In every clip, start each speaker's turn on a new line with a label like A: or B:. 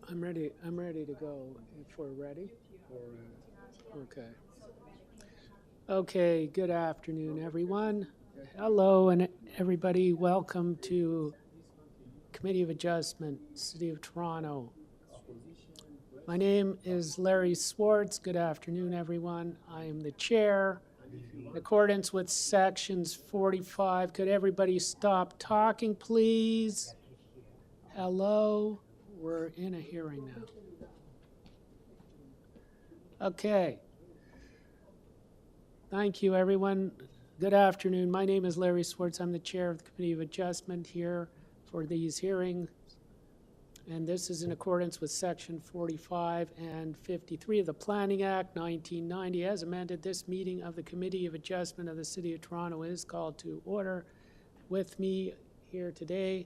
A: I'm ready to go if we're ready. Okay. Okay, good afternoon, everyone. Hello, and everybody. Welcome to Committee of Adjustment, City of Toronto. My name is Larry Swartz. Good afternoon, everyone. I am the chair. In accordance with sections 45, could everybody stop talking, please? Hello? We're in a hearing now. Okay. Thank you, everyone. Good afternoon. My name is Larry Swartz. I'm the chair of the Committee of Adjustment here for these hearings. And this is in accordance with section 45 and 53 of the Planning Act 1990. As amended, this meeting of the Committee of Adjustment of the City of Toronto is called to order. With me here today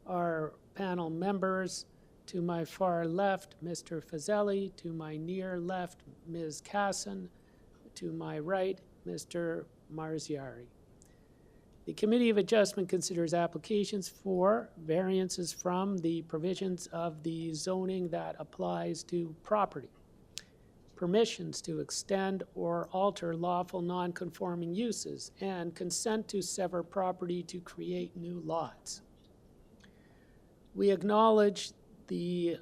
A: are panel members. To my far left, Mr. Fazeli. To my near left, Ms. Casson. To my right, Mr. Marziari. The Committee of Adjustment considers applications for variances from the provisions of the zoning that applies to property, permissions to extend or alter lawful non-conforming uses, and consent to sever property to create new lots. We acknowledge the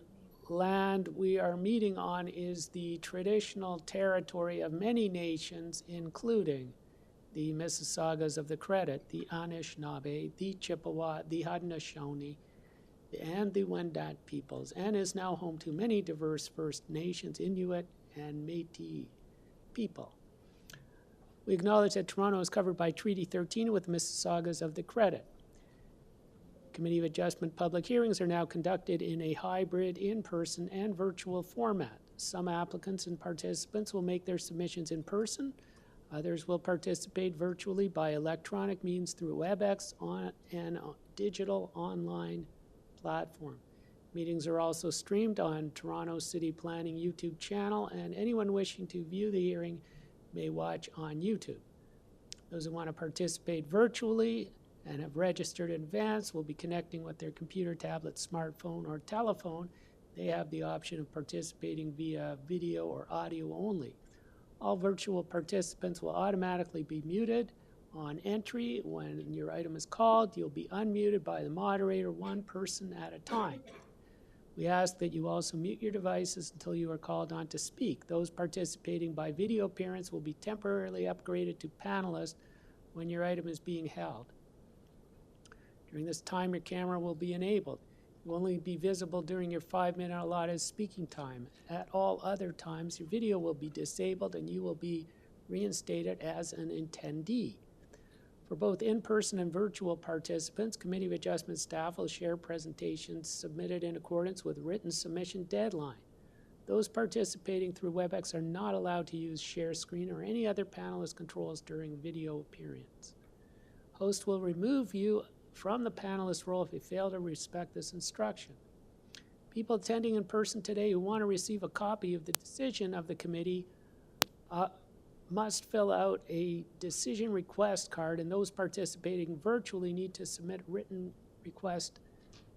A: land we are meeting on is the traditional territory of many nations, including the Mississaugas of the Credit, the Anishinaabe, the Chippewa, the Haudenosaunee, and the Wendat peoples, and is now home to many diverse First Nations, Inuit, and Métis people. We acknowledge that Toronto is covered by Treaty 13 with the Mississaugas of the Credit. Committee of Adjustment public hearings are now conducted in a hybrid, in-person, and virtual format. Some applicants and participants will make their submissions in person. Others will participate virtually by electronic means through WebEx on an digital online platform. Meetings are also streamed on Toronto City Planning YouTube channel, and anyone wishing to view the hearing may watch on YouTube. Those who want to participate virtually and have registered in advance will be connecting with their computer, tablet, smartphone, or telephone. They have the option of participating via video or audio only. All virtual participants will automatically be muted on entry. When your item is called, you'll be unmuted by the moderator, one person at a time. We ask that you also mute your devices until you are called on to speak. Those participating by video appearance will be temporarily upgraded to panelist when your item is being held. During this time, your camera will be enabled. It will only be visible during your 5-minute allotted speaking time. At all other times, your video will be disabled and you will be reinstated as an attendee. For both in-person and virtual participants, Committee of Adjustment staff will share presentations submitted in accordance with written submission deadline. Those participating through WebEx are not allowed to use share screen or any other panelist controls during video appearance. Host will remove you from the panelist role if you fail to respect this instruction. People attending in person today who want to receive a copy of the decision of the committee must fill out a decision request card, and those participating virtually need to submit written request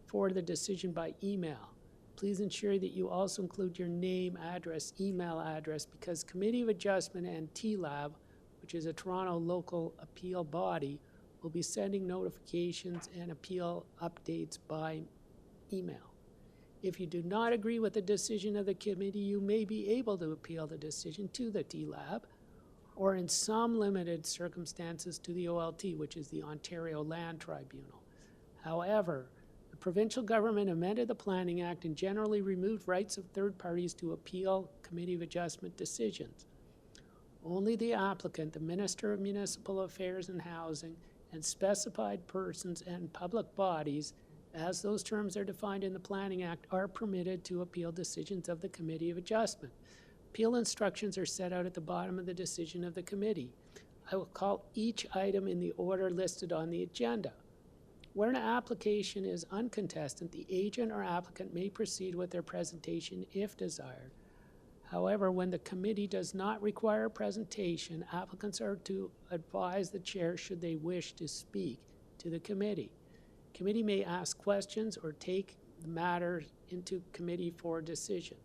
A: for the decision by email. Please ensure that you also include your name, address, email address, because Committee of Adjustment and TLAB, which is a Toronto local appeal body, will be sending notifications and appeal updates by email. If you do not agree with the decision of the committee, you may be able to appeal the decision to the TLAB, or in some limited circumstances to the OLT, which is the Ontario Land Tribunal. However, the provincial government amended the Planning Act and generally removed rights of third parties to appeal Committee of Adjustment decisions. Only the applicant, the Minister of Municipal Affairs and Housing, and specified persons and public bodies, as those terms are defined in the Planning Act, are permitted to appeal decisions of the Committee of Adjustment. Appeal instructions are set out at the bottom of the decision of the committee. I will call each item in the order listed on the agenda. Where an application is uncontested, the agent or applicant may proceed with their presentation if desired. However, when the committee does not require a presentation, applicants are to advise the chair should they wish to speak to the committee. Committee may ask questions or take the matter into committee for decision.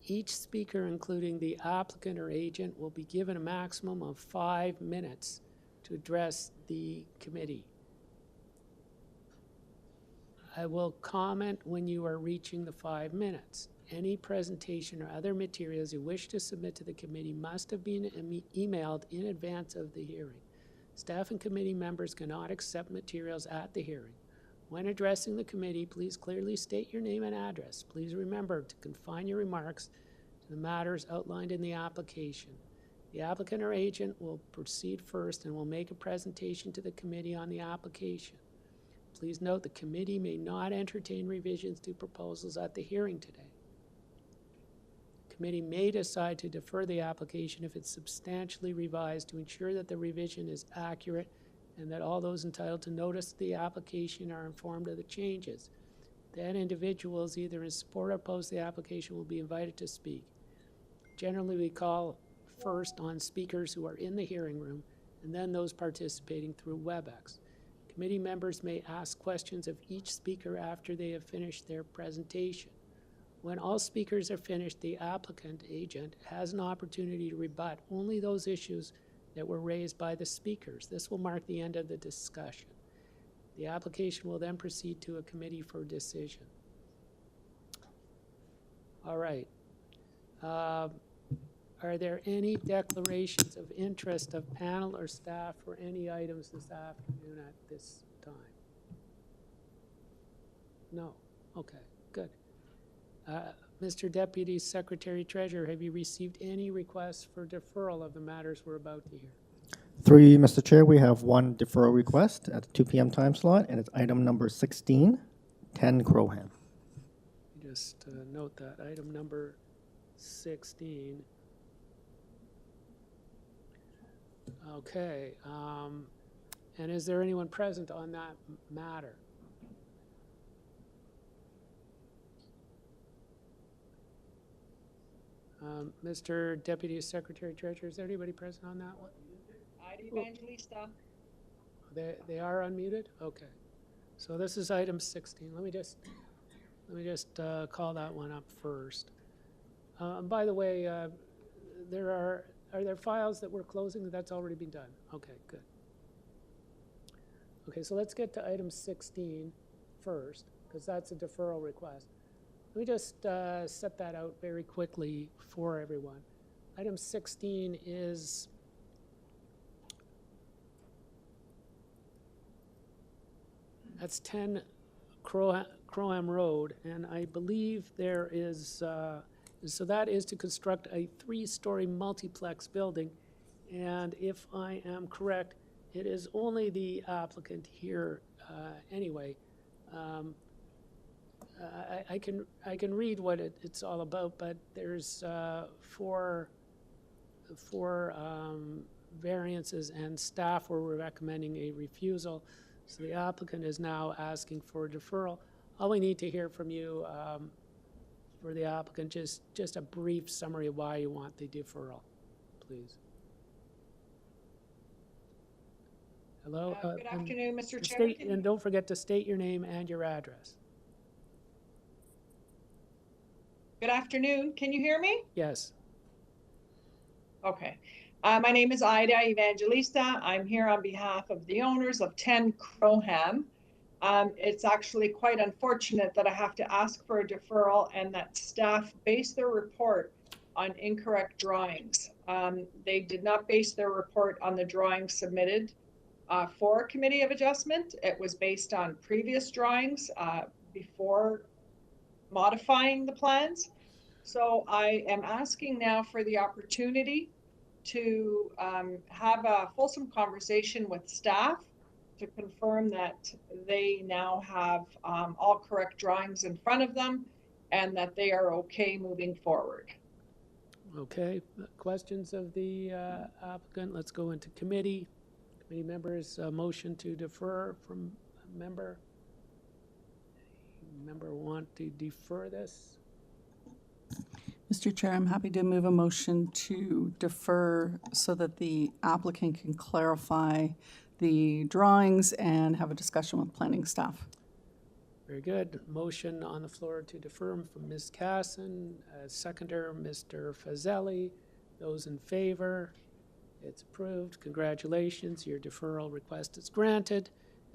A: Each speaker, including the applicant or agent, will be given a maximum of 5 minutes to address the committee. I will comment when you are reaching the 5 minutes. Any presentation or other materials you wish to submit to the committee must have been emailed in advance of the hearing. Staff and committee members cannot accept materials at the hearing. When addressing the committee, please clearly state your name and address. Please remember to confine your remarks to the matters outlined in the application. The applicant or agent will proceed first and will make a presentation to the committee on the application. Please note the committee may not entertain revisions to proposals at the hearing today. The committee may decide to defer the application if it's substantially revised to ensure that the revision is accurate and that all those entitled to notice the application are informed of the changes. Then individuals either in support or oppose the application will be invited to speak. Generally, we call first on speakers who are in the hearing room and then those participating through WebEx. Committee members may ask questions of each speaker after they have finished their presentation. When all speakers are finished, the applicant agent has an opportunity to rebut only those issues that were raised by the speakers. This will mark the end of the discussion. The application will then proceed to a committee for decision. All right. Are there any declarations of interest of panel or staff for any items this afternoon at this time? No. Okay, good. Mr. Deputy Secretary Treasurer, have you received any requests for deferral of the matters we're about to hear?
B: 3, Mr. Chair, we have one deferral request at the 2 p.m. time slot, and it's item number 16, 10 Croham.
A: Just note that item number 16. Okay, and is there anyone present on that matter? Mr. Deputy Secretary Treasurer, is there anybody present on that one?
C: Ida Evangelista.
A: They are unmuted? Okay. So this is item 16. Let me just call that one up first. By the way, are there files that we're closing that's already been done? Okay, good. Okay, so let's get to item 16 first, because that's a deferral request. Let me just set that out very quickly for everyone. Item 16 is that's 10 Croham Road, and I believe there is, so that is to construct a 3-story multiplex building, and if I am correct, it is only the applicant here anyway. I can read what it's all about, but there's four variances, and staff were recommending a refusal. So the applicant is now asking for deferral. All we need to hear from you for the applicant, just a brief summary of why you want the deferral, please. Hello?
C: Good afternoon, Mr. Chair.
A: And don't forget to state your name and your address.
C: Good afternoon. Can you hear me?
A: Yes.
C: Okay. My name is Ida Evangelista. I'm here on behalf of the owners of 10 Croham. It's actually quite unfortunate that I have to ask for a deferral and that staff base their report on incorrect drawings. They did not base their report on the drawings submitted for a committee of adjustment. It was based on previous drawings before modifying the plans. So I am asking now for the opportunity to have a fulsome conversation with staff to confirm that they now have all correct drawings in front of them and that they are okay moving forward.
A: Okay, questions of the applicant? Let's go into committee. Committee members, motion to defer from a member. Member want to defer this?
D: Mr. Chair, I'm happy to move a motion to defer so that the applicant can clarify the drawings and have a discussion with planning staff.
A: Very good. Motion on the floor to defer from Ms. Casson. Seconder, Mr. Fazeli. Those in favor? It's approved. Congratulations. Your deferral request is granted.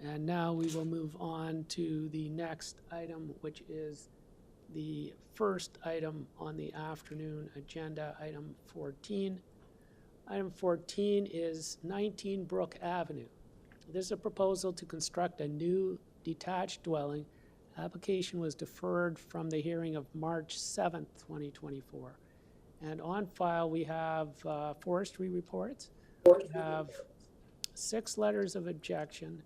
A: And now we will move on to the next item, which is the first item on the afternoon agenda, item 14. Item 14 is 19 Brook Avenue. This is a proposal to construct a new detached dwelling. Application was deferred from the hearing of March 7th, 2024. And on file, we have forestry reports. We have 6 letters of objection,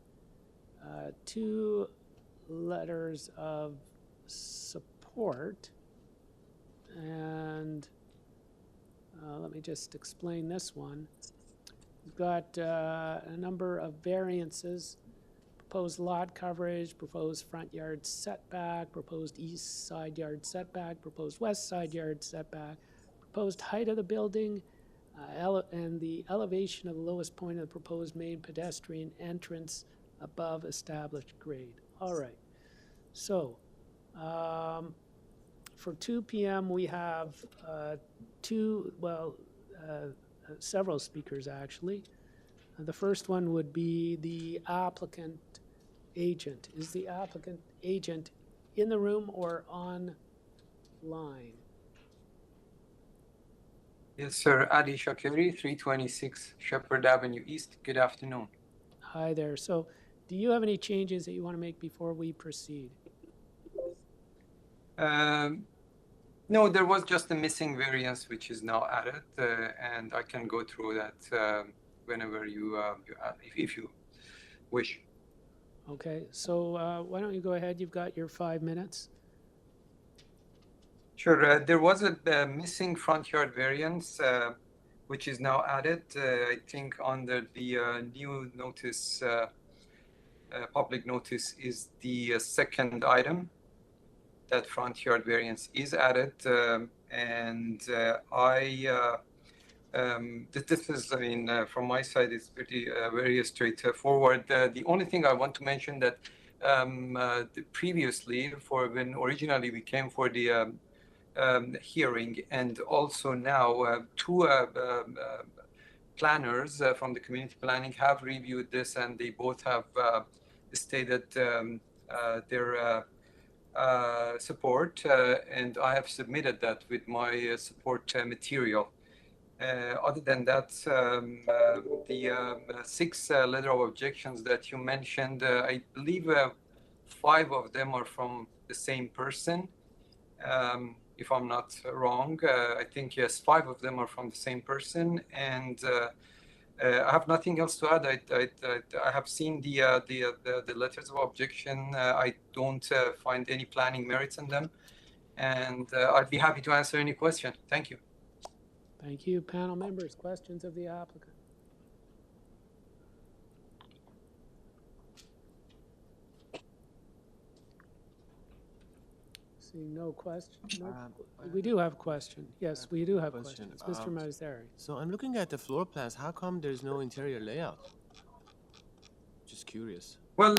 A: 2 letters of support, and let me just explain this one. We've got a number of variances: proposed lot coverage, proposed front yard setback, proposed east side yard setback, proposed west side yard setback, proposed height of the building, and the elevation of the lowest point of the proposed main pedestrian entrance above established grade. All right. So for 2 p.m. we have several speakers actually. The first one would be the applicant agent. Is the applicant agent in the room or online?
E: Yes, sir. Adi Shakiri, 326 Shepherd Avenue East. Good afternoon.
A: Hi there. So do you have any changes that you want to make before we proceed?
E: No, there was just a missing variance which is now added, and I can go through that whenever you, if you wish.
A: Okay, so why don't you go ahead? You've got your 5 minutes.
E: Sure. There was a missing front yard variance, which is now added, I think, under the new notice, public notice is the second item. That front yard variance is added, and this is, I mean, from my side, it's pretty very straightforward. The only thing I want to mention that previously, for when originally we came for the hearing, and also now 2 planners from the community planning have reviewed this, and they both have stated their support, and I have submitted that with my support material. Other than that, the 6 letter of objections that you mentioned, I believe 5 of them are from the same person. If I'm not wrong, I think yes, 5 of them are from the same person, and I have nothing else to add. I have seen the letters of objection. I don't find any planning merits in them, and I'd be happy to answer any question. Thank you.
A: Thank you. Panel members, questions of the applicant? Seeing no question. No, we do have a question. Yes, we do have questions. Mr. Mazzari.
F: So I'm looking at the floor plans. How come there's no interior layout? Just curious.
E: Well,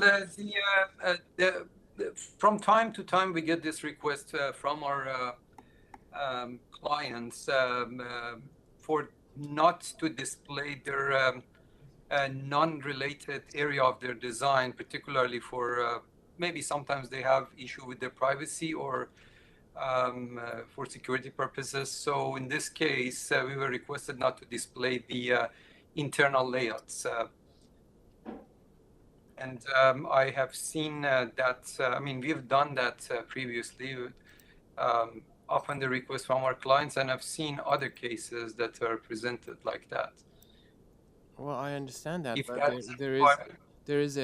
E: from time to time we get this request from our clients for not to display their non-related area of their design, particularly for maybe sometimes they have issue with their privacy or for security purposes. So in this case, we were requested not to display the internal layouts. And I have seen that, I mean, we've done that previously upon the request from our clients, and I've seen other cases that are presented like that.
F: Well, I understand that,
E: If
F: but
E: that's
F: there is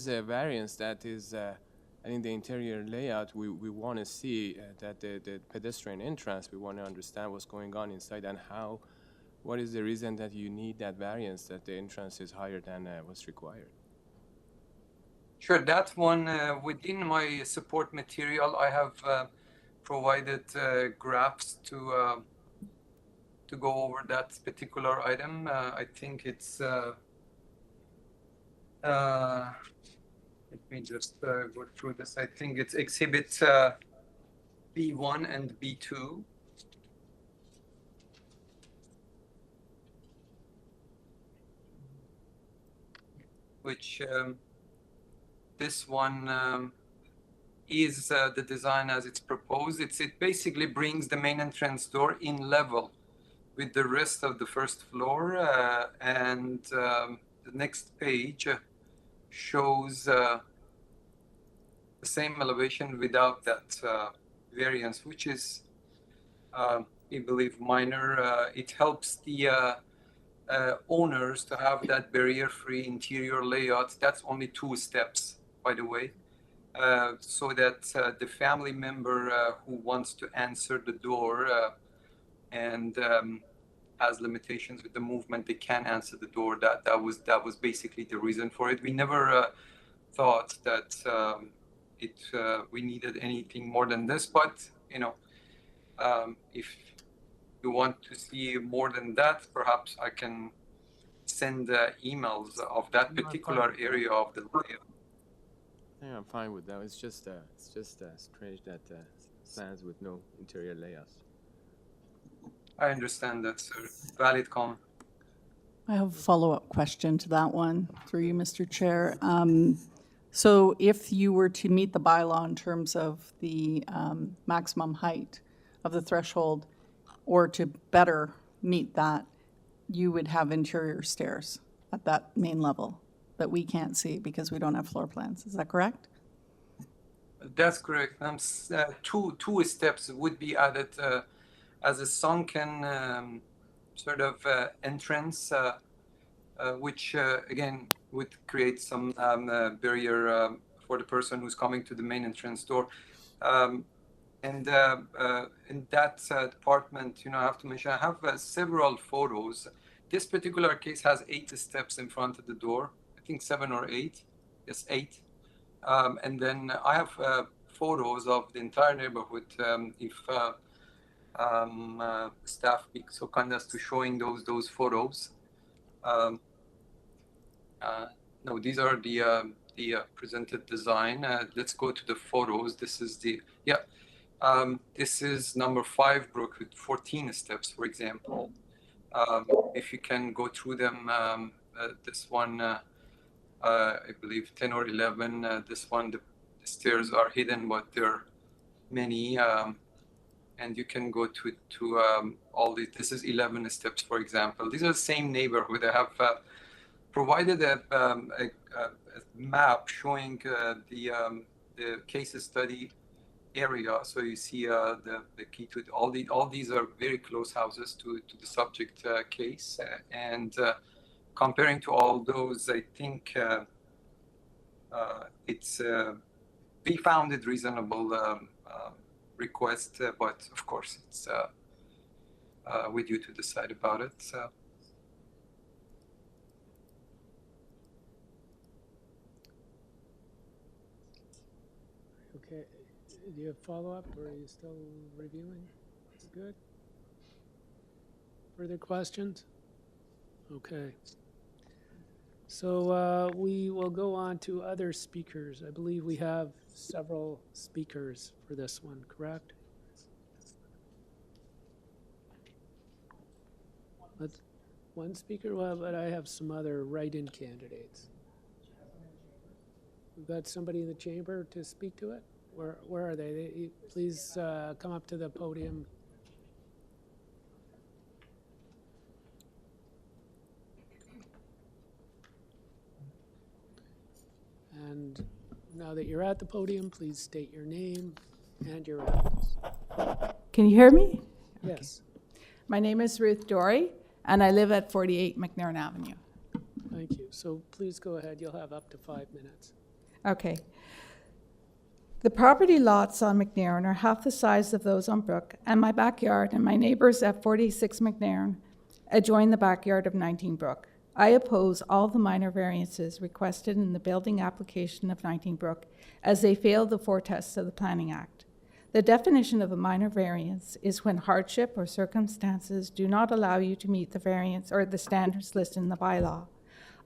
F: a variance that is, and in the interior layout, we want to see that the pedestrian entrance, we want to understand what's going on inside and what is the reason that you need that variance, that the entrance is higher than what's required.
E: Sure, that one within my support material, I have provided graphs to go over that particular item. I think it's Let me just go through this. I think it's exhibit B1 and B2. Which this one is the design as it's proposed. It basically brings the main entrance door in level with the rest of the first floor, and the next page shows the same elevation without that variance, which is, I believe, minor. It helps the owners to have that barrier-free interior layout. That's only 2 steps, by the way, so that the family member who wants to answer the door and has limitations with the movement, they can answer the door. That was basically the reason for it. We never thought that we needed anything more than this, but you know, if you want to see more than that, perhaps I can send emails of that particular area of the layout.
F: Yeah, I'm fine with that. It's just strange that plans with no interior layouts.
E: I understand that, sir. Valid comment.
D: I have a follow-up question to that one through you, Mr. Chair. So if you were to meet the bylaw in terms of the maximum height of the threshold, or to better meet that, you would have interior stairs at that main level that we can't see because we don't have floor plans. Is that correct?
E: That's correct. Two steps would be added as a sunken sort of entrance, which again would create some barrier for the person who's coming to the main entrance door. And in that department, you know, I have to mention, I have several photos. This particular case has 8 steps in front of the door. I think 7 or 8. Yes, 8. And then I have photos of the entire neighborhood. If staff be so kind as to showing those photos. No, these are the presented design. Let's go to the photos. This is the this is number 5 Brook with 14 steps, for example. If you can go through them, this one, I believe 10 or 11. This one, the stairs are hidden, but there are many. And you can go to all these. This is 11 steps, for example. These are the same neighborhood. I have provided a map showing the case study area. So you see the key to all these are very close houses to the subject case. And comparing to all those, I think it's we found it reasonable request, but of course it's with you to decide about it. So.
A: Okay, do you have follow-up, or are you still reviewing? Good. Further questions? Okay. So we will go on to other speakers. I believe we have several speakers for this one, correct? One speaker, well, but I have some other write-in candidates. We've got somebody in the chamber to speak to it? Where are they? Please come up to the podium. And now that you're at the podium, please state your name and your address.
G: Can you hear me?
A: Yes,
G: My name is Ruth Dory, and I live at 48 McNairn Avenue.
A: thank you. So please go ahead. You'll have up to 5 minutes.
G: Okay. The property lots on McNairn are half the size of those on Brook, and my backyard and my neighbors at 46 McNairn adjoin the backyard of 19 Brook. I oppose all the minor variances requested in the building application of 19 Brook, as they fail the 4 tests of the Planning Act. The definition of a minor variance is when hardship or circumstances do not allow you to meet the variance or the standards listed in the bylaw.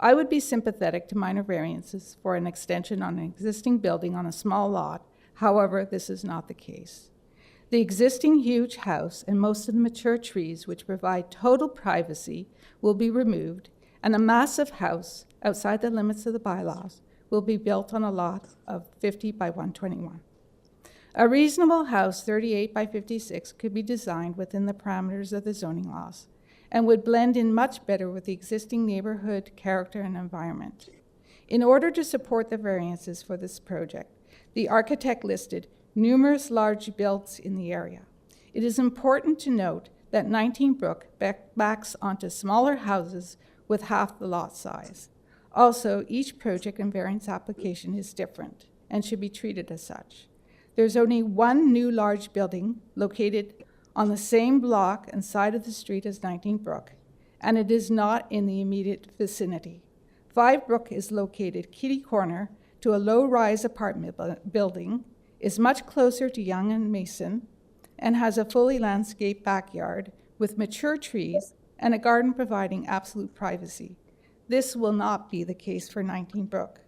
G: I would be sympathetic to minor variances for an extension on an existing building on a small lot. However, this is not the case. The existing huge house and most of the mature trees, which provide total privacy, will be removed, and a massive house outside the limits of the bylaws will be built on a lot of 50 by 121. A reasonable house, 38 by 56, could be designed within the parameters of the zoning laws and would blend in much better with the existing neighborhood character and environment. In order to support the variances for this project, the architect listed numerous large builds in the area. It is important to note that 19 Brook backs onto smaller houses with half the lot size. Also, each project and variance application is different and should be treated as such. There's only one new large building located on the same block and side of the street as 19 Brook, and it is not in the immediate vicinity. 5 Brook is located kitty corner to a low-rise apartment building, is much closer to Yonge St, and has a fully landscaped backyard with mature trees and a garden providing absolute privacy. This will not be the case for 19 Brook.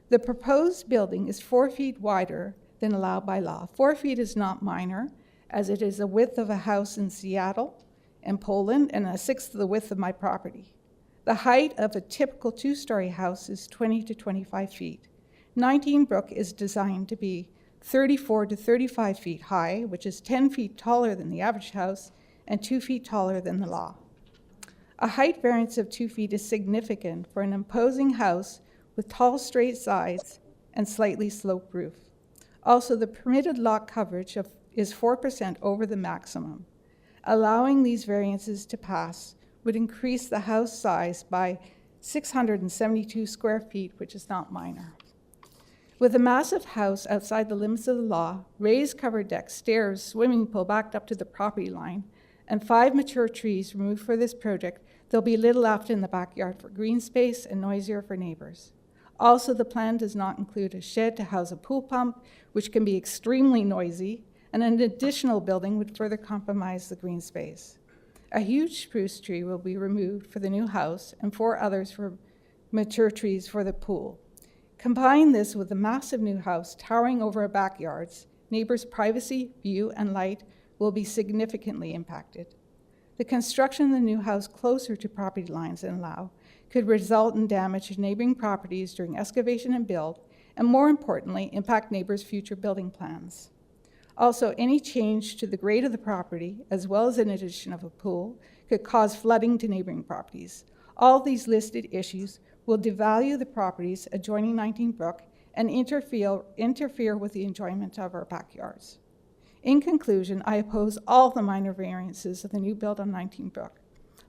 G: The proposed building is 4 feet wider than allowed by law. 4 feet is not minor, as it is the width of a house in Seattle and Poland and a sixth of the width of my property. The height of a typical 2-story house is 20 to 25 feet. 19 Brook is designed to be 34 to 35 feet high, which is 10 feet taller than the average house and 2 feet taller than the law. A height variance of 2 feet is significant for an imposing house with tall straight sides and slightly sloped roof. Also, the permitted lot coverage is 4% over the maximum. Allowing these variances to pass would increase the house size by 672 square feet, which is not minor. With a massive house outside the limits of the law, raised covered deck, stairs, swimming pool backed up to the property line, and 5 mature trees removed for this project, there'll be little left in the backyard for green space and noisier for neighbors. Also, the plan does not include a shed to house a pool pump, which can be extremely noisy, and an additional building would further compromise the green space. A huge spruce tree will be removed for the new house and 4 others for mature trees for the pool. Combine this with the massive new house towering over our backyards, neighbors' privacy, view, and light will be significantly impacted. The construction of the new house closer to property lines than allowed could result in damage to neighboring properties during excavation and build, and more importantly, impact neighbors' future building plans. Also, any change to the grade of the property, as well as an addition of a pool, could cause flooding to neighboring properties. All these listed issues will devalue the properties adjoining 19 Brook and interfere with the enjoyment of our backyards. In conclusion, I oppose all the minor variances of the new build on 19 Brook.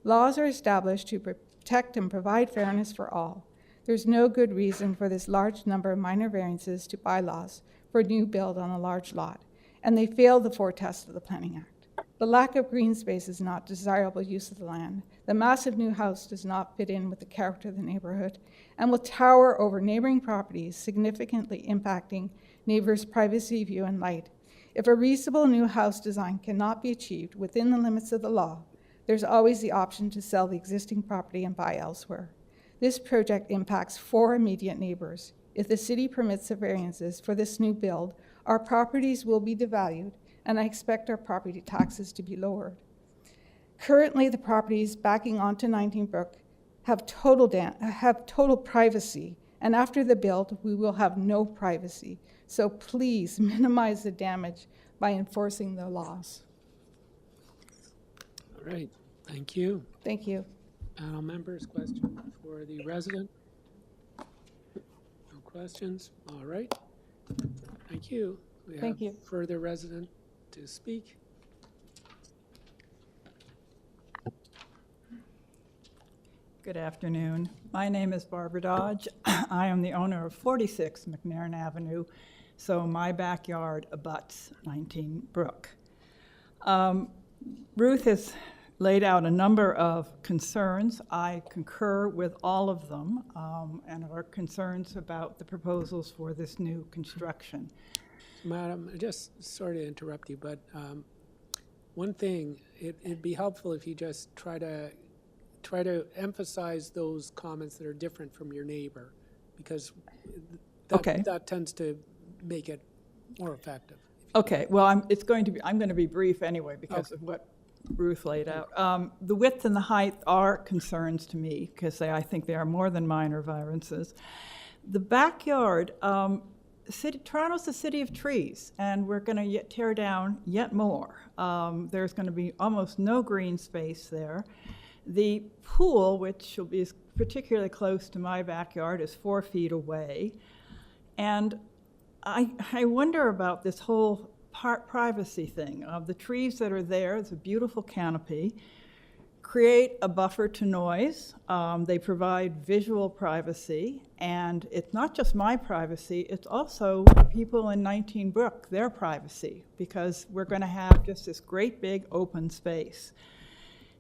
G: Laws are established to protect and provide fairness for all. There's no good reason for this large number of minor variances to bylaws for a new build on a large lot, and they fail the 4 tests of the Planning Act. The lack of green space is not desirable use of the land. The massive new house does not fit in with the character of the neighborhood and will tower over neighboring properties, significantly impacting neighbors' privacy, view, and light. If a reasonable new house design cannot be achieved within the limits of the law, there's always the option to sell the existing property and buy elsewhere. This project impacts 4 immediate neighbors. If the city permits the variances for this new build, our properties will be devalued, and I expect our property taxes to be lowered. Currently, the properties backing onto 19 Brook have total privacy, and after the build, we will have no privacy. So please minimize the damage by enforcing the laws.
A: All right, thank you.
G: Thank you.
A: Panel members, question for the resident? No questions? All right. Thank you.
G: Thank you.
A: Further resident to speak?
H: Good afternoon. My name is Barbara Dodge. I am the owner of 46 McNairn Avenue, so my backyard abuts 19 Brook. Ruth has laid out a number of concerns. I concur with all of them and our concerns about the proposals for this new construction.
A: Madam, just sorry to interrupt you, but one thing, it'd be helpful if you just try to try to emphasize those comments that are different from your neighbor, because
H: Okay.
A: that tends to make it more effective.
H: Okay, well, I'm going to be brief anyway because of what Ruth laid out. The width and the height are concerns to me because I think they are more than minor variances. The backyard, Toronto's a city of trees, and we're going to tear down yet more. There's going to be almost no green space there. The pool, which will be particularly close to my backyard, is 4 feet away. And I wonder about this whole privacy thing of the trees that are there. It's a beautiful canopy. Create a buffer to noise. They provide visual privacy. And it's not just my privacy, it's also the people in 19 Brook, their privacy, because we're going to have just this great big open space.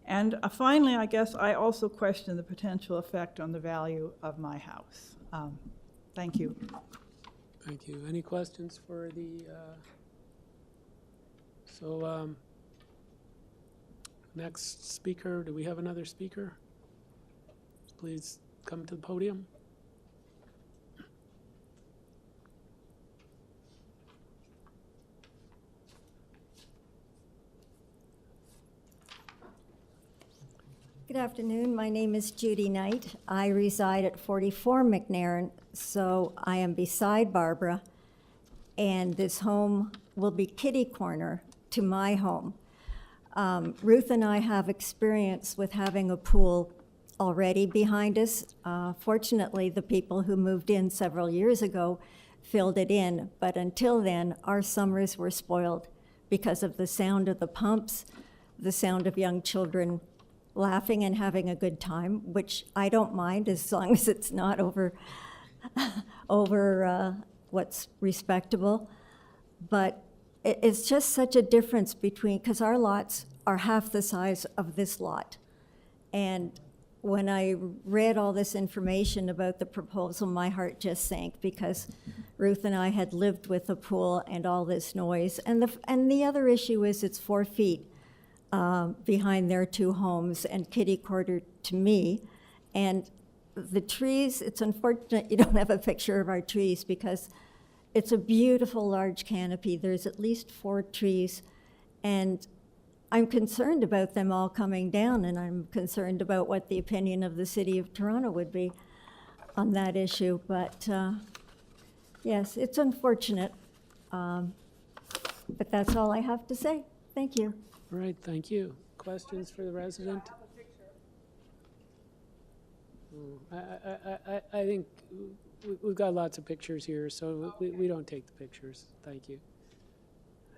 H: And finally, I guess I also question the potential effect on the value of my house. Thank you.
A: Thank you. Any questions for the, next speaker, do we have another speaker? Please come to the podium.
I: Good afternoon. My name is Judy Knight. I reside at 44 McNairn, so I am beside Barbara, and this home will be kitty corner to my home. Ruth and I have experience with having a pool already behind us. Fortunately, the people who moved in several years ago filled it in, but until then, our summers were spoiled because of the sound of the pumps, the sound of young children laughing and having a good time, which I don't mind as long as it's not over what's respectable. But it's just such a difference between, because our lots are half the size of this lot. And when I read all this information about the proposal, my heart just sank, because Ruth and I had lived with a pool and all this noise. And the other issue is it's 4 feet behind their 2 homes and kitty corner to me. And the trees, it's unfortunate you don't have a picture of our trees, because it's a beautiful large canopy. There's at least 4 trees, and I'm concerned about them all coming down, and I'm concerned about what the opinion of the City of Toronto would be on that issue. But yes, it's unfortunate, but that's all I have to say. Thank you.
A: All right, thank you. Questions for the resident? I think we've got lots of pictures here, so we don't take the pictures. Thank you.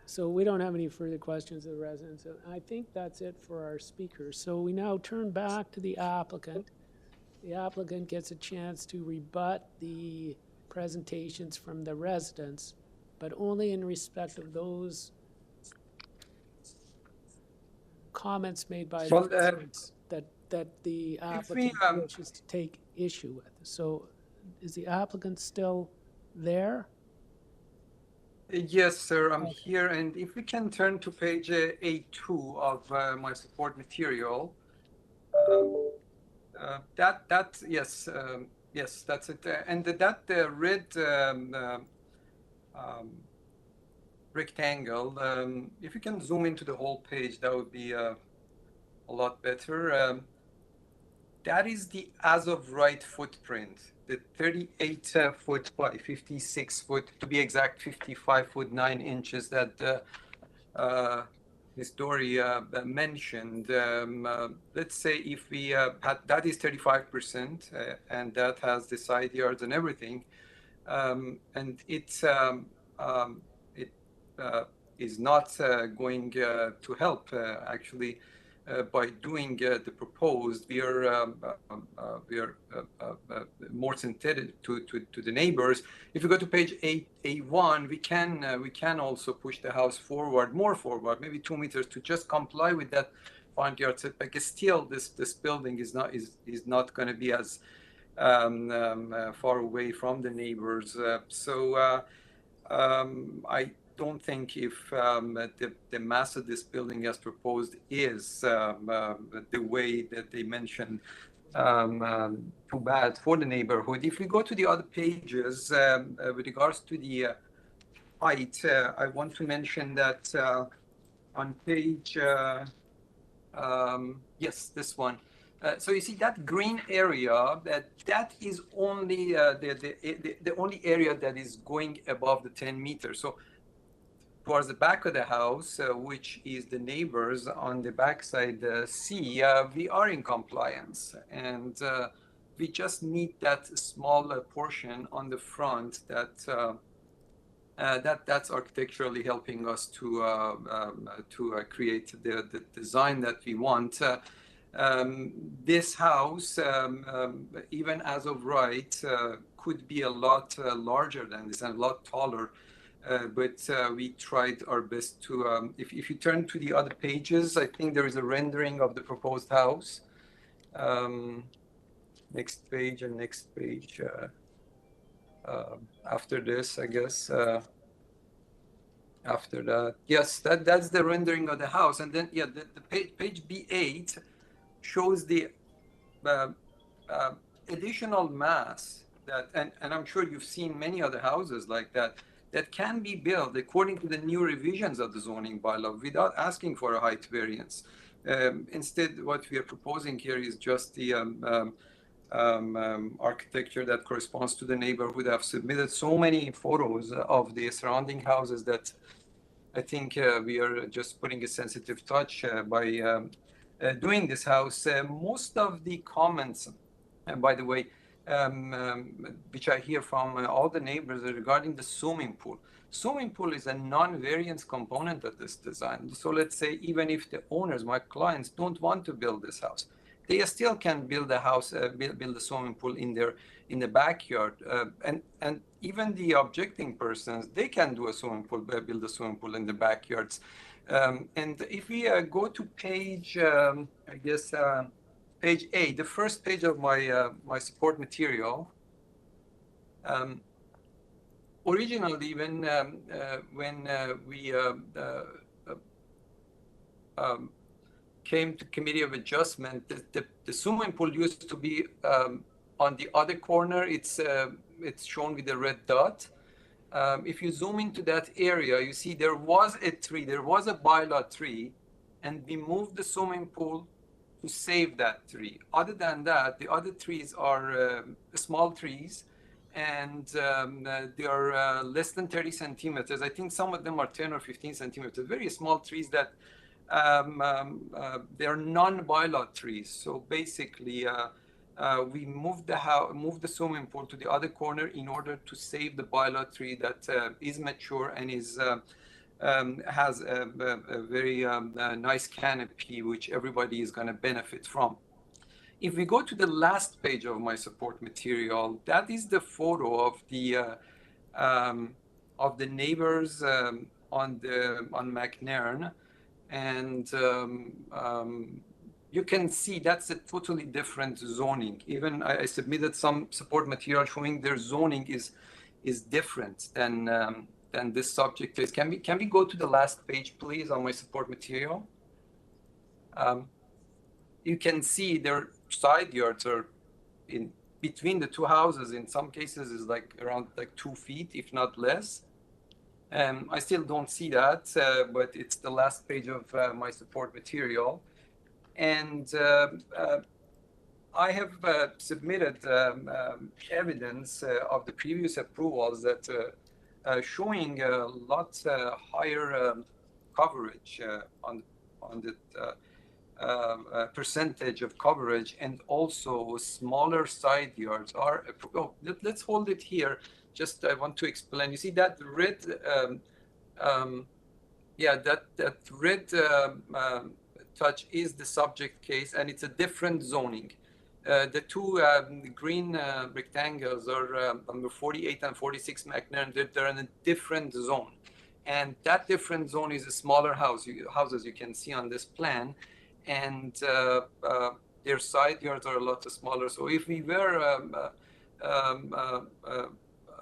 A: So we don't have any further questions of the residents. I think that's it for our speakers. So we now turn back to the applicant. The applicant gets a chance to rebut the presentations from the residents, but only in respect of those comments made by the residents that the applicant wishes to take issue with. So is the applicant still there?
E: Yes, sir, I'm here. And if we can turn to page A2 of my support material, yes, that's it. And that red rectangle, if you can zoom into the whole page, that would be a lot better. That is the as of right footprint, the 38 foot by 56 foot, to be exact, 55 foot 9 inches that Ms. Dory mentioned. Let's say if we had, that is 35%, and that has the side yards and everything, and it's is not going to help actually. By doing the proposed, we are more synthetic to the neighbors. If you go to page A1, we can also push the house more forward, maybe 2 meters, to just comply with that front yard setback. Still, this building is not going to be as far away from the neighbors. So I don't think if the mass of this building as proposed is the way that they mentioned, too bad for the neighborhood. If we go to the other pages, with regards to the height, I want to mention that on page, yes, this one. So you see that green area, that is only the only area that is going above the 10 meters. So towards the back of the house, which is the neighbors on the backside see, we are in compliance, and we just need that small portion on the front that's architecturally helping us to create the design that we want. This house, even as of right, could be a lot larger than this and a lot taller. But we tried our best to, if you turn to the other pages, I think there is a rendering of the proposed house. Next page and next page. After this, I guess. After that, yes, that's the rendering of the house. And then, yeah, the page B8 shows the additional mass that, and I'm sure you've seen many other houses like that, that can be built according to the new revisions of the zoning bylaw without asking for a height variance. Instead, what we are proposing here is just the architecture that corresponds to the neighborhood. I've submitted so many photos of the surrounding houses that I think we are just putting a sensitive touch by doing this house. Most of the comments, and by the way, which I hear from all the neighbors regarding the swimming pool. Swimming pool is a non-variance component of this design. So let's say even if the owners, my clients, don't want to build this house, they still can build a house, build a swimming pool in the backyard, and even the objecting persons, they can do a swimming pool, build a swimming pool in the backyards. And if we go to page, I guess, page 8, the first page of my support material. Originally, when we came to Committee of Adjustment, the swimming pool used to be on the other corner. It's shown with the red dot. If you zoom into that area, you see there was a tree, there was a bylaw tree, and we moved the swimming pool to save that tree. Other than that, the other trees are small trees, and they are less than 30 centimeters. I think some of them are 10 or 15 centimeters, very small trees that they are non-bylaw trees. So basically, we moved the swimming pool to the other corner in order to save the bylaw tree that is mature and is has a very nice canopy, which everybody is going to benefit from. If we go to the last page of my support material, that is the photo of the neighbors on McNairn, and you can see that's a totally different zoning. Even I submitted some support material showing their zoning is different than this subject is. Can we go to the last page, please, on my support material? You can see their side yards are in between the two houses. In some cases, is like around 2 feet, if not less. I still don't see that, but it's the last page of my support material. And I have submitted evidence of the previous approvals that showing a lot higher coverage on the percentage of coverage, and also smaller side yards are. Oh, let's hold it here. Just I want to explain. You see that red, yeah, that red touch is the subject case, and it's a different zoning. The two green rectangles are number 48 and 46 McNairn. They're in a different zone, and that different zone is a smaller houses you can see on this plan, and their side yards are a lot smaller. So if we were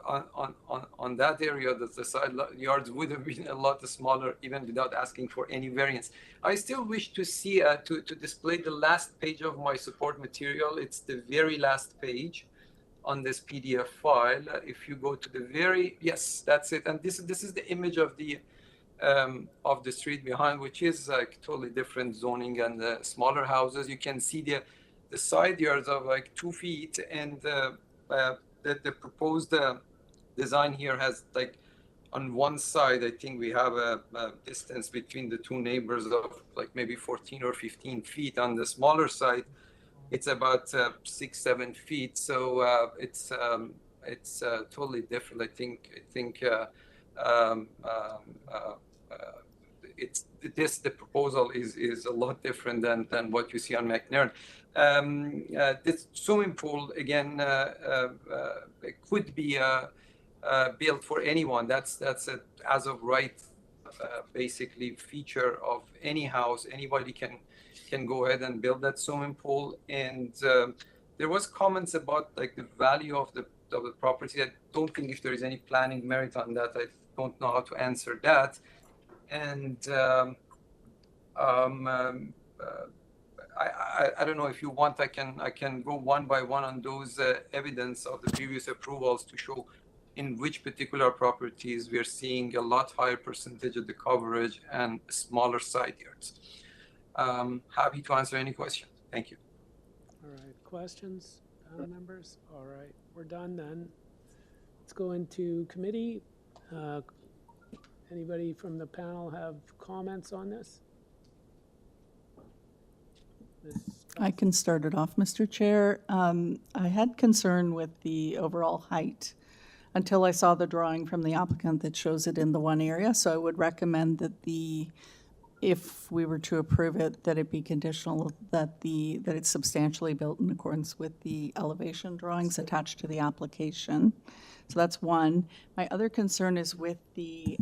E: on that area, that the side yards would have been a lot smaller even without asking for any variance. I still wish to see to display the last page of my support material. It's the very last page on this PDF file. If you go to the very, yes, that's it. And this is the image of the street behind, which is like totally different zoning and smaller houses. You can see the side yards of like 2 feet, and the proposed design here has like on one side, I think we have a distance between the two neighbors of like maybe 14 or 15 feet. On the smaller side, it's about 6-7 feet. So it's totally different. I think it's the proposal is a lot different than what you see on McNairn. This swimming pool again it could be built for anyone. That's a, as of right basically feature of any house. Anybody can go ahead and build that swimming pool. And there was comments about like the value of the property. I don't think if there is any planning merit on that. I don't know how to answer that. And I don't know if you want, I can go one by one on those evidence of the previous approvals to show in which particular properties we're seeing a lot higher percentage of the coverage and smaller side yards. Happy to answer any questions. Thank you.
A: All right, questions, members? All right, we're done then. Let's go into committee. Anybody from the panel have comments on this?
D: I can start it off, Mr. Chair. I had concern with the overall height until I saw the drawing from the applicant that shows it in the one area. So I would recommend that if we were to approve it, that it be conditional that it's substantially built in accordance with the elevation drawings attached to the application. So that's one. My other concern is with the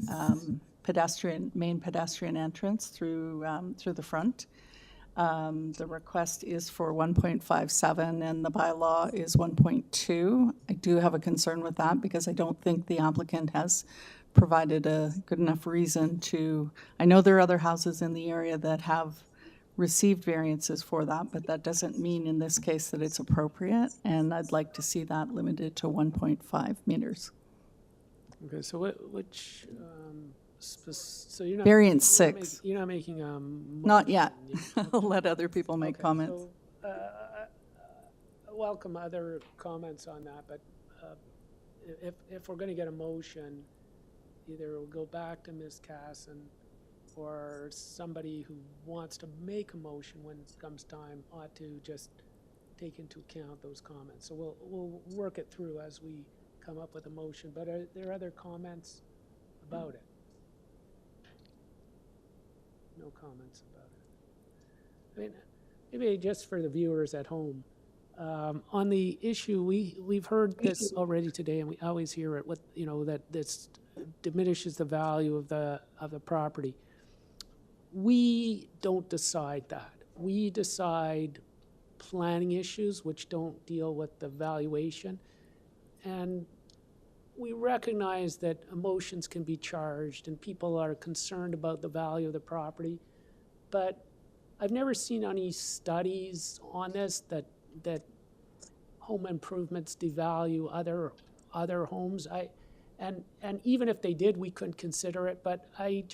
D: main pedestrian entrance through the front. The request is for 1.57 and the bylaw is 1.2. I do have a concern with that because I don't think the applicant has provided a good enough reason to, I know there are other houses in the area that have received variances for that, but that doesn't mean in this case that it's appropriate, and I'd like to see that limited to 1.5 meters.
A: Okay, so which, so you're not.
D: Variance 6.
A: You're not making a motion.
D: Not yet.
A: Okay.
D: I'll let other people make comments.
A: So, welcome other comments on that, but if we're going to get a motion, either we'll go back to Ms. Casson or somebody who wants to make a motion when it comes time ought to just take into account those comments. So we'll work it through as we come up with a motion. But are there other comments about it? No comments about it. I mean, maybe just for the viewers at home, on the issue, we've heard this already today, and we always hear it. That this diminishes the value of the property. We don't decide that. We decide planning issues which don't deal with the valuation, and we recognize that emotions can be charged and people are concerned about the value of the property, but I've never seen any studies on this that home improvements devalue other homes. And even if they did, we couldn't consider it, but I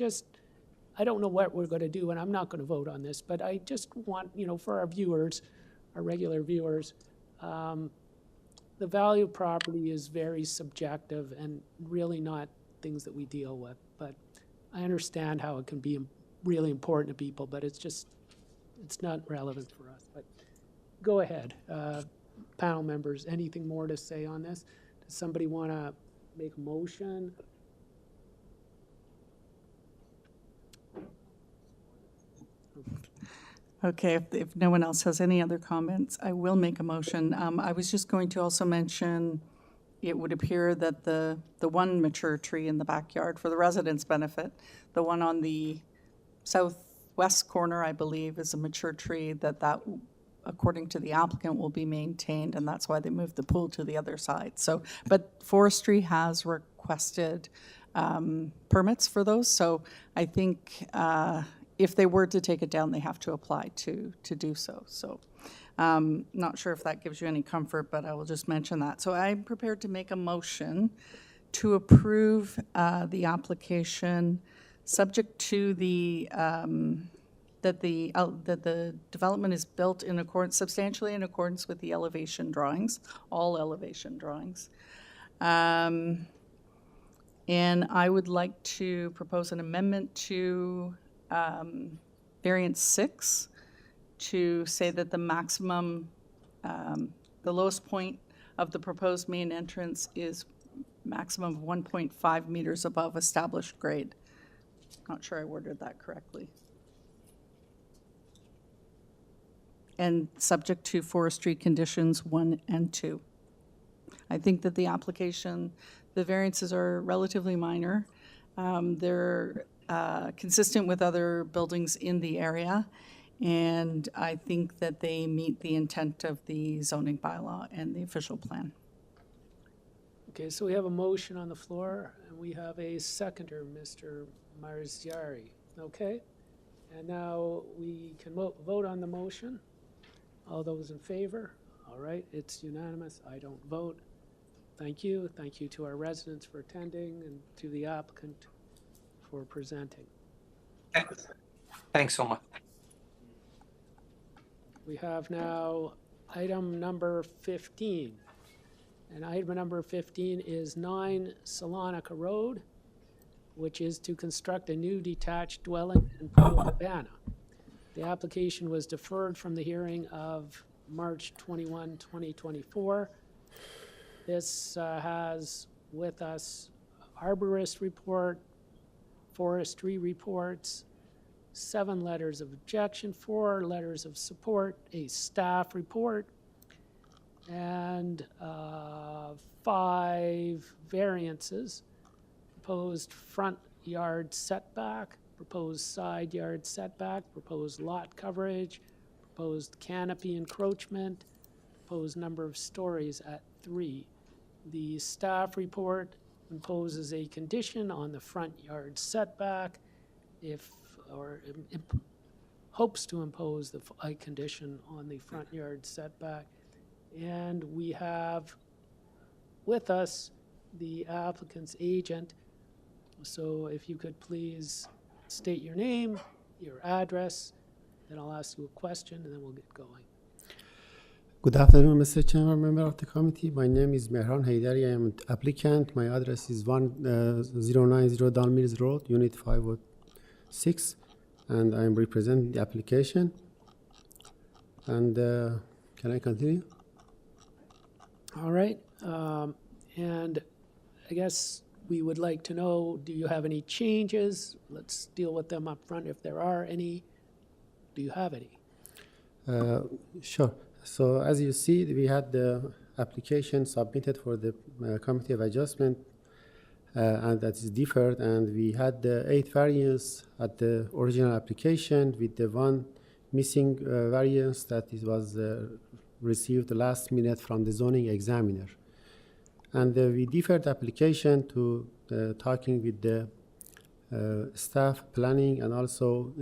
A: don't know what we're going to do, and I'm not going to vote on this, but I just want, for our viewers, our regular viewers, the value of property is very subjective and really not things that we deal with. But I understand how it can be really important to people, but it's not relevant for us. But go ahead, panel members, anything more to say on this? Does somebody want to make a motion?
D: Okay, if no one else has any other comments, I will make a motion. I was just going to also mention, it would appear that the one mature tree in the backyard, for the residents' benefit, the one on the southwest corner, I believe, is a mature tree, that according to the applicant, will be maintained, and that's why they moved the pool to the other side. So, but forestry has requested permits for those, so I think if they were to take it down, they have to apply to do so. So, not sure if that gives you any comfort, but I will just mention that. So I'm prepared to make a motion to approve the application, subject to the that the development is built in accordance, substantially in accordance with the elevation drawings, all elevation drawings. And I would like to propose an amendment to variance 6 to say that the maximum, the lowest point of the proposed main entrance is maximum of 1.5 meters above established grade. Not sure I worded that correctly. And subject to forestry conditions 1 and 2. I think that the application, the variances are relatively minor. They're consistent with other buildings in the area, and I think that they meet the intent of the zoning bylaw and the official plan.
A: Okay, so we have a motion on the floor, and we have a seconder, Mr. Marziari. Okay? And now we can vote on the motion. All those in favor? All right, it's unanimous. I don't vote. Thank you. Thank you to our residents for attending and to the applicant for presenting.
E: Thanks so much.
A: We have now item number 15. And item number 15 is 9 Salonica Road, which is to construct a new detached dwelling in pool cabana. The application was deferred from the hearing of March 21, 2024. This has with us arborist report, forestry reports, 7 letters of objection, 4 letters of support, a staff report, and 5 variances: proposed front yard setback, proposed side yard setback, proposed lot coverage, proposed canopy encroachment, proposed number of stories at 3. The staff report imposes a condition on the front yard setback hopes to impose a condition on the front yard setback. And we have with us the applicant's agent. So if you could please state your name, your address, then I'll ask you a question, and then we'll get going.
J: Good afternoon, Mr. Chairman, member of the committee. My name is Mehran Haidari. I am an applicant. My address is 1090 Dalmires Road, Unit 506, and I am representing the application. And can I continue?
A: All right. And I guess we would like to know, do you have any changes? Let's deal with them up front if there are any. Do you have any?
J: Sure. So as you see, we had the application submitted for the Committee of Adjustment, and that is deferred, and we had the 8 variants at the original application with the 1 missing variance that it was received last minute from the zoning examiner. And we deferred the application to talking with the staff planning and also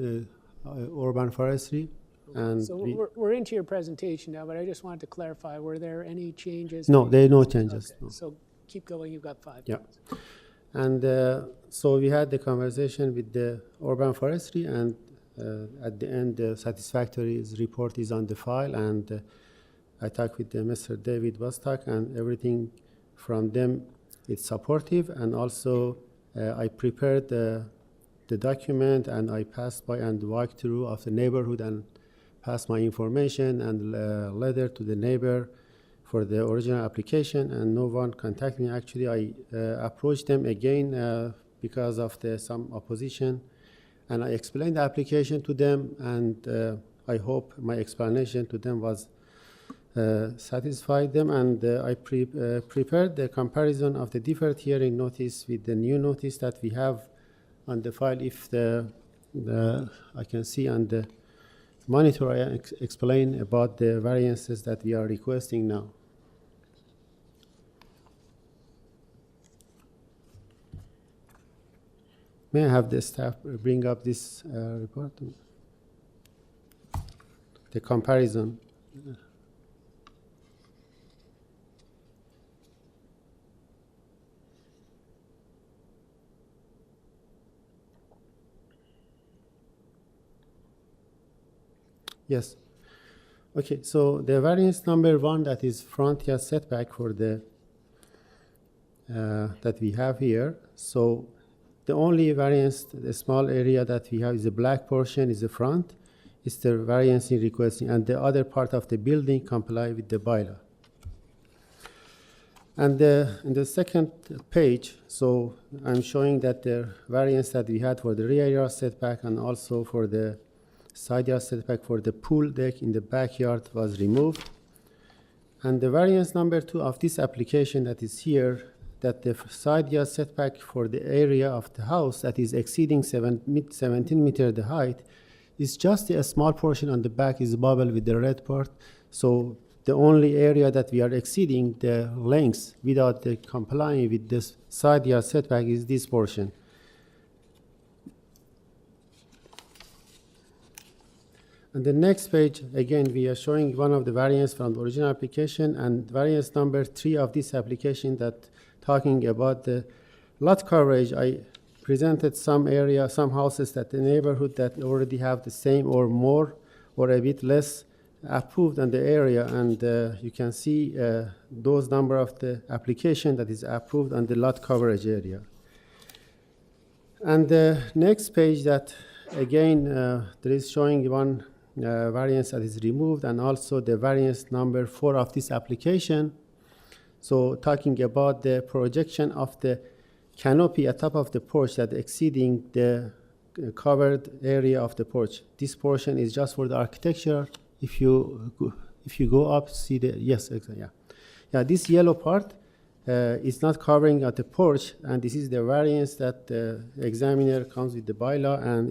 J: urban forestry. And
A: So we're into your presentation now, but I just wanted to clarify, were there any changes?
J: no, there are no changes.
A: Okay,
J: No.
A: so keep going, you've got 5
J: Yeah.
A: minutes.
J: And so we had the conversation with the urban forestry, and at the end, the satisfactory report is on the file. And I talked with Mr. David Bostock, and everything from them is supportive. And also, I prepared the document, and I passed by and walked through of the neighborhood and passed my information and letter to the neighbor for the original application, and no one contacted me. Actually, I approached them again because of some opposition, and I explained the application to them, and I hope my explanation to them was satisfied them, and I prepared the comparison of the deferred hearing notice with the new notice that we have on the file. If I can see on the monitor, I explain about the variances that we are requesting now. May I have the staff bring up this report? The comparison. Yes. Okay, so the variance number 1, that is front yard setback for the that we have here. So the only variance, the small area that we have is the black portion is the front. It's the variance in requesting, and the other part of the building comply with the bylaw. And in the second page, so I'm showing that the variance that we had for the rear yard setback and also for the side yard setback for the pool deck in the backyard was removed. And the variance number 2 of this application that is here, that the side yard setback for the area of the house that is exceeding 17 meters the height is just a small portion on the back is bubble with the red part. So the only area that we are exceeding the length without the complying with this side yard setback is this portion. On the next page, again, we are showing one of the variants from the original application, and variance number 3 of this application that talking about the lot coverage. I presented some area, some houses that the neighborhood that already have the same or more or a bit less approved on the area, and you can see those number of the application that is approved on the lot coverage area. And the next page that again there is showing one variance that is removed, and also the variance number 4 of this application. So talking about the projection of the canopy at top of the porch that exceeding the covered area of the porch. This portion is just for the architecture. If you go up, see the, yes, exactly, yeah. This yellow part is not covering at the porch, and this is the variance that the examiner comes with the bylaw, and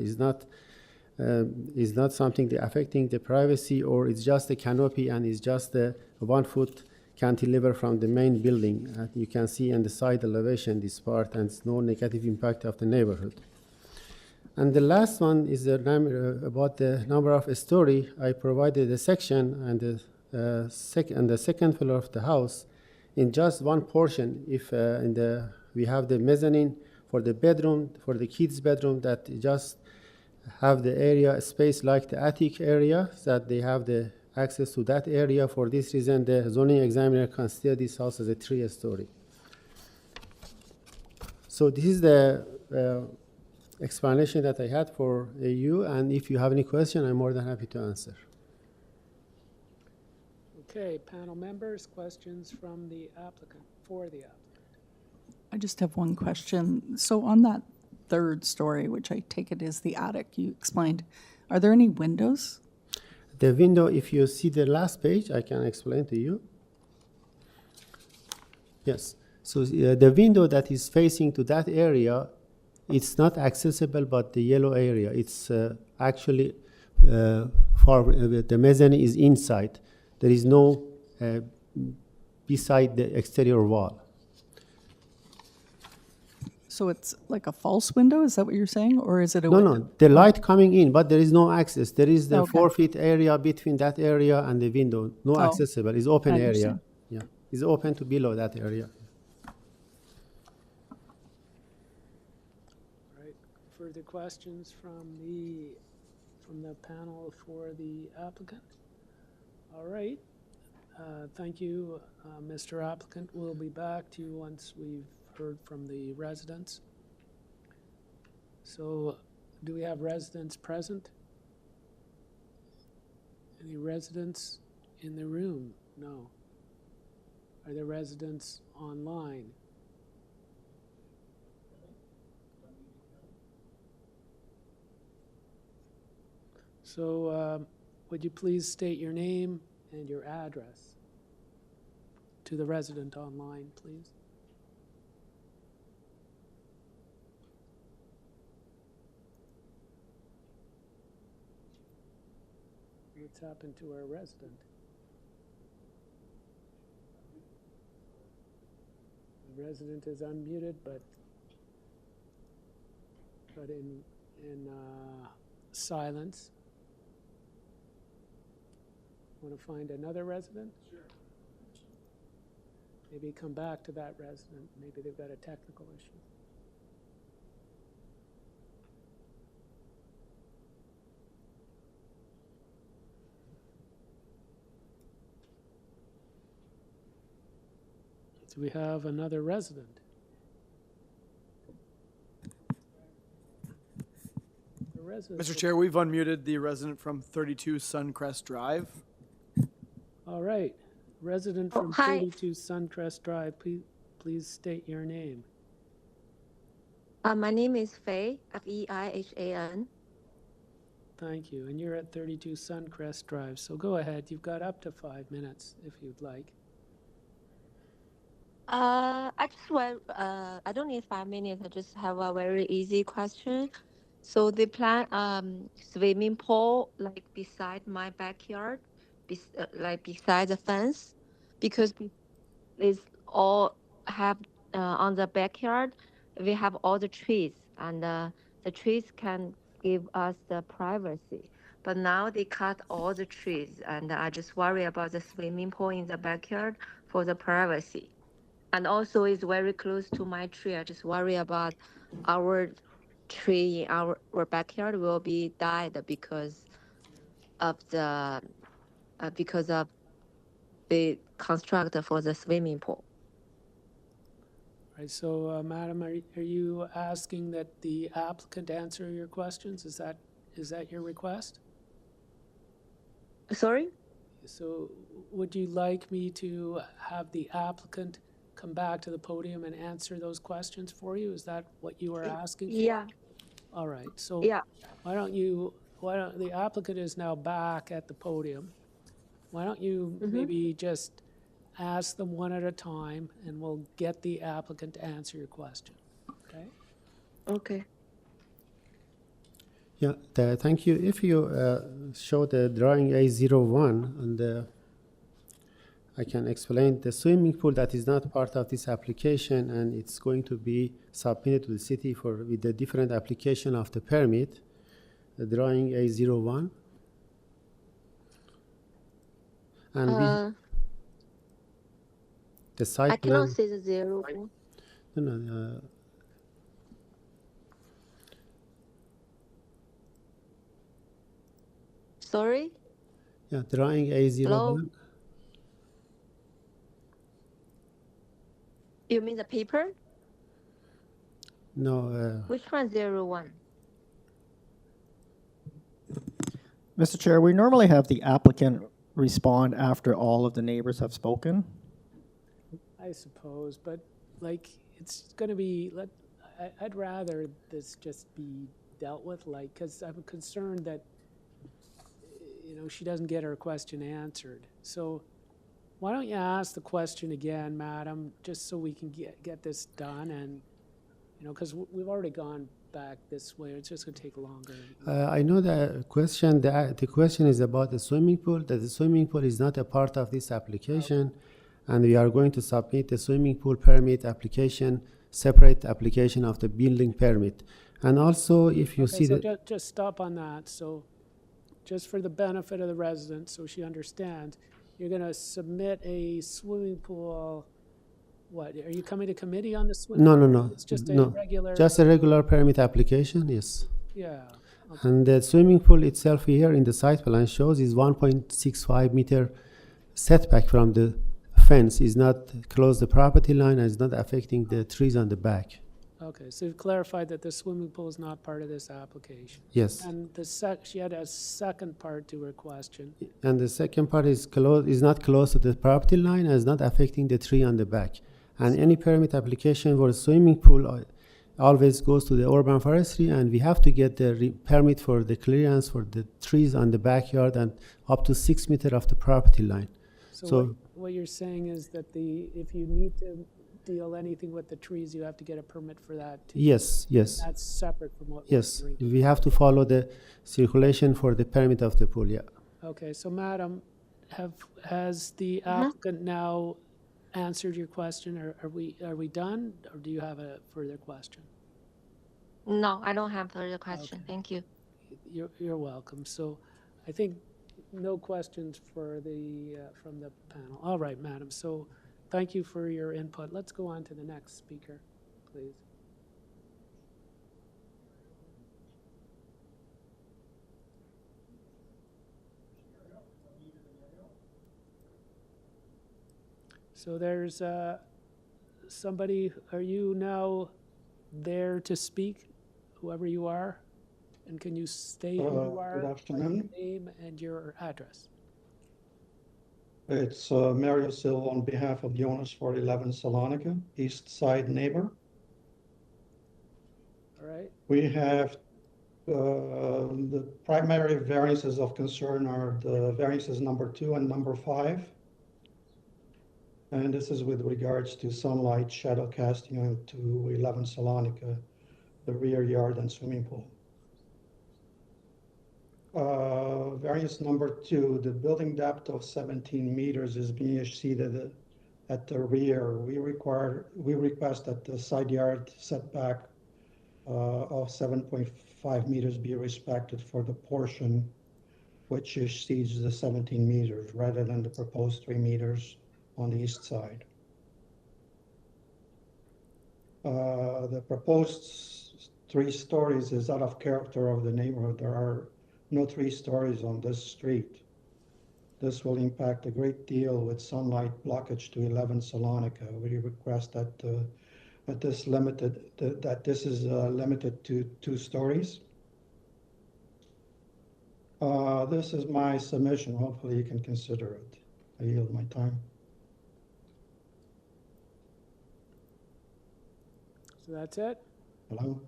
J: is not something affecting the privacy, or it's just a canopy and it's just a 1 foot cantilever from the main building. You can see in the side elevation this part, and it's no negative impact of the neighborhood. And the last one is the number, about the number of story. I provided a section and the second floor of the house in just one portion. If we have the mezzanine for the bedroom, for the kids' bedroom, that just have the area space like the attic area, so that they have the access to that area. For this reason, the zoning examiner consider this house as a 3-story. So this is the explanation that I had for you, and if you have any question, I'm more than happy to answer.
A: Okay, panel members, questions from the applicant, for the applicant.
D: I just have one question. So on that 3rd story, which I take it is the attic you explained, are there any windows?
J: The window, if you see the last page, I can explain to you. Yes, so the window that is facing to that area, it's not accessible, but the yellow area, it's actually the mezzanine is inside. There is no beside the exterior wall.
D: So it's like a false window, is that what you're saying? Or is it a window?
J: No, the light coming in, but there is no access. There is the
D: Okay.
J: 4 feet area between that area and the window. No accessible, it's open
D: I
J: area.
D: understand.
J: Yeah, it's open to below that area.
A: All right, further questions from the panel for the applicant? All right, thank you, Mr. Applicant. We'll be back to you once we've heard from the residents. So, do we have residents present? Any residents in the room? No. Are there residents online? So, would you please state your name and your address to the resident online, please? What's happened to our resident? The resident is unmuted, but in silence. Want to find another resident? Sure. Maybe come back to that resident. Maybe they've got a technical issue. Do we have another resident? The resident.
K: Mr. Chair, we've unmuted the resident from 32 Suncrest Drive.
A: All right. Resident from
L: hi.
A: 32 Suncrest Drive, please state your name.
L: My name is Faye, Feihan.
A: Thank you. And you're at 32 Suncrest Drive. So go ahead. You've got up to 5 minutes if you'd like.
L: I just want, I don't need 5 minutes. I just have a very easy question. So they plan swimming pool like beside my backyard, like beside the fence, because it's all have on the backyard. We have all the trees, and the trees can give us the privacy. But now they cut all the trees, and I just worry about the swimming pool in the backyard for the privacy. And also it's very close to my tree. I just worry about our tree in our backyard will be died because of the construct for the swimming pool.
A: Right. So, madam, are you asking that the applicant answer your questions? Is that your request?
L: Sorry?
A: So, would you like me to have the applicant come back to the podium and answer those questions for you? Is that what you are asking for?
L: Yeah.
A: All right. So,
L: Yeah.
A: why don't the applicant is now back at the podium. Why don't you maybe just ask them one at a time, and we'll get the applicant to answer your question. Okay?
L: Okay.
J: Yeah, thank you. If you show the drawing A01, and I can explain the swimming pool that is not part of this application, and it's going to be submitted to the city with the different application of the permit. The drawing A01, and the site
L: I
J: plan.
L: cannot see the 0.
J: No.
L: Sorry?
J: Yeah, drawing A01.
L: Hello? You mean the paper?
J: No.
L: Which one 01?
B: Mr. Chair, we normally have the applicant respond after all of the neighbors have spoken.
A: I suppose, but like it's going to be. I'd rather this just be dealt with, like, because I'm concerned that she doesn't get her question answered. So why don't you ask the question again, madam, just so we can get this done, and because we've already gone back this way. It's just going to take longer.
J: I know the question. The question is about the swimming pool. That the swimming pool is not a part of this application, and we are going to submit the swimming pool permit application, separate application of the building permit. And also, if you see that,
A: just stop on that. So, just for the benefit of the resident, so she understands, you're going to submit a swimming pool. What, are you coming to committee on the swimming pool?
J: No.
A: It's just
J: no.
A: a regular.
J: Just a regular permit application, yes.
A: Yeah. Okay.
J: And the swimming pool itself here in the site plan shows is 1.65 meter setback from the fence. Is not close the property line and is not affecting the trees on the back.
A: Okay, so you've clarified that the swimming pool is not part of this application.
J: Yes.
A: And she had a second part to her question.
J: And the second part is not close to the property line and is not affecting the tree on the back. And any permit application for a swimming pool always goes to the urban forestry, and we have to get the permit for the clearance for the trees on the backyard and up to 6 meters of the property line.
A: So what you're saying is that if you need to deal anything with the trees, you have to get a permit for that too?
J: Yes.
A: That's separate from what we're
J: Yes,
A: doing.
J: we have to follow the circulation for the permit of the pool, yeah.
A: Okay, so madam, has the applicant now answered your question, or are we done, or do you have a further question?
L: No, I don't have further question.
A: Okay.
L: Thank you.
A: You're welcome. So I think no questions for from the panel. All right, madam. So thank you for your input. Let's go on to the next speaker, please. So there's somebody, are you now there to speak, whoever you are? And can you state who you are?
M: Good afternoon.
A: Your name and your address.
M: It's Mario Silva on behalf of the owners for 11 Salonica, East Side neighbor.
A: All right.
M: We have the primary variances of concern are the variances number 2 and number 5. And this is with regards to sunlight shadow casting onto 11 Salonica, the rear yard and swimming pool. Variance number 2, the building depth of 17 meters is being exceeded at the rear. We request that the side yard setback of 7.5 meters be respected for the portion which exceeds the 17 meters rather than the proposed 3 meters on the east side. The proposed 3 stories is out of character of the neighborhood. There are no 3 stories on this street. This will impact a great deal with sunlight blockage to 11 Salonica. We request that this is limited to 2 stories. This is my submission. Hopefully you can consider it. I yield my time.
A: So that's it?
M: Hello?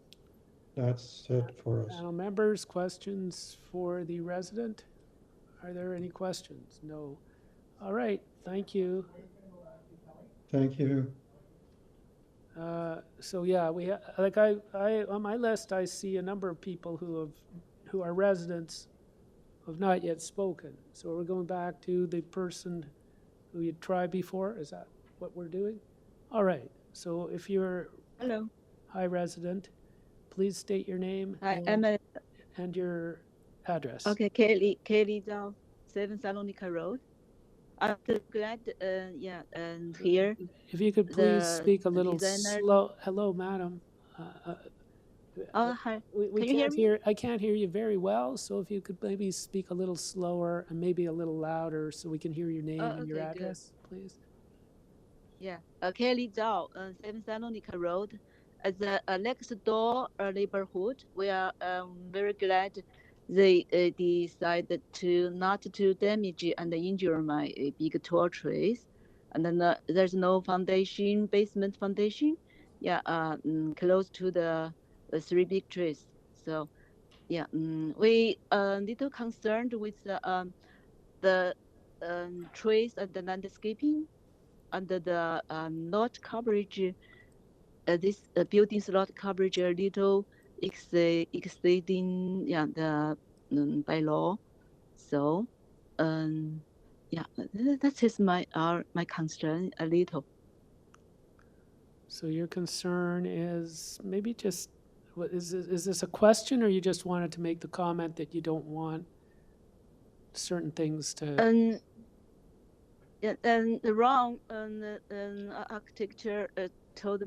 M: That's it for us.
A: Panel members, questions for the resident? Are there any questions? No. All right, thank you.
M: Thank you.
A: So yeah, I on my list I see a number of people who are residents who have not yet spoken. So we're going back to the person who you tried before. Is that what we're doing? All right. So if you're
N: Hello.
A: Hi, resident. Please state your name and your address.
N: Okay, Kelly Zhao, 7 Salonica Road. I'm glad, and here.
A: If you could please speak a little slow. Hello, madam.
N: Hi.
A: We
N: Can you hear me?
A: I can't hear you very well, so if you could maybe speak a little slower and maybe a little louder so we can hear your name and your address, please.
N: Yeah, Kelly Zhao, 7 Salonica Road. As a next door neighborhood, we are very glad they decided not to damage and injure my big tall trees. And then there's no foundation, basement foundation. Yeah, close to the 3 big trees. So, yeah, we little concerned with the trees and the landscaping under the lot coverage. This building's lot coverage a little exceeding the by law. So, that is my concern a little.
A: So your concern is maybe just, what is this a question, or you just wanted to make the comment that you don't want certain things to?
N: Yeah, and the wrong architecture told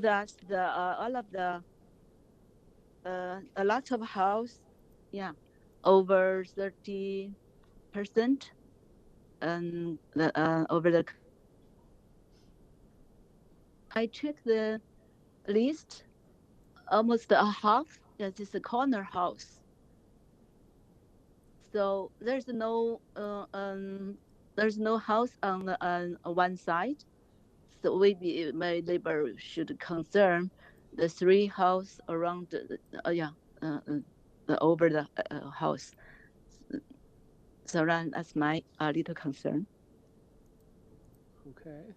N: us all of the a lot of house, over 30%, and over the. I checked the list, almost a half. That is a corner house. So there's no house on one side. So maybe my neighbor should concern the 3 house around over the house. So that's my little concern.
A: Okay.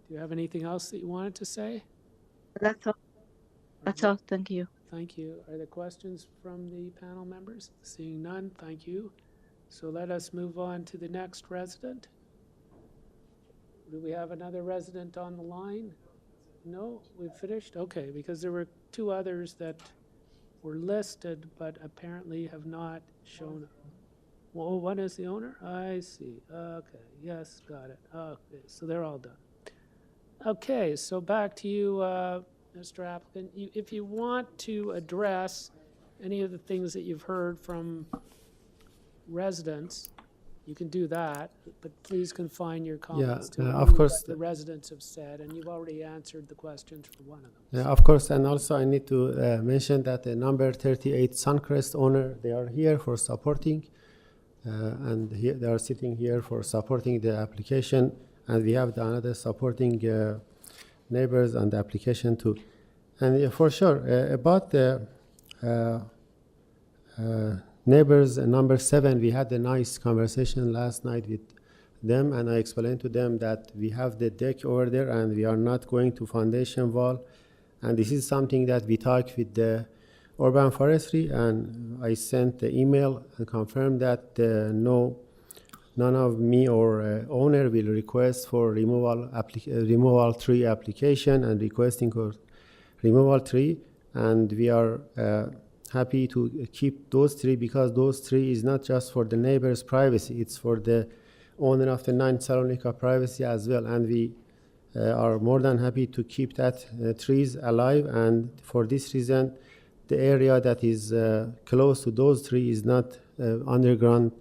A: Do you have anything else that you wanted to say?
N: That's all. That's all. Thank you.
A: thank you. Are there questions from the panel members? Seeing none, thank you. So let us move on to the next resident. Do we have another resident on the line? No, we've finished? Okay, because there were two others that were listed but apparently have not shown. Well, one is the owner? I see. Okay, yes, got it. Okay, so they're all done. Okay, so back to you, Mr. Applicant. If you want to address any of the things that you've heard from residents, you can do that, but please confine your comments to
J: of
A: what
J: course.
A: the residents have said, and you've already answered the questions for one of them.
J: Yeah, of course, and also I need to mention that the number 38 Suncrest owner, they are here for supporting, and here, they are sitting here for supporting the application, and we have the another supporting neighbors on the application too. And for sure, about the neighbors number 7, we had a nice conversation last night with them, and I explained to them that we have the deck over there and we are not going to foundation wall, and this is something that we talked with the urban forestry, and I sent the email and confirmed that none of me or owner will request for removal tree application and requesting for removal tree, and we are happy to keep those three because those three is not just for the neighbor's privacy, it's for the owner of the 9 Salonica privacy as well, and we are more than happy to keep that trees alive, and for this reason the area that is close to those trees is not underground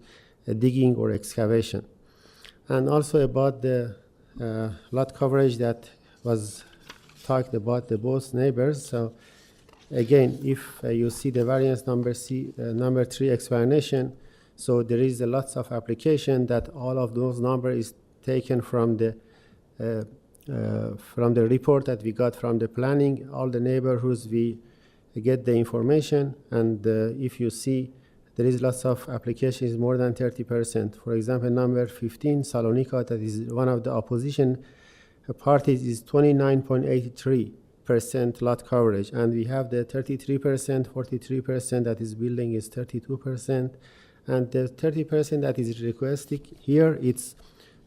J: digging or excavation. And also about the lot coverage that was talked about the both neighbors. So again, if you see the variance number 3 explanation, so there is a lots of application that all of those number is taken from the report that we got from the planning. All the neighborhoods we get the information, and if you see there is lots of applications, more than 30%. For example, number 15 Salonica, that is one of the opposition parties, is 29.83% lot coverage, and we have the 33%, 43% that is building is 32%, and the 30% that is requested here, it's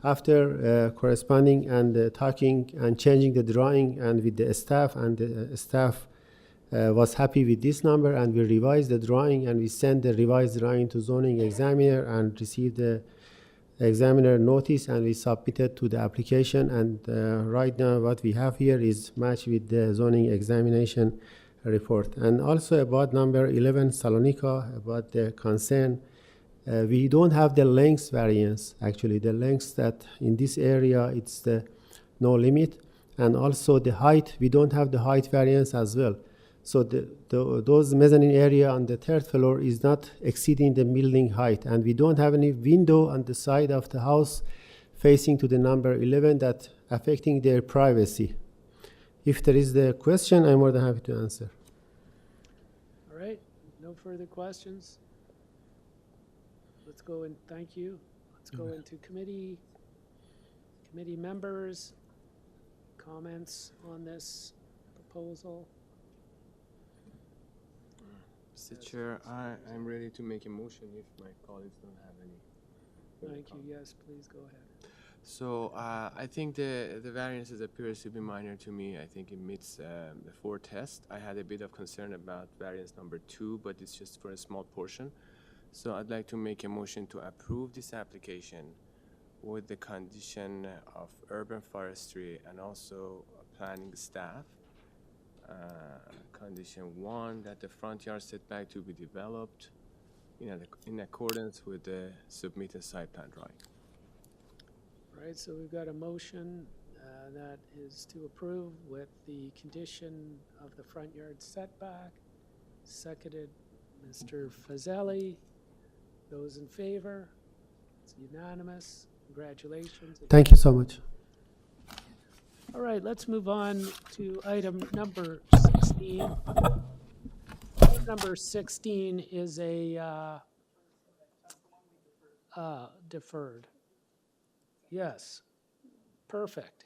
J: after corresponding and talking and changing the drawing and with the staff, and the staff was happy with this number, and we revised the drawing and we sent the revised drawing to zoning examiner and received the examiner notice, and we submitted to the application, and right now what we have here is matched with the zoning examination report. And also about number 11 Salonica, about the concern, we don't have the length variance. Actually, the length that in this area, it's the no limit, and also the height, we don't have the height variance as well. So those mezzanine area on the 3rd floor is not exceeding the building height, and we don't have any window on the side of the house facing to the number 11 that affecting their privacy. If there is the question, I'm more than happy to answer.
A: All right, no further questions? Let's go and thank you. Let's go into committee members, comments on this proposal.
F: Mr. Chair, I'm ready to make a motion if my colleagues don't have any.
A: Thank you. Yes, please go ahead.
F: So I think the variances appears to be minor to me. I think it meets the 4 test. I had a bit of concern about variance number 2, but it's just for a small portion. So I'd like to make a motion to approve this application with the condition of urban forestry and also planning staff. Condition 1, that the front yard setback to be developed in accordance with the submitted site plan drawing.
A: All right, so we've got a motion that is to approve with the condition of the front yard setback. Seconded, Mr. Fazeli. Those in favor? It's unanimous. Congratulations.
J: Thank you so much.
A: All right, let's move on to item number 16. Number 16 is a deferred. Yes, perfect.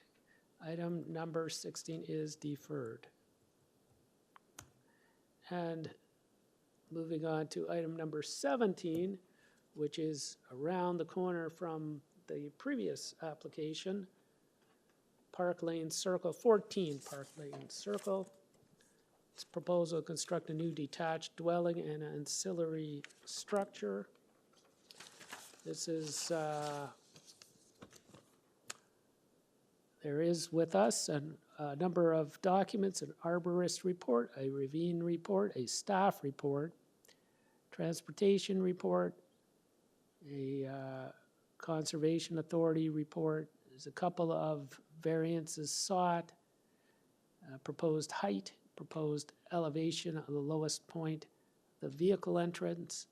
A: Item number 16 is deferred. And moving on to item number 17, which is around the corner from the previous application, Park Lane Circle, 14 Park Lane Circle. It's proposal to construct a new detached dwelling and ancillary structure. This is, there is with us a number of documents, an arborist report, a ravine report, a staff report, transportation report, a conservation authority report. There's a couple of variances sought, proposed height, proposed elevation of the lowest point, the vehicle entrance,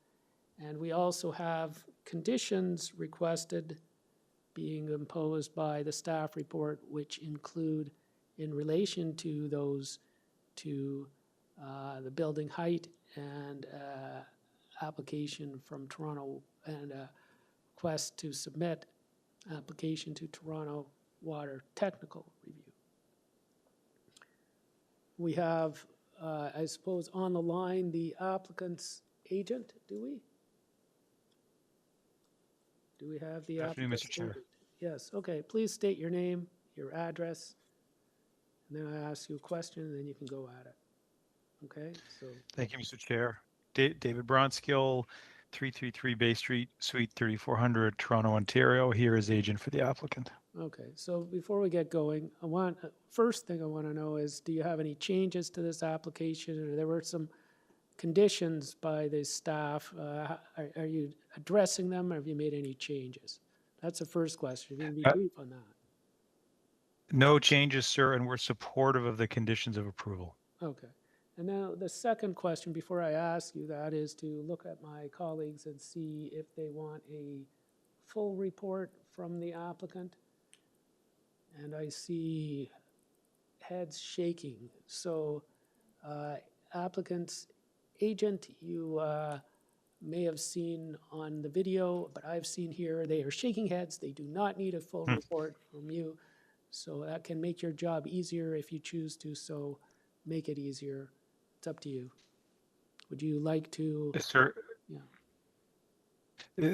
A: and we also have conditions requested being imposed by the staff report, which include, in relation to those, to the building height and application from Toronto, and a request to submit application to Toronto Water Technical Review. We have, I suppose, on the line the applicant's agent, do we? Do we have the
O: Good afternoon,
A: applicant's
O: Mr. Chair.
A: agent? Yes, okay, please state your name, your address, and then I ask you a question, and then you can go at it. Okay, so.
O: Thank you, Mr. Chair. David Bronskill, 333 Bay Street, Suite 3400, Toronto, Ontario, here as agent for the applicant.
A: Okay, so before we get going, first thing I want to know is, do you have any changes to this application? Or there were some conditions by the staff. Are you addressing them, or have you made any changes? That's the first question. You can be brief on that.
O: No changes, sir, and we're supportive of the conditions of approval.
A: Okay. And now the second question, before I ask you that, is to look at my colleagues and see if they want a full report from the applicant. And I see heads shaking. So applicant's agent, you may have seen on the video, but I've seen here, they are shaking heads. They do not need a full report from you. So that can make your job easier if you choose to, so make it easier. It's up to you. Would you like to?
O: Yes, sir.
A: Yeah.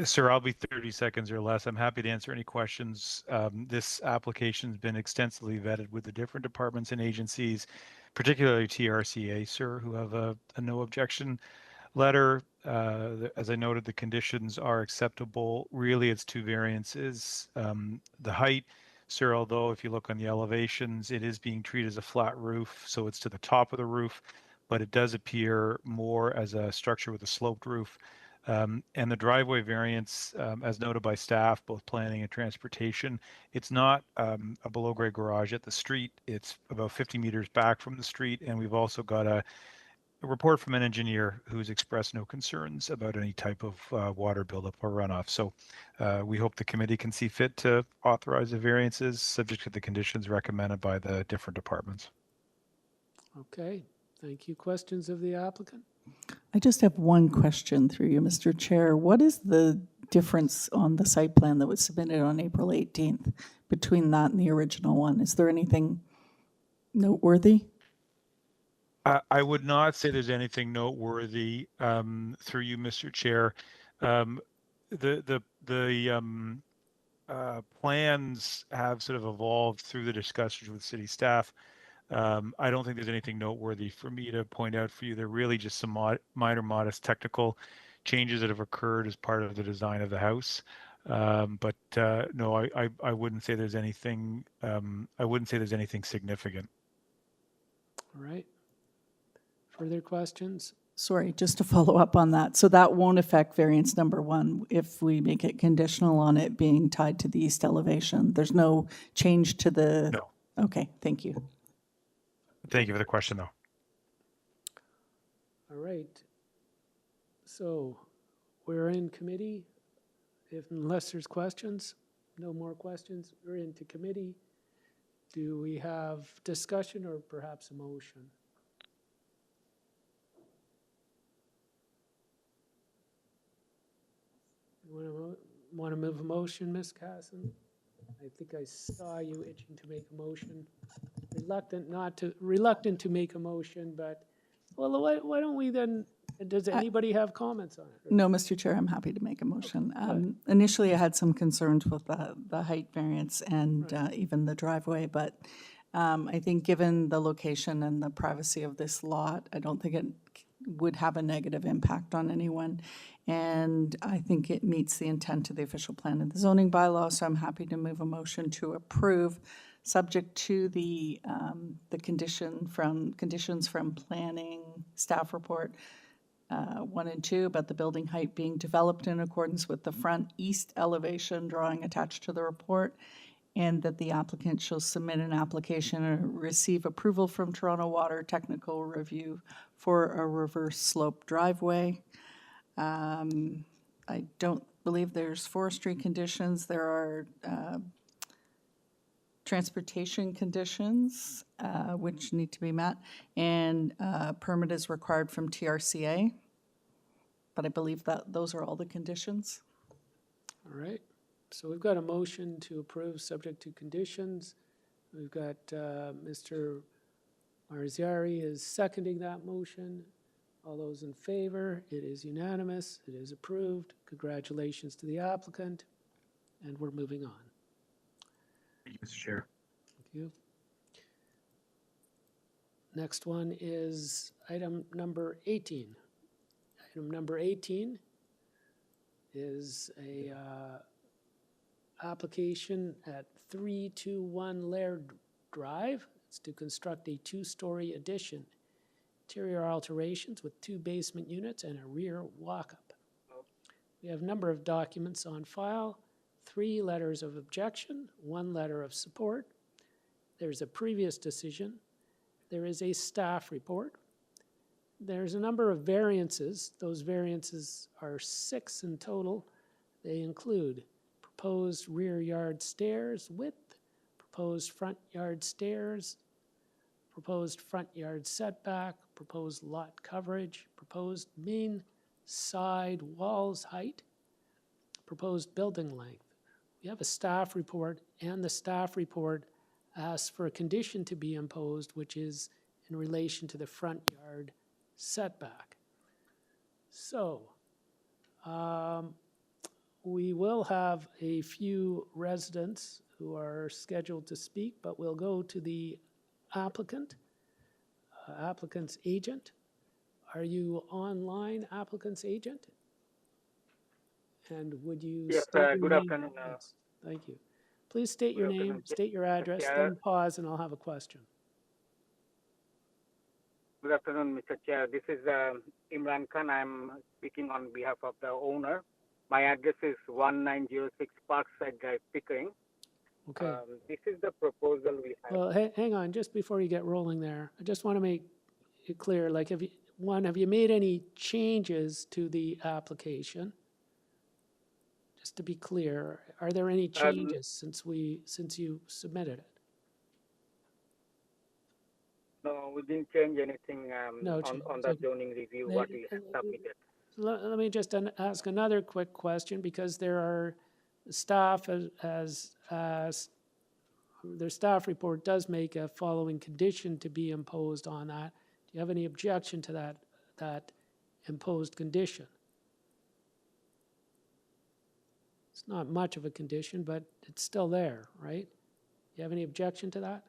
O: Sir, I'll be 30 seconds or less. I'm happy to answer any questions. This application's been extensively vetted with the different departments and agencies, particularly TRCA, sir, who have a no objection letter. As I noted, the conditions are acceptable. Really, it's two variances. The height, sir, although if you look on the elevations, it is being treated as a flat roof, so it's to the top of the roof, but it does appear more as a structure with a sloped roof. And the driveway variance, as noted by staff, both planning and transportation, it's not a below-grade garage at the street. It's about 50 meters back from the street, and we've also got a report from an engineer who's expressed no concerns about any type of water buildup or runoff. So we hope the committee can see fit to authorize the variances subject to the conditions recommended by the different departments.
A: Okay, thank you. Questions of the applicant?
D: I just have one question through you, Mr. Chair. What is the difference on the site plan that was submitted on April 18th between that and the original one? Is there anything noteworthy?
O: I would not say there's anything noteworthy through you, Mr. Chair. The plans have sort of evolved through the discussions with city staff. I don't think there's anything noteworthy for me to point out for you. They're really just some minor, modest technical changes that have occurred as part of the design of the house. But no, I wouldn't say there's anything. I wouldn't say there's anything significant.
A: All right. Further questions?
D: Sorry, just to follow up on that. So that won't affect variance number 1 if we make it conditional on it being tied to the east elevation. There's no change to the.
O: No.
D: Okay, thank you.
O: Thank you for the question, though.
A: All right. So we're in committee. Unless there's questions, no more questions, we're into committee. Do we have discussion or perhaps a motion? You want to move a motion, Ms. Casson? I think I saw you itching to make a motion. Reluctant to make a motion, but Well, why don't we then, does anybody have comments on it?
D: No, Mr. Chair, I'm happy to make a motion. Initially, I had some concerns with the height variance and even the driveway, but I think given the location and the privacy of this lot, I don't think it would have a negative impact on anyone. And I think it meets the intent of the official plan of the zoning bylaw, so I'm happy to move a motion to approve, subject to the conditions from planning staff report 1 and 2 about the building height being developed in accordance with the front east elevation drawing attached to the report, and that the applicant shall submit an application and receive approval from Toronto Water Technical Review for a reverse slope driveway. I don't believe there's forestry conditions. There are transportation conditions which need to be met, and permit is required from TRCA. But I believe that those are all the conditions.
A: All right. So we've got a motion to approve subject to conditions. We've got Mr. Marziari is seconding that motion. All those in favor, it is unanimous, it is approved. Congratulations to the applicant, and we're moving on.
O: Thank you, Mr. Chair.
A: Thank you. Next one is item number 18. Item number 18 is a application at 321 Laird Drive. It's to construct a 2-story addition. Interior alterations with 2 basement units and a rear walk-up. We have a number of documents on file, 3 letters of objection, 1 letter of support. There's a previous decision. There is a staff report. There's a number of variances. Those variances are 6 in total. They include proposed rear yard stairs width, proposed front yard stairs, proposed front yard setback, proposed lot coverage, proposed main side walls height, proposed building length. We have a staff report, and the staff report asks for a condition to be imposed, which is in relation to the front yard setback. So, we will have a few residents who are scheduled to speak, but we'll go to the applicant's agent. Are you online, applicant's agent? And would you
P: Yes,
A: state your
P: good
A: name?
P: afternoon.
A: Yes, thank you. Please state your
P: Good
A: name,
P: afternoon.
A: state your address,
P: Chair.
A: then pause, and I'll have a question.
P: Good afternoon, Mr. Chair. This is Imran Khan. I'm speaking on behalf of the owner. My address is 1906 Parkside Drive, Pickering.
A: Okay.
P: This is the proposal we have.
A: Well, hang on, just before you get rolling there, I just want to make it clear, like, have you made any changes to the application? Just to be clear, are there any changes since you submitted it?
P: No, we didn't change anything
A: No
P: on
A: change.
P: the
A: Okay.
P: zoning review, what we have submitted.
A: Let me just ask another quick question, because there are staff their staff report does make a following condition to be imposed on that. Do you have any objection to that imposed condition? It's not much of a condition, but it's still there, right? Do you have any objection to that?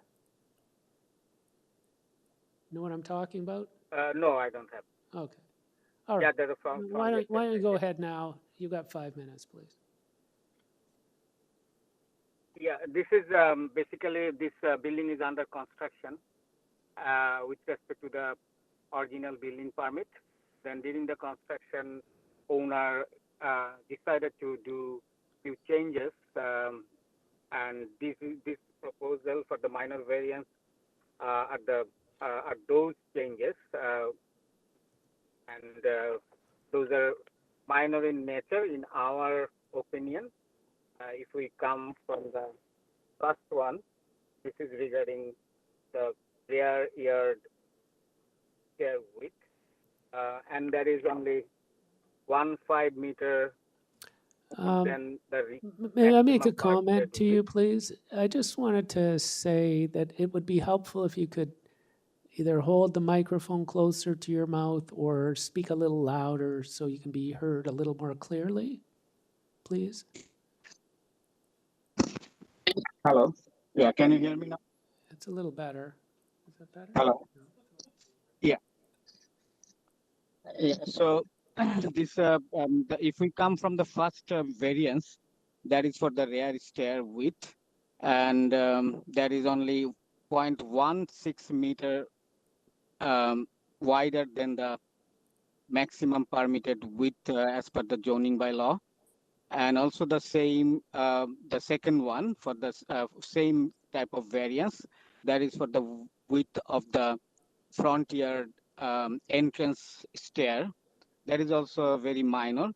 A: Know what I'm talking about?
P: No, I don't have.
A: Okay. All right.
P: Yeah, there's a from
A: Why don't you go ahead now? You've got 5 minutes, please.
P: Yeah, this is basically this building is under construction with respect to the original building permit. Then during the construction, owner decided to do few changes, and this proposal for the minor variance at those changes, and those are minor in nature in our opinion. If we come from the first one, this is regarding the rear yard stair width, and that is only 1.5 meter. Then the
A: May I make a comment to you, please? I just wanted to say that it would be helpful if you could either hold the microphone closer to your mouth or speak a little louder so you can be heard a little more clearly, please.
P: Hello. Yeah, can you hear me now?
A: It's a little better. Is that better?
P: Hello. Yeah. Yeah. So this, if we come from the first variance, that is for the rear stair width, and that is only 0.16 meter wider than the maximum permitted width as per the zoning bylaw. And also the same, the second one for the same type of variance, that is for the width of the front yard entrance stair. That is also very minor,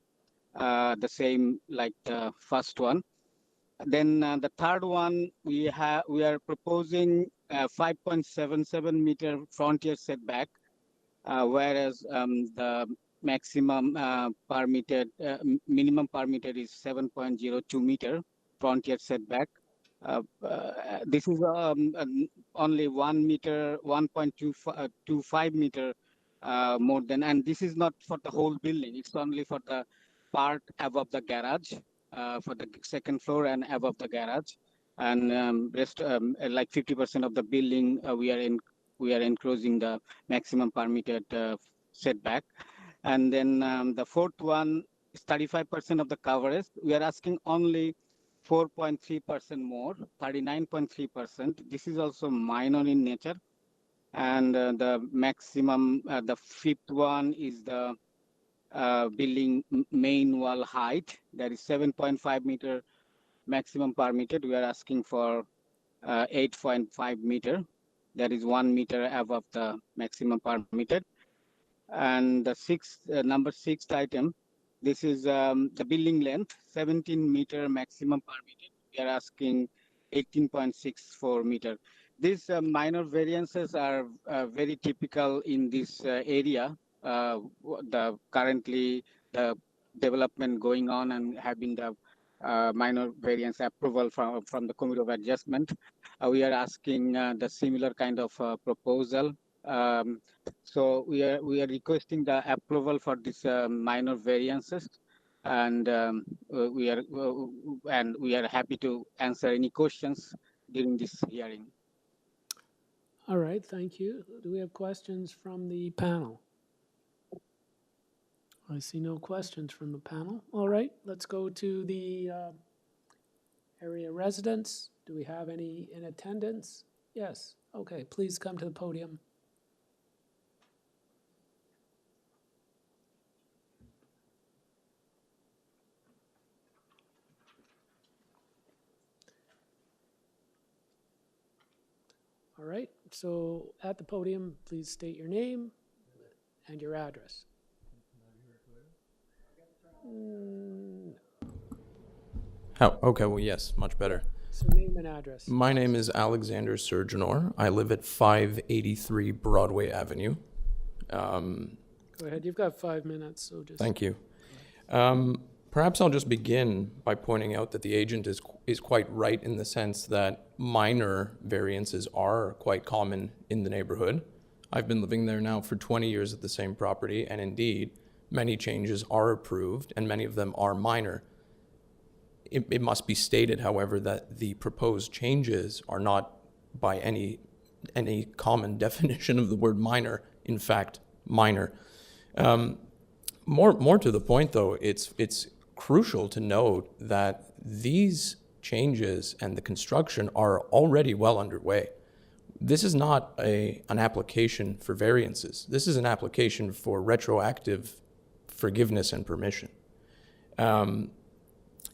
P: the same like the first one. Then the third one, we are proposing 5.77 meter front yard setback, whereas the maximum permitted, minimum permitted is 7.02 meter front yard setback. This is only 1 meter, 1.25 meter more than, and this is not for the whole building. It's only for the part above the garage, for the second floor and above the garage, and rest like 50% of the building we are enclosing the maximum permitted setback. And then the fourth one is 35% of the coverage. We are asking only 4.3% more, 39.3%. This is also minor in nature. And the maximum, the fifth one is the building main wall height. That is 7.5 meter maximum permitted. We are asking for 8.5 meter. That is 1 meter above the maximum permitted. And the number sixth item, this is the building length, 17 meter maximum permitted. We are asking 18.64 meter. These minor variances are very typical in this area. Currently the development going on and having the minor variance approval from the Committee of Adjustment. We are asking the similar kind of proposal. So we are requesting the approval for this minor variances, and we are happy to answer any questions during this hearing.
A: All right, thank you. Do we have questions from the panel? I see no questions from the panel. All right, let's go to the area residents. Do we have any in attendance? Yes, okay, please come to the podium. All right, so at the podium, please state your name and your address.
Q: Oh, okay, well, yes, much better.
A: So name and address.
Q: My name is Alexander Surgenor. I live at 583 Broadway Avenue.
A: Go ahead, you've got 5 minutes, so just...
Q: Thank you. Perhaps I'll just begin by pointing out that the agent is quite right in the sense that minor variances are quite common in the neighborhood. I've been living there now for 20 years at the same property, and indeed, many changes are approved, and many of them are minor. It must be stated, however, that the proposed changes are not by any common definition of the word minor, in fact, minor. More to the point, though, it's crucial to note that these changes and the construction are already well underway. This is not an application for variances. This is an application for retroactive forgiveness and permission.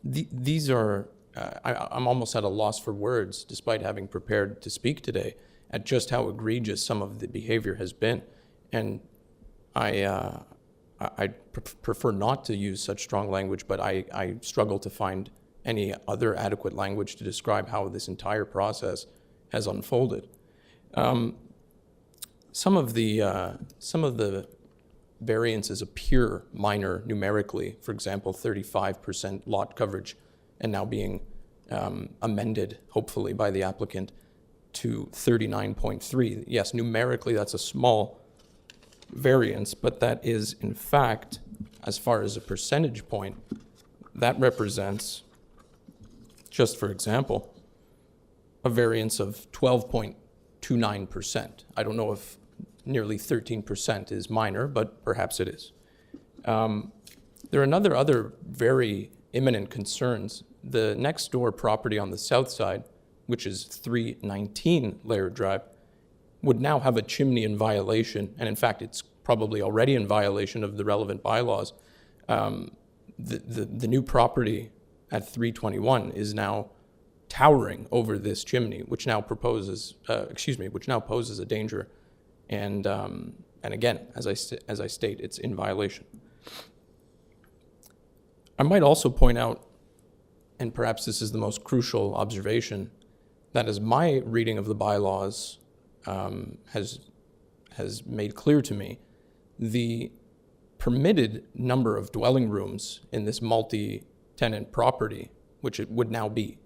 Q: These are, I'm almost at a loss for words, despite having prepared to speak today, at just how egregious some of the behavior has been. And I prefer not to use such strong language, but I struggle to find any other adequate language to describe how this entire process has unfolded. Some of the variances appear minor numerically. For example, 35% lot coverage, and now being amended, hopefully, by the applicant. to 39.3. Yes, numerically that's a small variance, but that is in fact, as far as a percentage point, that represents, just for example, a variance of 12.29%. I don't know if nearly 13% is minor, but perhaps it is. There are other very imminent concerns. The next door property on the south side, which is 319 LAIRD Drive, would now have a chimney in violation, and in fact it's probably already in violation of the relevant bylaws. The new property at 321 is now towering over this chimney, which now poses a danger. And again, as I state, it's in violation. I might also point out, and perhaps this is the most crucial observation, that as my reading of the bylaws has made clear to me, the permitted number of dwelling rooms in this multi-tenant property, which it would now be,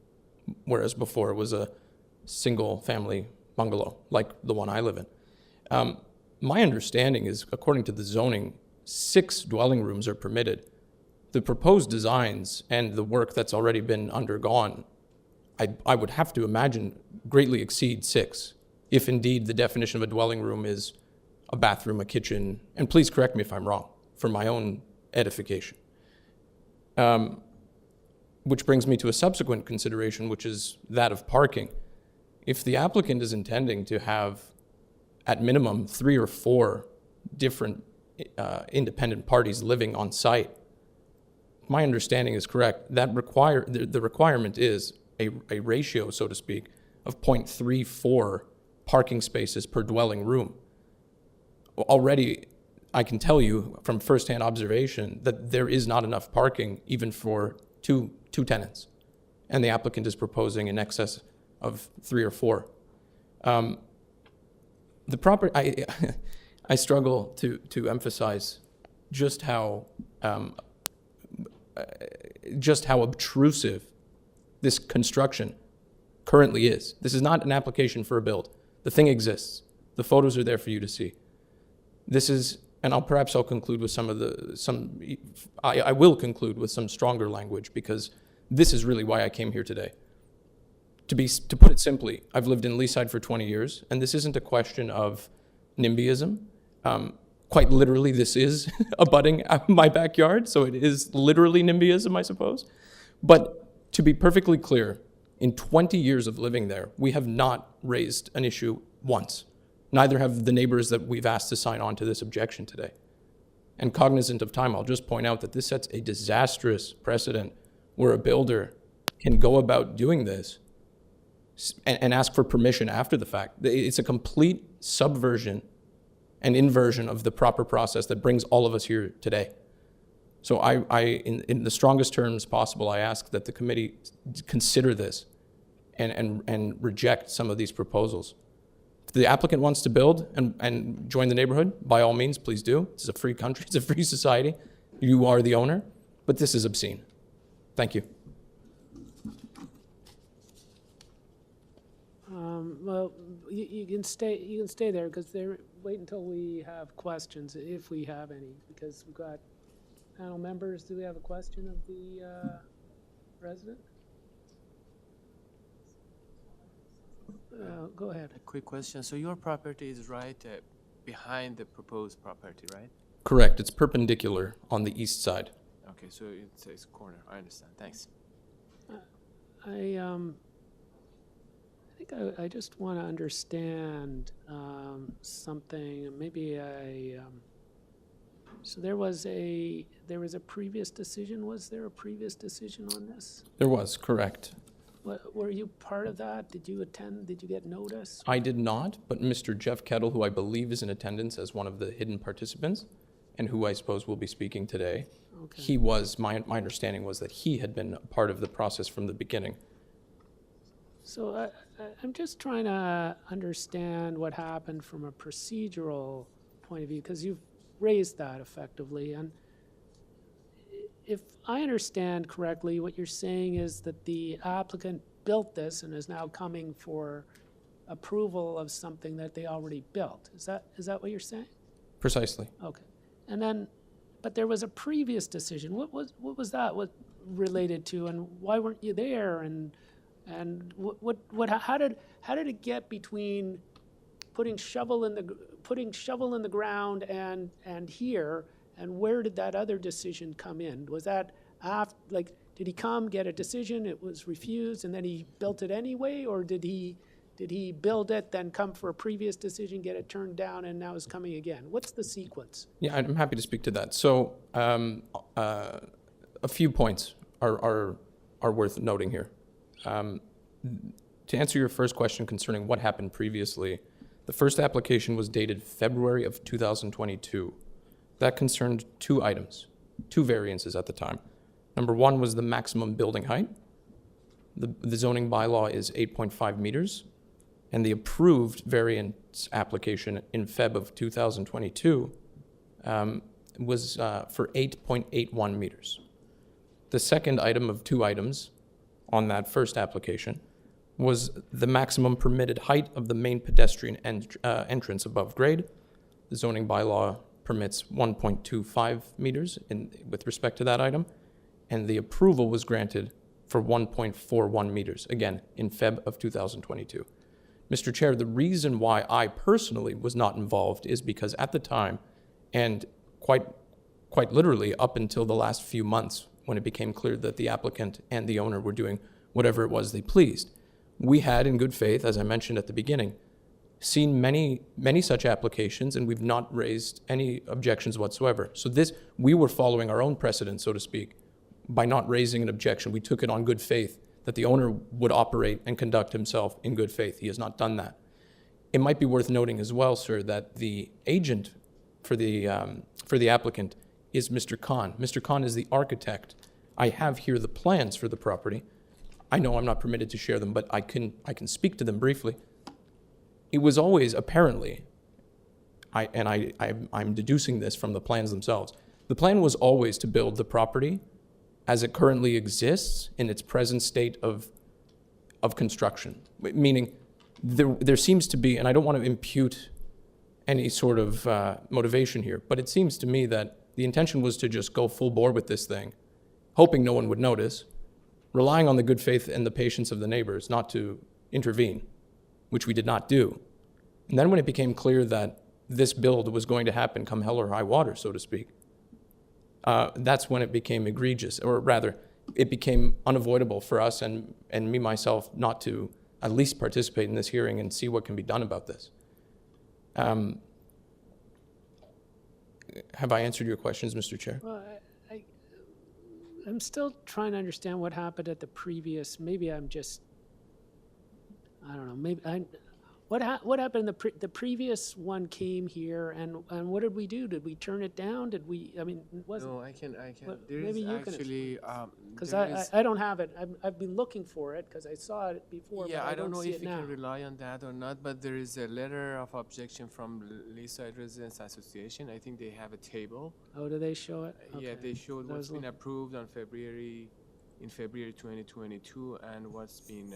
Q: whereas before it was a single-family bungalow, like the one I live in. My understanding is, according to the zoning, 6 dwelling rooms are permitted. The proposed designs and the work that's already been undergone, I would have to imagine, greatly exceed 6, if indeed the definition of a dwelling room is a bathroom, a kitchen, and please correct me if I'm wrong, for my own edification. Which brings me to a subsequent consideration, which is that of parking. If the applicant is intending to have, at minimum, 3 or 4 different independent parties living on site, my understanding is correct, that the requirement is a ratio, so to speak, of 0.34 parking spaces per dwelling room. Already, I can tell you from firsthand observation that there is not enough parking even for two tenants, and the applicant is proposing in excess of 3 or 4. The property, I struggle to emphasize just how obtrusive this construction currently is. This is not an application for a build. The thing exists. The photos are there for you to see. This is, and I'll conclude with I will conclude with some stronger language, because this is really why I came here today. To put it simply, I've lived in Leaside for 20 years, and this isn't a question of NIMBYism. Quite literally, this is abutting my backyard, so it is literally NIMBYism, I suppose. But to be perfectly clear, in 20 years of living there, we have not raised an issue once. Neither have the neighbors that we've asked to sign on to this objection today. And cognizant of time, I'll just point out that this sets a disastrous precedent where a builder can go about doing this and ask for permission after the fact. It's a complete subversion and inversion of the proper process that brings all of us here today. So in the strongest terms possible, I ask that the committee consider this and reject some of these proposals. If the applicant wants to build and join the neighborhood, by all means, please do. It's a free country, it's a free society. You are the owner, but this is obscene. Thank you.
A: Well, you can stay there, because wait until we have questions, if we have any, because we've got panel members. Do we have a question of the resident? Go ahead.
F: A quick question. So your property is right behind the proposed property, right?
Q: Correct. It's perpendicular on the east side.
F: Okay, so it's a corner. I understand. Thanks.
A: I think I just want to understand something. Maybe so there was a previous decision. Was there a previous decision on this?
Q: There was, correct.
A: Were you part of that? Did you attend? Did you get notice?
Q: I did not, but Mr. Jeff Kettle, who I believe is in attendance as one of the hidden participants, and who I suppose will be speaking today,
A: Okay.
Q: he was, my understanding was that he had been part of the process from the beginning.
A: So I'm just trying to understand what happened from a procedural point of view, because you've raised that effectively. And if I understand correctly, what you're saying is that the applicant built this and is now coming for approval of something that they already built. Is that what you're saying?
Q: Precisely.
A: Okay. And then, but there was a previous decision. What was that related to, and why weren't you there? And how did it get between putting shovel in the ground and here, and where did that other decision come in? Was that after, like, did he come, get a decision, it was refused, and then he built it anyway, or did he build it, then come for a previous decision, get it turned down, and now is coming again? What's the sequence?
Q: Yeah, I'm happy to speak to that. So a few points are worth noting here. To answer your first question concerning what happened previously, the first application was dated February of 2022. That concerned two items, two variances at the time. Number one was the maximum building height. The zoning bylaw is 8.5 meters, and the approved variance application in Feb of 2022 was for 8.81 meters. The second item of two items on that first application was the maximum permitted height of the main pedestrian entrance above grade. The zoning bylaw permits 1.25 meters with respect to that item, and the approval was granted for 1.41 meters, again, in Feb of 2022. Mr. Chair, the reason why I personally was not involved is because at the time, and quite literally up until the last few months when it became clear that the applicant and the owner were doing whatever it was they pleased, we had, in good faith, as I mentioned at the beginning, seen many such applications, and we've not raised any objections whatsoever. So we were following our own precedent, so to speak, by not raising an objection. We took it on good faith that the owner would operate and conduct himself in good faith. He has not done that. It might be worth noting as well, sir, that the agent for the applicant is Mr. Khan. Mr. Khan is the architect. I have here the plans for the property. I know I'm not permitted to share them, but I can speak to them briefly. It was always apparently, I'm deducing this from the plans themselves, the plan was always to build the property as it currently exists in its present state of construction. Meaning, there seems to be, and I don't want to impute any sort of motivation here, but it seems to me that the intention was to just go full bore with this thing, hoping no one would notice, relying on the good faith and the patience of the neighbors not to intervene, which we did not do. And then when it became clear that this build was going to happen come hell or high water, so to speak, that's when it became egregious, or rather, it became unavoidable for us and me, myself, not to at least participate in this hearing and see what can be done about this. Have I answered your questions, Mr. Chair?
A: Well, I'm still trying to understand what happened at the previous, maybe I'm just, I don't know, maybe what happened? The previous one came here, and what did we do? Did we turn it down? Did we? I mean, wasn't?
F: No, I can. There
A: maybe
F: is
A: you
F: actually
A: because I don't have it. I've been looking for it because I saw it before.
F: Yeah,
A: but
F: I don't know if you
A: now.
F: can rely on that or not, but there is a letter of objection from Leaside Residents Association. I think they have a table.
A: Oh, do they show it?
F: Yeah,
A: Okay.
F: they showed what's been approved on February 2022 and what's been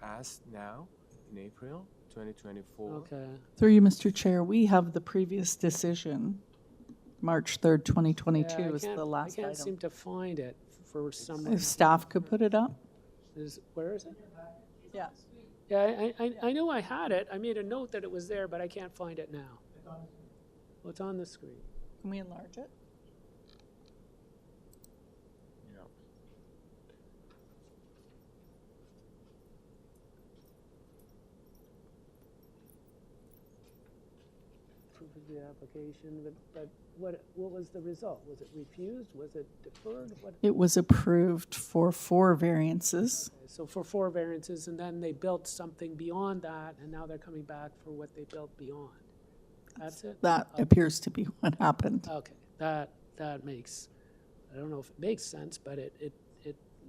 F: asked now in April 2024.
A: Okay.
D: Through you, Mr. Chair, we have the previous decision, March 3rd, 2022
A: Yeah,
D: is the last
A: I can't
D: item.
A: seem to find it for some
D: If
A: reason.
D: staff could put it up?
A: Where is it?
D: Yeah.
A: Yeah, I know I had it. I made a note that it was there, but I can't find it now. Well, it's on the screen.
D: Can we enlarge it?
A: Proof of the application, but what was the result? Was it refused? Was it deferred? What?
D: It was approved for 4 variances.
A: Okay, so for 4 variances, and then they built something beyond that, and now they're coming back for what they built beyond. That's it?
D: That
A: Okay.
D: appears to be what happened.
A: Okay, that makes, I don't know if it makes sense, but it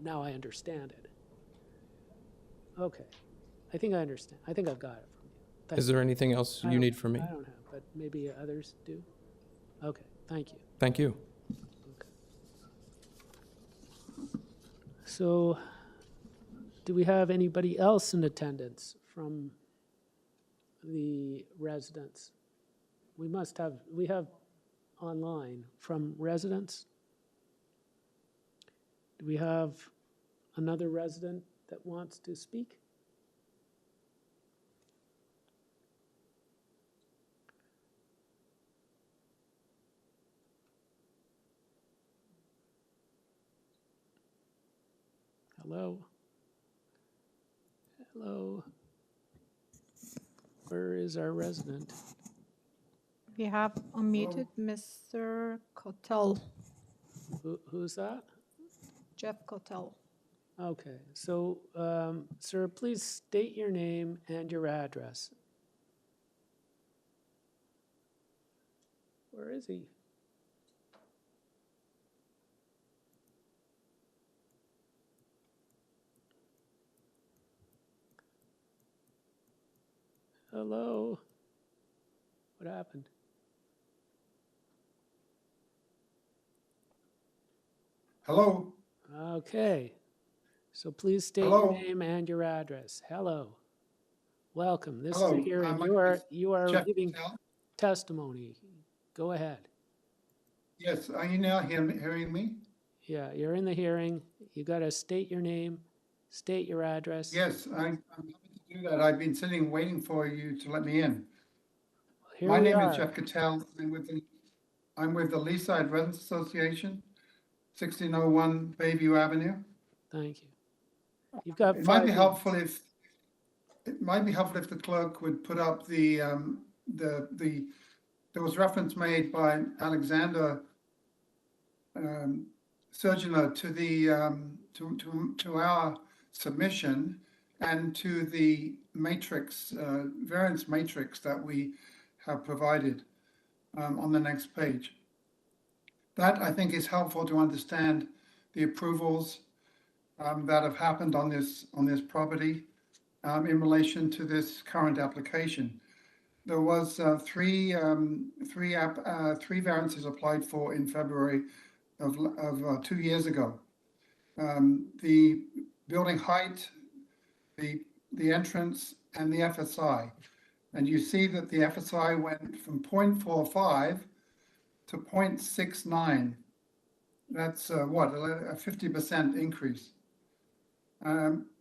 A: now I understand it. Okay, I think I understand. I think I've got it from you. Thank
Q: Is there anything else
A: I
Q: you
A: don't-
Q: need from me?
A: I don't have, but maybe others do. Okay, thank you.
Q: Thank you.
A: So, do we have anybody else in attendance from the residents? We have online from residents. Do we have another resident that wants to speak? Hello? Hello? Where is our resident?
R: We have unmuted Mr. Kotel,
A: Who's that?
R: Jeff Kotel.
A: Okay, so, sir, please state your name and your address. Where is he? Hello? What happened?
S: Hello?
A: Okay, so please state
S: Hello?
A: your name and your address. Hello. Welcome. This is
S: Hello,
A: a hearing.
S: my
A: You
S: name
A: are,
S: is
A: you are
S: Jeff
A: giving
S: Patel.
A: testimony. Go ahead.
S: Yes, are you now hearing me?
A: Yeah, you're in the hearing. You got to state your name, state your address.
S: Yes, I'm happy to do that. I've been sitting waiting for you to let me in.
A: Here
S: My
A: we
S: name is
A: are.
S: Jeff Cattell. I'm with the Leaside Residents Association, 1601 Bayview Avenue.
A: Thank you. You've got
S: It might
A: 5
S: be
A: minutes.
S: helpful if the clerk would put up there was reference made by Alexander Surgeoner to the to our submission and to the matrix variance matrix that we have provided on the next page. That I think is helpful to understand the approvals that have happened on this property in relation to this current application. There was three variances applied for in February of 2 years ago. The building height, the entrance, and the FSI. And you see that the FSI went from 0.45 to 0.69. That's a 50% increase.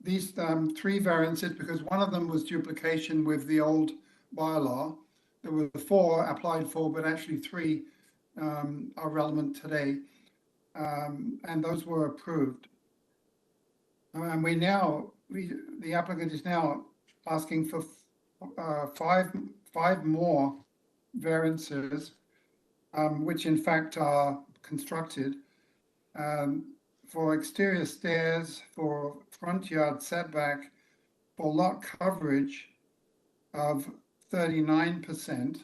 S: These three variances, because one of them was duplication with the old bylaw. There were 4 applied for, but actually 3 are relevant today. And those were approved. And the applicant is now asking for 5 more variances, which in fact are constructed for exterior stairs, for front yard setback, for lot coverage of 39%,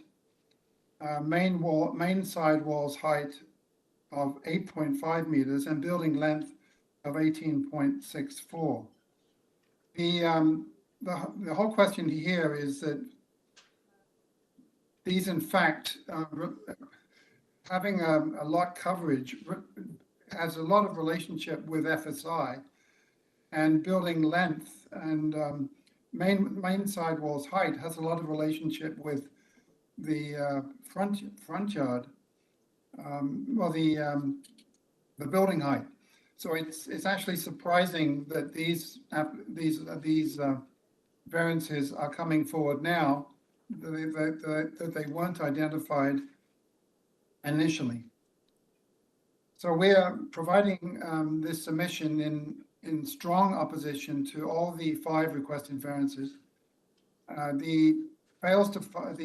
S: main side walls height of 8.5 meters and building length of 18.64. The whole question here is that these, in fact, having a lot coverage has a lot of relationship with FSI, and building length and main side walls height has a lot of relationship with the front yard, the building height. So it's actually surprising that these variances are coming forward now, that they weren't identified initially. So we are providing this submission in strong opposition to all the 5 requested variances. The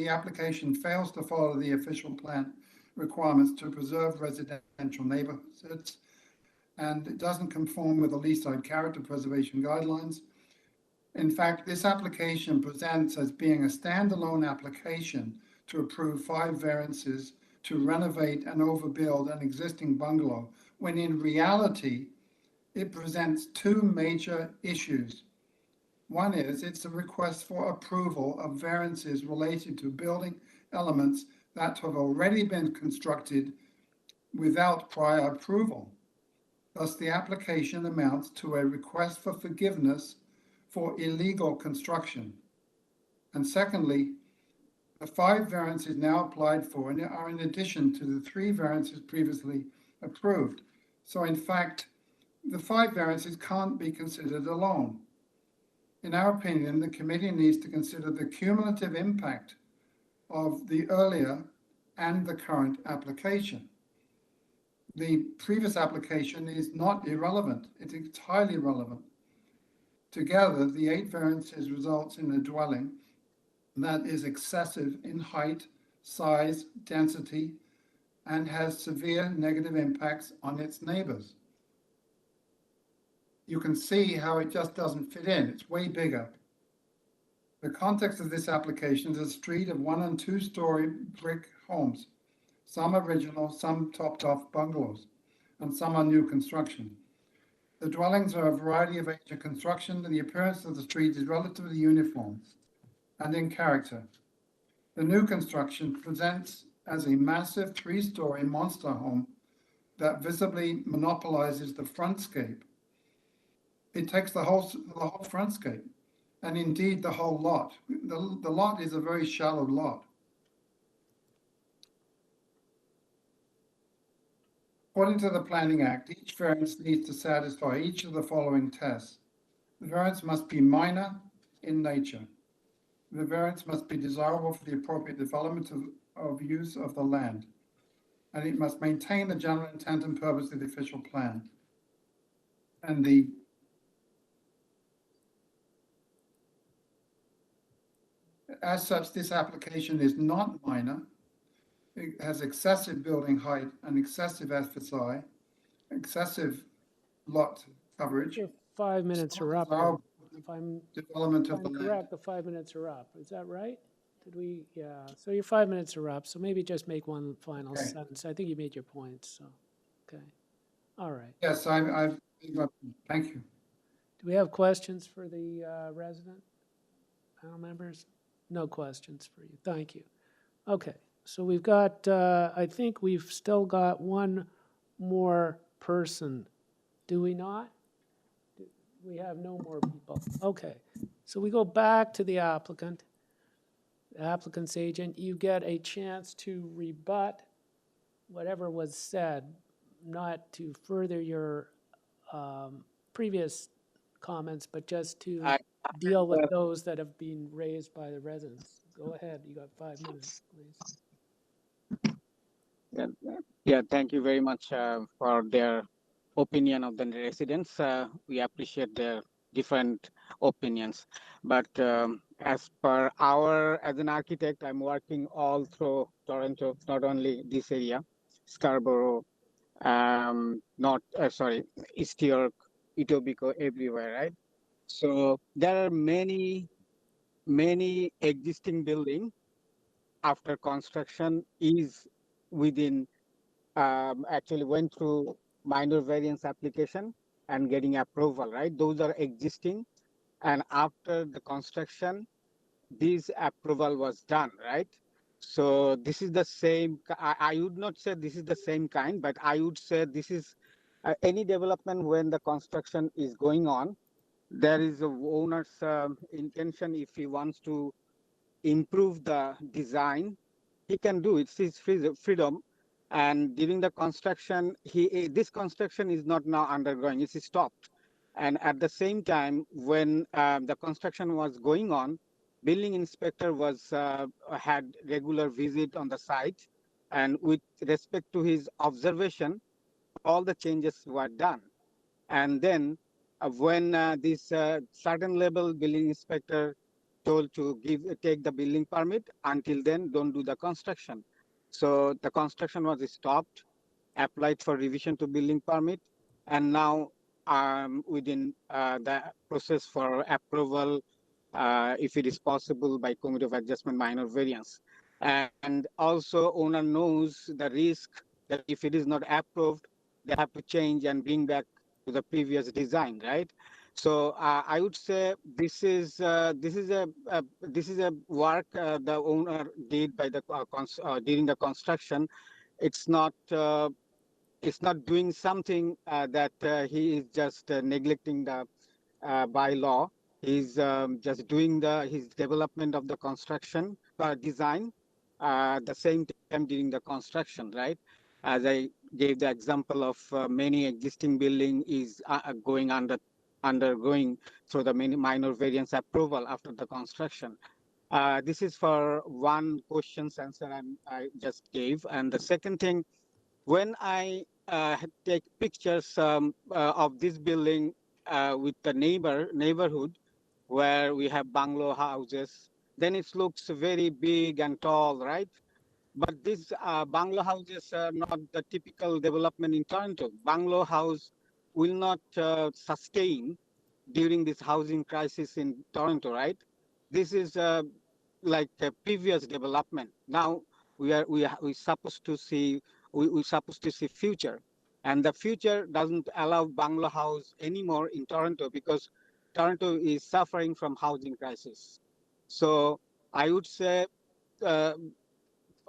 S: application fails to follow the official plan requirements to preserve residential neighborhoods, and it doesn't conform with the Leaside character preservation guidelines. In fact, this application presents as being a standalone application to approve 5 variances to renovate and overbuild an existing bungalow, when in reality, it presents 2 major issues. One is it's a request for approval of variances related to building elements that have already been constructed without prior approval. Thus, the application amounts to a request for forgiveness for illegal construction. And secondly, The 5 variances now applied for and are in addition to the 3 variances previously approved. So in fact, the 5 variances can't be considered alone. In our opinion, the committee needs to consider the cumulative impact of the earlier and the current application. The previous application is not irrelevant, it's entirely relevant. Together, the 8 variances results in a dwelling that is excessive in height, size, density, and has severe negative impacts on its neighbors. You can see how it just doesn't fit in. It's way bigger. The context of this application is a street of 1- and 2-story brick homes. Some original, some topped-off bungalows, and some are new construction. The dwellings are a variety of age and construction, and the appearance of the street is relatively uniform and in character. The new construction presents as a massive 3-story monster home that visibly monopolizes the frontscape. It takes the whole frontscape, and indeed the whole lot. The lot is a very shallow lot. According to the Planning Act, each variance needs to satisfy each of the following tests. The variance must be minor in nature. The variance must be desirable for the appropriate development of use of the land. And it must maintain the general intent and purpose of the official plan. And as such, this application is not minor. It has excessive building height and excessive FSI, excessive lot coverage.
A: Your 5 minutes are up. If I'm correct, the 5 minutes are up. Is that right? Did we? Yeah. So your 5 minutes are up. So maybe just make one final sentence. I think you made your points. So, okay. All right.
S: Yes, I've thank you.
A: Do we have questions for the resident panel members? No questions for you. Thank you. Okay. So we've got, I think we've still got one more person. Do we not? We have no more people. Okay. So we go back to the applicant's agent. You get a chance to rebut whatever was said, not to further your previous comments, but just to deal with those that have been raised by the residents. Go ahead. You got 5 minutes, please.
P: Yeah, thank you very much for their opinion of the residents. We appreciate their different opinions. But as an architect, I'm working all through Toronto, not only this area, Scarborough, East York, Etobicoke, everywhere, right? So there are many existing buildings after construction is within, actually went through minor variance application and getting approval, right? Those are existing. And after the construction, this approval was done, right? So this is the same, I would not say this is the same kind, but I would say this is any development when the construction is going on, there is a owner's intention if he wants to improve the design, he can do it. It's his freedom. And during the construction, this construction is not now undergoing, it's stopped. And at the same time, when the construction was going on, building inspector had regular visit on the site. And with respect to his observation, all the changes were done. And then when this certain level building inspector told to take the building permit, until then don't do the construction. So the construction was stopped, applied for revision to building permit, and now within the process for approval, if it is possible by committee of adjustment minor variance. And also owner knows the risk that if it is not approved, they have to change and bring back to the previous design, right? So I would say this is a work the owner did by the during the construction. It's not doing something that he is just neglecting the by law. He's just doing his development of the construction design at the same time during the construction, right? As I gave the example of many existing building is undergoing through the many minor variance approval after the construction. This is for one question's answer I just gave. And the second thing, when I take pictures of this building with the neighborhood where we have bungalow houses, then it looks very big and tall, right? But these bungalow houses are not the typical development in Toronto. Bungalow house will not sustain during this housing crisis in Toronto, right? This is like a previous development. Now we supposed to see we supposed to see future, and the future doesn't allow bungalow house anymore in Toronto because Toronto is suffering from housing crisis. So I would say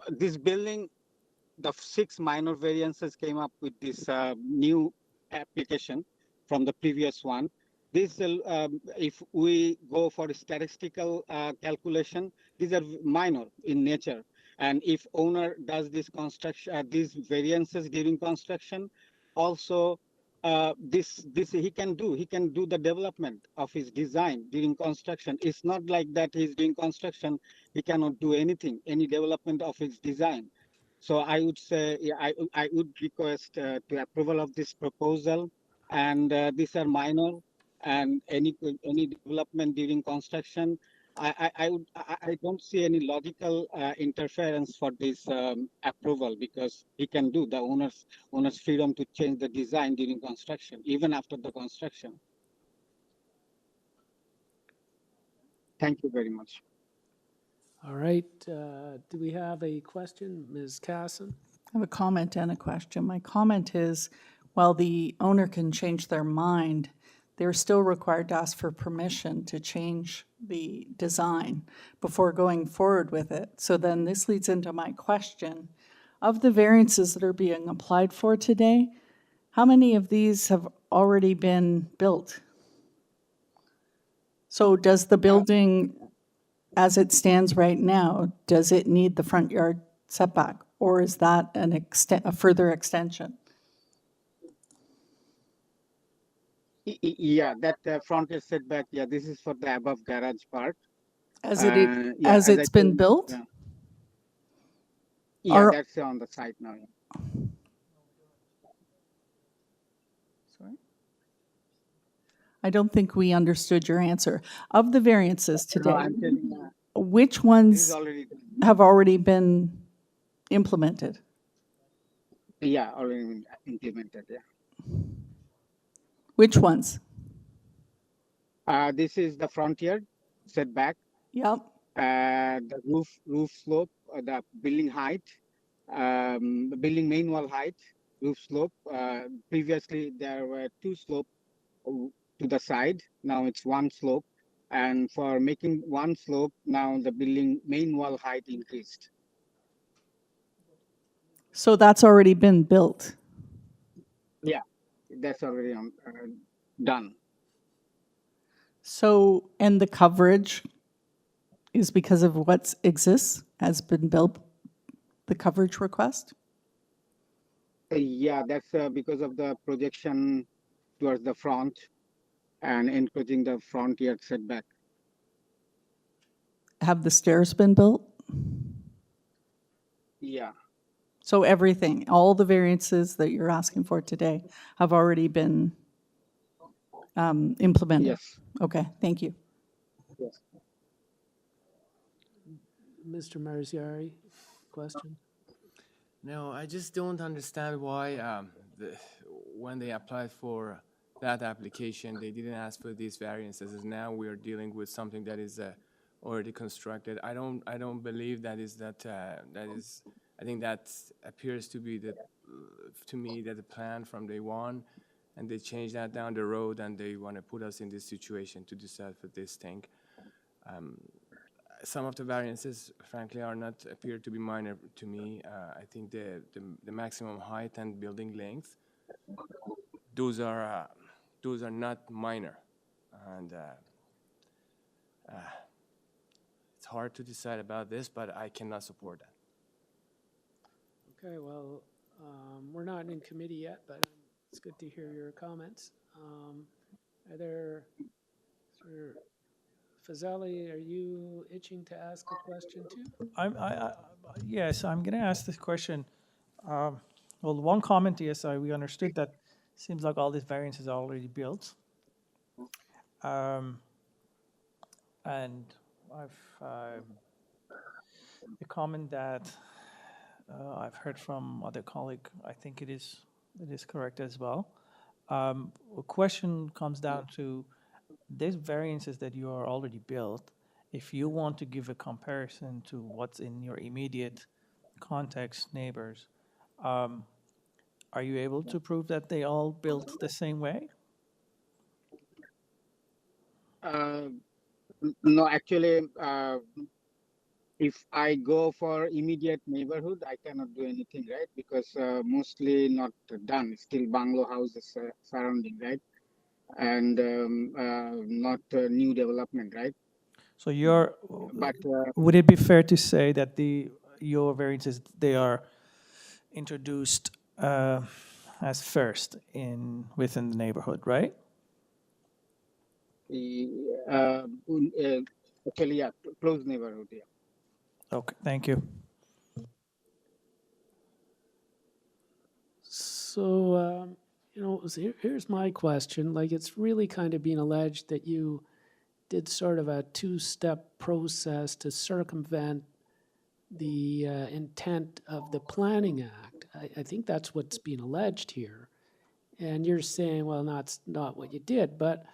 P: this building, the 6 minor variances came up with this new application from the previous one. This, if we go for statistical calculation, these are minor in nature. And if owner does this construction, these variances during construction, also this he can do the development of his design during construction. It's not like that he's doing construction, he cannot do anything, any development of his design. So I would say, I would request to approval of this proposal, and these are minor, and any development during construction, I don't see any logical interference for this approval because he can do the owner's freedom to change the design during construction, even after the construction. Thank you very much.
A: All right, do we have a question? Ms. Casson?
D: I have a comment and a question. My comment is, while the owner can change their mind, they're still required to ask for permission to change the design before going forward with it. So then this leads into my question. Of the variances that are being applied for today, how many of these have already been built? So does the building, as it stands right now, does it need the front yard setback? Or is that a further extension?
P: Yeah, that front yard setback, yeah, this is for the above garage part.
D: As
P: Yeah,
D: as it's been built?
P: Yeah, yeah, that's on the site now. Yeah.
D: Sorry? I don't think we understood your answer. Of the variances today,
P: No, I'm telling you,
D: which
P: this
D: ones
P: is already done.
D: have already been implemented?
P: Yeah, already implemented, yeah.
D: Which ones?
P: This is the front yard setback.
D: Yep.
P: The roof slope, the building height, the building main wall height, roof slope. Previously, there were 2 slopes to the side. Now it's 1 slope. And for making 1 slope, now the building main wall height increased.
D: So that's already been built.
P: Yeah, that's already done.
D: So, and the coverage is because of what exists, has been built, the coverage request?
P: Yeah, that's because of the projection towards the front and including the front yard setback.
D: Have the stairs been built?
P: Yeah.
D: So everything, all the variances that you're asking for today have already been implemented?
P: Yes.
D: Okay, thank you.
P: Yes.
A: Mr. Marziari, question?
F: No, I just don't understand why when they applied for that application, they didn't ask for these variances. As now we are dealing with something that is already constructed. I don't believe that is I think that appears to be to me that the plan from day one, and they changed that down the road, and they want to put us in this situation to decide for this thing. Some of the variances, frankly, appear to be minor to me. I think the maximum height and building length, those are not minor, and hard to decide about this, but I cannot support that.
A: Okay, well, we're not in committee yet, but it's good to hear your comments. Are there, Sir Fazeli, are you itching to ask a question too?
T: Yes, I'm going to ask this question. Well, one comment is we understood that seems like all these variances are already built. And I've the comment that I've heard from other colleague, I think it is correct as well. A question comes down to these variances that you are already built. If you want to give a comparison to what's in your immediate context, neighbors, are you able to prove that they all built the same way?
P: No, actually, if I go for immediate neighborhood, I cannot do anything, right? Because mostly not done, still bungalow houses surrounding, right? And not new development, right?
T: So you're,
P: But
T: would it be fair to say that your variances, they are introduced as first within the neighborhood, right?
P: actually, yeah, close neighborhood, yeah.
T: Okay, thank you.
A: So, here's my question. Like, it's really kind of being alleged that you did sort of a two-step process to circumvent the intent of the Planning Act. I think that's what's being alleged here. And you're saying, well, that's not what you did, but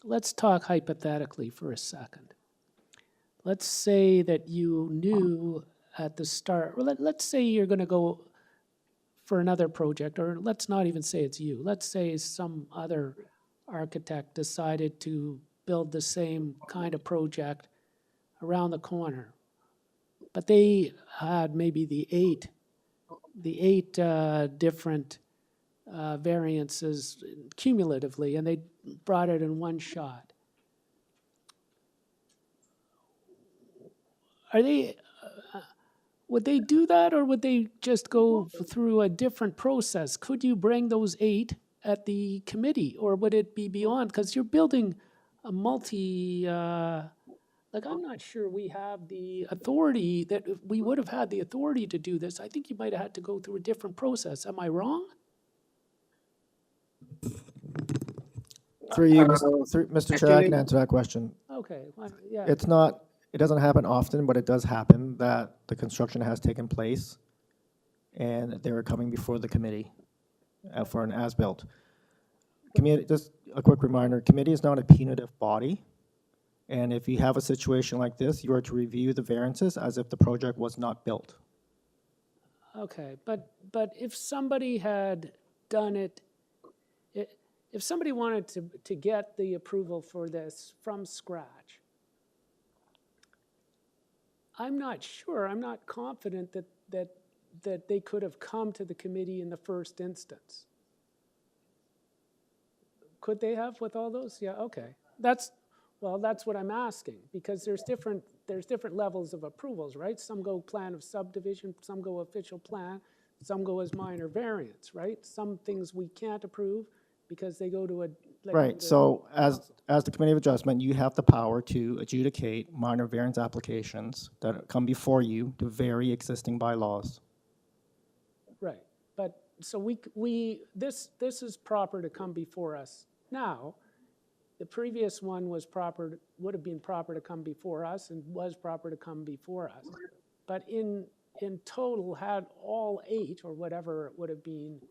A: let's talk hypothetically for a second. Let's say that you knew at the start, or let's say you're going to go for another project, or let's not even say it's you. Let's say some other architect decided to build the same kind of project around the corner. But they had maybe the eight different variances cumulatively, and they brought it in one shot. Are they, would they do that, or would they just go through a different process? Could you bring those 8 at the committee, or would it be beyond? Because you're building a like, I'm not sure we have the authority, that we would have had the authority to do this. I think you might have had to go through a different process. Am I wrong?
B: Through you, Mr. Chair, I can answer that question.
A: Okay, well, yeah.
B: It doesn't happen often, but it does happen that the construction has taken place and they were coming before the committee for an as-built. Just a quick reminder, committee is not a punitive body. And if you have a situation like this, you are to review the variances as if the project was not built.
A: Okay, but if somebody had done it, if somebody wanted to get the approval for this from scratch, I'm not sure, I'm not confident that they could have come to the committee in the first instance. Could they have with all those? Yeah, okay. That's what I'm asking, because there's different levels of approvals, right? Some go plan of subdivision, some go official plan, some go as minor variance, right? Some things we can't approve because they go to a...
B: Right, so as the Committee of Adjustment, you have the power to adjudicate minor variance applications that come before you to vary existing bylaws.
A: Right, but so this is proper to come before us now. The previous one was would have been proper to come before us and was proper to come before us. But in total, had all 8 or whatever it would have been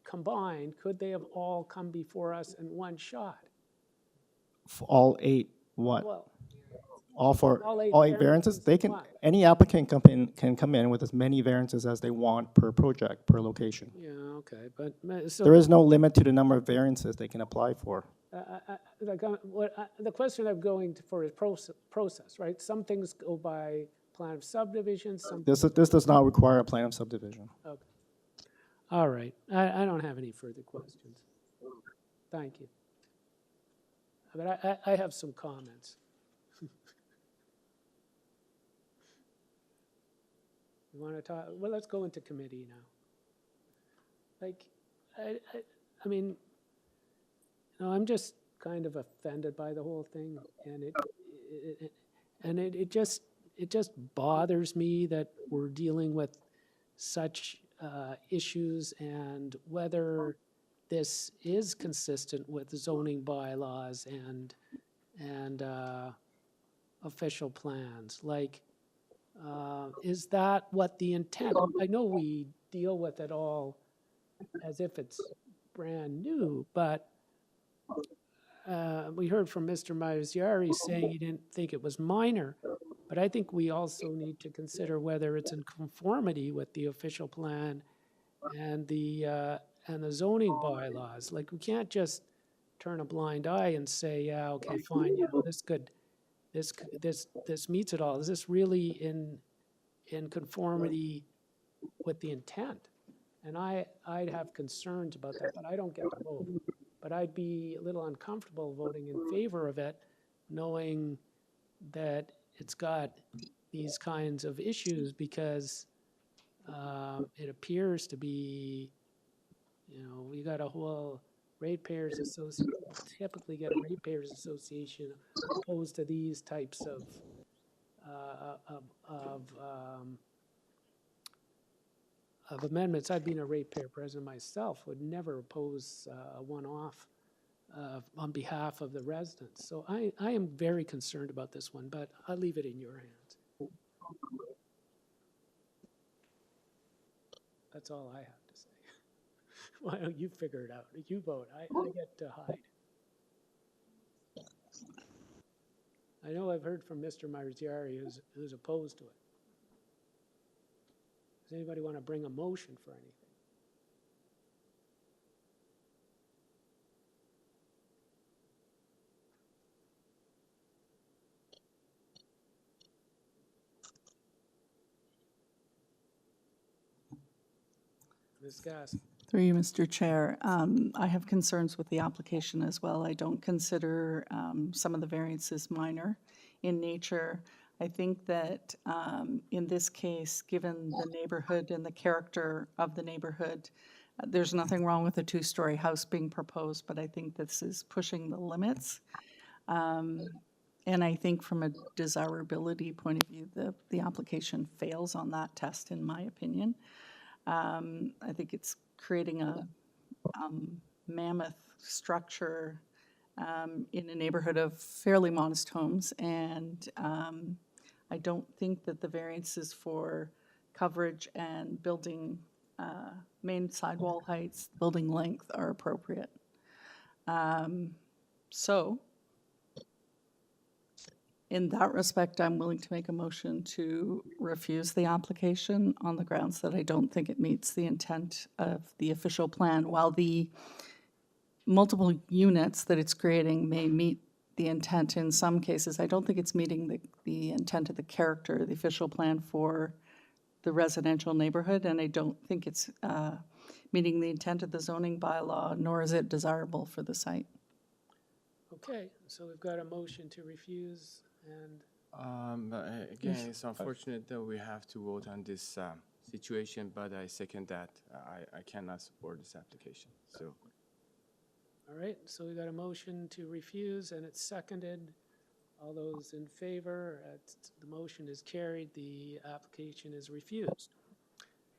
A: combined, could they have all come before us in one shot?
B: All 8 what?
A: Well,
B: all eight variances, any applicant can come in with as many variances as they want per project, per location.
A: Yeah, okay, but so
B: there is no limit to the number of variances they can apply for.
A: The question I'm going for is process, right? Some things go by plan of subdivision.
B: This does not require a plan of subdivision.
A: Okay. All right. I don't have any further questions. Thank you. But I have some comments. You want to talk, well, let's go into committee now. Like, I mean, no, I'm just kind of offended by the whole thing, and it just bothers me that we're dealing with such issues, and whether this is consistent with zoning bylaws and official plans. Like, is that what the intent? I know we deal with it all as if it's brand new, but we heard from Mr. Myers-Yari saying he didn't think it was minor, but I think we also need to consider whether it's in conformity with the official plan and the zoning bylaws. Like, we can't just turn a blind eye and say, yeah, okay, fine, you know, this meets it all. Is this really in conformity with the intent? And I'd have concerns about that, but I don't get to vote. But I'd be a little uncomfortable voting in favor of it, knowing that it's got these kinds of issues, because it appears to be, you know, we got a whole ratepayers association, typically get a ratepayers association opposed to these types of amendments. I've been a ratepayer president myself, would never oppose a one-off on behalf of the residents. So I am very concerned about this one, but I'll leave it in your hands. That's all I have to say. Why don't you figure it out? You vote. I get to hide. I know I've heard from Mr. Myers-Yari who's opposed to it. Does anybody want to bring a motion for anything? Ms. Gass.
D: Through you, Mr. Chair, I have concerns with the application as well. I don't consider some of the variances minor in nature. I think that in this case, given the neighborhood and the character of the neighborhood, there's nothing wrong with a two-story house being proposed, but I think this is pushing the limits. And I think from a desirability point of view, the application fails on that test, in my opinion. I think it's creating a mammoth structure in a neighborhood of fairly modest homes, and I don't think that the variances for coverage and building main sidewall heights, building length are appropriate. So in that respect, I'm willing to make a motion to refuse the application on the grounds that I don't think it meets the intent of the official plan. While the multiple units that it's creating may meet the intent in some cases, I don't think it's meeting the intent of the character of the official plan for the residential neighborhood, and I don't think it's meeting the intent of the zoning bylaw, nor is it desirable for the site.
A: Okay, so we've got a motion to refuse, and
F: again, it's unfortunate that we have to vote on this situation, but I second that. I cannot support this application. So,
A: all right, so we got a motion to refuse, and it's seconded. All those in favor, the motion is carried. The application is refused.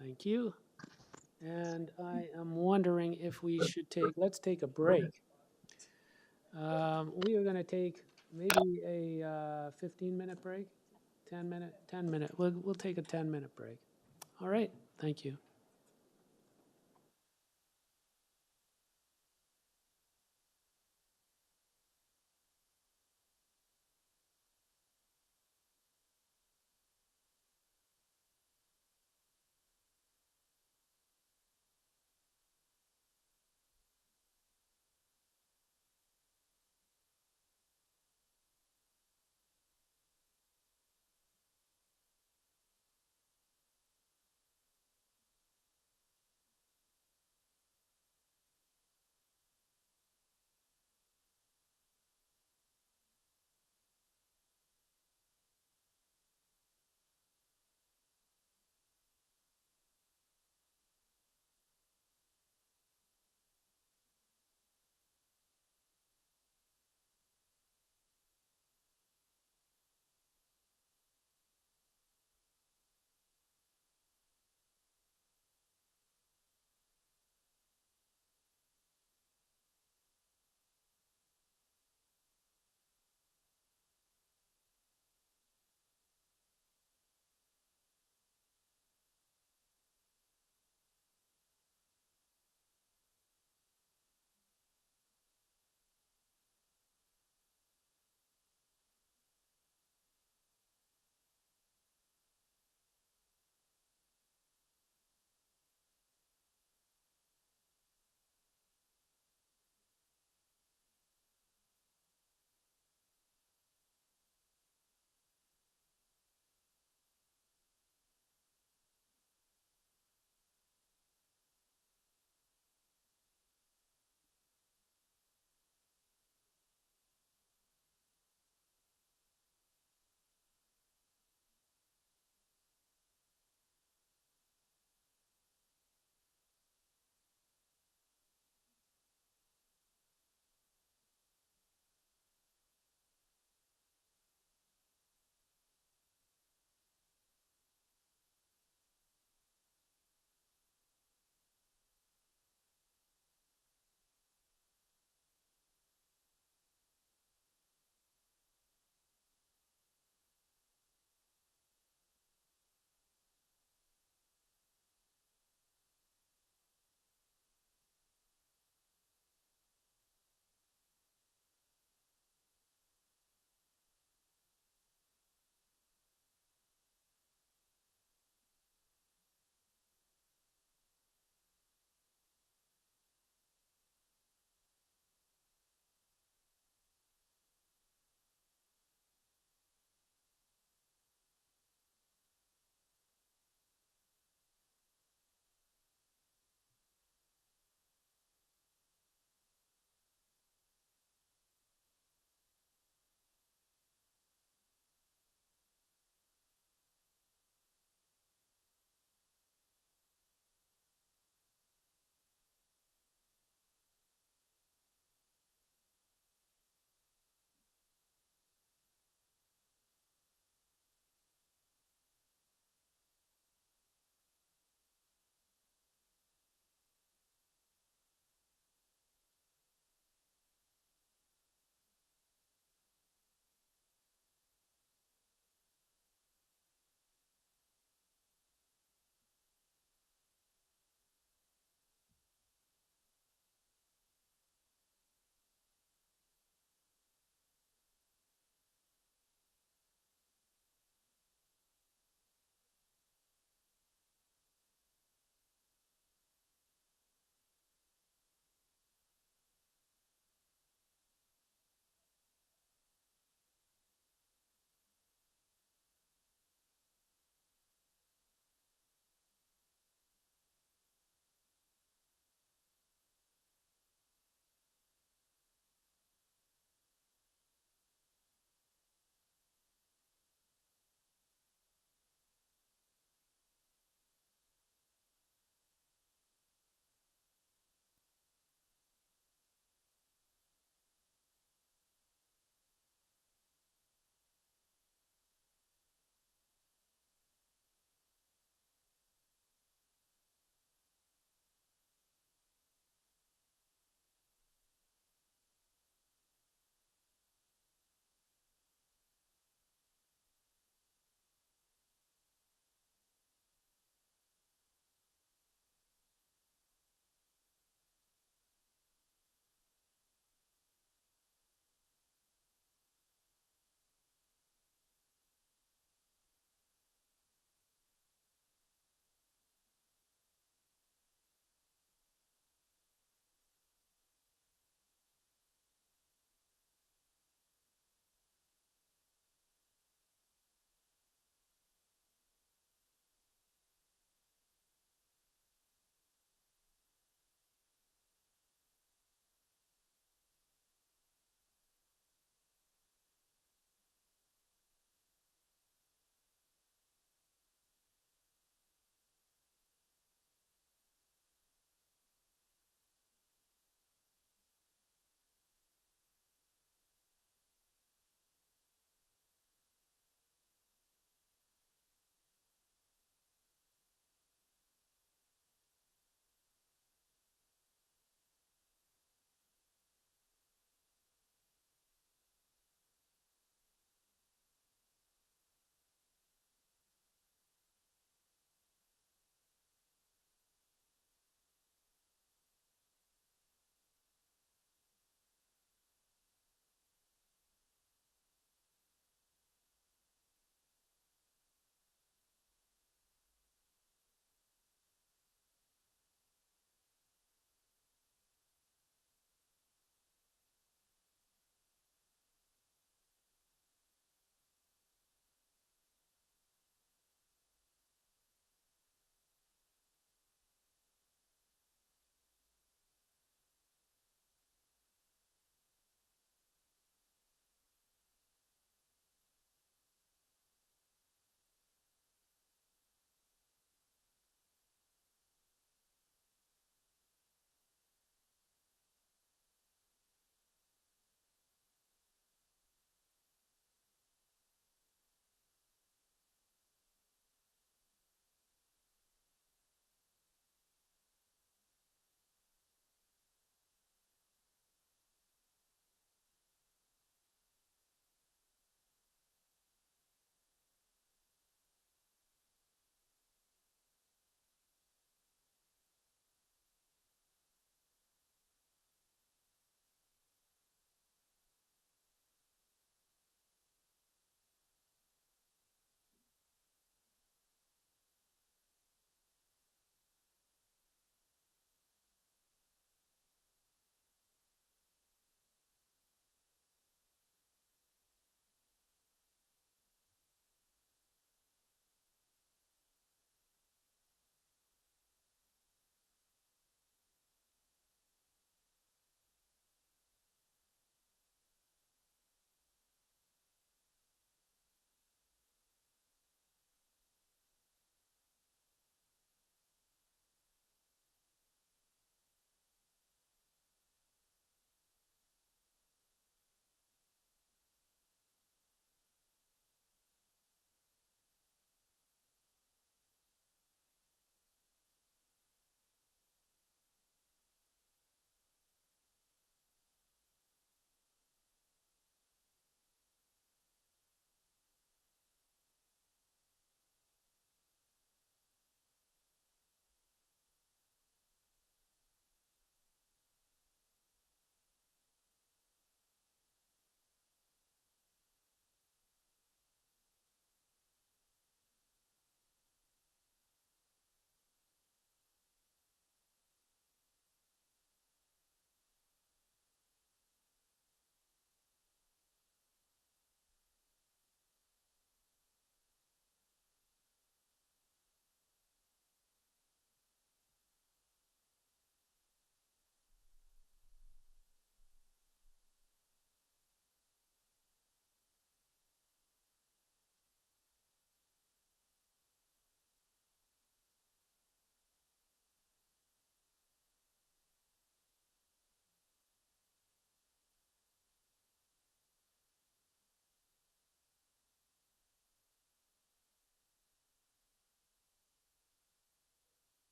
A: Thank you. And I am wondering if we should let's take a break. We are going to take maybe a 15-minute break, 10 minute. We'll take a 10-minute break. All right, thank you.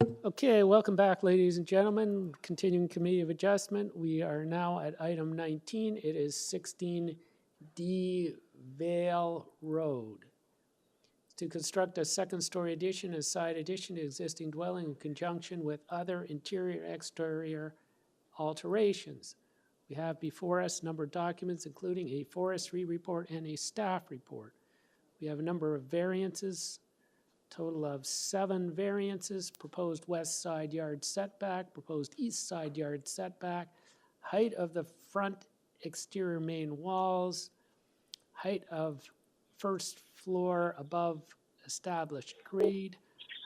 A: Okay, welcome back, ladies and gentlemen. Continuing Committee of Adjustment. We are now at item 19. It is 16 DEEVALE Road. To construct a second-story addition and side addition to existing dwelling in conjunction with other interior exterior alterations. We have before us a number of documents, including a forestry report and a staff report. We have a number of variances, total of 7 variances: proposed west side yard setback, proposed east side yard setback, height of the front exterior main walls, height of first floor above established grade,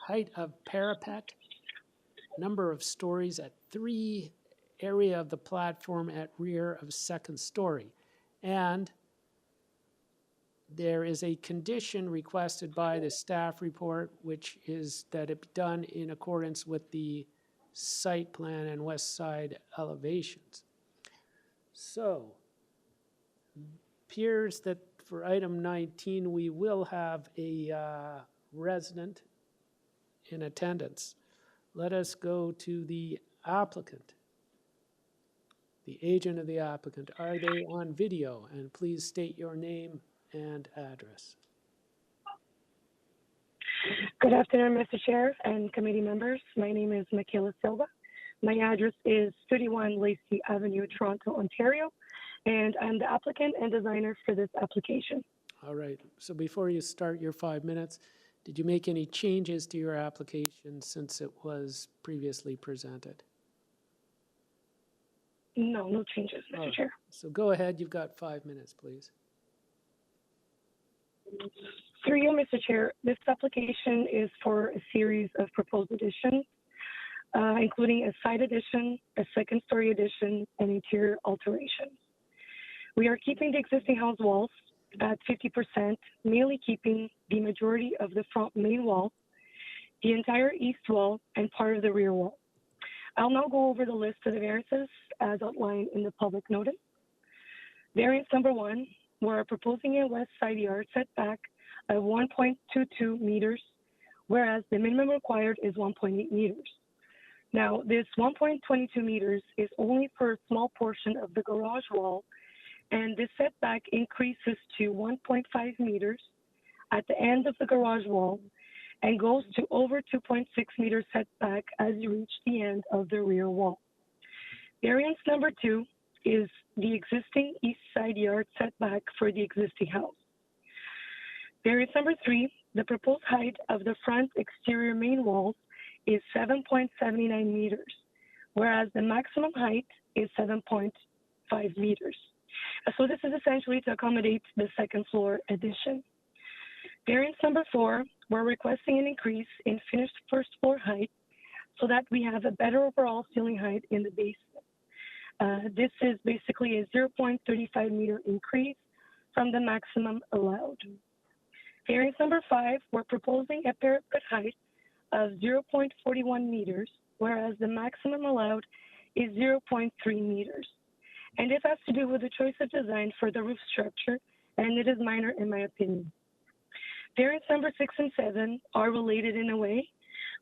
A: height of parapet, number of stories at 3, area of the platform at rear of second story. And there is a condition requested by the staff report, which is that it be done in accordance with the site plan and west side elevations. So, appears that for item 19, we will have a resident in attendance. Let us go to the applicant, the agent of the applicant. Are they on video? And please state your name and address.
U: Good afternoon, Mr. Chair and committee members. My name is Michaela Silva. My address is 31 Lacey Avenue, Toronto, Ontario, and I'm the applicant and designer for this application.
A: All right, so before you start your 5 minutes, did you make any changes to your application since it was previously presented?
U: No, no changes, Mr. Chair.
A: So go ahead, you've got 5 minutes, please.
U: Through you, Mr. Chair, this application is for a series of proposed additions, including a side addition, a second-story addition, and interior alterations. We are keeping the existing house walls at 50%, mainly keeping the majority of the front main wall, the entire east wall, and part of the rear wall. I'll now go over the list of the variances as outlined in the public notice. Variance number 1, we're proposing a west side yard setback of 1.22 meters, whereas the minimum required is 1.8 meters. Now, this 1.22 meters is only for a small portion of the garage wall, and this setback increases to 1.5 meters at the end of the garage wall and goes to over 2.6 meters setback as you reach the end of the rear wall. Variance number 2 is the existing east side yard setback for the existing house. Variance number 3, the proposed height of the front exterior main walls is 7.79 meters, whereas the maximum height is 7.5 meters. So this is essentially to accommodate the second floor addition. Variance number 4, we're requesting an increase in finished first floor height so that we have a better overall ceiling height in the basement. This is basically a 0.35 meter increase from the maximum allowed. Variance number 5, we're proposing a parapet height of 0.41 meters, whereas the maximum allowed is 0.3 meters. And this has to do with the choice of design for the roof structure, and it is minor in my opinion. Variance number 6 and 7 are related in a way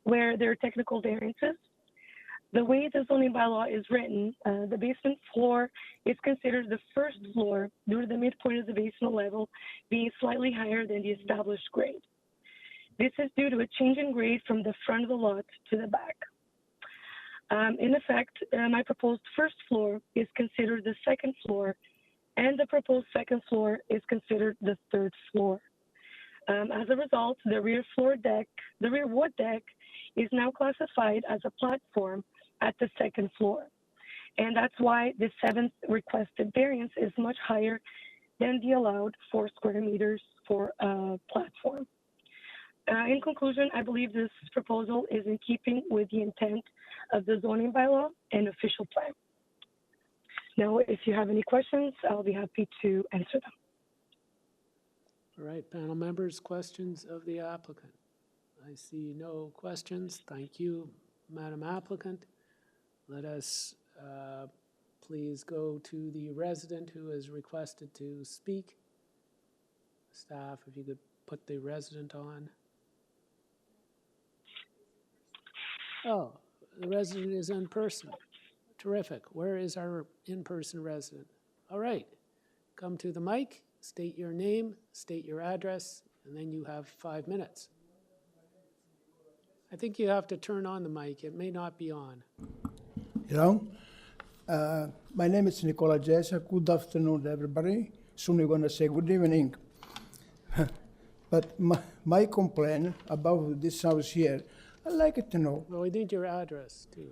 U: where they're technical variances. The way the zoning bylaw is written, the basement floor is considered the first floor due to the midpoint of the basement level being slightly higher than the established grade. This is due to a change in grade from the front of the lot to the back. In effect, my proposed first floor is considered the second floor, and the proposed second floor is considered the third floor. As a result, the rear wood deck is now classified as a platform at the second floor. And that's why the 7th requested variance is much higher than the allowed 4 square meters for a platform. In conclusion, I believe this proposal is in keeping with the intent of the zoning bylaw and official plan. Now, if you have any questions, I'll be happy to answer them.
A: All right, panel members, questions of the applicant? I see no questions. Thank you, Madam Applicant. Let us please go to the resident who has requested to speak. Staff, if you could put the resident on. Oh, the resident is in person. Terrific. Where is our in-person resident? All right. Come to the mic, state your name, state your address, and then you have 5 minutes. I think you have to turn on the mic. It may not be on.
C: Hello. My name is Nicola Jessa. Good afternoon, everybody. Soon we're going to say good evening. But my complaint about this house here, I'd like to know.
A: Well, we need your address, too.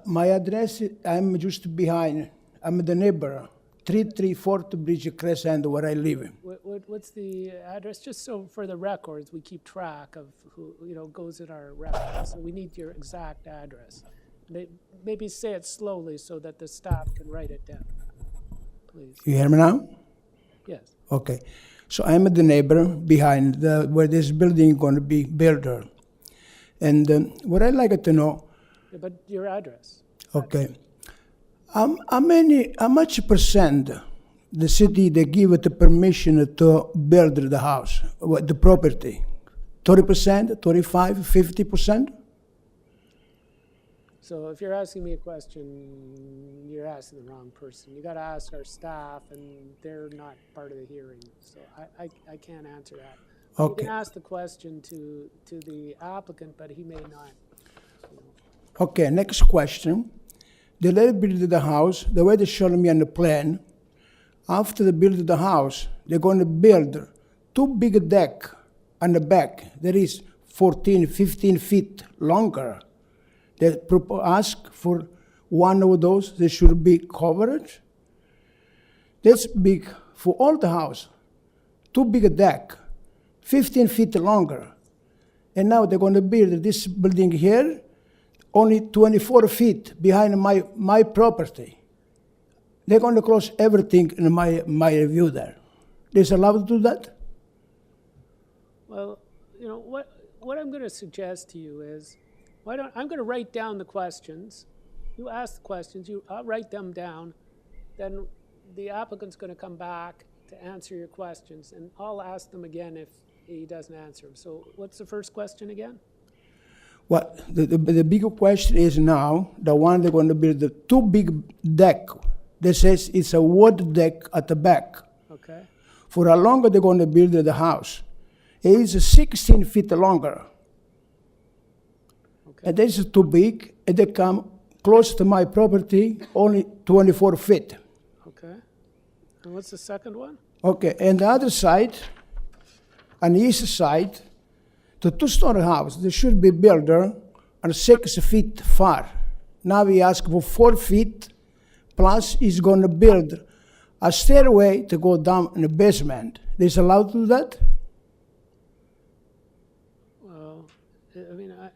C: My address, I'm just behind. I'm the neighbor, 334 Bridge Crescent, where I live.
A: What's the address? Just so for the records, we keep track of who goes in our records. So we need your exact address. Maybe say it slowly so that the staff can write it down, please.
C: You hear me now?
A: Yes.
C: Okay. So I'm the neighbor behind where this building is going to be built. And what I'd like to know.
A: Yeah, but your address.
C: Okay. How much percent the city they give it the permission to build the house, the property? 30%, 25, 50%?
A: So if you're asking me a question, you're asking the wrong person. You got to ask our staff, and they're not part of the hearing, so I can't answer that.
C: Okay.
A: You can ask the question to the applicant, but he may not.
C: Okay, next question. They let build the house, the way they showed me on the plan, after they build the house, they're going to build 2 big deck on the back that is 14, 15 feet longer. They ask for one of those, they should be covered. That's big for all the house. 2 big deck, 15 feet longer. And now they're going to build this building here, only 24 feet behind my property. They're going to close everything in my review there. Is allowed to do that?
A: Well, what I'm going to suggest to you is, I'm going to write down the questions. You ask the questions, I'll write them down. Then the applicant's going to come back to answer your questions, and I'll ask them again if he doesn't answer them. So what's the first question again?
C: Well, the bigger question is now, the one they're going to build, the 2 big deck that says it's a wood deck at the back.
A: Okay.
C: For how long they're going to build the house? It is 16 feet longer. Okay. And this is too big, and they come close to my property, only 24 feet.
A: Okay. And what's the second one?
C: Okay, and the other side, on the east side, the 2-story house, they should be built on 6 feet far. Now we ask for 4 feet, plus he's going to build a stairway to go down in the basement. Is allowed to do that?
A: Well, I mean, I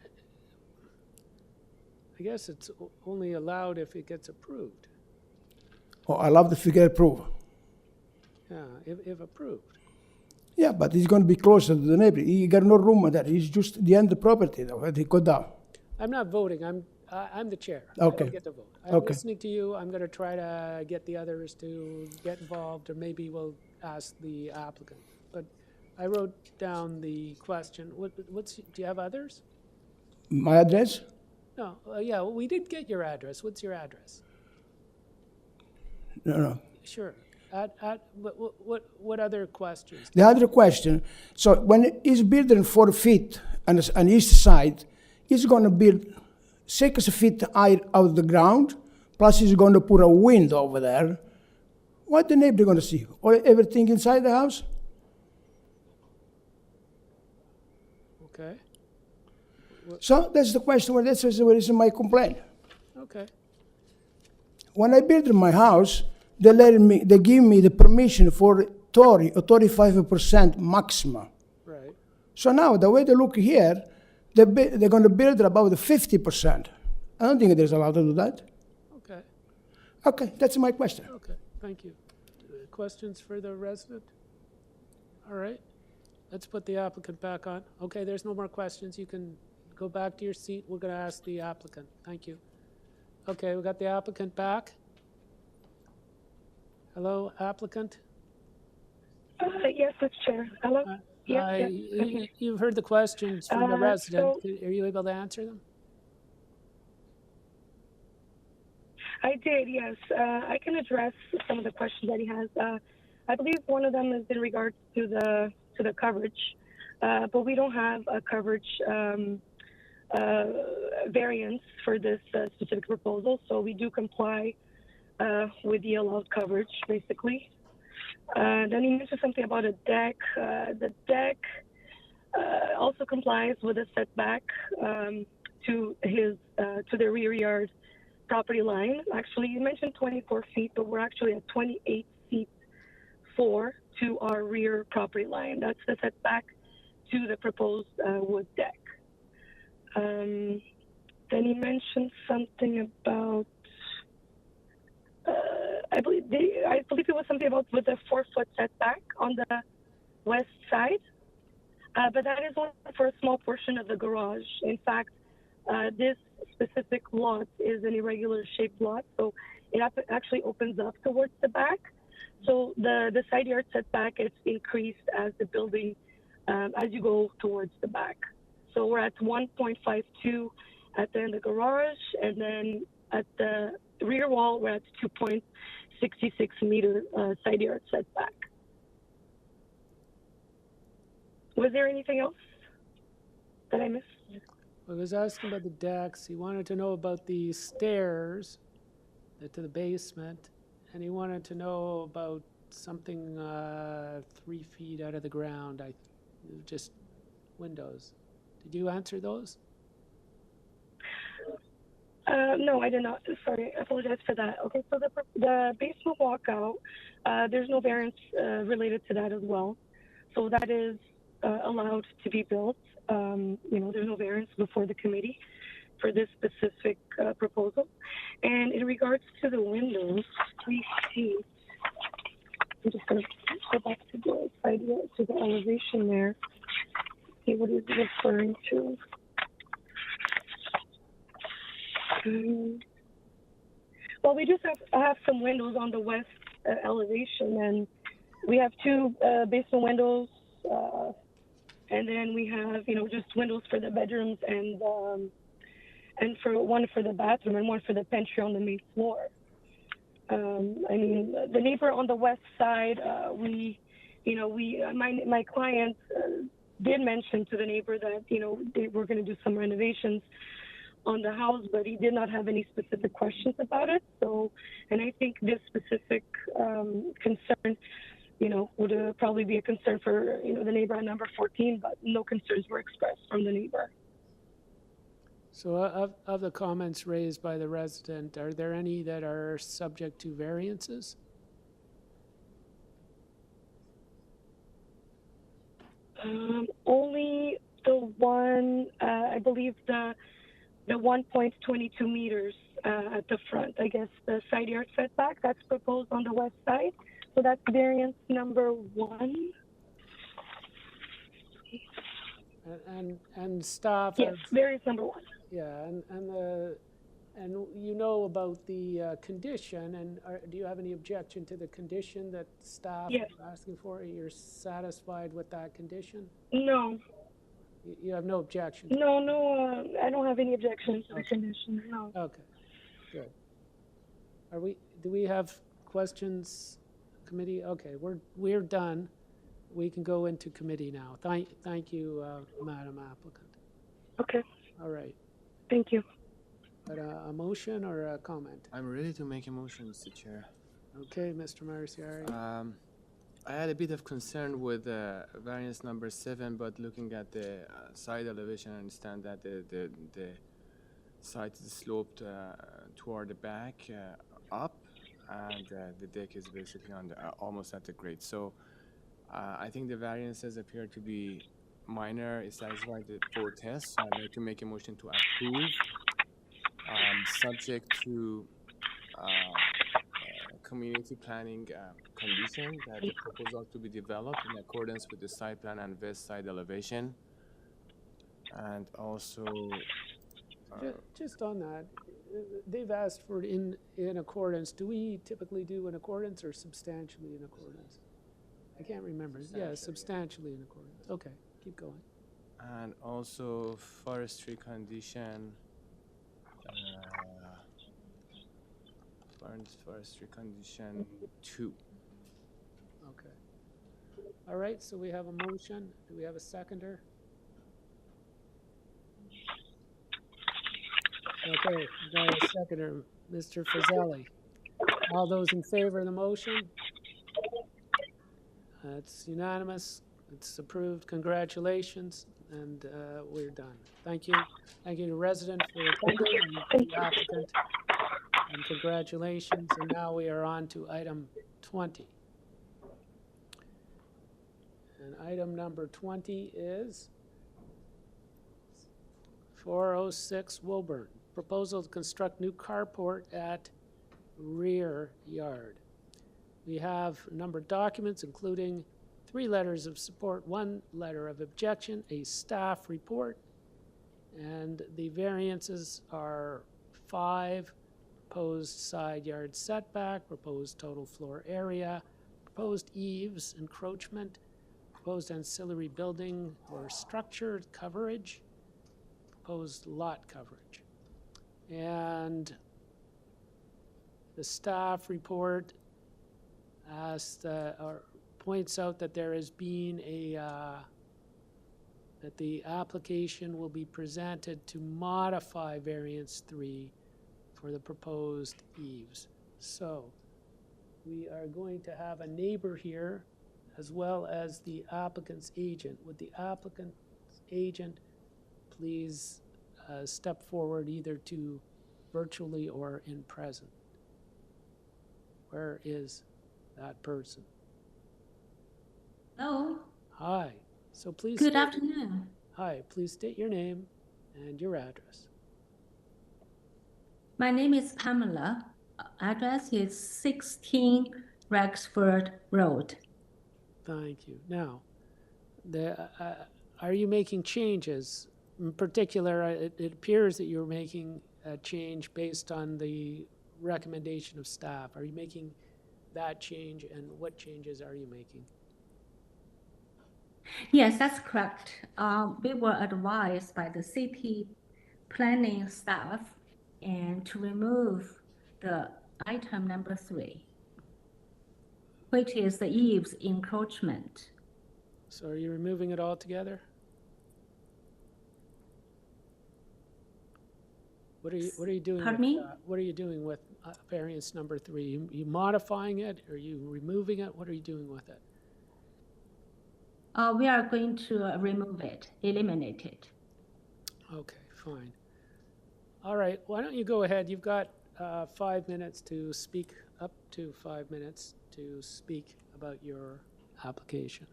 A: guess it's only allowed if it gets approved.
C: Oh, I love the figure approved.
A: Yeah, if approved.
C: Yeah, but he's going to be closer to the neighbor. He got no room there. He's just the end of the property, though. He go down.
A: I'm not voting. I'm the chair.
C: Okay.
A: I don't get to vote. I'm
C: Okay.
A: listening to you. I'm going to try to get the others to get involved, or maybe we'll ask the applicant. But I wrote down the question. Do you have others?
C: My address?
A: No. Yeah, well, we did get your address. What's your address?
C: No.
A: Sure. What other questions?
C: The other question, so when he's building 4 feet on the east side, he's going to build 6 feet high out of the ground, plus he's going to put a window over there. What the neighbor going to see? Or everything inside the house?
A: Okay.
C: So that's the question. Where this is my complaint.
A: Okay.
C: When I built my house, they give me the permission for 30 or 35% maximum.
A: Right.
C: So now the way they look here, they're going to build about 50%. I don't think they're allowed to do that.
A: Okay.
C: Okay, that's my question.
A: Okay. Thank you. Questions for the resident? All right. Let's put the applicant back on. Okay, there's no more questions. You can go back to your seat. We're going to ask the applicant. Thank you. Okay, we got the applicant back. Hello, applicant?
U: Yes, Mr. Chair. Hello? Yes.
A: You've heard the questions from the resident. Are you able to answer them?
U: I did, yes. I can address some of the questions that he has. I believe one of them is in regards to the coverage, but we don't have a coverage variance for this specific proposal, so we do comply with the allowed coverage, basically. Then he mentioned something about a deck. The deck also complies with a setback to the rear yard property line. Actually, you mentioned 24 feet, but we're actually at 28 feet 4 to our rear property line. That's the setback to the proposed wood deck. Then he mentioned something about, I believe it was something about with the 4-foot setback on the west side, but that is only for a small portion of the garage. In fact, this specific lot is an irregular shaped lot, so it actually opens up towards the back. So the side yard setback is increased as the building, as you go towards the back. So we're at 1.52 at the end of the garage, and then at the rear wall, we're at 2.66 meter side yard setback. Was there anything else that I missed?
A: I was asking about the decks. He wanted to know about the stairs to the basement, and he wanted to know about something 3 feet out of the ground. Just windows. Did you answer those?
U: No, I did not. Sorry, I apologize for that. Okay, so the basement walkout, there's no variance related to that as well. So that is allowed to be built. There's no variance before the committee for this specific proposal. And in regards to the windows, we see, I'm just going to go back to the idea, to the elevation there, see what he's referring to. Well, we just have some windows on the west elevation, and we have 2 basement windows, and then we have, just windows for the bedrooms and for one for the bathroom and one for the pantry on the main floor. The neighbor on the west side, my client did mention to the neighbor that, they were going to do some renovations on the house, but he did not have any specific questions about it. So, and I think this specific concern, would probably be a concern for, the neighbor on number 14, but no concerns were expressed from the neighbor.
A: So of the comments raised by the resident, are there any that are subject to variances?
U: Only the one, I believe the 1.22 meters at the front, I guess the side yard setback, that's proposed on the west side. So that's variance number 1.
A: And staff.
U: Yes, variance number 1.
A: Yeah, and about the condition, and do you have any objection to the condition that staff
U: Yes.
A: are asking for? You're satisfied with that condition?
U: No.
A: You have no objection?
U: No, I don't have any objections to the condition, no.
A: Okay, good. Do we have questions, committee? Okay, we're done. We can go into committee now. Thank you, Madam Applicant.
U: Okay.
A: All right.
U: Thank you.
A: A motion or a comment?
F: I'm ready to make a motion, Mr. Chair.
A: Okay, Mr. Marciari.
F: I had a bit of concern with variance number 7, but looking at the side elevation, I understand that the site is sloped toward the back up, and the deck is basically on the almost at the grade. So I think the variances appear to be minor. It satisfies the 4 tests. I'd like to make a motion to approve, subject to community planning condition that the proposal to be developed in accordance with the site plan and west side elevation. And also
A: just on that, they've asked for in accordance. Do we typically do in accordance or substantially in accordance? I can't remember. Yeah, substantially in accordance. Okay, keep going.
F: And also forestry condition. forestry condition 2.
A: Okay. All right, so we have a motion. Do we have a seconder? Okay, we got a seconder, Mr. Fazeli. All those in favor of the motion? It's unanimous. It's approved. Congratulations, and we're done. Thank you. Thank you to resident for attending and the applicant, and congratulations. And now we are on to item 20. And item number 20 is 406 Wilburn. Proposal to construct new carport at rear yard. We have a number of documents, including 3 letters of support, 1 letter of objection, a staff report, and the variances are 5 proposed side yard setback, proposed total floor area, proposed eaves encroachment, proposed ancillary building or structure coverage, proposed lot coverage. And the staff report asked, or points out that there has been that the application will be presented to modify variance 3 for the proposed eaves. So we are going to have a neighbor here as well as the applicant's agent. Would the applicant's agent please step forward either to virtually or in present? Where is that person?
G: Hello.
A: Hi. So please.
G: Good afternoon.
A: Hi. Please state your name and your address.
G: My name is Pamela. Address is 16 Rexford Road.
A: Thank you. Now, are you making changes? In particular, it appears that you're making a change based on the recommendation of staff. Are you making that change, and what changes are you making?
G: Yes, that's correct. We were advised by the city planning staff and to remove the item number 3, which is the eaves encroachment.
A: So are you removing it altogether? What are you doing?
G: Pardon
A: with,
G: me?
A: What are you doing with variance number 3? You modifying it? Are you removing it? What are you doing with it?
G: We are going to remove it, eliminate it.
A: Okay, fine. All right, why don't you go ahead? You've got 5 minutes to speak, up to 5 minutes to speak about your application.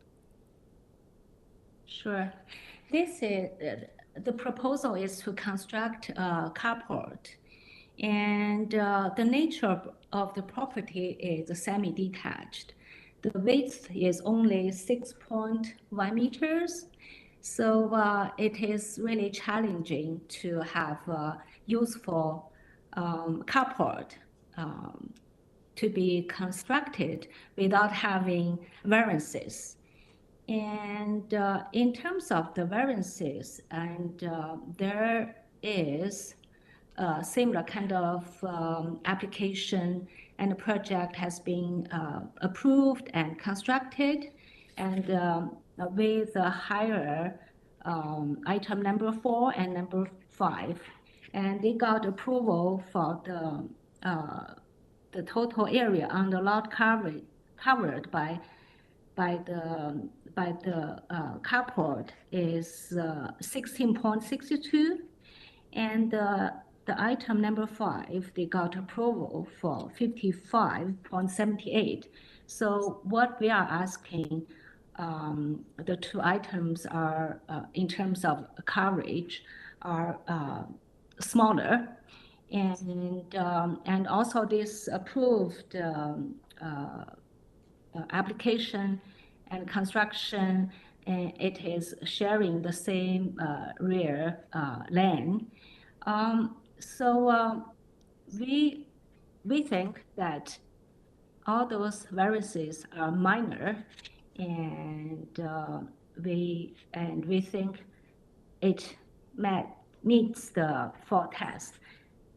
G: Sure. This is, the proposal is to construct a carport. And the nature of the property is semi-detached. The width is only 6.1 meters. So it is really challenging to have a useful carport to be constructed without having variances. And in terms of the variances, and there is a similar kind of application, and the project has been approved and constructed, and with a higher item number 4 and number 5, and they got approval for the total area on the lot covered by the carport is 16.62, and the item number 5, they got approval for 55.78. So what we are asking, the 2 items are, in terms of coverage, are smaller, and also this approved application and construction, it is sharing the same rear lane. So we think that all those variances are minor, and we think it meets the 4 tests.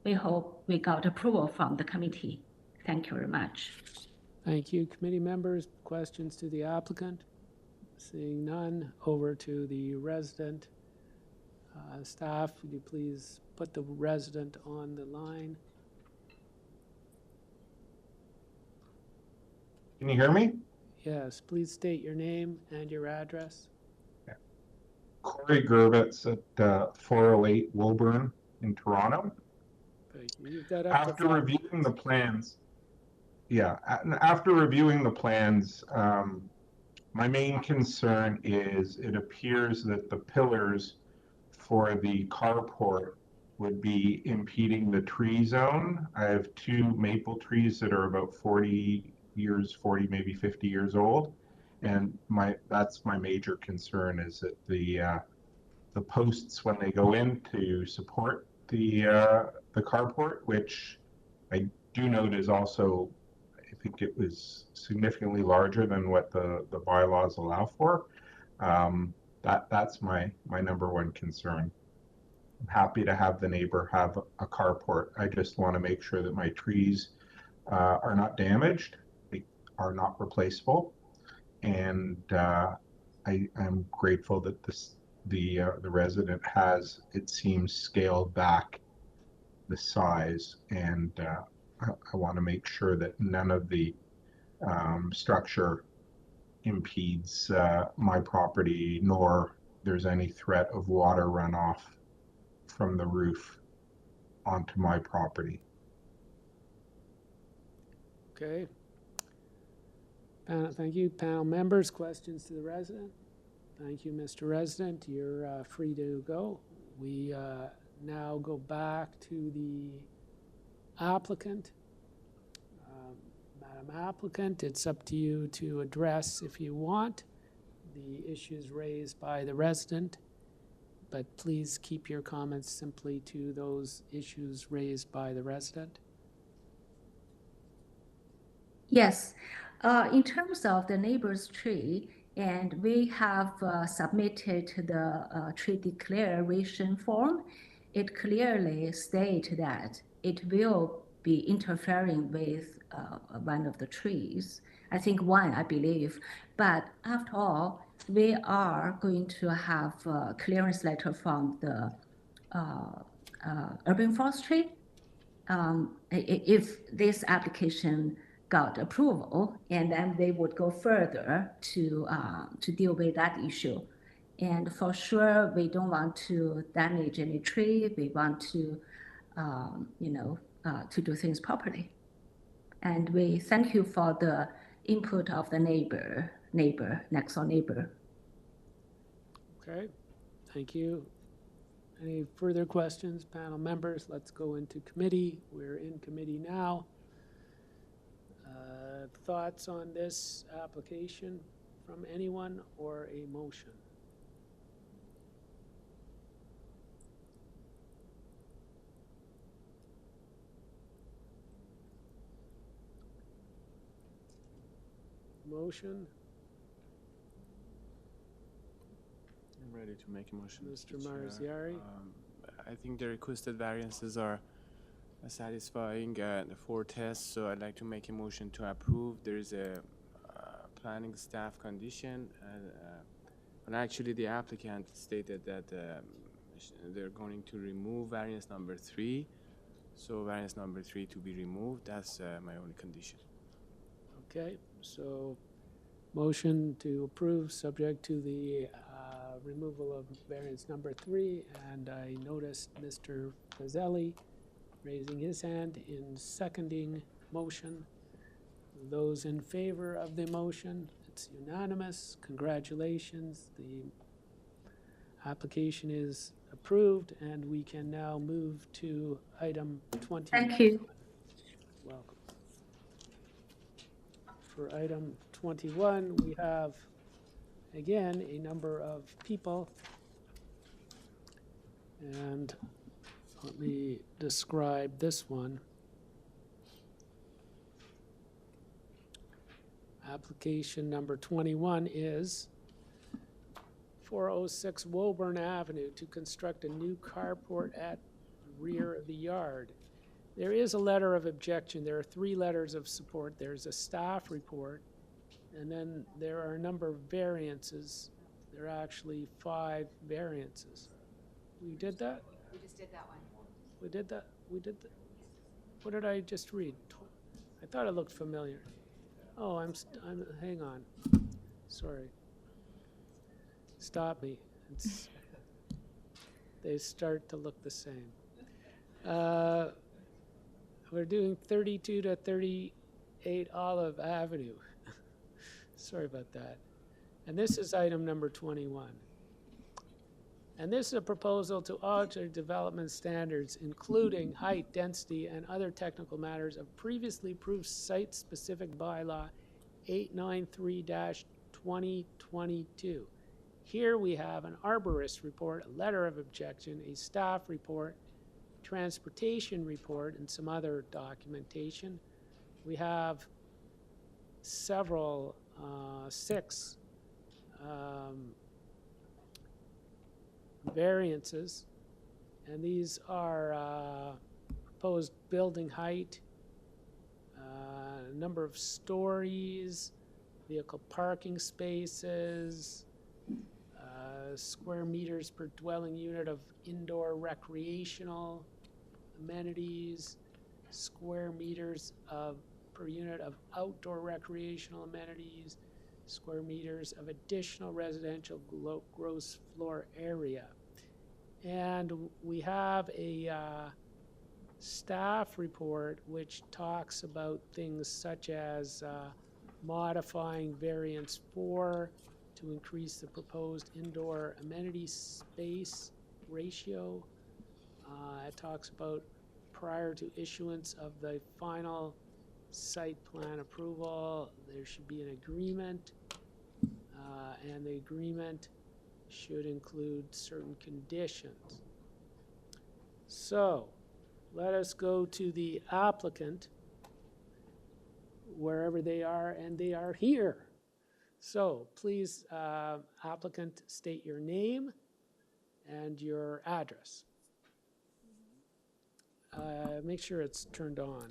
G: We hope we got approval from the committee. Thank you very much.
A: Thank you. Committee members, questions to the applicant? Seeing none, over to the resident. Staff, would you please put the resident on the line?
H: Can you hear me?
A: Yes, please state your name and your address.
H: Corey Gervitz at 408 Wilburn in Toronto.
A: Thank you. You've got up to
H: After
A: 5
H: reviewing
A: minutes.
H: the plans, after reviewing the plans, my main concern is it appears that the pillars for the carport would be impeding the tree zone. I have 2 maple trees that are about 40 years, 40, maybe 50 years old. And that's my major concern, is that the posts, when they go in to support the carport, which I do note is also, I think it was significantly larger than what the bylaws allow for. That's my number one concern. I'm happy to have the neighbor have a carport. I just want to make sure that my trees are not damaged, they are not replaceable, and I'm grateful that the resident has, it seems, scaled back the size, and I want to make sure that none of the structure impedes my property, nor there's any threat of water runoff from the roof onto my property.
A: Okay. Thank you. Panel members, questions to the resident? Thank you, Mr. Resident. You're free to go. We now go back to the applicant. Madam Applicant, it's up to you to address, if you want, the issues raised by the resident, but please keep your comments simply to those issues raised by the resident.
G: Yes, in terms of the neighbor's tree, and we have submitted the tree declaration form. It clearly states that it will be interfering with one of the trees. I think one, I believe. But after all, we are going to have a clearance letter from the urban forestry. If this application got approval, and then they would go further to deal with that issue. And for sure, we don't want to damage any tree. We want to, to do things properly. And we thank you for the input of the next door neighbor.
A: Okay, thank you. Any further questions, panel members? Let's go into committee. We're in committee now. Thoughts on this application from anyone, or a motion? Motion?
F: I'm ready to make a motion.
A: Mr.
F: Chair.
A: Marziari?
F: I think the requested variances are satisfying the 4 tests, so I'd like to make a motion to approve. There is a planning staff condition, and actually the applicant stated that they're going to remove variance number 3, so variance number 3 to be removed. That's my only condition.
A: Okay, so motion to approve subject to the removal of variance number 3, and I noticed Mr. Fazeli raising his hand in seconding motion. Those in favor of the motion, it's unanimous. Congratulations. The application is approved, and we can now move to item 20.
G: Thank you.
A: Welcome. For item 21, we have, again, a number of people. And let me describe this one. Application number 21 is 406 Woburn Avenue to construct a new carport at the rear of the yard. There is a letter of objection. There are 3 letters of support. There's a staff report, and then there are a number of variances. There are actually 5 variances. We did that?
I: We just did that one.
A: We did that? We did that? What did I just read? I thought it looked familiar. Oh, hang on. Sorry. Stop me. They start to look the same. We're doing 32 to 38 Olive Avenue. Sorry about that. And this is item number 21. And this is a proposal to alter development standards, including height, density, and other technical matters of previously approved site-specific bylaw 893-2022. Here we have an arborist report, a letter of objection, a staff report, transportation report, and some other documentation. We have several, 6 variances, and these are proposed building height, number of stories, vehicle parking spaces, square meters per dwelling unit of indoor recreational amenities, square meters per unit of outdoor recreational amenities, square meters of additional residential gross floor area. And we have a staff report which talks about things such as modifying variance 4 to increase the proposed indoor amenity space ratio. It talks about prior to issuance of the final site plan approval, there should be an agreement, and the agreement should include certain conditions. So let us go to the applicant, wherever they are, and they are here. So please, applicant, state your name and your address. Make sure it's turned on.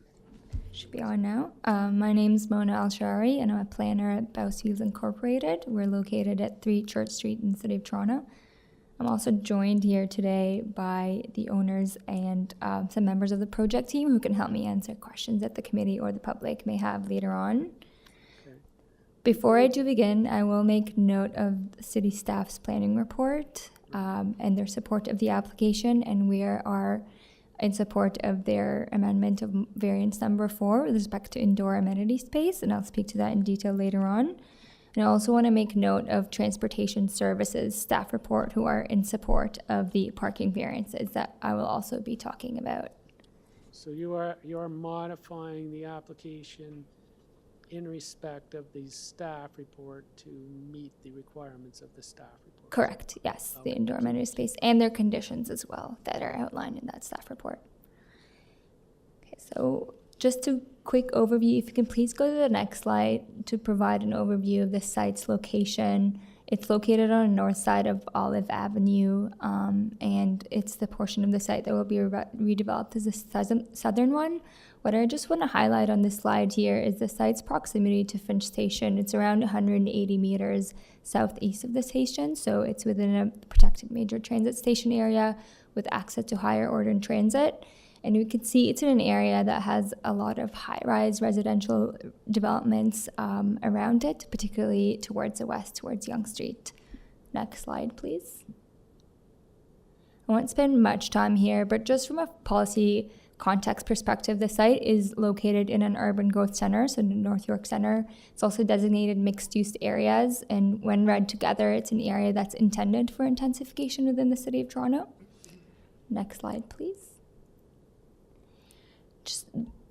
V: Should be on now. My name's Mona Al-Shari, and I'm a planner at Bowsfields Incorporated. We're located at 3 Church Street in the city of Toronto. I'm also joined here today by the owners and some members of the project team who can help me answer questions that the committee or the public may have later on.
A: Okay.
V: Before I do begin, I will make note of the city staff's planning report and their support of the application, and we are in support of their amendment of variance number 4 with respect to indoor amenity space, and I'll speak to that in detail later on. And I also want to make note of Transportation Services staff report who are in support of the parking variances that I will also be talking about.
A: So you are modifying the application in respect of the staff report to meet the requirements of the staff report?
V: Correct, yes,
A: Okay.
V: the indoor amenity space and their conditions as well that are outlined in that staff report. Okay, so just a quick overview, if you can please go to the next slide to provide an overview of the site's location. It's located on the north side of Olive Avenue, and it's the portion of the site that will be redeveloped as the southern one. What I just want to highlight on this slide here is the site's proximity to Finch Station. It's around 180 meters southeast of the station, so it's within a protected major transit station area with access to higher order transit. And we can see it's in an area that has a lot of high-rise residential developments around it, particularly towards the west, towards Yonge St. Next slide, please. I won't spend much time here, but just from a policy context perspective, the site is located in an urban growth center, so the North York Center. It's also designated mixed-use areas, and when read together, it's an area that's intended for intensification within the City of Toronto. Next slide, please. Just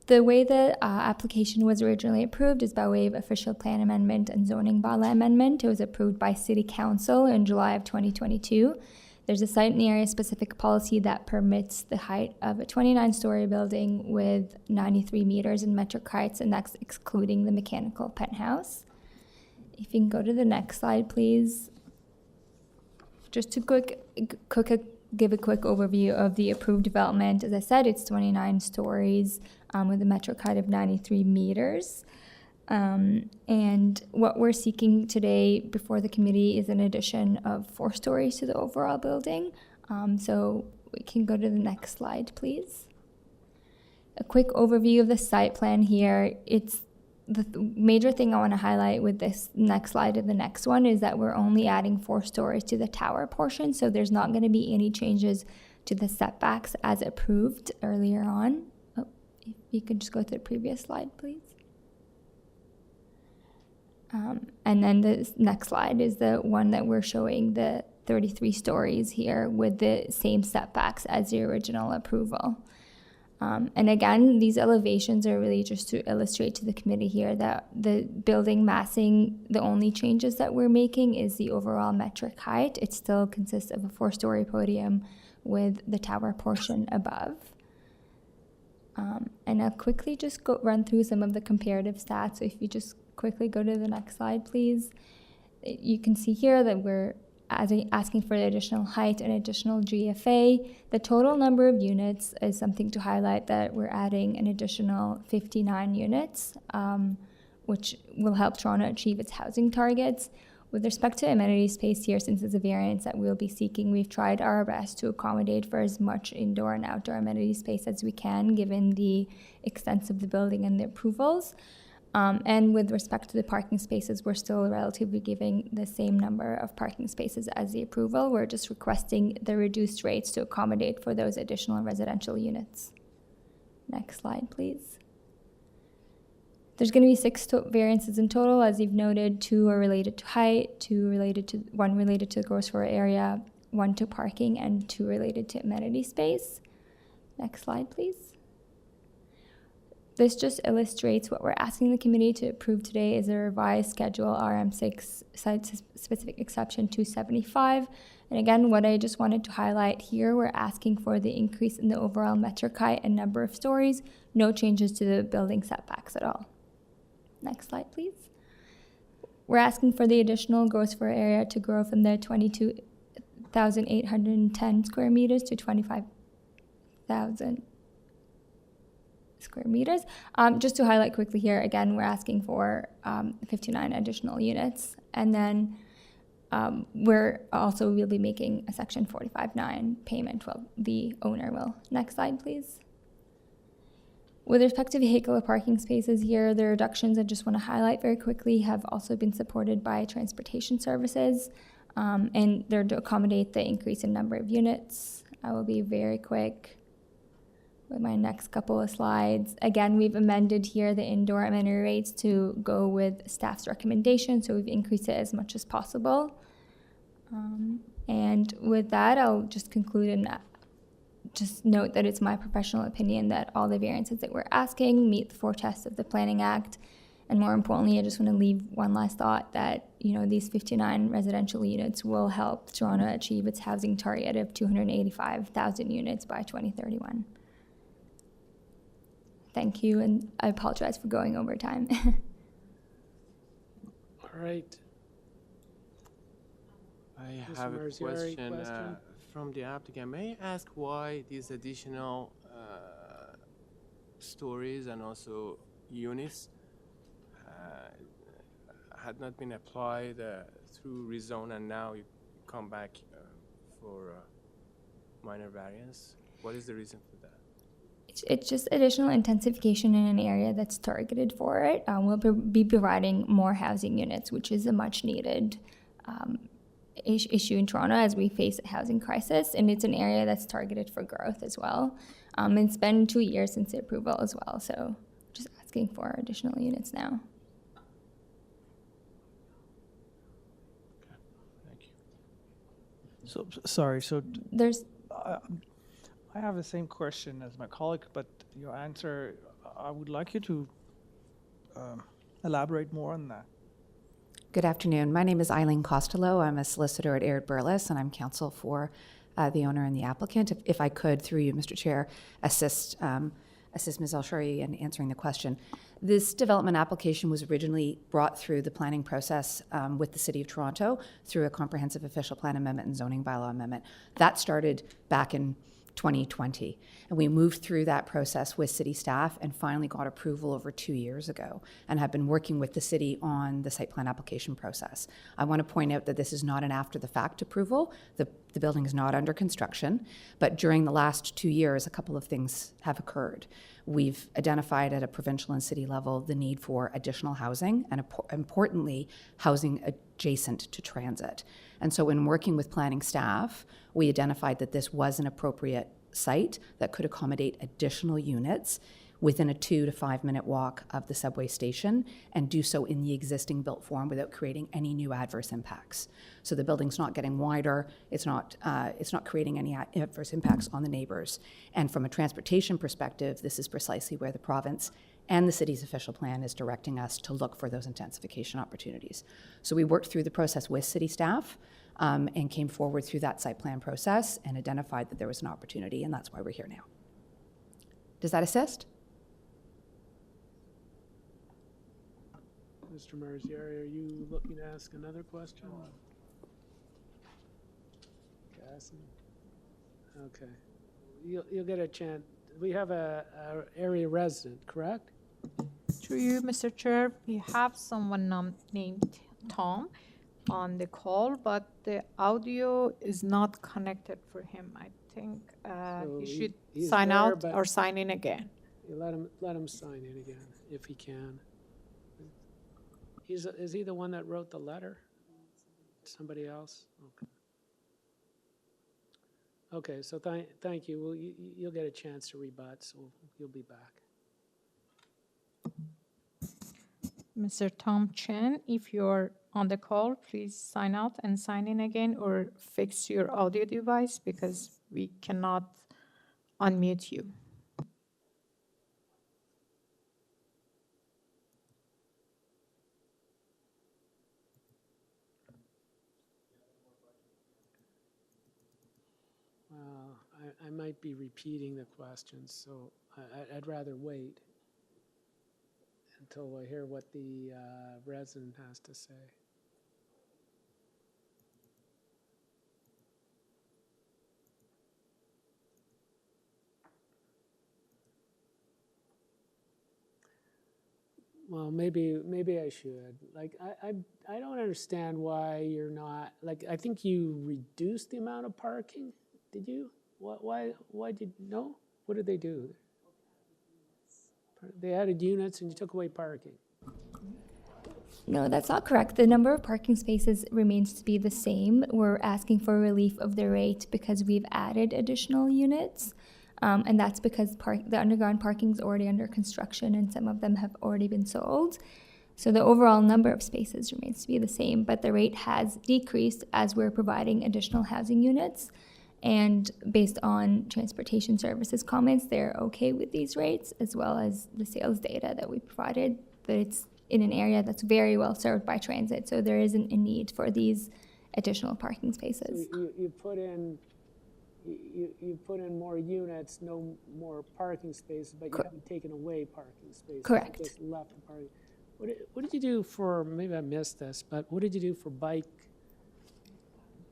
V: the way the application was originally approved is by way of official plan amendment and zoning bylaw amendment. It was approved by City Council in July of 2022. There's a site and area specific policy that permits the height of a 29-story building with 93 meters in metric heights, and that's excluding the mechanical penthouse. If you can go to the next slide, please. Just a quick give a quick overview of the approved development. As I said, it's 29 stories with a metric height of 93 meters. And what we're seeking today before the committee is an addition of 4 stories to the overall building. So we can go to the next slide, please. A quick overview of the site plan here. It's the major thing I want to highlight with this next slide and the next one is that we're only adding 4 stories to the tower portion, so there's not going to be any changes to the setbacks as approved earlier on. Oh, if you could just go to the previous slide, please. And then the next slide is the one that we're showing the 33 stories here with the same setbacks as the original approval. And again, these elevations are really just to illustrate to the committee here that the building massing, the only changes that we're making is the overall metric height. It still consists of a 4-story podium with the tower portion above. And I'll quickly just run through some of the comparative stats. So if you just quickly go to the next slide, please. You can see here that we're asking for the additional height and additional GFA. The total number of units is something to highlight, that we're adding an additional 59 units, which will help Toronto achieve its housing targets. With respect to amenity space here, since it's a variance that we'll be seeking, we've tried our best to accommodate for as much indoor and outdoor amenity space as we can, given the extent of the building and the approvals. And with respect to the parking spaces, we're still relatively giving the same number of parking spaces as the approval. We're just requesting the reduced rates to accommodate for those additional residential units. Next slide, please. There's going to be 6 variances in total, as you've noted. 2 are related to height, 1 related to gross floor area, 1 to parking, and 2 related to amenity space. Next slide, please. This just illustrates what we're asking the committee to approve today is a revised schedule RM6 site-specific exception 275. And again, what I just wanted to highlight here, we're asking for the increase in the overall metric height and number of stories, no changes to the building setbacks at all. Next slide, please. We're asking for the additional gross floor area to grow from the 22,810 square meters to 25,000 square meters. Just to highlight quickly here, again, we're asking for 59 additional units. And then we'll be making a section 45(9) payment. Well, the owner will. Next slide, please. With respect to vehicular parking spaces here, the reductions I just want to highlight very quickly have also been supported by transportation services, and they're to accommodate the increase in number of units. I will be very quick with my next couple of slides. Again, we've amended here the indoor amenity rates to go with staff's recommendation, so we've increased it as much as possible. And with that, I'll just conclude and just note that it's my professional opinion that all the variances that we're asking meet the 4 tests of the Planning Act. And more importantly, I just want to leave one last thought that, these 59 residential units will help Toronto achieve its housing target of 285,000 units by 2031. Thank you, and I apologize for going over time.
A: All right.
F: I
A: Mr.
F: have a
A: Marzieri,
F: question from the applicant. May I ask why these additional stories and also units had not been applied through rezone, and now you come back for minor variance? What is the reason for that?
V: It's just additional intensification in an area that's targeted for it. We'll be providing more housing units, which is a much needed issue in Toronto as we face a housing crisis, and it's an area that's targeted for growth as well. It's been 2 years since the approval as well, so just asking for additional units now.
F: Okay, thank you.
T: So, sorry, so
V: there's...
T: I have the same question as my colleague, but your answer, I would like you to elaborate more on that.
E: Good afternoon. My name is Eileen Costello. I'm a solicitor at Laird Burles, and I'm counsel for the owner and the applicant. If I could, through you, Mr. Chair, assist assist Ms. El-Shari in answering the question. This development application was originally brought through the planning process with the City of Toronto through a comprehensive official plan amendment and zoning bylaw amendment. That started back in 2020. And we moved through that process with city staff and finally got approval over 2 years ago and have been working with the city on the site plan application process. I want to point out that this is not an after the fact approval. The building is not under construction, but during the last 2 years, a couple of things have occurred. We've identified at a provincial and city level the need for additional housing and importantly, housing adjacent to transit. And so in working with planning staff, we identified that this was an appropriate site that could accommodate additional units within a 2 to 5 minute walk of the subway station and do so in the existing built form without creating any new adverse impacts. So the building's not getting wider, it's not creating any adverse impacts on the neighbors. And from a transportation perspective, this is precisely where the province and the city's official plan is directing us to look for those intensification opportunities. So we worked through the process with city staff and came forward through that site plan process and identified that there was an opportunity, and that's why we're here now. Does that assist?
A: Mr. Marzieri, are you looking to ask another question? Cassie? Okay. You'll get a chance. We have a area resident, correct?
R: Through you, Mr. Chair, we have someone named Tom on the call, but the audio is not connected for him. I think
A: So
R: he should
A: he's
R: sign
A: there,
R: out
A: but-
R: or sign in again.
A: You let him sign in again, if he can. Is he the one that wrote the letter? Somebody else? Okay. Okay, so thank you. Well, you'll get a chance to rebut, so you'll be back.
R: Mr. Tom Chen, if you're on the call, please sign out and sign in again or fix your audio device because we cannot unmute you.
A: I might be repeating the questions, so I'd rather wait until I hear what the resident has to say. Well, maybe I should. Like, I don't understand why you're not, like, I think you reduced the amount of parking, did you? Why did, no? What did they do? They added units and you took away parking.
V: No, that's not correct. The number of parking spaces remains to be the same. We're asking for relief of the rate because we've added additional units. And that's because the underground parking is already under construction and some of them have already been sold. So the overall number of spaces remains to be the same, but the rate has decreased as we're providing additional housing units. And based on transportation services comments, they're okay with these rates, as well as the sales data that we provided, that it's in an area that's very well served by transit, so there isn't a need for these additional parking spaces.
A: So you put in more units, no more parking spaces, but you haven't taken away parking spaces.
V: Correct.
A: You just left the parking. What did you do for, maybe I missed this, but what did you do for bike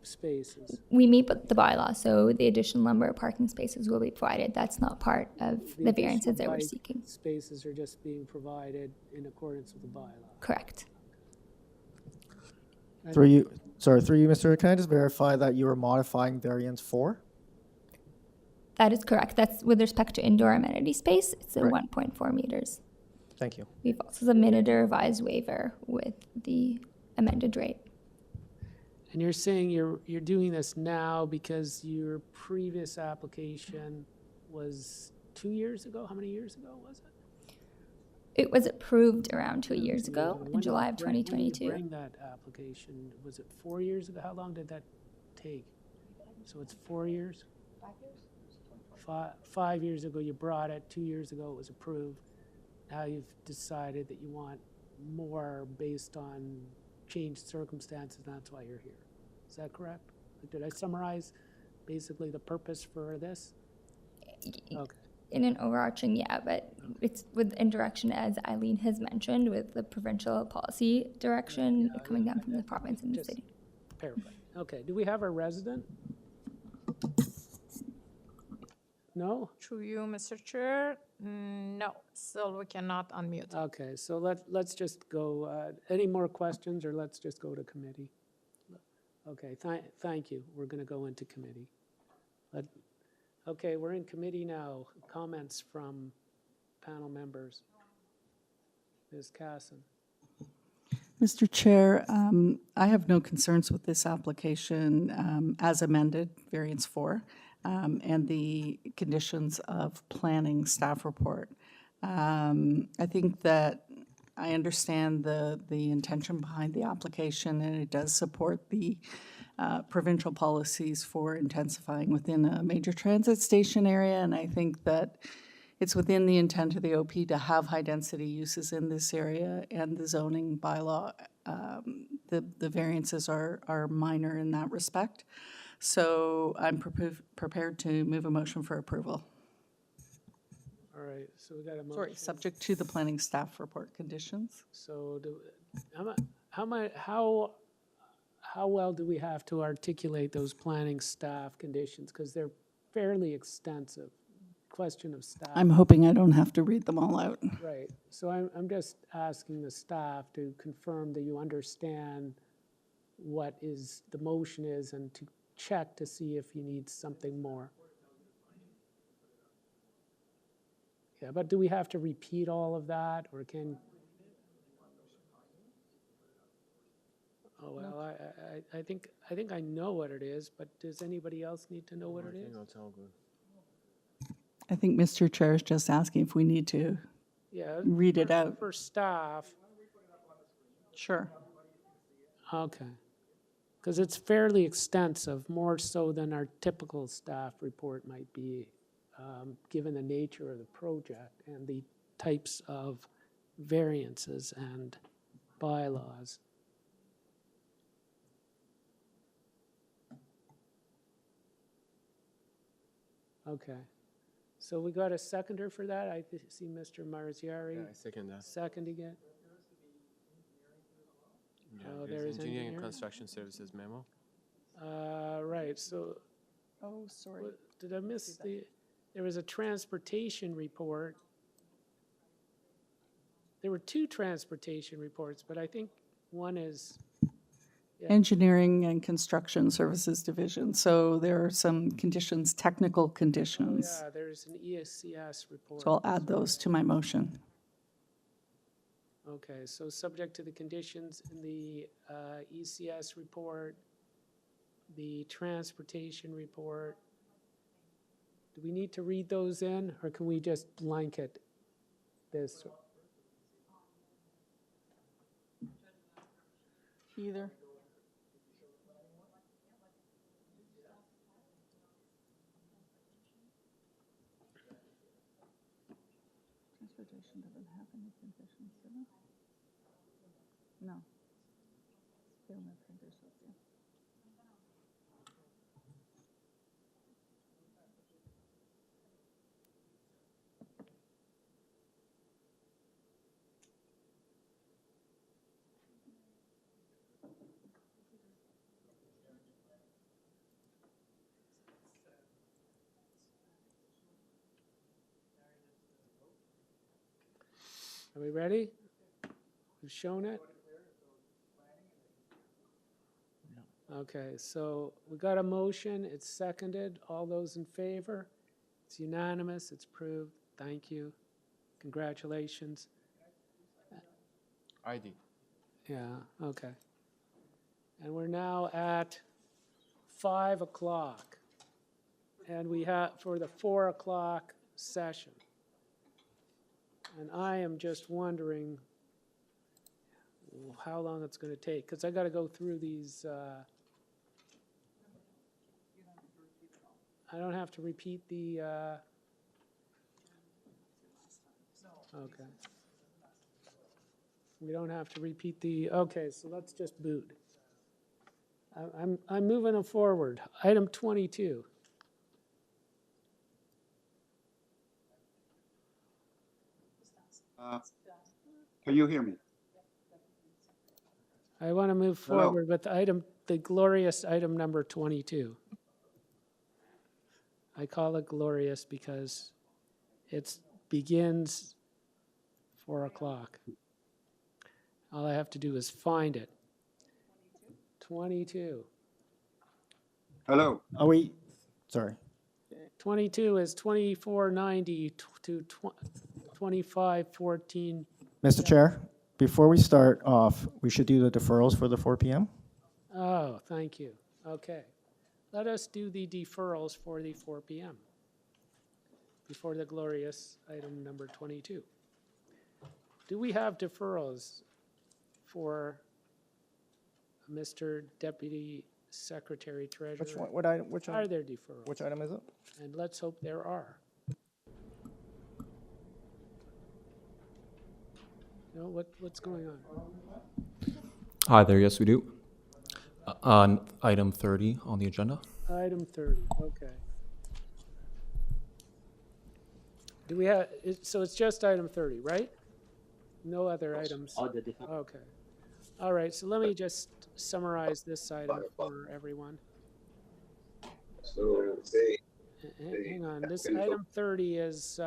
A: spaces?
V: We meet the bylaw, so the additional number of parking spaces will be provided. That's not part of the variances that we're
A: bike
V: seeking.
A: Spaces are just being provided in accordance with the bylaw.
V: Correct.
B: Through you, Mr. Can I just verify that you were modifying variance 4?
V: That is correct. That's with respect to indoor amenity space. It's a
B: Right.
V: 1.4 meters.
B: Thank you.
V: We've also submitted a revised waiver with the amended rate.
A: And you're saying you're doing this now because your previous application was 2 years ago? How many years ago was it?
V: It was approved around 2 years ago,
A: When
V: in
A: did
V: July
A: you
V: of
A: bring- when did you
V: 2022.
A: bring that application? Was it 4 years ago? How long did that take? So it's 4 years? 5 years ago you brought it, 2 years ago it was approved. Now you've decided that you want more based on changed circumstances, and that's why you're here. Is that correct? Did I summarize basically the purpose for this? Okay.
V: in an overarching, yeah, but it's with indirection, as Eileen has mentioned, with the provincial policy direction coming down from the province and the city.
A: Paraphrase. Okay, do we have a resident? No?
R: Through you, Mr. Chair, no, still we cannot unmute.
A: Okay, so let's just go, any more questions, or let's just go to committee? Okay, thank you. We're going to go into committee. Okay, we're in committee now. Comments from panel members. Ms. Casson.
D: Mr. Chair, I have no concerns with this application as amended, variance 4, and the conditions of planning staff report. I think that I understand the intention behind the application, and it does support the provincial policies for intensifying within a major transit station area, and I think that it's within the intent of the OP to have high-density uses in this area, and the zoning bylaw, the variances are minor in that respect. So I'm prepared to move a motion for approval.
A: All right, so we got a motion.
D: Sorry, subject to the planning staff report conditions.
A: So how well do we have to articulate those planning staff conditions? Because they're fairly extensive. Question of staff.
D: I'm hoping I don't have to read them all out.
A: Right. So I'm just asking the staff to confirm that you understand what is the motion is, and to check to see if you need something more. Yeah, but do we have to repeat all of that, or can? Oh, well, I think I know what it is, but does anybody else need to know what it is?
F: I think that's all good.
D: I think Mr. Chair is just asking if we need to
A: Yeah.
D: read it out.
A: For staff.
D: Sure.
A: Okay. Because it's fairly extensive, more so than our typical staff report might be, given the nature of the project and the types of variances and bylaws. Okay. So we got a seconder for that? I see Mr. Marziari.
F: Yeah, I second that.
A: Seconding it.
F: Yeah,
A: Oh,
F: there's
A: there is
F: engineering and
A: engineering?
F: construction services memo.
A: Right, so.
D: Oh, sorry.
A: Did I miss there was a transportation report. There were 2 transportation reports, but I think one is. Yeah.
D: Engineering and Construction Services Division. So there are some conditions, technical conditions.
A: Yeah, there's an ESCS report.
D: So I'll add those to my motion.
A: Okay, so subject to the conditions in the ECS report, the transportation report. Do we need to read those in, or can we just blanket this?
D: Either. Transportation doesn't have any conditions, does it? No. They don't have conditions, yeah.
A: Are we ready? We've shown it? Okay, so we got a motion, it's seconded. All those in favor? It's unanimous, it's approved. Thank you. Congratulations.
F: ID.
A: Yeah, okay. And we're now at 5 o'clock. And we have for the 4 o'clock session. And I am just wondering how long it's going to take, because I got to go through these. I don't have to repeat the. Okay. We don't have to repeat the. Okay, so let's just boot. I'm moving it forward. Item 22.
I: Can you hear me?
A: I want to move
I: Hello.
A: forward with the glorious item number 22. I call it glorious because it begins 4 o'clock. All I have to do is find it. 22.
I: Hello.
B: Are we, sorry.
A: 22 is 2490 to 2514.
B: Mr. Chair, before we start off, we should do the deferrals for the 4 PM.
A: Oh, thank you. Okay. Let us do the deferrals for the 4 PM before the glorious item number 22. Do we have deferrals for Mr. Deputy Secretary Treasurer?
B: Which one, what item, which
A: Are
B: item,
A: there deferrals?
B: which item is it?
A: And let's hope there are. No, what's going on?
K: Hi there, yes we do. On item 30 on the agenda.
A: Item 30, okay. Do we have, so it's just item 30, right? No other items? Okay. All right, so let me just summarize this item for everyone.
I: So
A: Hang on, this item 30 is,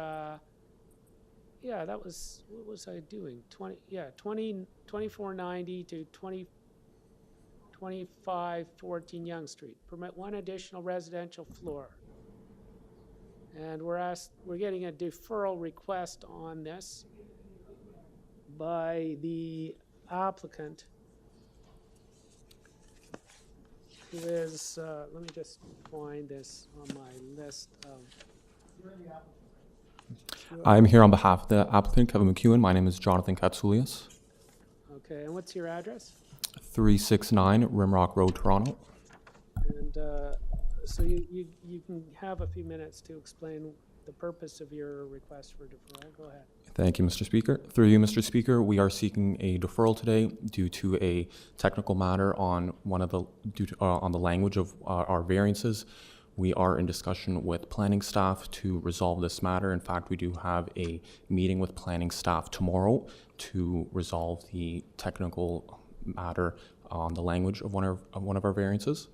A: yeah, that was, what was I doing? 2490 to 2514 Yonge Street. Permit one additional residential floor. And we're getting a deferral request on this by the applicant, who is, let me just find this on my list of.
K: I'm here on behalf of the applicant, Kevin McEwen. My name is Jonathan Katsoulias.
A: Okay, and what's your address?
K: 369 Rimrock Road, Toronto.
A: And so you can have a few minutes to explain the purpose of your request for deferral. Go ahead.
K: Thank you, Mr. Speaker. Through you, Mr. Speaker, we are seeking a deferral today due to a technical matter on on the language of our variances. We are in discussion with planning staff to resolve this matter. In fact, we do have a meeting with planning staff tomorrow to resolve the technical matter on the language of one of our variances.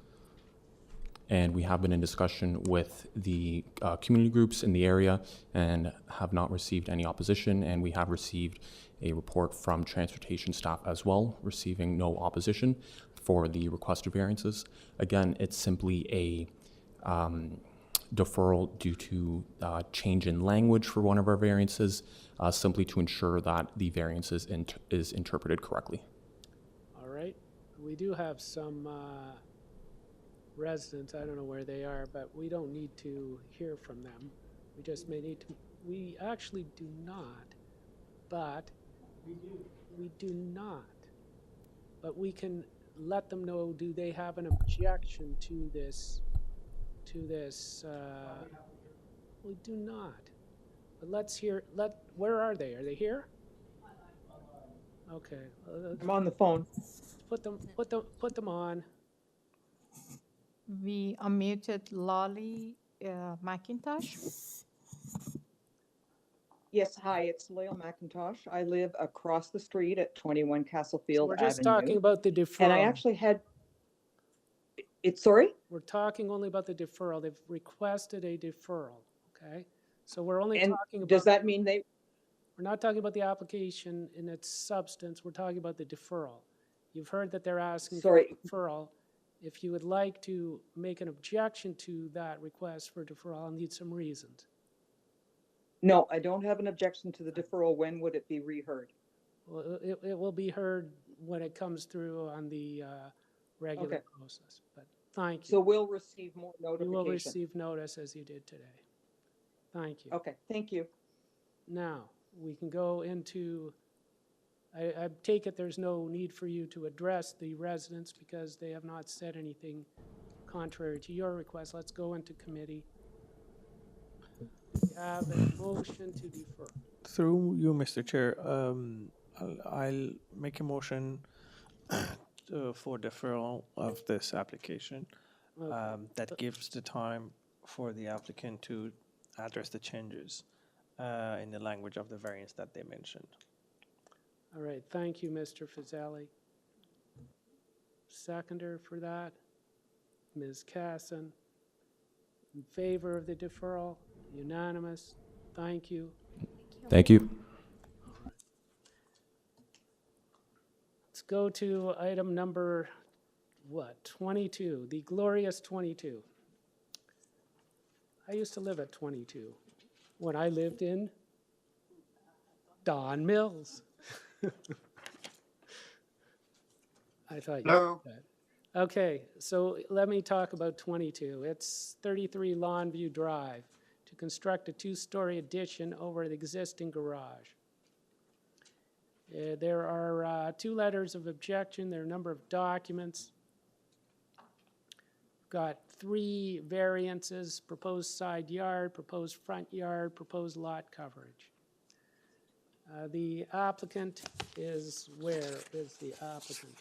K: And we have been in discussion with the community groups in the area and have not received any opposition. And we have received a report from transportation staff as well, receiving no opposition for the requested variances. Again, it's simply a deferral due to change in language for one of our variances, simply to ensure that the variance is interpreted correctly.
A: All right. We do have some residents, I don't know where they are, but we don't need to hear from them. We just may need to, we actually do not, but we do not. But we can let them know, do they have an objection to this? We do not. But let's hear, where are they? Are they here? Okay.
W: I'm on the phone.
A: Put them on.
R: We unmuted Lolly McIntosh.
W: Yes, hi, it's Loyal McIntosh. I live across the street at 21 Castlefield
A: We're just
W: Avenue.
A: talking about the deferral.
W: And I actually had, sorry?
A: We're talking only about the deferral. They've requested a deferral, okay? So we're only
W: And
A: talking about.
W: does that mean they?
A: We're not talking about the application in its substance. We're talking about the deferral. You've heard that they're asking for deferral. If you would like to make an objection to that request for deferral, I'll need some reasons.
W: No, I don't have an objection to the deferral. When would it be reheard?
A: Well, it will be heard when it comes through on the regular process, but thank you.
W: So we'll receive more notification.
A: You will receive notice as you did today. Thank you.
W: Okay, thank you.
A: Now, we can go into, I take it there's no need for you to address the residents because they have not said anything contrary to your request. Let's go into committee. We have a motion to defer.
T: Through you, Mr. Chair, I'll make a motion for deferral of this application. That gives the time for the applicant to address the changes in the language of the variance that they mentioned.
A: All right, thank you, Mr. Fazeli. Seconder for that, Ms. Casson. In favor of the deferral, unanimous. Thank you.
K: Thank you.
A: Let's go to item number, 22, the glorious 22. I used to live at 22 when I lived in Don Mills. I thought you
I: Hello.
A: said that. Okay, so let me talk about 22. It's 33 Lawnview Drive to construct a two-story addition over the existing garage. There are 2 letters of objection. There are a number of documents. Got 3 variances: proposed side yard, proposed front yard, proposed lot coverage. The applicant is, where is the applicant?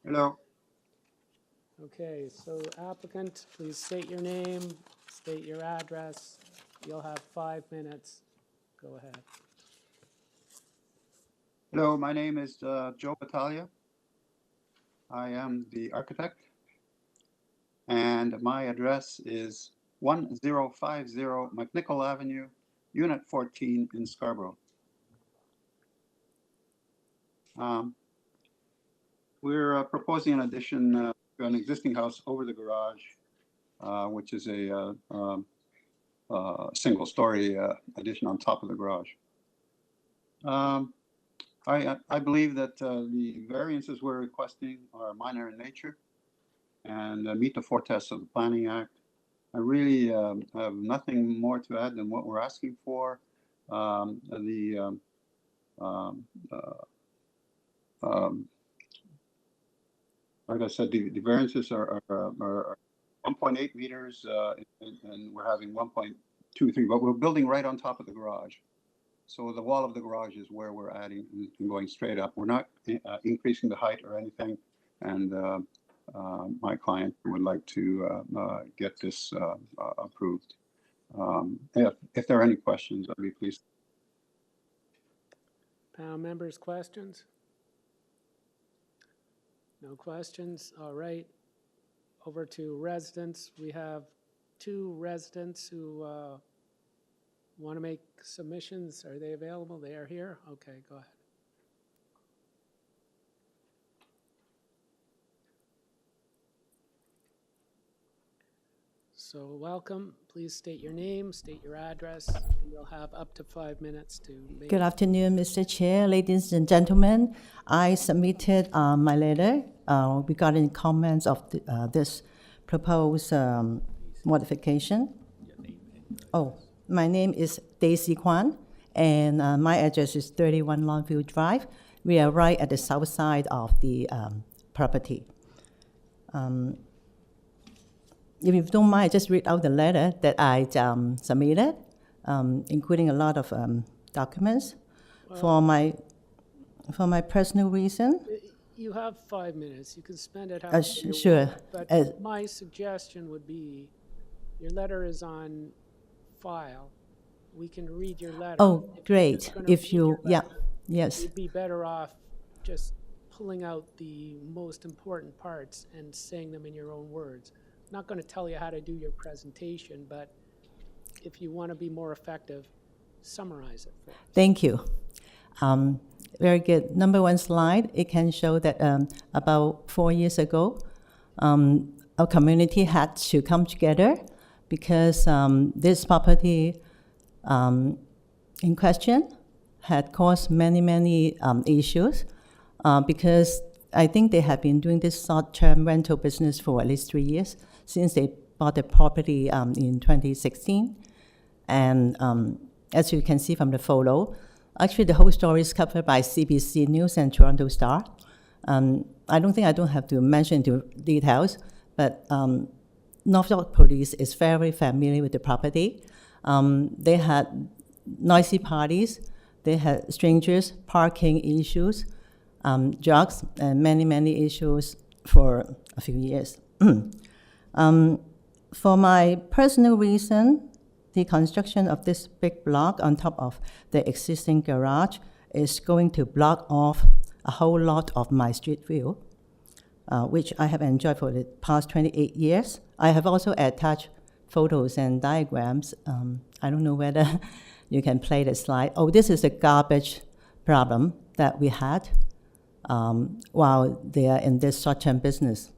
I: Hello.
A: Okay, so applicant, please state your name, state your address. You'll have 5 minutes. Go ahead.
I: Hello, my name is Joe Battaglia. I am the architect, and my address is 1050 McNichol Avenue, Unit 14 in Scarborough. We're proposing an addition to an existing house over the garage, which is a single-story addition on top of the garage. I believe that the variances we're requesting are minor in nature and meet the 4 tests of the Planning Act. I really have nothing more to add than what we're asking for. Like I said, the variances are 1.8 meters, and we're having 1.23, but we're building right on top of the garage. So the wall of the garage is where we're adding and going straight up. We're not increasing the height or anything, and my client would like to get this approved. If there are any questions, I'd be pleased.
A: Panel members, questions? No questions? All right. Over to residents. We have 2 residents who want to make submissions. Are they available? They are here? Okay, go ahead. So welcome. Please state your name, state your address, and you'll have up to 5 minutes to make.
L: Good afternoon, Mr. Chair, ladies and gentlemen. I submitted my letter regarding comments of this proposed modification. Oh, my name is Daisy Kwan, and my address is 31 Lawnview Drive. We are right at the south side of the property. If you don't mind, just read out the letter that I submitted, including a lot of documents for my personal reason.
A: You have 5 minutes. You can spend it however you
L: sure.
A: want. But my suggestion would be, your letter is on file. We can read your letter.
L: Oh, great. If you, yeah, yes.
A: You'd be better off just pulling out the most important parts and saying them in your own words. I'm not going to tell you how to do your presentation, but if you want to be more effective, summarize it for us.
L: Thank you. Very good. Number 1 slide, it can show that about 4 years ago, our community had to come together because this property in question had caused many issues because I think they have been doing this short-term rental business for at least 3 years since they bought the property in 2016. And as you can see from the photo, actually the whole story is covered by CBC News and Toronto Star. I don't think I don't have to mention the details, but Norfolk Police is very familiar with the property. They had noisy parties, they had strangers, parking issues, drugs, and many issues for a few years. For my personal reason, the construction of this big block on top of the existing garage is going to block off a whole lot of my street view, which I have enjoyed for the past 28 years. I have also attached photos and diagrams. I don't know whether you can play the slide. Oh, this is a garbage problem that we had while they are in this short-term business.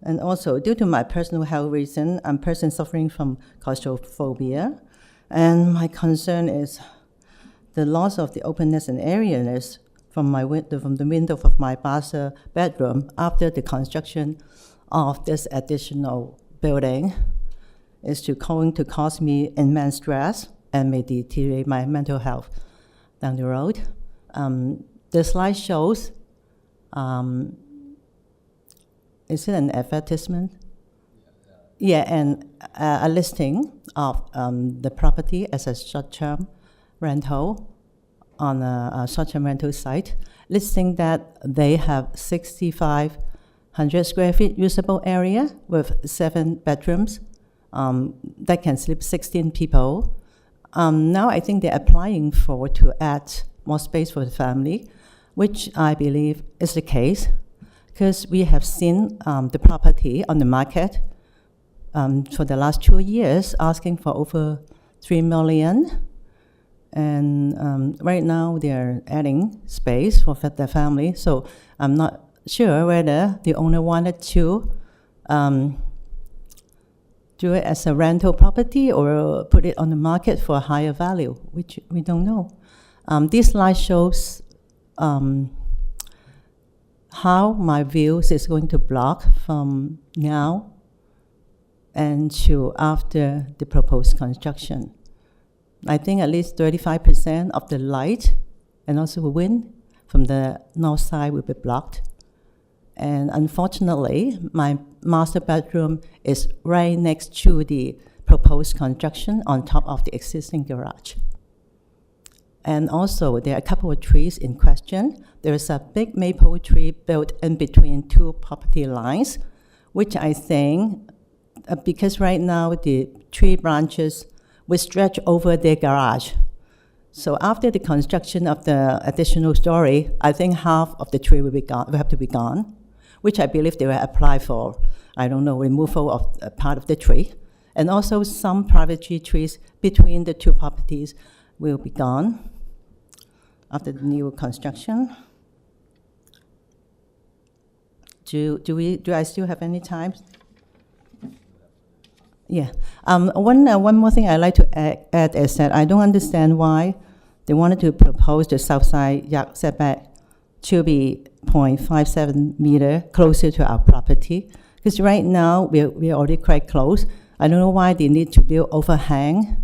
L: And also, due to my personal health reason, I'm a person suffering from claustrophobia, and my concern is the loss of the openness and airiness from the window of my master bedroom after the construction of this additional building is going to cause me immense stress and may deteriorate my mental health down the road. The slide shows, is it an advertisement? Yeah, and a listing of the property as a short-term rental on a short-term rental site, listing that they have 6,500 square feet usable area with 7 bedrooms that can sleep 16 people. Now I think they're applying to add more space for the family, which I believe is the case, because we have seen the property on the market for the last 2 years asking for over $3 million. And right now they're adding space for their family. So I'm not sure whether the owner wanted to do it as a rental property or put it on the market for a higher value, which we don't know. This slide shows how my views is going to block from now and to after the proposed construction. I think at least 35% of the light and also the wind from the north side will be blocked. And unfortunately, my master bedroom is right next to the proposed construction on top of the existing garage. And also, there are a couple of trees in question. There is a big maple tree built in between 2 property lines, which I think, because right now the tree branches will stretch over their garage. So after the construction of the additional story, I think half of the tree will have to be gone, which I believe they will apply for, I don't know, removal of a part of the tree. And also some private trees between the 2 properties will be gone after the new construction. Do I still have any time? Yeah. One more thing I'd like to add is that I don't understand why they wanted to propose the south side yard setback to be 0.57 meter closer to our property. Because right now, we're already quite close. I don't know why they need to build overhang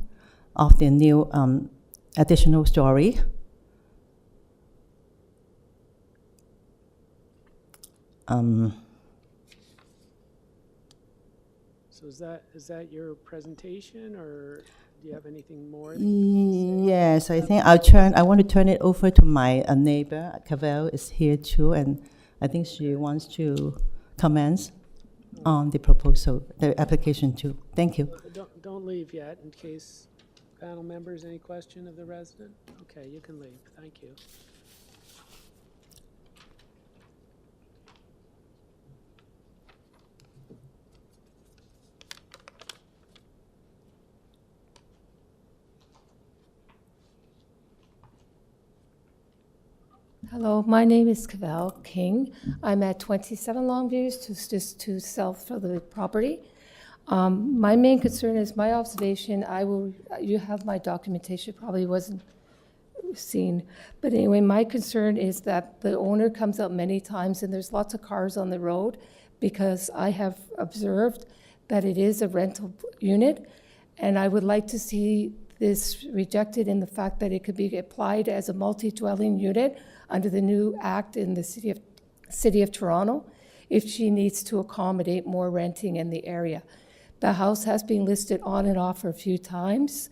L: of the new additional story.
A: So is that your presentation, or do you have anything more?
L: Yes, I think I want to turn it over to my neighbor. Cavell is here too, and I think she wants to comment on the proposal, the application too. Thank you.
A: Don't leave yet, in case panel members, any question of the resident? Okay, you can leave. Thank you.
J: Hello, my name is Cavell King. I'm at 27 Lawnview, just to south of the property. My main concern is my observation. You have my documentation, probably wasn't seen. But anyway, my concern is that the owner comes out many times and there's lots of cars on the road, because I have observed that it is a rental unit. And I would like to see this rejected in the fact that it could be applied as a multi-dwelling unit under the new act in the City of Toronto, if she needs to accommodate more renting in the area. The house has been listed on and off for a few times.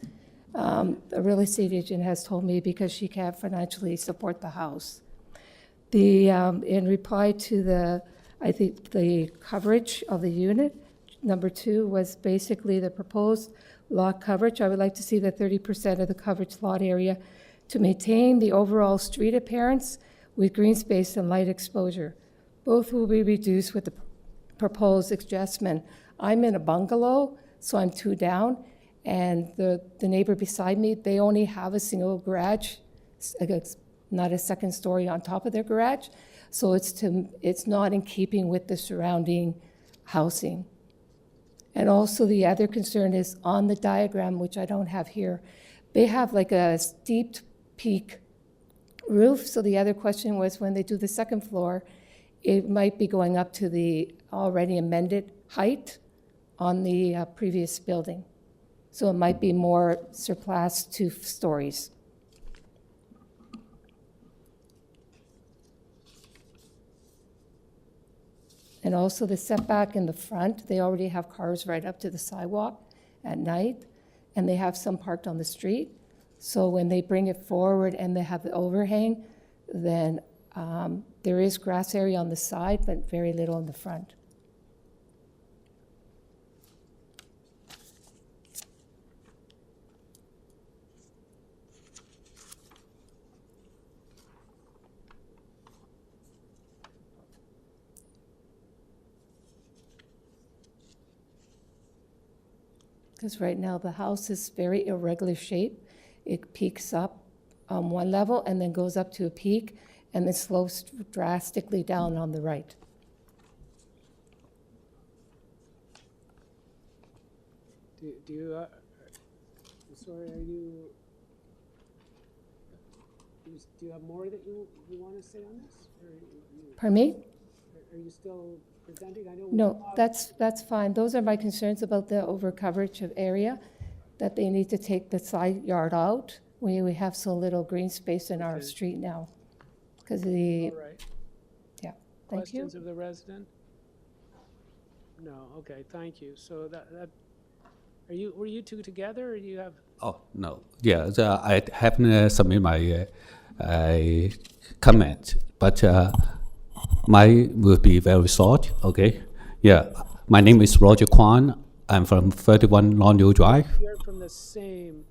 J: A real estate agent has told me because she can't financially support the house. In reply to I think the coverage of the unit, number 2 was basically the proposed lot coverage. I would like to see the 30% of the coverage lot area to maintain the overall street appearance with green space and light exposure. Both will be reduced with the proposed adjustment. I'm in a bungalow, so I'm 2 down, and the neighbor beside me, they only have a single garage, it's not a second story on top of their garage, so it's not in keeping with the surrounding housing. And also the other concern is on the diagram, which I don't have here, they have like a steep peak roof, so the other question was when they do the second floor, it might be going up to the already amended height on the previous building. So it might be more surplus 2 stories. And also the setback in the front, they already have cars right up to the sidewalk at night, and they have some parked on the street. So when they bring it forward and they have the overhang, then there is grass area on the side, but very little in the front. Because right now the house is very irregular shape. It peaks up on one level and then goes up to a peak and then slopes drastically down on the right.
A: Do you, sorry, do you have more that you want to say on this?
J: Pardon me?
A: Are you still presenting? I know.
J: No, that's fine. Those are my concerns about the over coverage of area, that they need to take the side yard out. We have so little green space in our street now. Because of the,
A: all right.
J: Yeah, thank you.
A: Questions of the resident? No, okay, thank you. So were you 2 together, or do you have?
M: Oh, no. Yeah, I haven't submitted my comment, but mine will be very short, okay? Yeah, my name is Roger Kwan. I'm from 31 Lawnview Drive.
A: You're from the same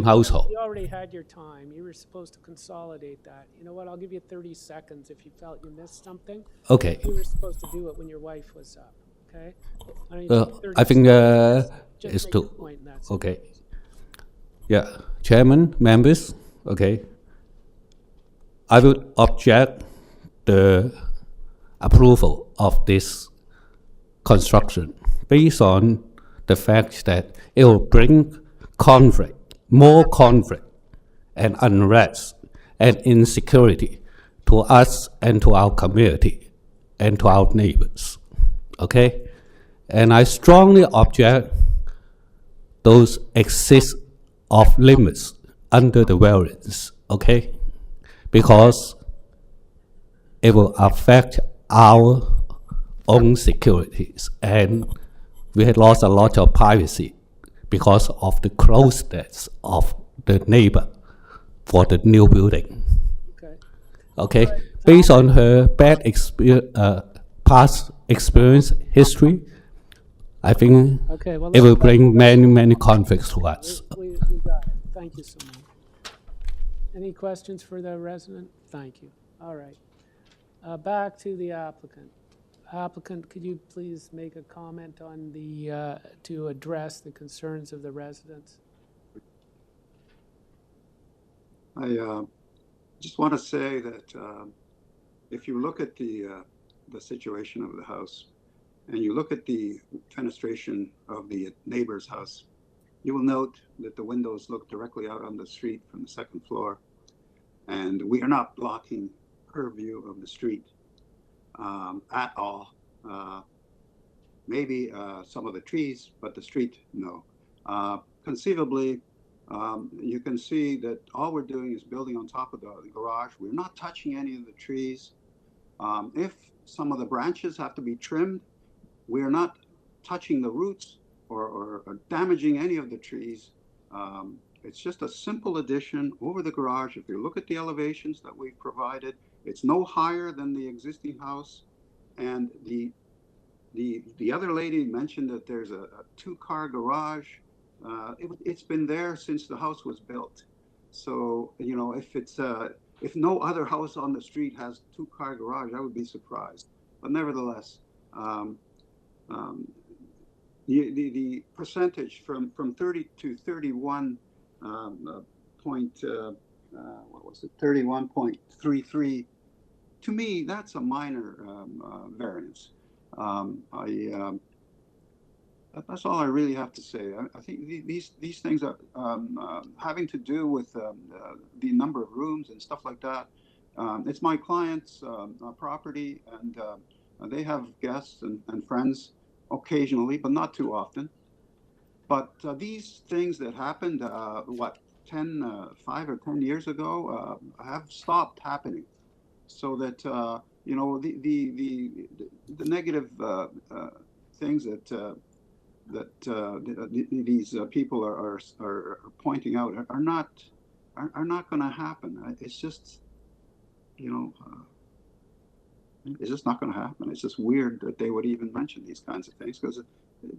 M: household.
A: You already had your time. You were supposed to consolidate that. You know what? I'll give you 30 seconds if you felt you missed something.
M: Okay.
A: You were supposed to do it when your wife was up, okay?
M: I think it's too. Okay. Yeah, Chairman, members, okay. I would object the approval of this construction based on the fact that it will bring conflict, more conflict and unrest and insecurity to us and to our community and to our neighbors, okay? And I strongly object those exist of limits under the variance, okay? Because it will affect our own securities, and we had lost a lot of privacy because of the closeness of the neighbor for the new building. Okay, based on her bad past experience, history, I think it will bring many conflicts to us.
A: We got it. Thank you so much. Any questions for the resident? Thank you. All right. Back to the applicant. Applicant, could you please make a comment on to address the concerns of the residents?
I: I just want to say that if you look at the situation of the house and you look at the fenestration of the neighbor's house, you will note that the windows look directly out on the street from the 2nd floor, and we are not blocking her view of the street at all. Maybe some of the trees, but the street, no. Conceivably, you can see that all we're doing is building on top of the garage. We're not touching any of the trees. If some of the branches have to be trimmed, we're not touching the roots or damaging any of the trees. It's just a simple addition over the garage. If you look at the elevations that we've provided, It's no higher than the existing house. And the other lady mentioned that there's a two-car garage. It's been there since the house was built. So, you know, if no other house on the street has two-car garage, I would be surprised. But nevertheless, the percentage from 30 to 31 what was it, 31.33, to me, that's a minor variance. That's all I really have to say. I think these things are having to do with the number of rooms and stuff like that. It's my client's property, and they have guests and friends occasionally, but not too often. But these things that happened, 5 or 10 years ago, have stopped happening. So that you know, the negative things that these people are pointing out are not going to happen. It's just, you know, it's just not going to happen. It's just weird that they would even mention these kinds of things, because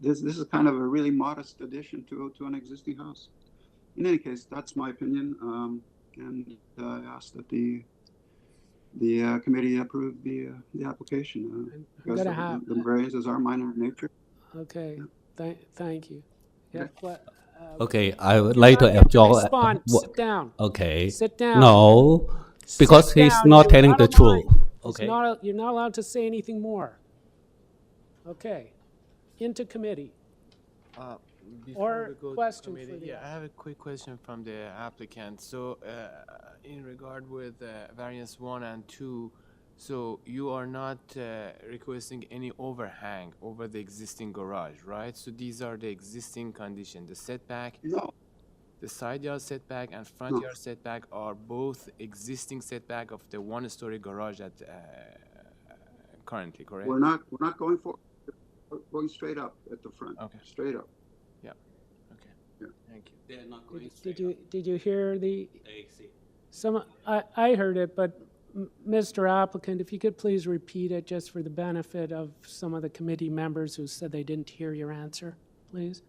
I: this is kind of a really modest addition to an existing house. In any case, that's my opinion, and I ask that the committee approve the application. Because the variances are minor in nature.
A: Okay, thank you. Yeah,
M: Okay, I would like to absorb.
A: Respond. Sit down.
M: Okay.
A: Sit down.
M: No, because
A: Sit
M: he's
A: down.
M: not
A: You're
M: telling
A: out
M: the
A: of
M: truth.
A: line.
M: Okay.
A: You're not allowed to say anything more. Okay, into committee.
F: Before we go to
A: question
F: committee,
A: for the
F: yeah, I have a quick question from the applicant. So, in regard with variance 1 and 2, so you are not requesting any overhang over the existing garage, right? So these are the existing conditions. The setback,
I: no.
F: The side yard setback and front yard setback are both existing setback of the one-story garage at currently, correct?
I: We're not going for. We're going straight up at the front.
F: Okay.
I: Straight up.
F: Yeah. Okay.
I: Yeah.
F: Thank you.
M: They're not going
A: Did you hear the? I heard it, but Mr. Applicant, if you could please repeat it just for the benefit of some of the committee members who said they didn't hear your answer, please.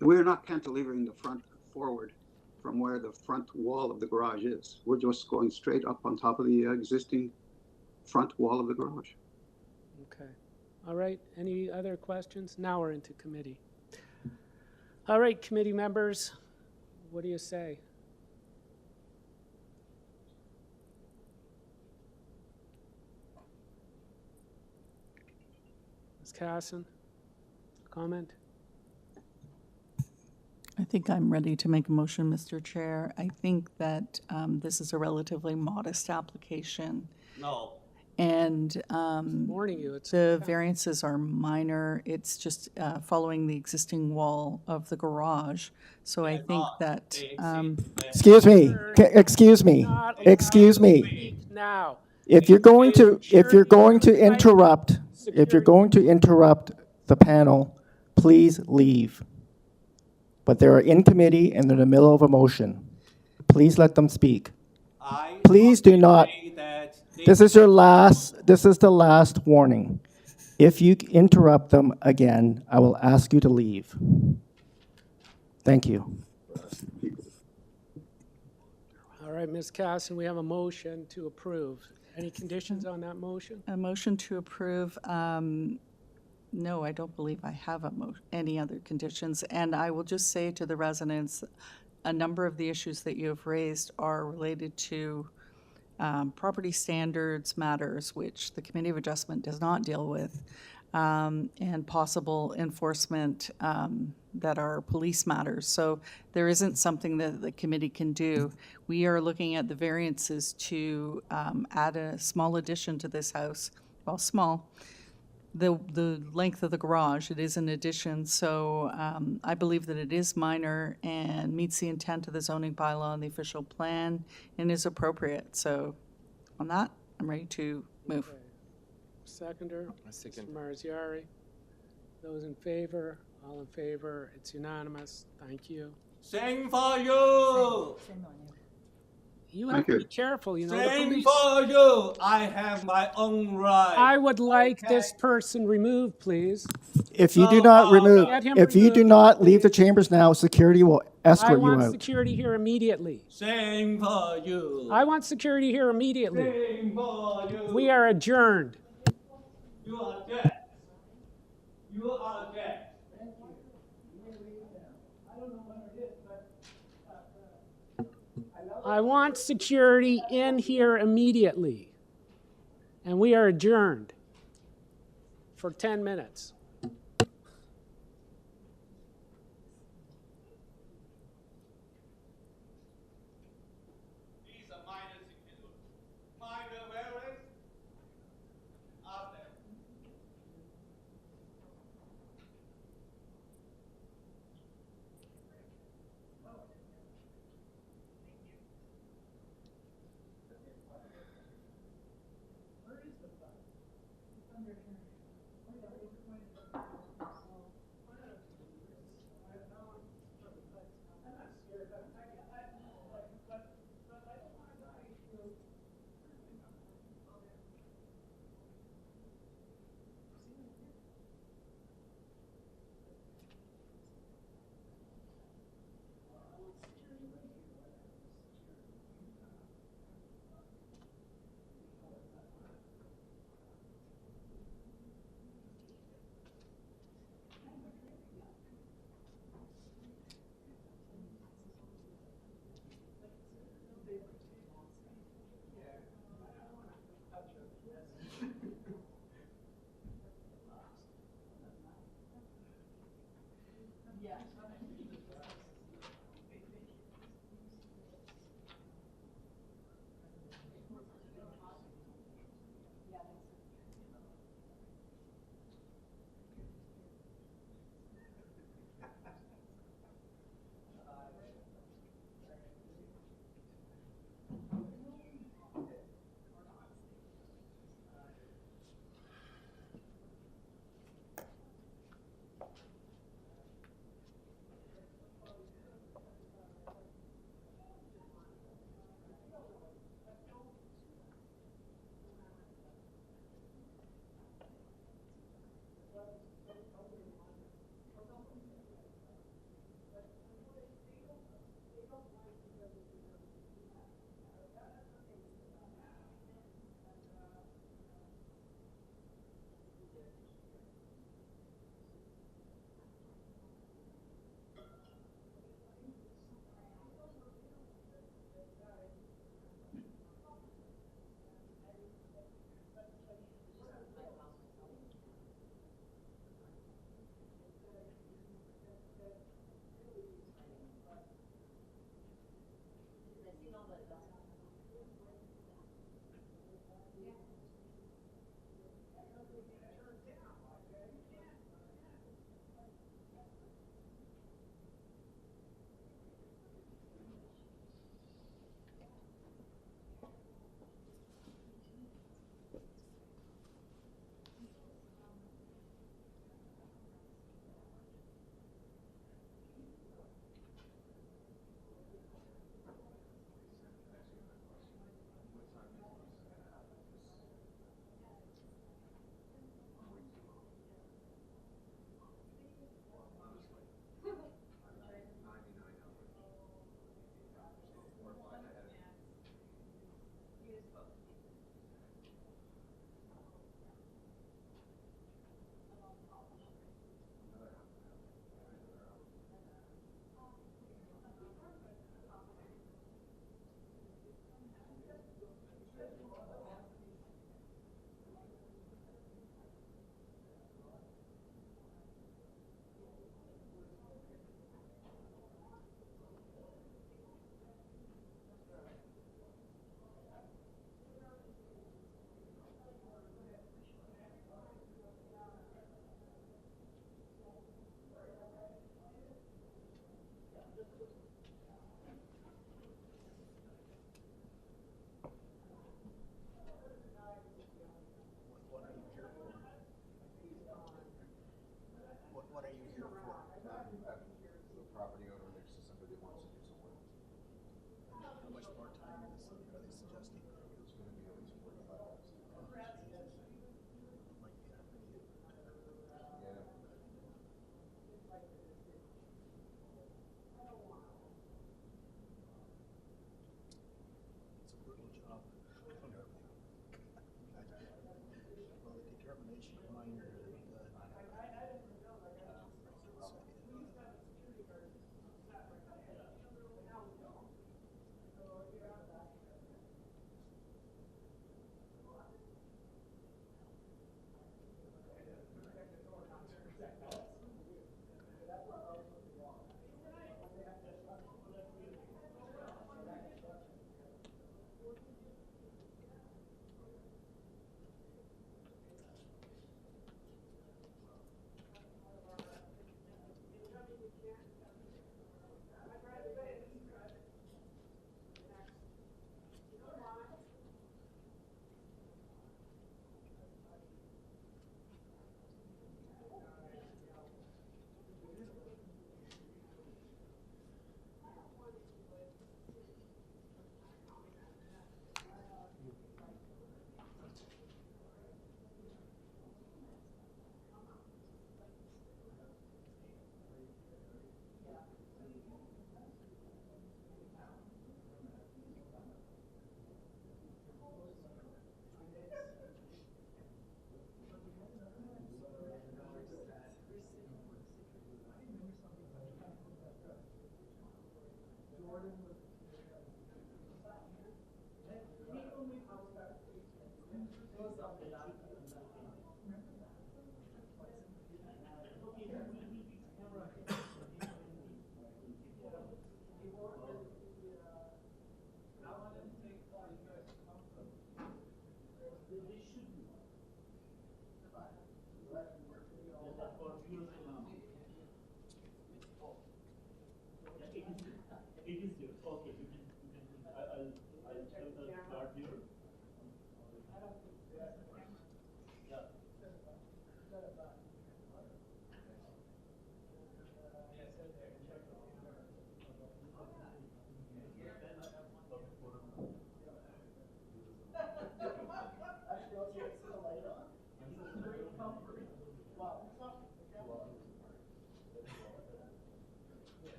I: We're not cantilevering the front forward from where the front wall of the garage is. We're just going straight up on top of the existing front wall of the garage.
A: Okay. All right. Any other questions? Now we're into committee. All right, committee members, what do you say? Ms. Casson, comment?
D: I think I'm ready to make a motion, Mr. Chair. I think that this is a relatively modest application.
M: No.
D: And
A: warning you,
D: the variances are minor. It's just following the existing wall of the garage. So I think that.
B: Excuse me. Excuse me.
A: Now.
B: If you're going to interrupt the panel, please leave. But they're in committee and they're in the middle of a motion. Please let them speak. Please do not. This is the last warning. If you interrupt them again, I will ask you to leave. Thank you.
A: All right, Ms. Casson, we have a motion to approve. Any conditions on that motion?
D: A motion to approve. No, I don't believe I have any other conditions. And I will just say to the residents, a number of the issues that you have raised are related to property standards matters, which the Committee of Adjustment does not deal with, and possible enforcement that are police matters. So there isn't something that the committee can do. We are looking at the variances to add a small addition to this house. Well, small. The length of the garage, it is an addition, so I believe that it is minor and meets the intent of the zoning bylaw and the official plan and is appropriate. So on that, I'm ready to move.
A: Okay. Seconder, Mr. Marziari. Those in favor, all in favor, it's unanimous. Thank you.
M: Sing for you!
A: You have
I: Thank
A: to
I: you.
A: be careful, you know. The
M: Same
A: police.
M: for you. I have my own right.
A: I would like this person removed, please.
B: If you do
M: So
B: not remove,
A: Get him
B: if you do
A: removed,
B: not leave the
A: please.
B: chambers now, security will
A: I
B: escort you
A: want
B: out.
A: security here immediately.
M: Same for you.
A: I want security here immediately.
M: Same for you.
A: We are adjourned.
M: You are dead. You are dead.
A: I want security in here immediately. And we are adjourned for 10 minutes.
M: These are minor security. Minor wearers are there.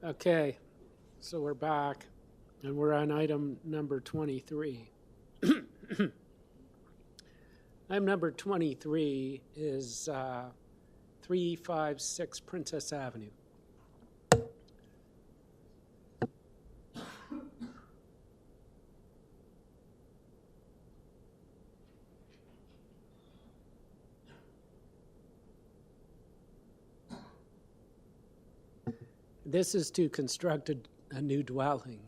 A: Okay, so we're back, and we're on item number 23. Item number 23 is 356 Princess Avenue. This is to construct a new dwelling.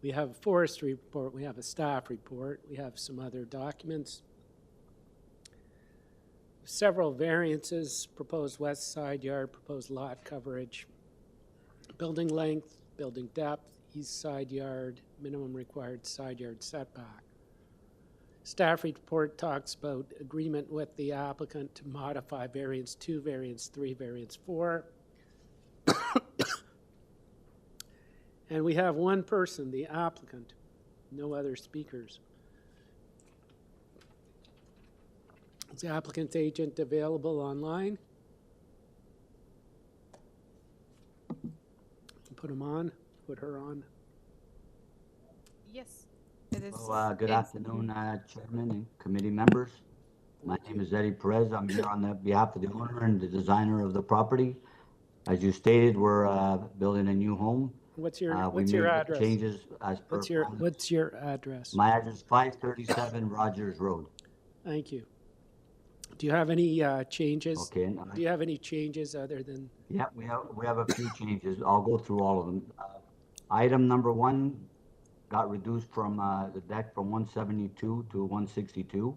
A: We have a forestry report, we have a staff report, we have some other documents. Several variances, proposed west side yard, proposed lot coverage, building length, building depth, east side yard, minimum required side yard setback. Staff report talks about agreement with the applicant to modify variance 2, variance 3, variance 4. And we have one person, the applicant, no other speakers. Is the applicant's agent available online? Put him on, put her on.
N: Yes, it is.
O: Good afternoon, Chairman and committee members. My name is Eddie Perez. I'm here on behalf of the owner and the designer of the property. As you stated, we're building a new home.
A: What's your
O: We made
A: address?
O: changes as per.
A: What's your address?
O: My address is 537 Rogers Road.
A: Thank you. Do you have any changes?
O: Okay.
A: Do you have any changes other than?
O: Yeah, we have a few changes. I'll go through all of them. Item number 1 got reduced from the deck from 172 to 162.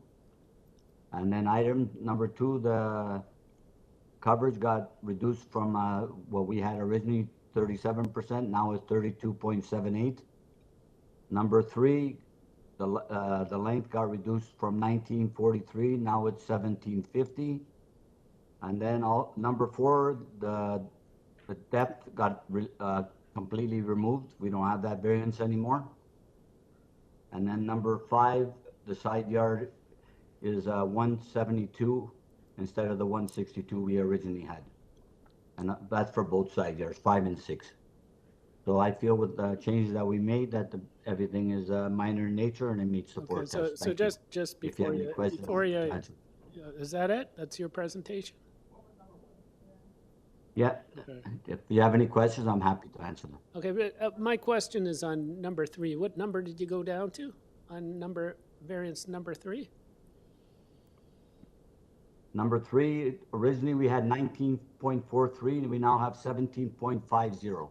O: And then item number 2, the coverage got reduced from what we had originally 37%, now it's 32.78. Number 3, the length got reduced from 1943, now it's 1750. And then number 4, the depth got completely removed. We don't have that variance anymore. And then number 5, the side yard is 172 instead of the 162 we originally had. And that's for both side yards, 5 and 6. So I feel with the changes that we made that everything is minor in nature and it meets the board test.
A: So just before you, is that it? That's your presentation?
O: Yeah.
A: Okay.
O: If you have any questions, I'm happy to answer them.
A: Okay, but my question is on number 3. What number did you go down to on variance number 3?
O: Number 3, originally we had 19.43 and we now have 17.50.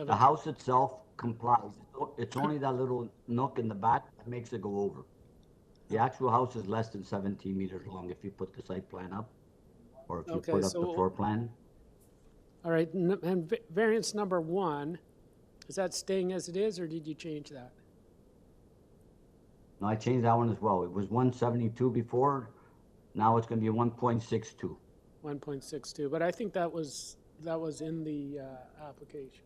O: The house itself complies. It's only that little nook in the back that makes it go over. The actual house is less than 17 meters long if you put the site plan up or if you put up the floor plan.
A: All right, and variance number 1, is that staying as it is or did you change that?
O: No, I changed that one as well. It was 172 before. Now it's going to be 1.62.
A: 1.62, but I think that was in the application.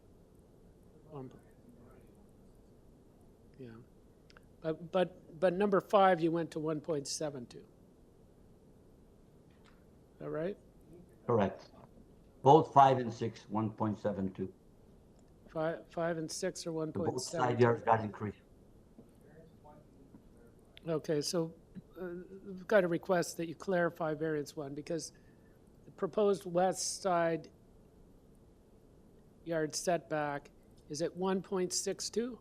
A: Yeah, but number 5 you went to 1.72. Is that right?
O: Correct. Both 5 and 6, 1.72.
A: 5 and 6 are 1.7.
O: Both side yards got increased.
A: Okay, so we've got a request that you clarify variance 1 because the proposed west side yard setback is at 1.62.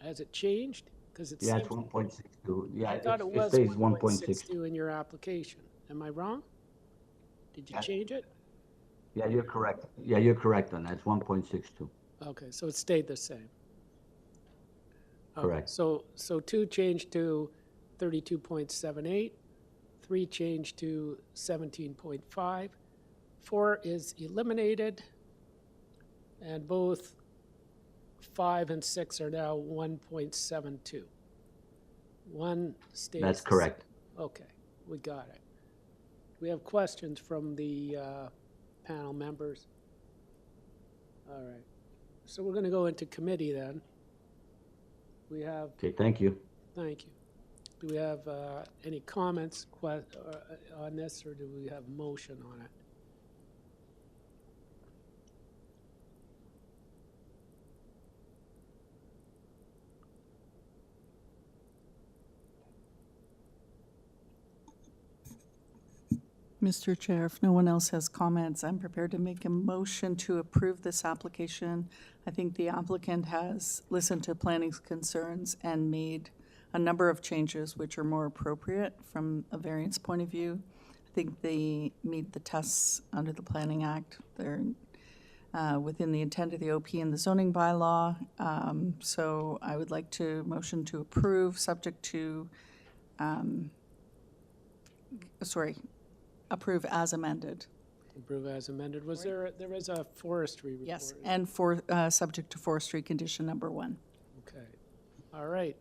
A: Has it changed? Because it's
O: yeah, it's 1.62. Yeah,
A: I thought it was
O: stays
A: 1.62 in your application. Am I wrong? Did you change it?
O: Yeah, you're correct. Yeah, you're correct on that. It's 1.62.
A: Okay, so it stayed the same. Okay,
O: Correct.
A: so 2 changed to 32.78, 3 changed to 17.5, 4 is eliminated, and both 5 and 6 are now 1.72. 1 stays.
O: That's correct.
A: Okay, we got it. We have questions from the panel members. All right, so we're going to go into committee then. We have.
O: Okay, thank you.
A: Thank you. Do we have any comments on this, or do we have motion on it?
D: Mr. Chair, if no one else has comments, I'm prepared to make a motion to approve this application. I think the applicant has listened to planning's concerns and made a number of changes which are more appropriate from a variance point of view. I think they meet the tests under the Planning Act. They're within the intent of the OP and the zoning bylaw. So I would like to motion to approve, subject to, approve as amended.
A: Approve as amended. Was there was a forestry report?
D: Yes, and subject to forestry condition number 1.
A: Okay. All right.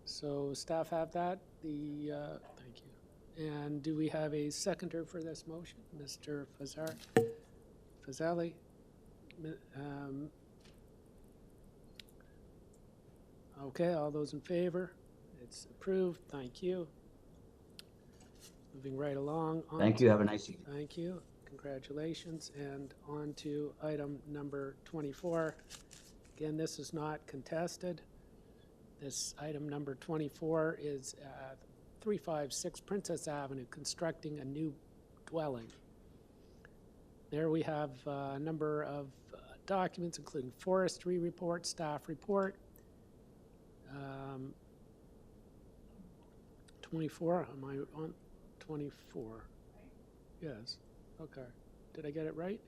A: So staff have that. Thank you. And do we have a seconder for this motion? Mr. Fazali? Okay, all those in favor? It's approved. Thank you. Moving right along.
O: Thank you. Have a nice evening.
A: Thank you. Congratulations. And on to item number 24. Again, this is not contested. This item number 24 is 356 Princess Avenue, constructing a new dwelling. There we have a number of documents, including forestry report, staff report. 24, am I on 24? Yes, okay. Did I get it right?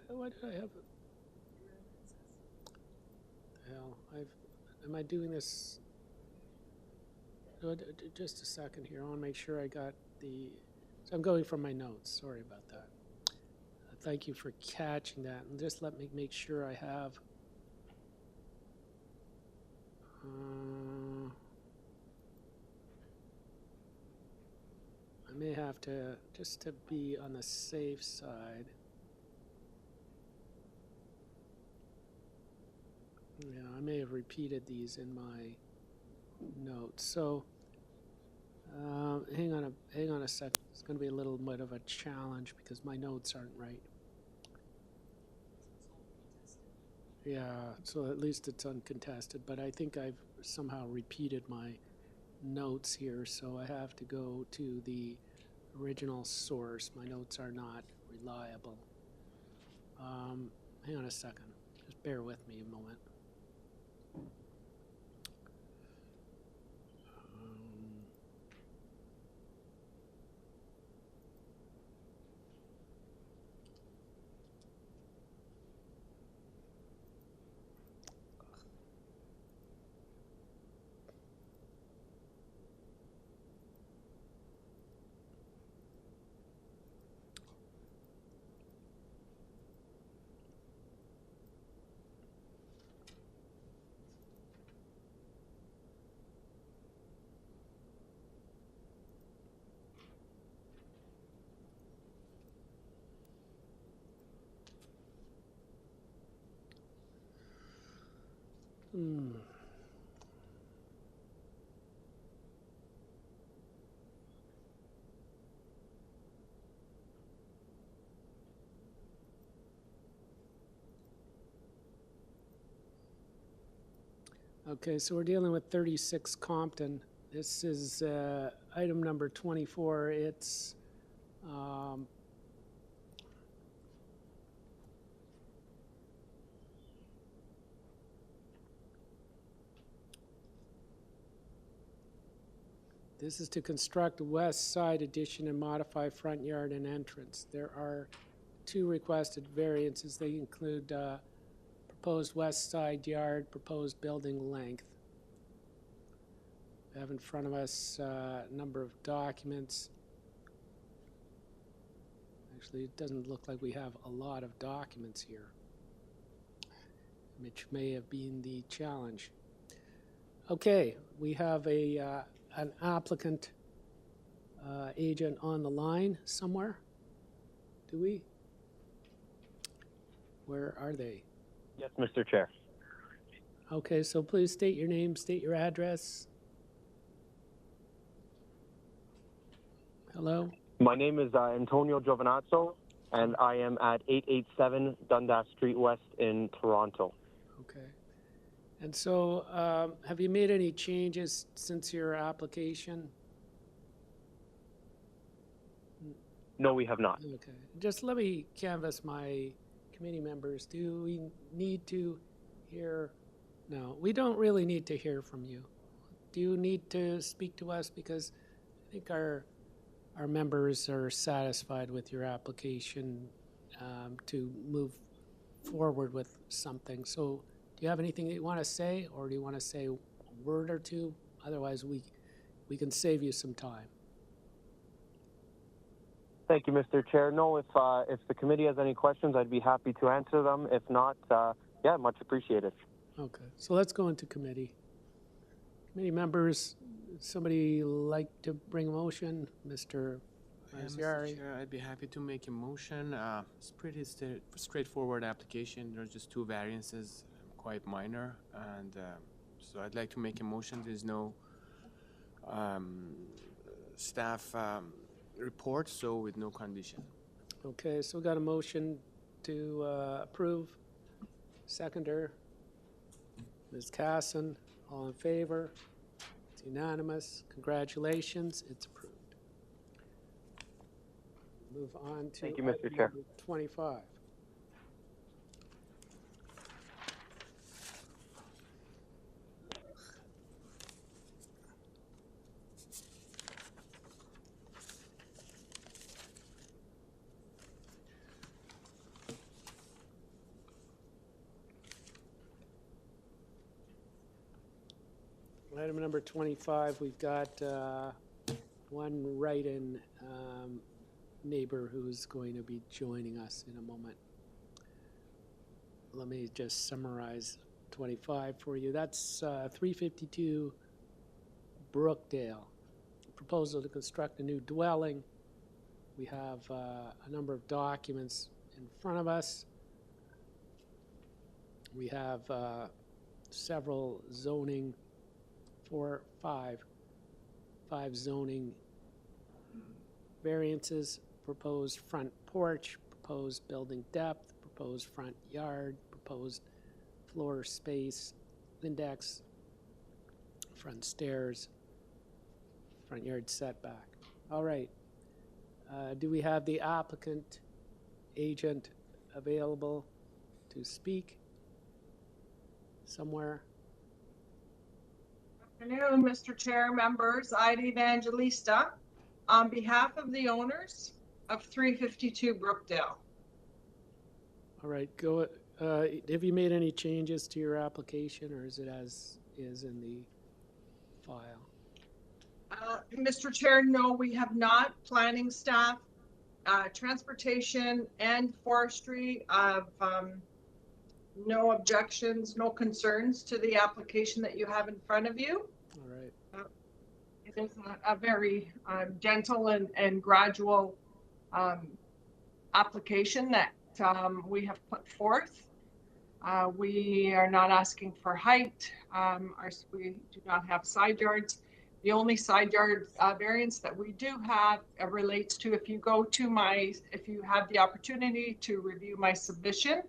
A: Why did I have it? Hell, am I doing this? Just a second here. I want to make sure I got so I'm going from my notes. Sorry about that. Thank you for catching that. And just let me make sure I have. I may have to, just to be on the safe side. Yeah, I may have repeated these in my notes. So hang on a sec. It's going to be a little bit of a challenge because my notes aren't right. Yeah, so at least it's uncontested, but I think I've somehow repeated my notes here, so I have to go to the original source. My notes are not reliable. Hang on a second. Just bear with me a moment. Okay, so we're dealing with 36 Compton. This is item number 24. It's this is to construct a west side addition and modify front yard and entrance. There are 2 requested variances. They include proposed west side yard, proposed building length. We have in front of us a number of documents. Actually, it doesn't look like we have a lot of documents here, which may have been the challenge. Okay, we have an applicant agent on the line somewhere. Do we? Where are they?
N: Yes, Mr. Chair.
A: Okay, so please state your name, state your address. Hello?
N: My name is Antonio Giovinazzo, and I am at 887 Dundas Street West in Toronto.
A: Okay. And so have you made any changes since your application?
N: No, we have not.
A: Okay, just let me canvass my committee members. Do we need to hear? No, we don't really need to hear from you. Do you need to speak to us? Because I think our members are satisfied with your application to move forward with something. So do you have anything that you want to say, or do you want to say a word or two? Otherwise, we can save you some time.
N: Thank you, Mr. Chair. No, if the committee has any questions, I'd be happy to answer them. If not, yeah, much appreciated.
A: Okay, so let's go into committee. Committee members, somebody like to bring a motion? Mr.
F: Mr.
A: Maziari?
F: Chair, I'd be happy to make a motion. It's pretty straightforward application. There's just 2 variances, quite minor, and so I'd like to make a motion. There's no staff report, so with no condition.
A: Okay, so we got a motion to approve. Seconder, Ms. Casson, all in favor? It's unanimous. Congratulations, it's approved. Move on to
N: Thank you, Mr.
A: item
N: Chair.
A: number 25. Item number 25, we've got one write-in neighbor who's going to be joining us in a moment. Let me just summarize 25 for you. That's 352 Brookdale. Proposal to construct a new dwelling. We have a number of documents in front of us. We have several zoning, five zoning variances: proposed front porch, proposed building depth, proposed front yard, proposed floor space index, front stairs, front yard setback. All right. Do we have the applicant agent available to speak somewhere?
P: Afternoon, Mr. Chair, members. Ida Evangelista on behalf of the owners of 352 Brookdale.
A: All right, go. Have you made any changes to your application, or is it as is in the file?
P: Mr. Chair, no, we have not. Planning staff, transportation, and forestry have no objections, no concerns to the application that you have in front of you.
A: All right.
P: It is a very gentle and gradual application that we have put forth. We are not asking for height. We do not have side yards. The only side yard variance that we do have relates to, if you have the opportunity to review my submission,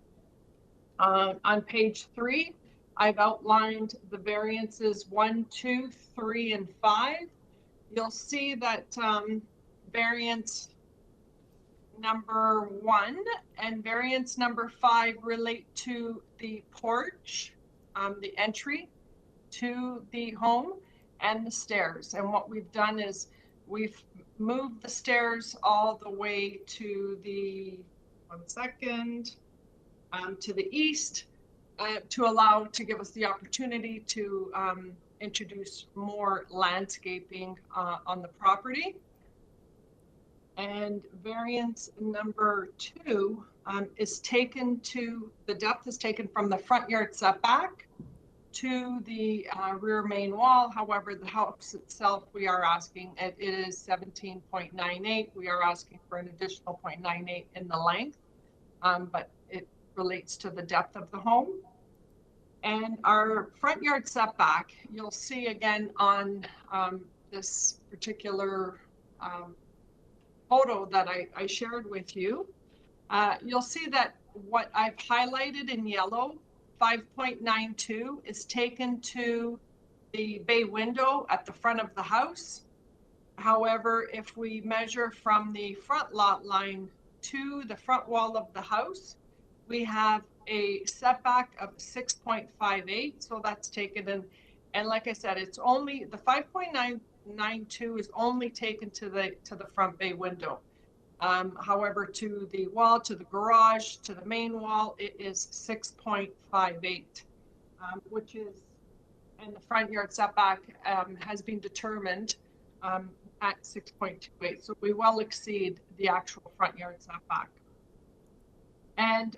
P: on page 3, I've outlined the variances 1, 2, 3, and 5. You'll see that variance number 1 and variance number 5 relate to the porch, the entry to the home, and the stairs. And what we've done is we've moved the stairs all the way to the, to the east, to give us the opportunity to introduce more landscaping on the property. And variance number 2 is taken to, the depth is taken from the front yard setback to the rear main wall. However, the house itself, we are asking, it is 17.98. We are asking for an additional 0.98 in the length, but it relates to the depth of the home. And our front yard setback, you'll see again on this particular photo that I shared with you, you'll see that what I've highlighted in yellow, 5.92, is taken to the bay window at the front of the house. However, if we measure from the front lot line to the front wall of the house, we have a setback of 6.58, so that's taken in. And like I said, it's only, the 5.992 is only taken to the front bay window. However, to the wall, to the garage, to the main wall, it is 6.58, which is, and the front yard setback has been determined at 6.28. So we well exceed the actual front yard setback. And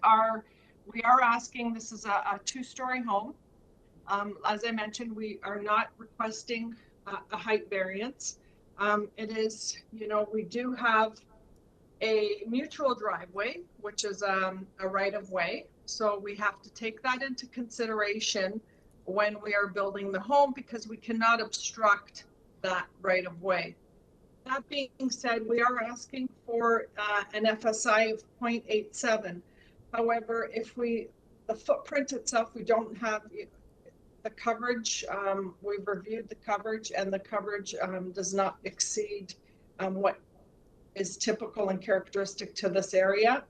P: we are asking, this is a two-story home. As I mentioned, we are not requesting a height variance. It is, you know, we do have a mutual driveway, which is a right of way. So we have to take that into consideration when we are building the home, because we cannot obstruct that right of way. That being said, we are asking for an FSI of 0.87. However, if the footprint itself, we don't have the coverage. We've reviewed the coverage, and the coverage does not exceed what is typical and characteristic to this area.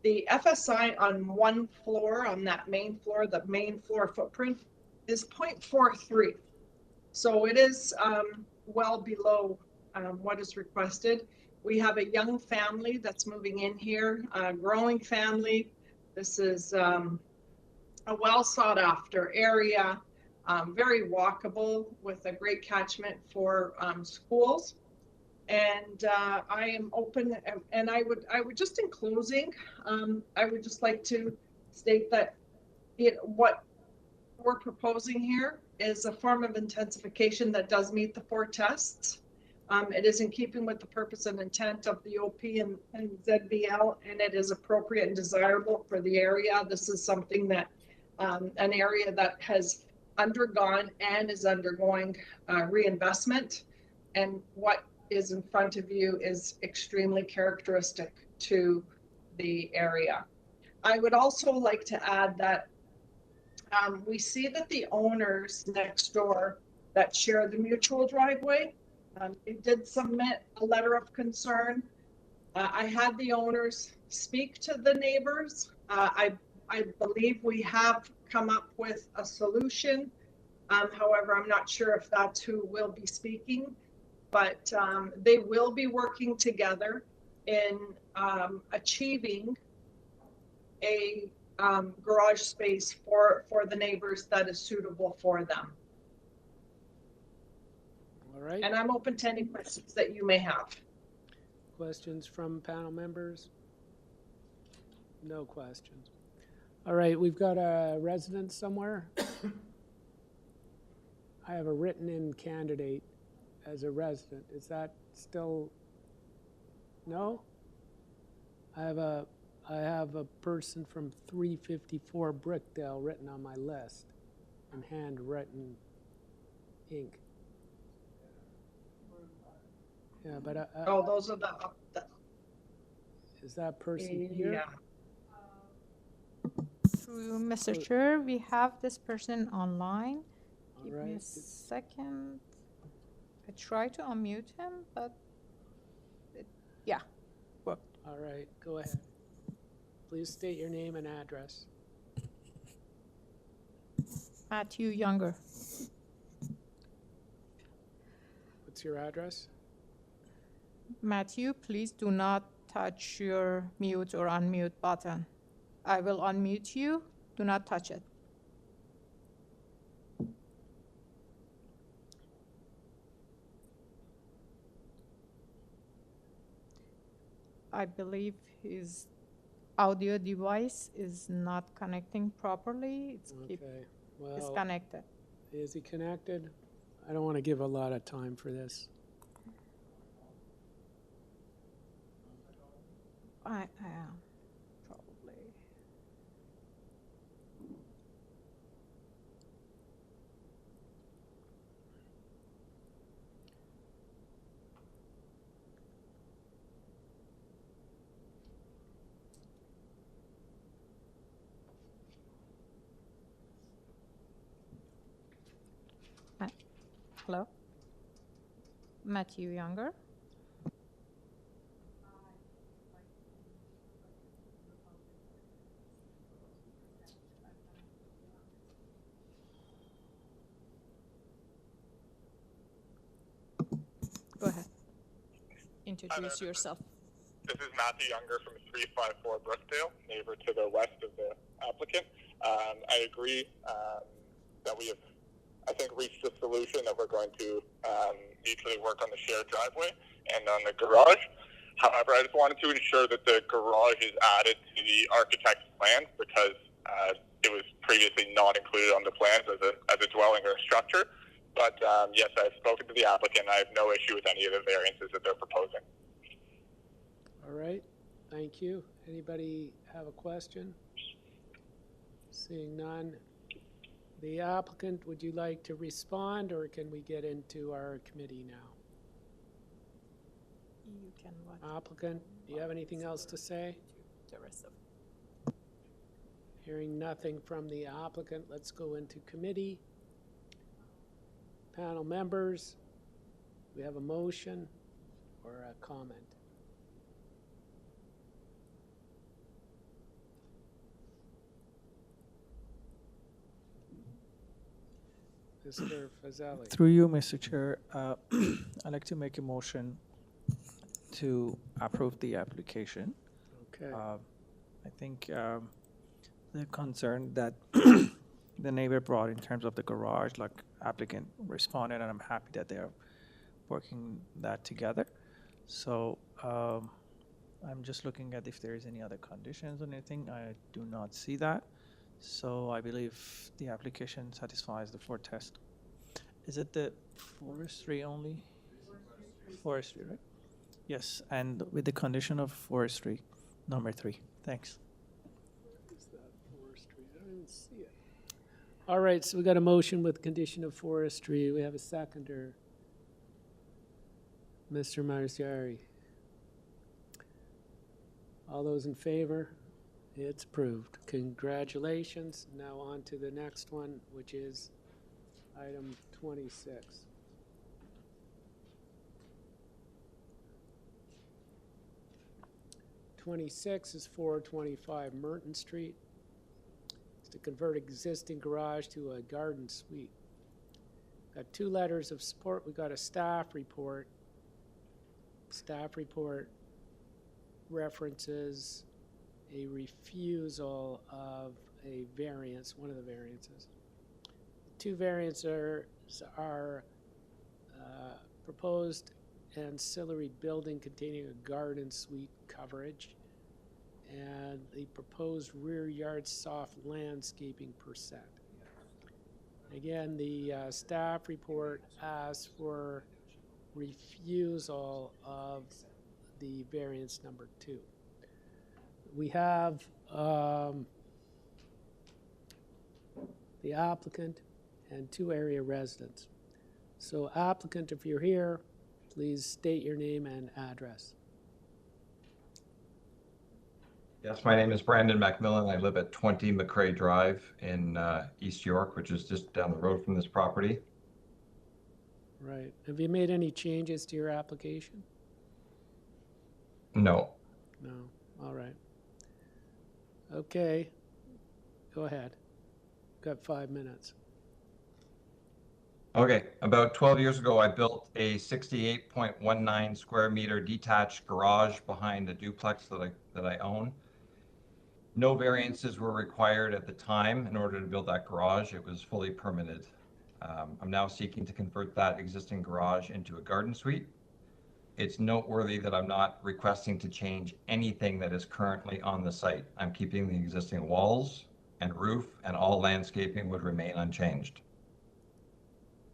P: The FSI on one floor, on that main floor, the main floor footprint, is 0.43. So it is well below what is requested. We have a young family that's moving in here, a growing family. This is a well sought after area, very walkable with a great catchment for schools. And I am open, and I would just, in closing, I would just like to state that what we're proposing here is a form of intensification that does meet the 4 tests. It is in keeping with the purpose and intent of the OP and ZBL, and it is appropriate and desirable for the area. This is something that, an area that has undergone and is undergoing reinvestment, and what is in front of you is extremely characteristic to the area. I would also like to add that we see that the owners next door that share the mutual driveway, they did submit a letter of concern. I had the owners speak to the neighbors. I believe we have come up with a solution. However, I'm not sure if that's who will be speaking, but they will be working together in achieving a garage space for the neighbors that is suitable for them.
A: All right.
P: And I'm open to any questions that you may have.
A: Questions from panel members? No questions. All right, we've got a resident somewhere. I have a written-in candidate as a resident. Is that still? No? I have a person from 354 Brookdale written on my list in handwritten ink. Yeah, but
P: oh, those are the
A: is that person here?
P: Yeah.
R: Through Mr. Chair, we have this person online.
A: All
R: Give me
A: right.
R: a second. I try to unmute him, but yeah, worked.
A: All right, go ahead. Please state your name and address.
R: Matthew Younger.
A: What's your address?
R: Matthew, please do not touch your mute or unmute button. I will unmute you. Do not touch it. I believe his audio device is not connecting properly. It's disconnected.
A: Is he connected? I don't want to give a lot of time for this.
R: I am probably. Hello? Matthew Younger. Go ahead. Introduce yourself.
C: This is Matthew Younger from 354 Brookdale, neighbor to the west of the applicant. I agree that we have, I think, reached a solution that we're going to mutually work on the shared driveway and on the garage. However, I just wanted to ensure that the garage is added to the architect's plans because it was previously not included on the plans as a dwelling or a structure. But yes, I've spoken to the applicant. I have no issue with any of the variances that they're proposing.
A: All right, thank you. Anybody have a question? Seeing none. The applicant, would you like to respond, or can we get into our committee now?
R: You can watch
A: Applicant, do you have anything else to say?
R: the rest of.
A: Hearing nothing from the applicant, let's go into committee. Panel members, we have a motion or a comment? Mr. Fazeli.
T: Through you, Mr. Chair, I'd like to make a motion to approve the application.
A: Okay.
T: I think the concern that the neighbor brought in terms of the garage, like applicant responded, and I'm happy that they're working that together. So I'm just looking at if there is any other conditions or anything. I do not see that. So I believe the application satisfies the 4 test. Is it the forestry only? Forestry, right? Yes, and with the condition of forestry, number 3. Thanks.
A: Is that forestry? I don't even see it. All right, so we got a motion with condition of forestry. We have a seconder. Mr. Marciari. All those in favor? It's approved. Congratulations. Now on to the next one, which is item 26. '26 is 425 Merton Street. It's to convert existing garage to a garden suite. Got 2 letters of support. We got a staff report. Staff report references a refusal of a variance, one of the variances. 2 variances are proposed ancillary building containing a garden suite coverage and the proposed rear yard soft landscaping %. Again, the staff report asks for refusal of the variance number 2. We have the applicant and 2 area residents. So applicant, if you're here, please state your name and address.
Q: Yes, my name is Brandon Macmillan. I live at 20 McCrae Drive in East York, which is just down the road from this property.
A: Right. Have you made any changes to your application?
Q: No.
A: No. All right. Okay. Go ahead. Got 5 minutes.
Q: Okay, about 12 years ago, I built a 68.19 square meter detached garage behind the duplex that I own. No variances were required at the time in order to build that garage. It was fully permitted. I'm now seeking to convert that existing garage into a garden suite. It's noteworthy that I'm not requesting to change anything that is currently on the site. I'm keeping the existing walls and roof, and all landscaping would remain unchanged.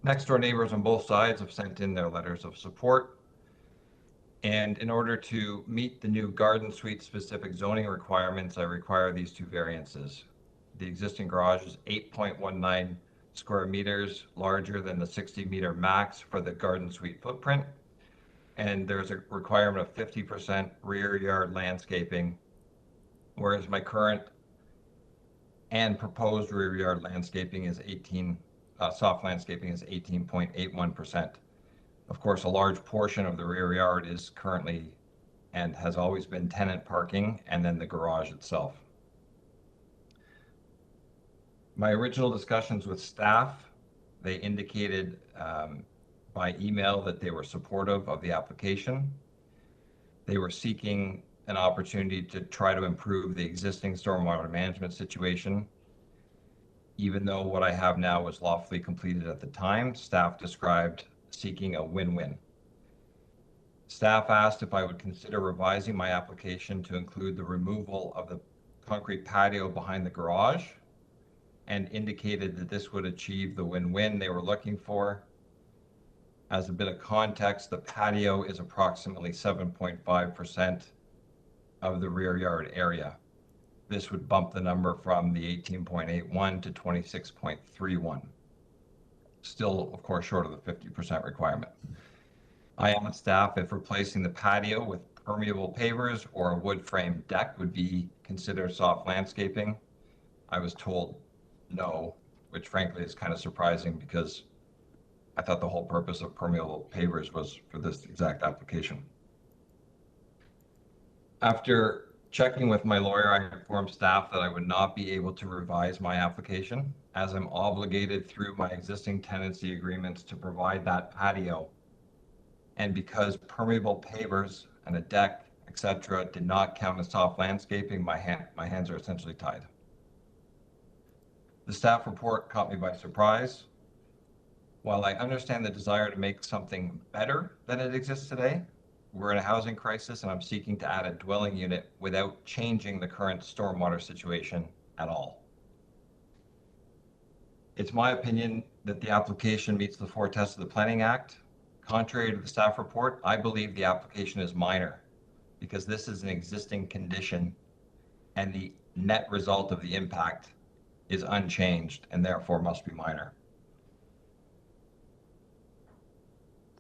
Q: Next door neighbors on both sides have sent in their letters of support. And in order to meet the new garden suite specific zoning requirements, I require these 2 variances. The existing garage is 8.19 square meters larger than the 60 meter max for the garden suite footprint. And there's a requirement of 50% rear yard landscaping, whereas my current and proposed rear yard landscaping is soft landscaping is 18.81%. Of course, a large portion of the rear yard is currently and has always been tenant parking, and then the garage itself. My original discussions with staff, they indicated by email that they were supportive of the application. They were seeking an opportunity to try to improve the existing stormwater management situation. Even though what I have now was lawfully completed at the time, staff described seeking a win-win. Staff asked if I would consider revising my application to include the removal of the concrete patio behind the garage, and indicated that this would achieve the win-win they were looking for. As a bit of context, the patio is approximately 7.5% of the rear yard area. This would bump the number from the 18.81 to 26.31. Still, of course, short of the 50% requirement. I asked staff if replacing the patio with permeable pavers or a wood frame deck would be considered soft landscaping. I was told no, which frankly is kind of surprising because I thought the whole purpose of permeable pavers was for this exact application. After checking with my lawyer, I informed staff that I would not be able to revise my application as I'm obligated through my existing tenancy agreements to provide that patio. And because permeable pavers and a deck, etc., did not count as soft landscaping, my hands are essentially tied. The staff report caught me by surprise. While I understand the desire to make something better than it exists today, we're in a housing crisis and I'm seeking to add a dwelling unit without changing the current stormwater situation at all. It's my opinion that the application meets the 4 tests of the Planning Act. Contrary to the staff report, I believe the application is minor because this is an existing condition and the net result of the impact is unchanged and therefore must be minor.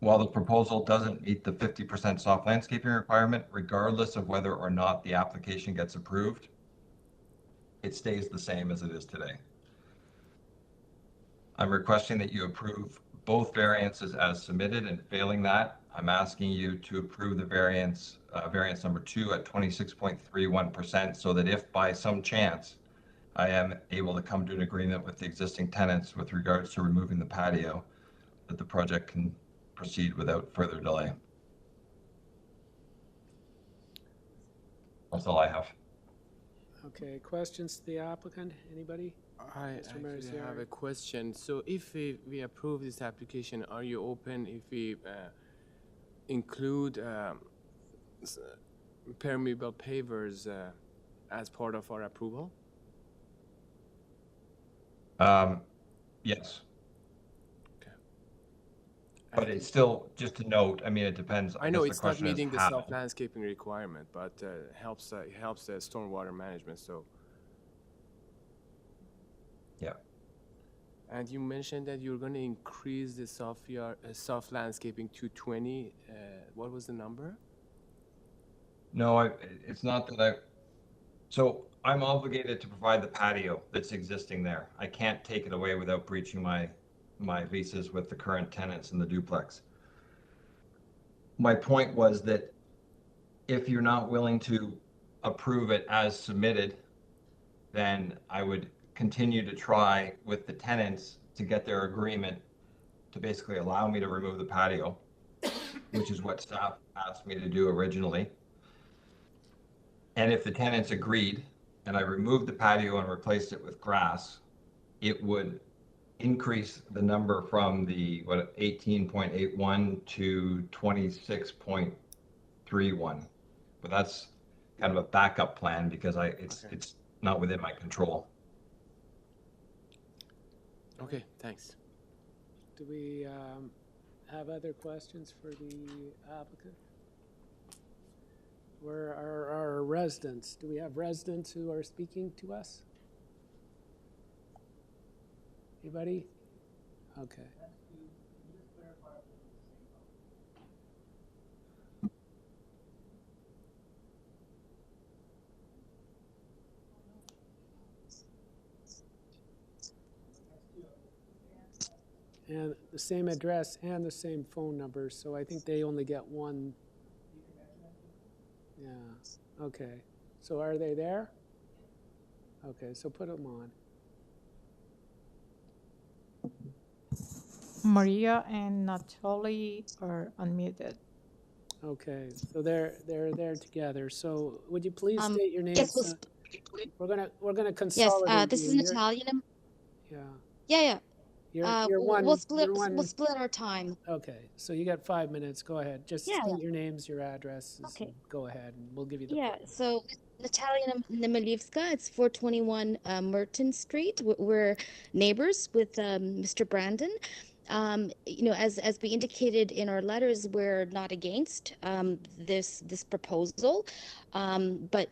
Q: While the proposal doesn't meet the 50% soft landscaping requirement, regardless of whether or not the application gets approved, it stays the same as it is today. I'm requesting that you approve both variances as submitted, and failing that, I'm asking you to approve the variance number 2 at 26.31%, so that if by some chance I am able to come to an agreement with the existing tenants with regards to removing the patio, that the project can proceed without further delay. That's all I have.
A: Okay, questions to the applicant? Anybody?
F: I actually have a question. So if we approve this application, are you open if we include permeable pavers as part of our approval?
Q: Yes. Okay. But it's still, just to note, I mean, it depends.
F: I know it's not meeting the soft landscaping requirement, but it helps the stormwater management, so.
Q: Yeah.
F: And you mentioned that you're going to increase the soft landscaping to 20. What was the number?
Q: No, it's not that so I'm obligated to provide the patio that's existing there. I can't take it away without breaching my leases with the current tenants in the duplex. My point was that if you're not willing to approve it as submitted, then I would continue to try with the tenants to get their agreement to basically allow me to remove the patio, which is what staff asked me to do originally. And if the tenants agreed and I removed the patio and replaced it with grass, it would increase the number from the 18.81 to 26.31. But that's kind of a backup plan because it's not within my control.
F: Okay, thanks.
A: Do we have other questions for the applicant? Where are our residents? Do we have residents who are speaking to us? Anybody? Okay. And the same address and the same phone number, so I think they only get one. Yeah, okay. So are they there? Okay, so put them on.
R: Maria and Natalie are unmuted.
A: Okay, so they're there together. So would you please state your
H: Yes,
A: names? We're gonna
H: yes,
A: consolidate
H: this
A: you.
H: is Natalia.
A: Yeah.
H: Yeah.
A: You're
H: We'll
A: one.
H: split our time.
A: Okay, so you got 5 minutes. Go ahead. Just
H: Yeah.
A: state your names, your addresses.
H: Okay.
A: And go ahead, and we'll give you the.
H: Yeah, so Natalia Nemilivska, it's 421 Merton Street. We're neighbors with Mr. Brandon. As we indicated in our letters, we're not against this proposal, but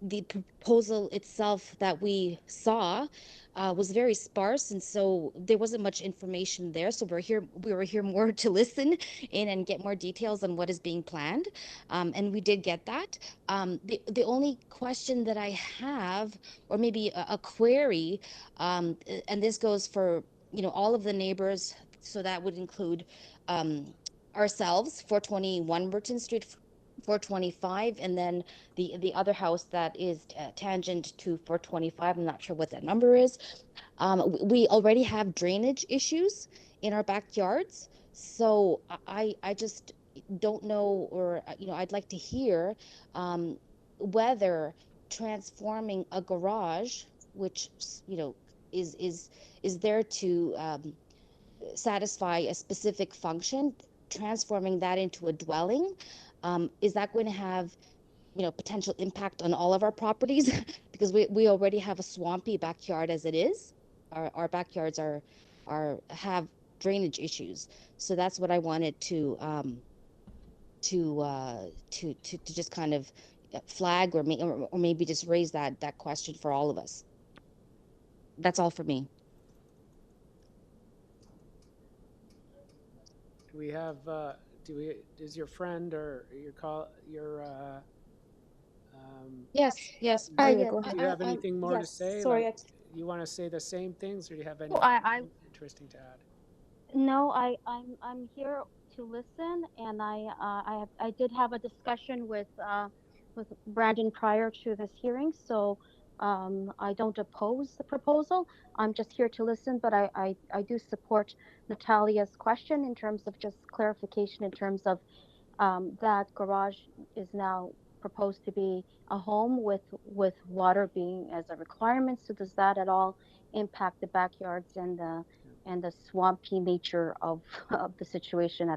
H: the proposal itself that we saw was very sparse, and so there wasn't much information there. So we were here more to listen in and get more details on what is being planned, and we did get that. The only question that I have, or maybe a query, and this goes for all of the neighbors, so that would include ourselves, 421 Merton Street, 425, and then the other house that is tangent to 425. I'm not sure what that number is. We already have drainage issues in our backyards, so I just don't know, or I'd like to hear whether transforming a garage, which is there to satisfy a specific function, transforming that into a dwelling, is that going to have potential impact on all of our properties? Because we already have a swampy backyard as it is. Our backyards have drainage issues, so that's what I wanted to just kind of flag, or maybe just raise that question for all of us. That's all for me.
A: Do we have? Is your friend or your
H: Yes.
A: Maria, do you have anything more to say?
S: Sorry,
A: Like, you want to say the same things, or do you have
S: Well,
A: anything interesting to add?
S: no, I'm here to listen, and I did have a discussion with Brandon prior to this hearing, so I don't oppose the proposal. I'm just here to listen, but I do support Natalia's question in terms of just clarification in terms of that garage is now proposed to be a home with water being as a requirement. So does that at all impact the backyards and the swampy nature of the situation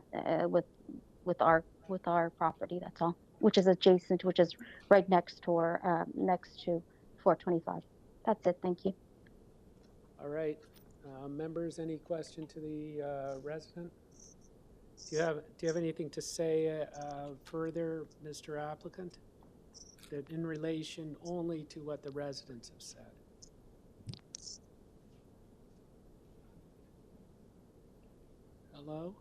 S: with our property? That's all, which is adjacent, which is right next to next to 425. That's it. Thank you.
A: All right, members, any question to the resident? Do you have anything to say further, Mr. Applicant, that in relation only to what the residents have said? Hello?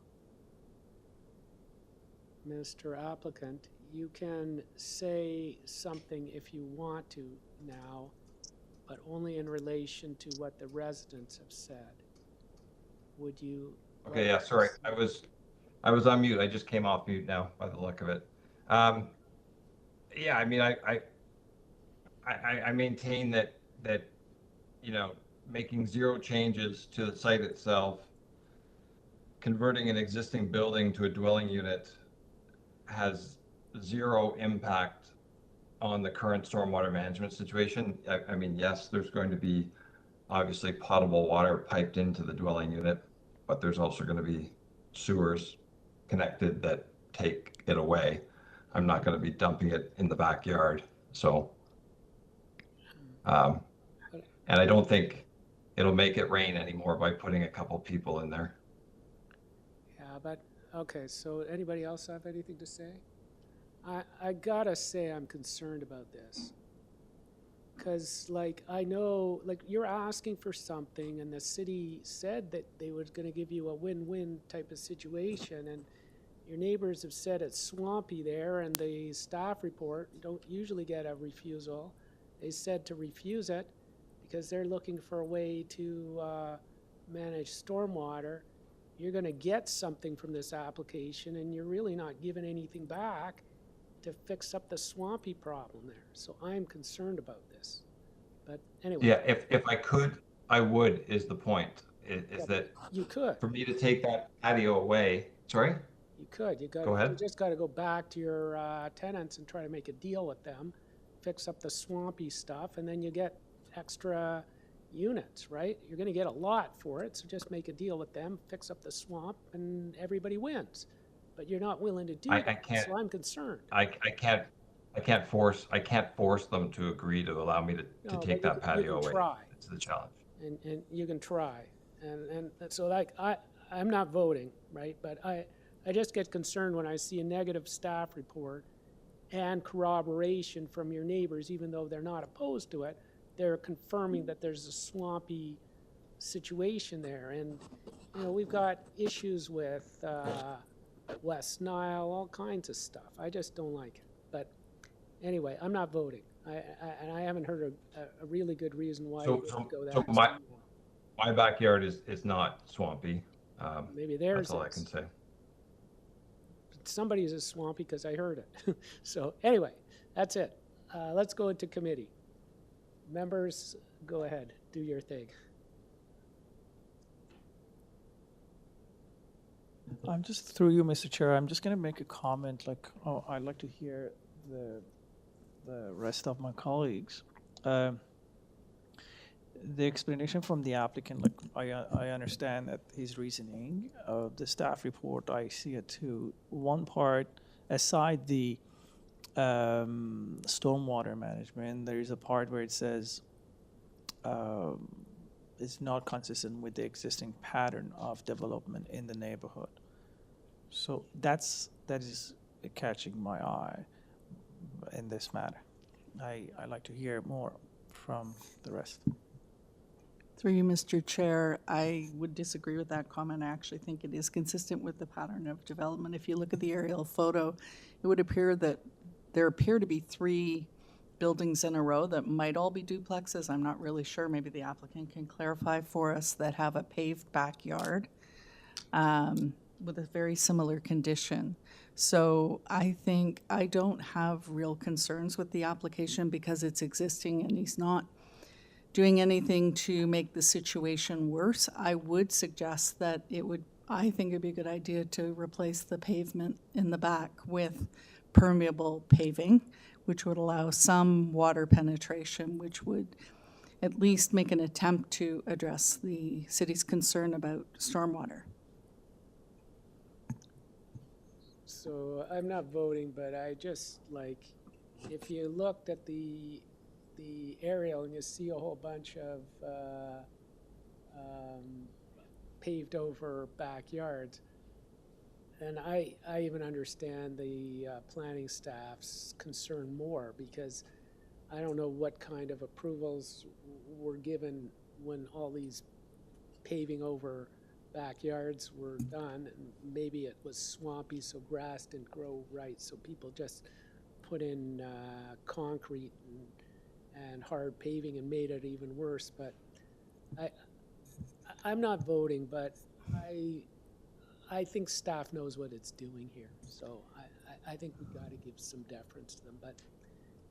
A: Mr. Applicant, you can say something if you want to now, but only in relation to what the residents have said. Would you?
Q: Okay, yeah, sorry. I was on mute. I just came off mute now by the look of it. Yeah, I mean, I maintain that making zero changes to the site itself, converting an existing building to a dwelling unit has zero impact on the current stormwater management situation. I mean, yes, there's going to be obviously potable water piped into the dwelling unit, but there's also going to be sewers connected that take it away. I'm not going to be dumping it in the backyard. So, and I don't think it'll make it rain anymore by putting a couple people in there.
A: Yeah, but okay, so anybody else have anything to say? I gotta say I'm concerned about this. Because, like, I know, like, you're asking for something, and the city said that they were going to give you a win-win type of situation, and your neighbors have said it's swampy there, and the staff report don't usually get a refusal. They said to refuse it because they're looking for a way to manage stormwater, you're gonna get something from this application and you're really not giving anything back to fix up the swampy problem there. So I'm concerned about this. But anyway.
Q: Yeah, if I could, I would, is the point, is
A: Yeah,
Q: that
A: you could.
Q: for me to take that patio away, sorry?
A: You could.
Q: Go ahead.
A: You just got to go back to your tenants and try to make a deal with them, fix up the swampy stuff, and then you get extra units, right? You're going to get a lot for it, so just make a deal with them, fix up the swamp, and everybody wins. But you're not willing to do that, so I'm concerned.
Q: I can't force them to agree to allow me to
A: No,
Q: take
A: but
Q: that patio
A: you can
Q: away.
A: try.
Q: That's the challenge.
A: And you can try. And so like I'm not voting, right? But I just get concerned when I see a negative staff report and corroboration from your neighbors, even though they're not opposed to it, they're confirming that there's a swampy situation there. And, you know, we've got issues with West Nile, all kinds of stuff. I just don't like it. But anyway, I'm not voting. And I haven't heard a really good reason why you would go that
Q: So my backyard is not swampy.
A: Maybe theirs
Q: That's all I
A: is.
Q: can say.
A: Somebody's is swampy because I heard it. So anyway, that's it. Let's go into committee. Members, go ahead, do your thing.
T: I'm just through you, Mr. Chair. I'm just going to make a comment. Like, I'd like to hear the rest of my colleagues. The explanation from the applicant, like I understand that his reasoning of the staff report, I see it too. One part, aside the stormwater management, there is a part where it says it's not consistent with the existing pattern of development in the neighborhood. So that is catching my eye in this matter. I like to hear more from the rest.
D: Through you, Mr. Chair, I would disagree with that comment. I actually think it is consistent with the pattern of development. If you look at the aerial photo, it would appear that there appear to be 3 buildings in a row that might all be duplexes. I'm not really sure. Maybe the applicant can clarify for us, that have a paved backyard with a very similar condition. So I think I don't have real concerns with the application because it's existing and he's not doing anything to make the situation worse. I would suggest that I think it'd be a good idea to replace the pavement in the back with permeable paving, which would allow some water penetration, which would at least make an attempt to address the city's concern about stormwater.
A: So I'm not voting, but I just like, if you looked at the aerial and you see a whole bunch of paved over backyards, and I even understand the planning staff's concern more, because I don't know what kind of approvals were given when all these paving over backyards were done, and maybe it was swampy so grass didn't grow right, so people just put in concrete and hard paving and made it even worse. But I'm not voting, but I think staff knows what it's doing here, so I think we've got to give some deference to them. But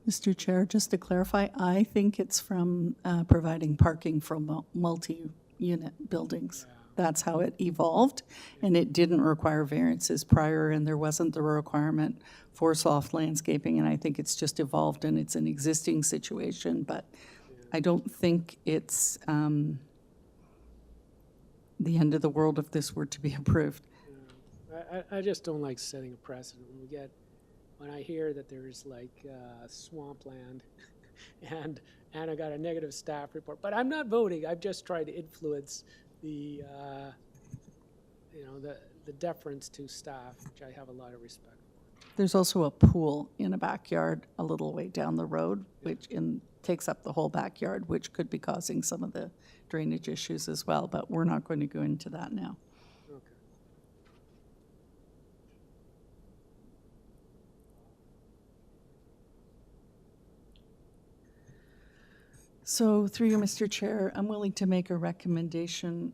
D: Mr. Chair, just to clarify, I think it's from providing parking for multi-unit buildings. Yeah. That's how it evolved, and it didn't require variances prior, and there wasn't the requirement for soft landscaping, and I think it's just evolved and it's an existing situation, but I don't think it's the end of the world if this were to be approved.
A: I just don't like setting a precedent. When I hear that there's like swampland and I got a negative staff report, but I'm not voting. I've just tried to influence the deference to staff, which I have a lot of respect for.
D: There's also a pool in a backyard a little way down the road, which takes up the whole backyard, which could be causing some of the drainage issues as well, but we're not going to go into that now.
A: Okay.
D: So through you, Mr. Chair, I'm willing to make a recommendation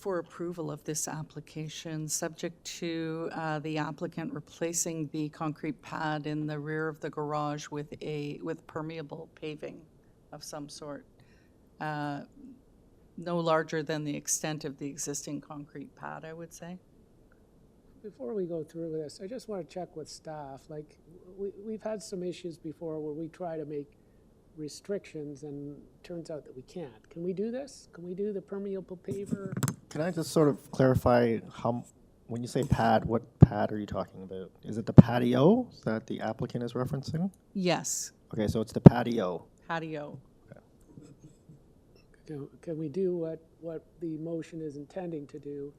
D: for approval of this application, subject to the applicant replacing the concrete pad in the rear of the garage with permeable paving of some sort, no larger than the extent of the existing concrete pad, I would say.
A: Before we go through this, I just want to check with staff. Like, we've had some issues before where we try to make restrictions and turns out that we can't. Can we do this? Can we do the permeable paver?
B: Can I just sort of clarify when you say pad, what pad are you talking about? Is it the patio that the applicant is referencing?
D: Yes,
B: Okay, so it's the patio.
D: patio.
A: Can we do what the motion is intending to do?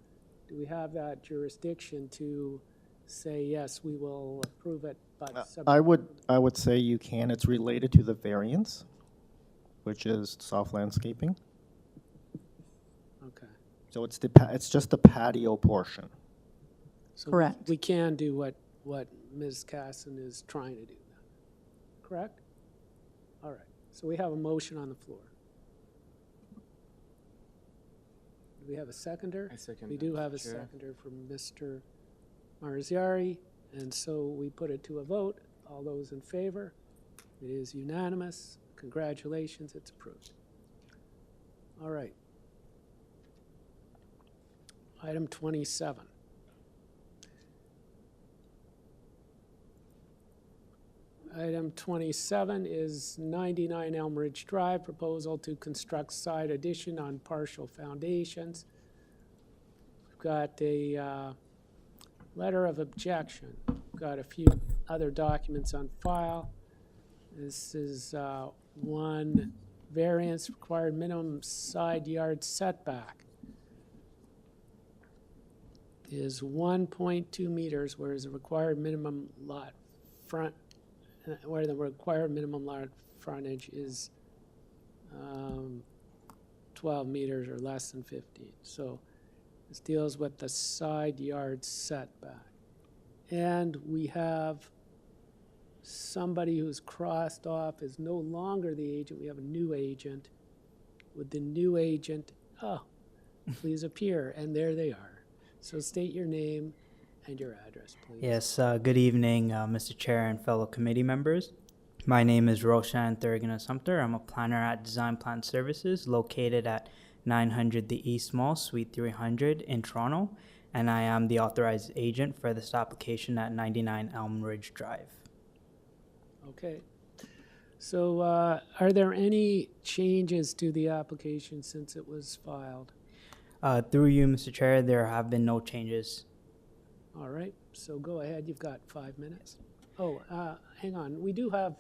A: Do we have that jurisdiction to say, yes, we will approve it, but
B: I would say you can. It's related to the variance, which is soft landscaping.
A: Okay.
B: So it's just the patio portion.
A: So
D: Correct.
A: We can do what Ms. Casson is trying to do then. Correct? All right. So we have a motion on the floor. Do we have a seconder?
F: I second
A: We
F: that,
A: do have a
F: Chair.
A: seconder from Mr. Marziari, and so we put it to a vote. All those in favor? It is unanimous. Congratulations, it's approved. All right. Item 27. Item 27 is 99 Elm Ridge Drive, proposal to construct side addition on partial foundations. We've got a letter of objection. We've got a few other documents on file. This is one variance required minimum side yard setback is 1.2 meters, whereas the required minimum lot front, where the required minimum lot frontage is 12 meters or less than 15. So this deals with the side yard setback. And we have somebody who's crossed off is no longer the agent. We have a new agent. Would the new agent, please appear, and there they are. So state your name and your address, please.
E: Yes, good evening, Mr. Chair and fellow committee members. My name is Roshan Thurgan-Assumpter. I'm a planner at Design Plan Services located at 900 The East Mall, Suite 300 in Toronto, and I am the authorized agent for this application at 99 Elm Ridge Drive.
A: Okay. So are there any changes to the application since it was filed?
E: Through you, Mr. Chair, there have been no changes.
A: All right, so go ahead, you've got 5 minutes. Oh, hang on, we do have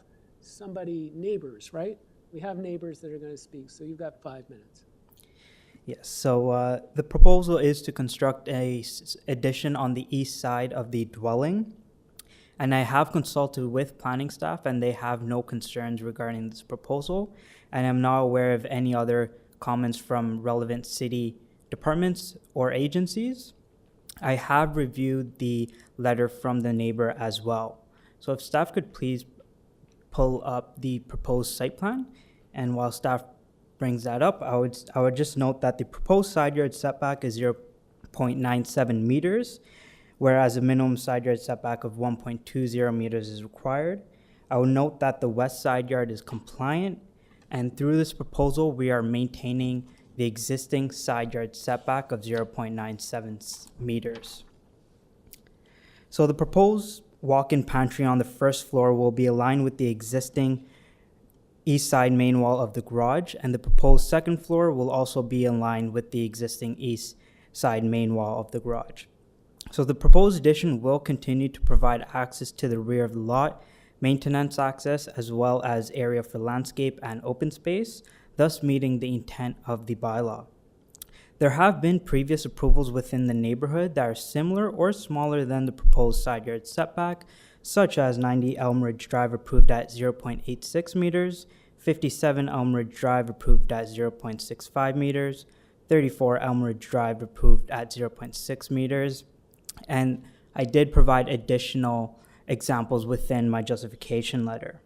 A: neighbors, right? We have neighbors that are going to speak, so you've got 5 minutes.
E: Yes, so the proposal is to construct a addition on the east side of the dwelling. And I have consulted with planning staff and they have no concerns regarding this proposal. And I'm not aware of any other comments from relevant city departments or agencies. I have reviewed the letter from the neighbor as well. So if staff could please pull up the proposed site plan. And while staff brings that up, I would just note that the proposed side yard setback is 0.97 meters, whereas a minimum side yard setback of 1.20 meters is required. I will note that the west side yard is compliant, and through this proposal, we are maintaining the existing side yard setback of 0.97 meters. So the proposed walk-in pantry on the first floor will be aligned with the existing east side main wall of the garage, and the proposed second floor will also be in line with the existing east side main wall of the garage. So the proposed addition will continue to provide access to the rear of the lot, maintenance access, as well as area for landscape and open space, thus meeting the intent of the bylaw. There have been previous approvals within the neighborhood that are similar or smaller than the proposed side yard setback, such as 90 Elm Ridge Drive approved at 0.86 meters, 57 Elm Ridge Drive approved at 0.65 meters, 34 Elm Ridge Drive approved at 0.6 meters, and I did provide additional examples within my justification letter.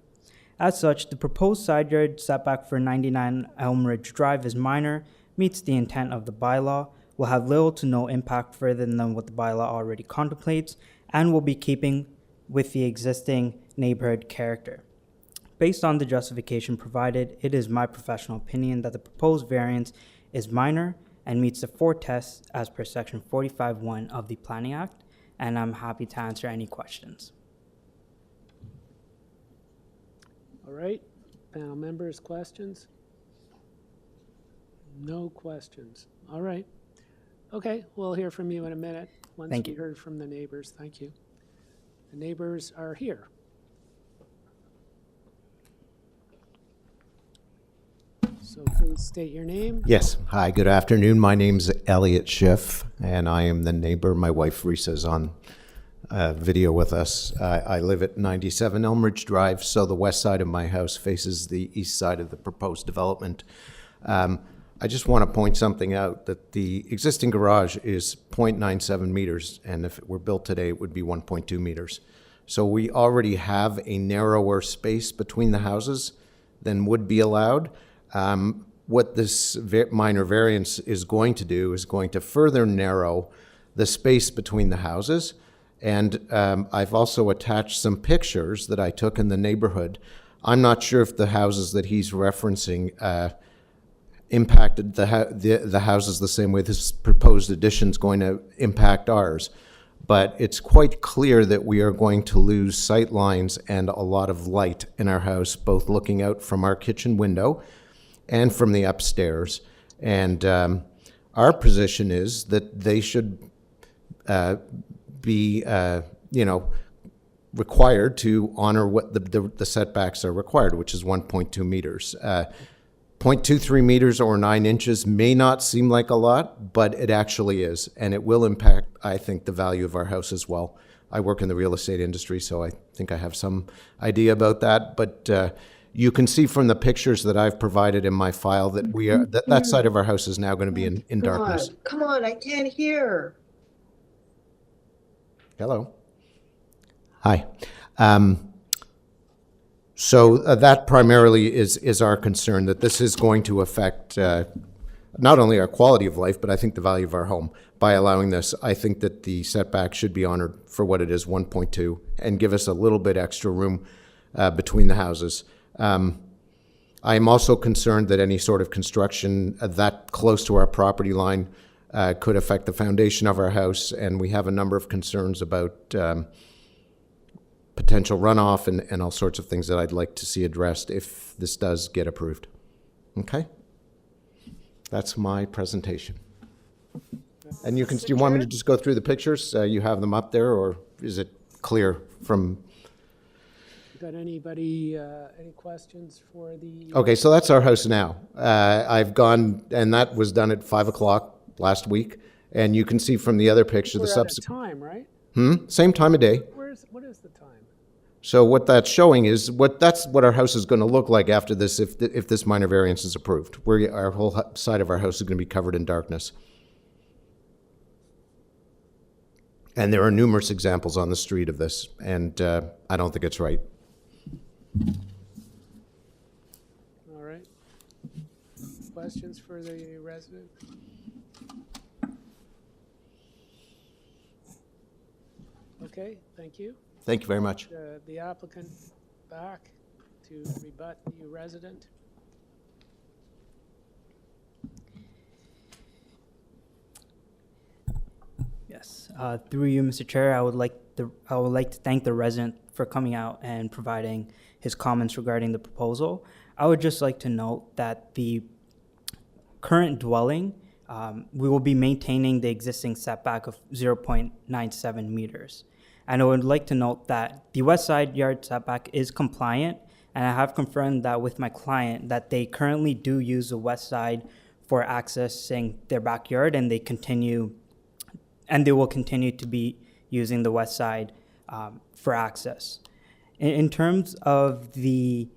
E: As such, the proposed side yard setback for 99 Elm Ridge Drive is minor, meets the intent of the bylaw, will have little to no impact further than what the bylaw already contemplates and will be keeping with the existing neighborhood character. Based on the justification provided, it is my professional opinion that the proposed variance is minor and meets the 4 tests as per section 45(1) of the Planning Act, and I'm happy to answer any questions.
A: All right, panel members, questions? No questions. All right. Okay, we'll hear from you in a minute once
E: Thank
A: we
E: you.
A: heard from the neighbors. Thank you. The neighbors are here. So please state your name.
G: Yes. Hi, good afternoon. My name's Elliot Schiff, and I am the neighbor. My wife, Risa's on video with us. I live at 97 Elmridge Drive, so the west side of my house faces the east side of the proposed development. I just want to point something out, that the existing garage is 0.97 meters, and if it were built today, it would be 1.2 meters. So we already have a narrower space between the houses than would be allowed. What this minor variance is going to do is going to further narrow the space between the houses. And I've also attached some pictures that I took in the neighborhood. I'm not sure if the houses that he's referencing impacted the houses the same way this proposed addition is going to impact ours. But it's quite clear that we are going to lose sight lines and a lot of light in our house, both looking out from our kitchen window and from the upstairs. And our position is that they should be, required to honor what the setbacks are required, which is 1.2 meters. 0.23 meters or 9 inches may not seem like a lot, but it actually is, and it will impact, I think, the value of our house as well. I work in the real estate industry, so I think I have some idea about that, but you can see from the pictures that I've provided in my file that we are that side of our house is now going to be in darkness.
U: Come on, I can't hear.
G: Hello. Hi. So that primarily is our concern, that this is going to affect not only our quality of life, but I think the value of our home. By allowing this, I think that the setback should be honored for what it is, 1.2, and give us a little bit extra room between the houses. I am also concerned that any sort of construction that close to our property line could affect the foundation of our house, and we have a number of concerns about potential runoff and all sorts of things that I'd like to see addressed if this does get approved. Okay? That's my presentation. And you do you want me to just go through the pictures? You have them up there, or is it clear from?
A: Got anybody, any questions for the?
G: Okay, so that's our house now. I've gone, and that was done at 5 o'clock last week, and you can see from the other picture
A: We're
G: the
A: at a
G: subsequent.
A: time, right?
G: Same time of day.
A: What is the time?
G: So what that's showing is that's what our house is going to look like after this, if this minor variance is approved. Where our whole side of our house is going to be covered in darkness. And there are numerous examples on the street of this, and I don't think it's right.
A: All right. Questions for the resident? Okay, thank you.
G: Thank you very much.
A: The applicant back to rebut the resident.
E: Yes, through you, Mr. Chair, I would like to thank the resident for coming out and providing his comments regarding the proposal. I would just like to note that the current dwelling, we will be maintaining the existing setback of 0.97 meters. And I would like to note that the west side yard setback is compliant, and I have confirmed that with my client that they currently do use the west side for accessing their backyard, and they will continue to be using the west side for access. In terms of the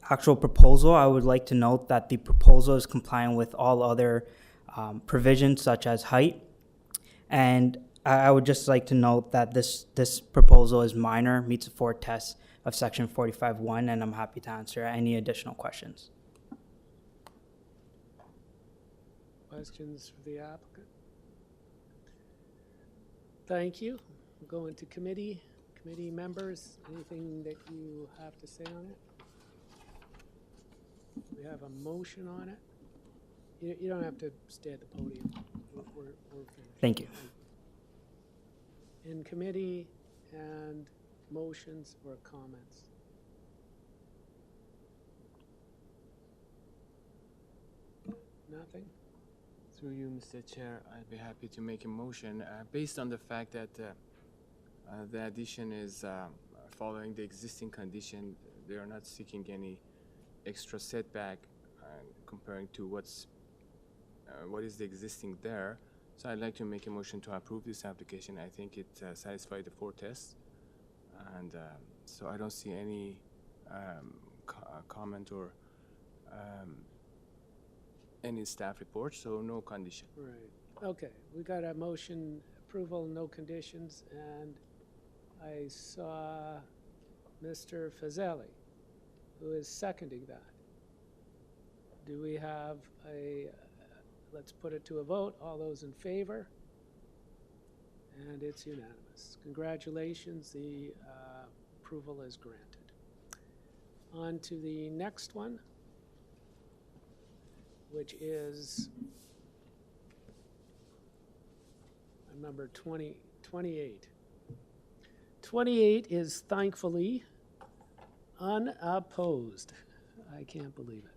E: actual proposal, I would like to note that the proposal is compliant with all other provisions such as height, and I would just like to note that this proposal is minor, meets the 4 tests of section 45(1), and I'm happy to answer any additional questions.
A: Questions for the applicant? Thank you. We'll go into committee. Committee members, anything that you have to say on it? We have a motion on it. You don't have to stay at the podium. We're finished.
E: Thank you.
A: In committee and motions or comments? Nothing?
F: Through you, Mr. Chair, I'd be happy to make a motion based on the fact that the addition is following the existing condition. They are not seeking any extra setback comparing to what is the existing there. So I'd like to make a motion to approve this application. I think it satisfies the 4 tests, and so I don't see any comment or any staff report, so no condition.
A: Right. Okay, we got a motion approval, no conditions, and I saw Mr. Fazeli, who is seconding that. Do we have a, let's put it to a vote. All those in favor? And it's unanimous. Congratulations, the approval is granted. On to the next one, which is number 28. 28 is thankfully unopposed. I can't believe it.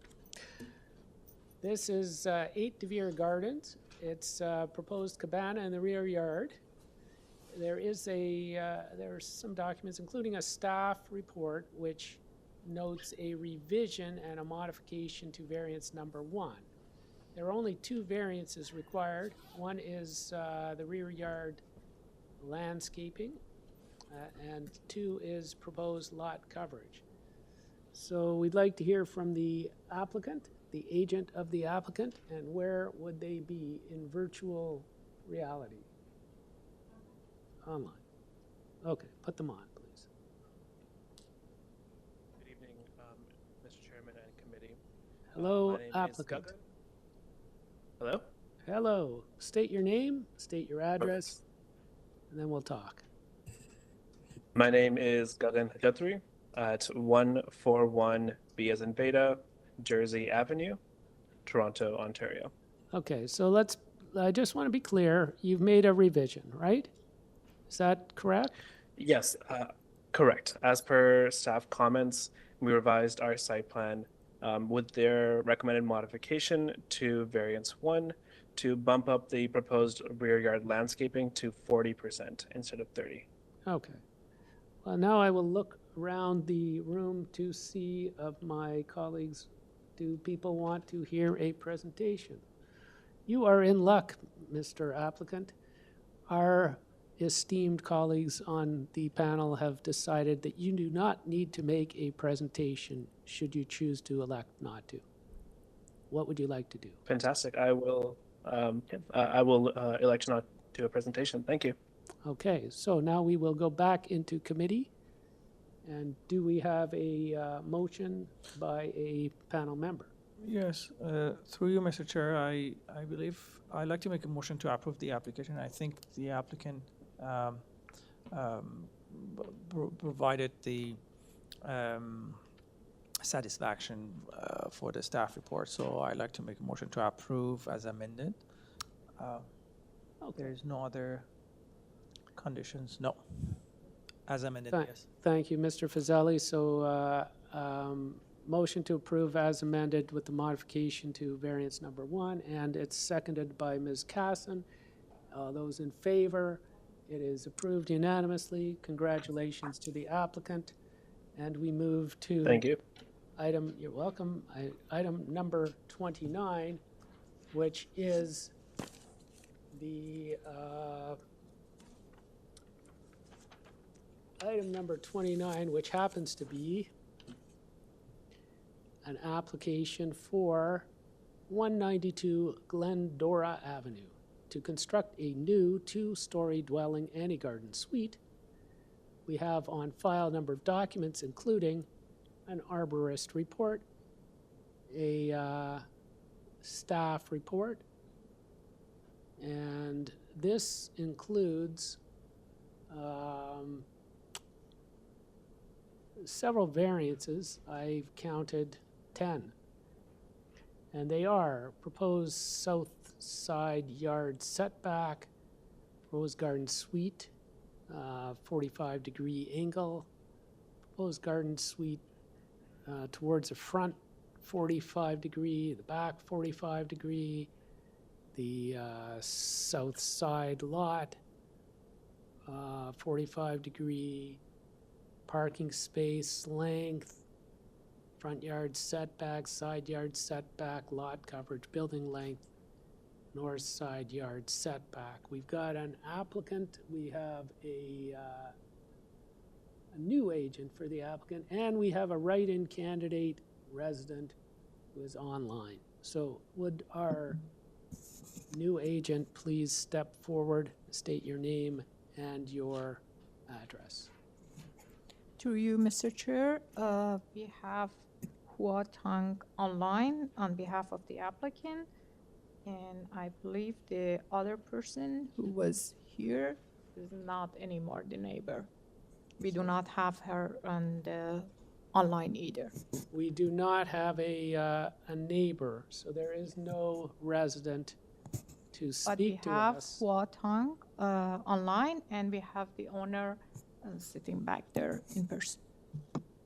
A: This is 8 DeVere Gardens. It's a proposed cabana in the rear yard. There are some documents, including a staff report, which notes a revision and a modification to variance number 1. There are only 2 variances required. One is the rear yard landscaping, and 2 is proposed lot coverage. So we'd like to hear from the applicant, the agent of the applicant, and where would they be in virtual reality? Online. Okay, put them on, please.
K: Good evening, Mr. Chairman and committee.
A: Hello,
K: My name is
A: applicant.
K: Gagan. Hello?
A: Hello. State your name, state your address, and then we'll talk.
K: My name is Gagan Hajatri at 141B as in Beta, Jersey Avenue, Toronto, Ontario.
A: Okay, so I just want to be clear. You've made a revision, right? Is that correct?
K: Yes, correct. As per staff comments, we revised our site plan with their recommended modification to variance 1 to bump up the proposed rear yard landscaping to 40% instead of 30.
A: Okay. Well, now I will look around the room to see of my colleagues, do people want to hear a presentation? You are in luck, Mr. Applicant. Our esteemed colleagues on the panel have decided that you do not need to make a presentation should you choose to elect not to. What would you like to do?
K: Fantastic. I will elect not to do a presentation. Thank you.
A: Okay, so now we will go back into committee. And do we have a motion by a panel member?
T: Yes, through you, Mr. Chair, I believe I'd like to make a motion to approve the application. I think the applicant provided the satisfaction for the staff report, so I'd like to make a motion to approve as amended. There's no other conditions? No. As amended, yes.
A: Thank you, Mr. Fazeli. So motion to approve as amended with the modification to variance number 1, and it's seconded by Ms. Casson. Those in favor, it is approved unanimously. Congratulations to the applicant. And we move to
K: Thank you.
A: You're welcome. Item number 29, which is the item number 29, which happens to be an application for 192 Glendora Avenue to construct a new 2-story dwelling and a garden suite. We have on file a number of documents, including an arborist report, a staff report, And this includes several variances. I've counted 10. And they are proposed south side yard setback, proposed garden suite, 45-degree angle, proposed garden suite towards the front, 45-degree, the back, 45-degree, the south side lot, 45-degree, parking space length, front yard setback, side yard setback, lot coverage, building length, north side yard setback. We've got an applicant, we have a new agent for the applicant, and we have a write-in candidate resident who is online. So would our new agent please step forward, state your name and your address?
R: Through you, Mr. Chair, we have Hua Tang online on behalf of the applicant, and I believe the other person who was here is not anymore the neighbor. We do not have her on the online either.
A: We do not have a neighbor, so there is no resident to
R: But we
A: speak to
R: have
A: us.
R: Hua Tang online, and we have the owner sitting back there in person.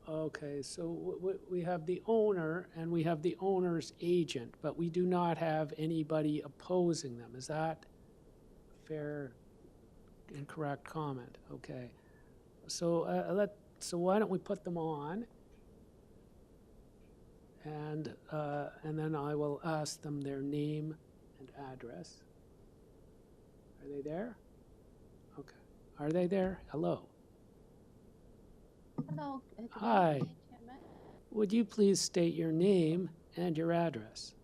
A: Okay, so we have the owner and we have the owner's agent, but we do not have anybody opposing them. Is that fair and correct comment? Okay. So so why don't we put them on? And then I will ask them their name and address. Are they there? Okay. Are they there? Hello.
L: Hello.
A: Hi. Would you please state your name and your address?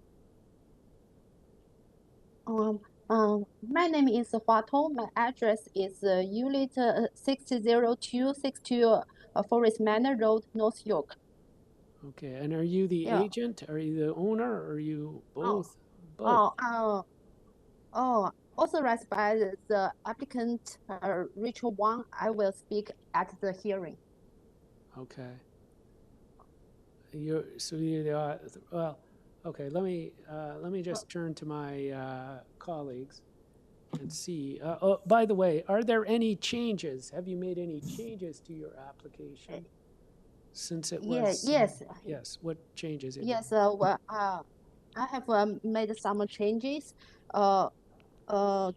L: My name is Hua Tong. My address is Unit 60262 Forest Manor Road, North York.
A: Okay, and are you the
L: Yeah.
A: agent? Are you the owner? Or are you both? Both.
L: Authorized by the applicant, Rachel Wang, I will speak at the hearing.
A: Okay. You're well. Okay, let me just turn to my colleagues and see. Oh, by the way, are there any changes? Have you made any changes to your application since it was?
L: Yes.
A: Yes. What changes? Have you
L: Yes. I have made some changes. To the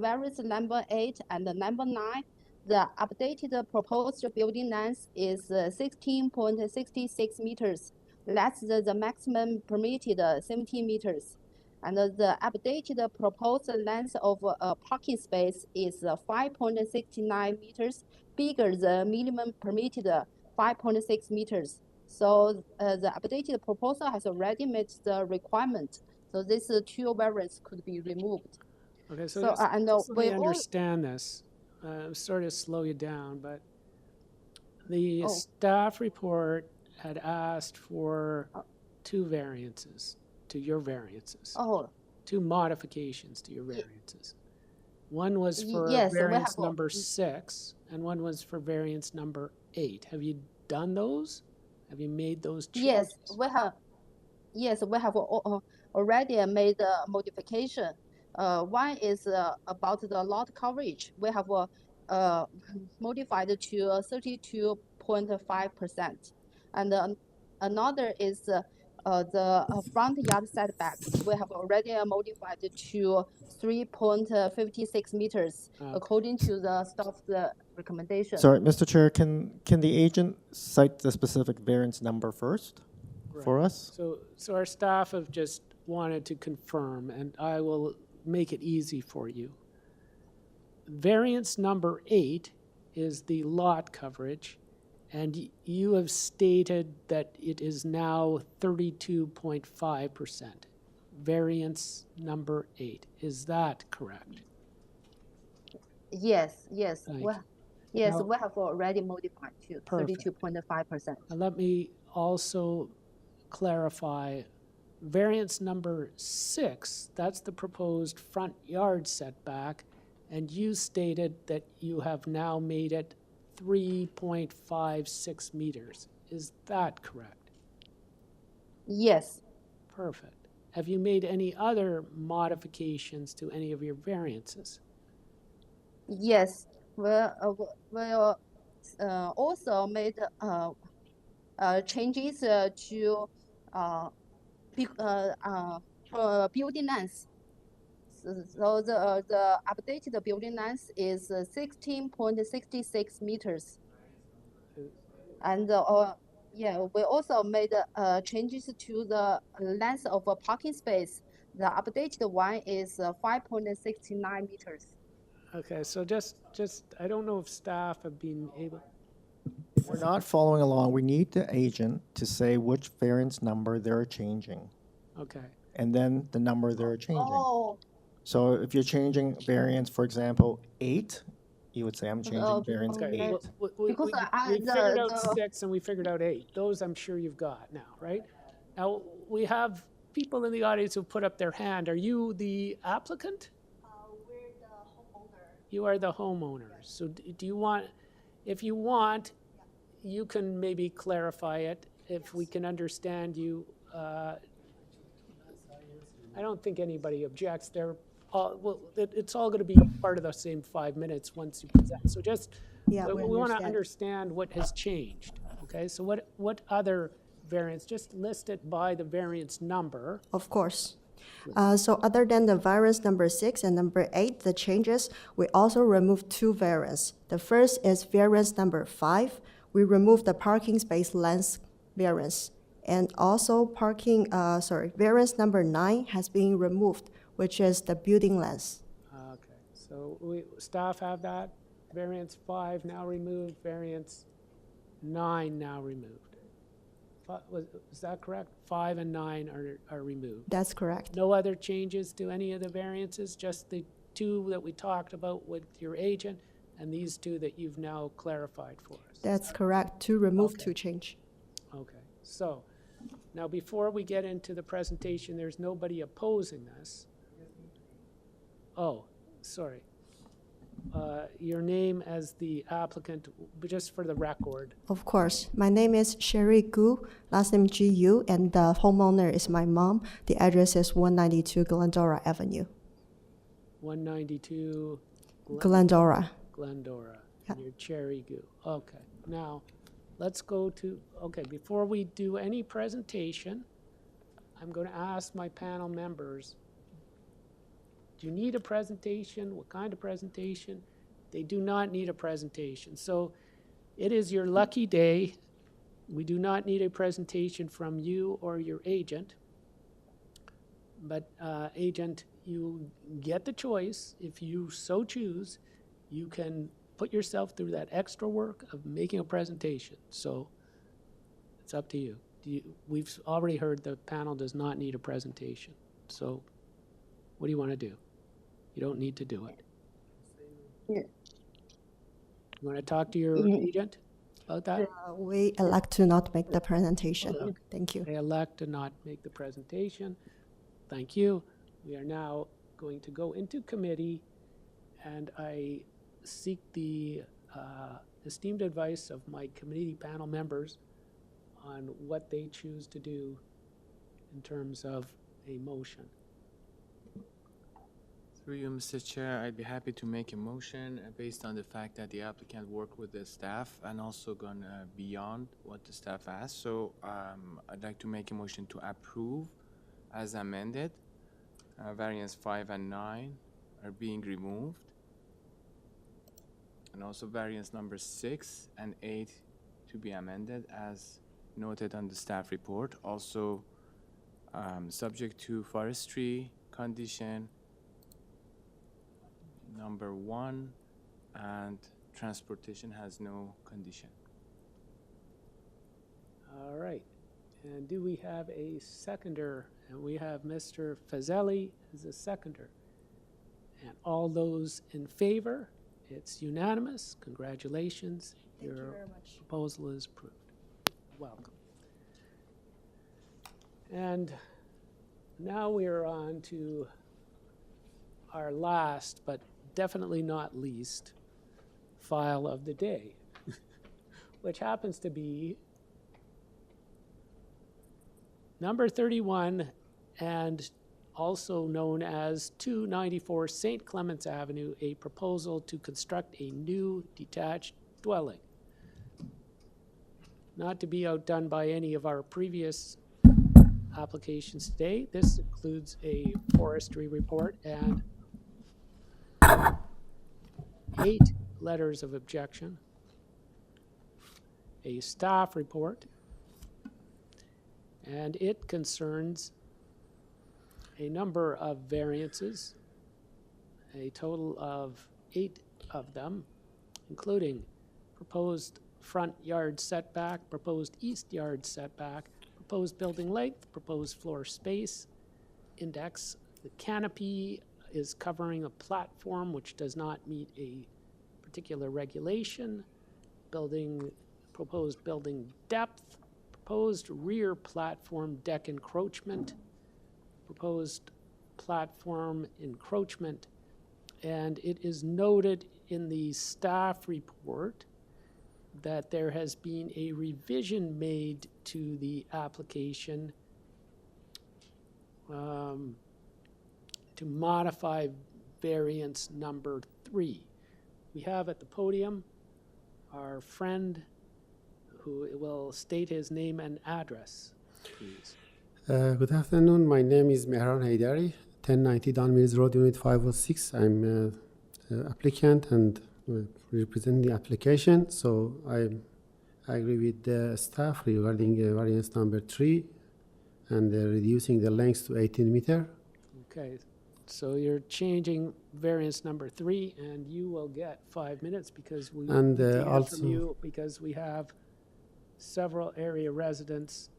L: various number 8 and the number 9, the updated proposed building length is 16.66 meters, less than the maximum permitted 17 meters. And the updated proposed length of a parking space is 5.69 meters, bigger than minimum permitted 5.6 meters. So the updated proposal has already met the requirement. So these two variants could be removed.
A: Okay, so
L: just
A: let me understand this. I'm sorry to slow you down, but the staff report had asked for 2 variances to your variances. Two modifications to your variances. One was for variance number 6, and one was for variance number 8. Have you done those? Have you made those changes?
L: Yes, we have already made a modification. One is about the lot coverage. We have modified to 32.5%. And another is the front yard setbacks. We have already modified to 3.56 meters, according to the staff's recommendation.
B: Sorry, Mr. Chair, can the agent cite the specific variance number first for us?
A: So our staff have just wanted to confirm, and I will make it easy for you. Variance number 8 is the lot coverage, and you have stated that it is now 32.5%. Variance number 8. Is that correct?
L: Yes.
A: Thank
L: Well,
A: you.
L: yes,
A: Now-
L: we have already modified to
A: Perfect.
L: 32.5%.
A: And let me also clarify variance number 6, that's the proposed front yard setback, and you stated that you have now made it 3.56 meters. Is that correct?
L: Yes.
A: Perfect. Have you made any other modifications to any of your variances?
L: Yes. We also made changes to building length. So the updated building length is 16.66 meters. And yeah, we also made changes to the length of a parking space. The updated one is 5.69 meters.
A: Okay, so just, I don't know if staff have been able,
B: If we're not following along, we need the agent to say which variance number they're changing,
A: okay.
B: and then the number they're changing.
L: Oh.
B: So if you're changing variance, for example, 8, you would say I'm changing variance
A: Okay,
B: 8.
A: we figured out 6 and we figured out 8. Those I'm sure you've got now, right? Now, we have people in the audience who put up their hand. Are you the applicant?
S: We're the homeowner.
A: You are the homeowner. So do you want, if you want, you can maybe clarify it if we can understand you. I don't think anybody objects. They're all, well, it's all going to be part of the same 5 minutes once you present. So just,
J: Yeah,
A: we want to understand what has changed. Okay, so what other variance, just list it by the variance number.
J: Of course. So other than the variance number 6 and number 8, the changes, we also removed 2 variants. The first is variance number 5. We removed the parking space length variance. And also variance number 9 has been removed, which is the building length.
A: Okay, so staff have that. Variance 5 now removed, variance 9 now removed. Is that correct? 5 and 9 are removed.
J: That's correct.
A: No other changes to any of the variances, just the 2 that we talked about with your agent and these 2 that you've now clarified for us.
J: That's correct. 2 remove, 2 change.
A: Okay, so now before we get into the presentation, there's nobody opposing this. Oh, sorry. Your name as the applicant, just for the record.
J: Of course. My name is Sherry Gu, last name G-U, and the homeowner is my mom. The address is 192 Glendora Avenue.
A: 192
J: Glendora.
A: Glendora. Yeah. You're Cherry Gu. Okay. Now, let's go to, okay, before we do any presentation, I'm going to ask my panel members, do you need a presentation? What kind of presentation? They do not need a presentation. So it is your lucky day. We do not need a presentation from you or your agent. But agent, you get the choice. If you so choose, you can put yourself through that extra work of making a presentation. So it's up to you. We've already heard the panel does not need a presentation. So what do you want to do? You don't need to do it.
L: Yeah.
A: You want to talk to your agent about that?
J: We elect to not make the presentation.
A: Okay.
J: Thank you.
A: They elect to not make the presentation. Thank you. We are now going to go into committee, and I seek the esteemed advice of my committee panel members on what they choose to do in terms of a motion.
F: Through you, Mr. Chair, I'd be happy to make a motion based on the fact that the applicant worked with the staff and also gone beyond what the staff asked. So I'd like to make a motion to approve as amended. Variance 5 and 9 are being removed. And also variance number 6 and 8 to be amended as noted on the staff report. Also subject to forestry condition number 1, and transportation has no condition.
A: All right. And do we have a seconder? And we have Mr. Fazeli as a seconder. And all those in favor, it's unanimous. Congratulations.
J: Thank you very much.
A: Proposal is approved. Welcome. And now we are on to our last, but definitely not least, file of the day, which happens to be number 31 and also known as 294 St. Clements Avenue, a proposal to construct a new detached dwelling. Not to be outdone by any of our previous applications today, this includes a forestry report and 8 letters of objection, a staff report, and it concerns a number of variances, a total of 8 of them, including proposed front yard setback, proposed east yard setback, proposed building length, proposed floor space index. The canopy is covering a platform which does not meet a particular regulation, proposed building depth, proposed rear platform deck encroachment, proposed platform encroachment, and it is noted in the staff report that there has been a revision made to the application to modify variance number 3. We have at the podium our friend who will state his name and address, please.
I: Good afternoon. My name is Mehran Haidari, 1090 Don Mills Road, Unit 506. I'm applicant and represent the application. So I agree with the staff regarding variance number 3 and reducing the length to 18 meter.
A: Okay, so you're changing variance number 3, and you will get 5 minutes because we
I: And,
A: need to hear
I: also-
A: from you because we have several area residents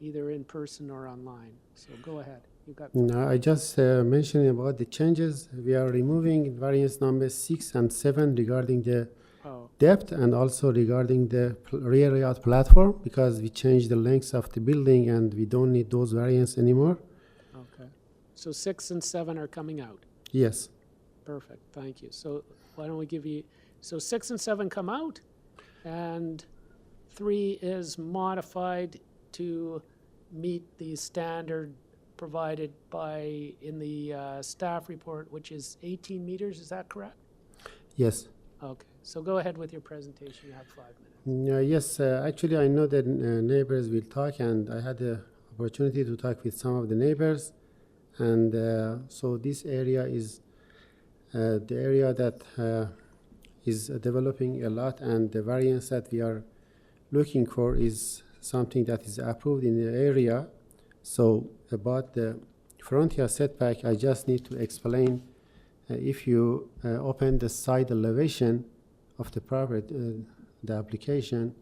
A: either in person or online. So go ahead. You got.
I: No, I just mentioned about the changes. We are removing variance number 6 and 7 regarding the depth and also regarding the rear yard platform because we changed the lengths of the building and we don't need those variants anymore.
A: Okay. So 6 and 7 are coming out.
I: Yes.
A: Perfect. Thank you. So why don't we give you, so 6 and 7 come out and 3 is modified to meet the standard provided by in the staff report, which is 18 meters. Is that correct?
I: Yes.
A: Okay. So go ahead with your presentation. You have 5 minutes.
I: Yes, actually I know that neighbors will talk and I had the opportunity to talk with some of the neighbors. And so this area is the area that is developing a lot, and the variance that we are looking for is something that is approved in the area. So about the front yard setback, I just need to explain if you open the side elevation of the property, the application,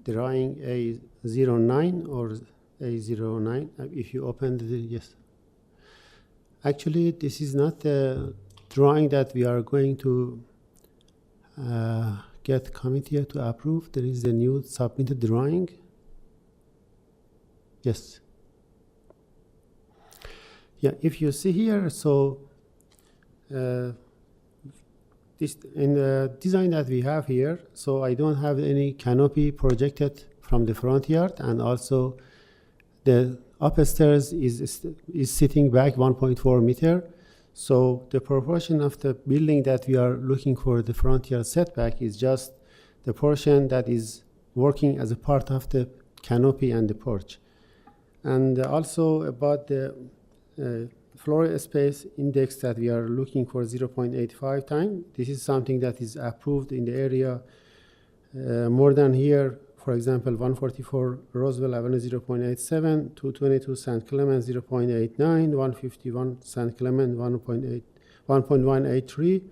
I: drawing A09 or A09, if you open the, yes. Actually, this is not the drawing that we are going to get committee to approve. There is a new submitted drawing. Yes. Yeah, if you see here, so this in the design that we have here, so I don't have any canopy projected from the front yard, and also the upstairs is sitting back 1.4 meter. So the proportion of the building that we are looking for the front yard setback is just the portion that is working as a part of the canopy and the porch. And also about the floor space index that we are looking for 0.85 times. This is something that is approved in the area more than here. For example, 144 Roswell Avenue 0.87, 222 St. Clements 0.89, 151 St. Clement 1.183,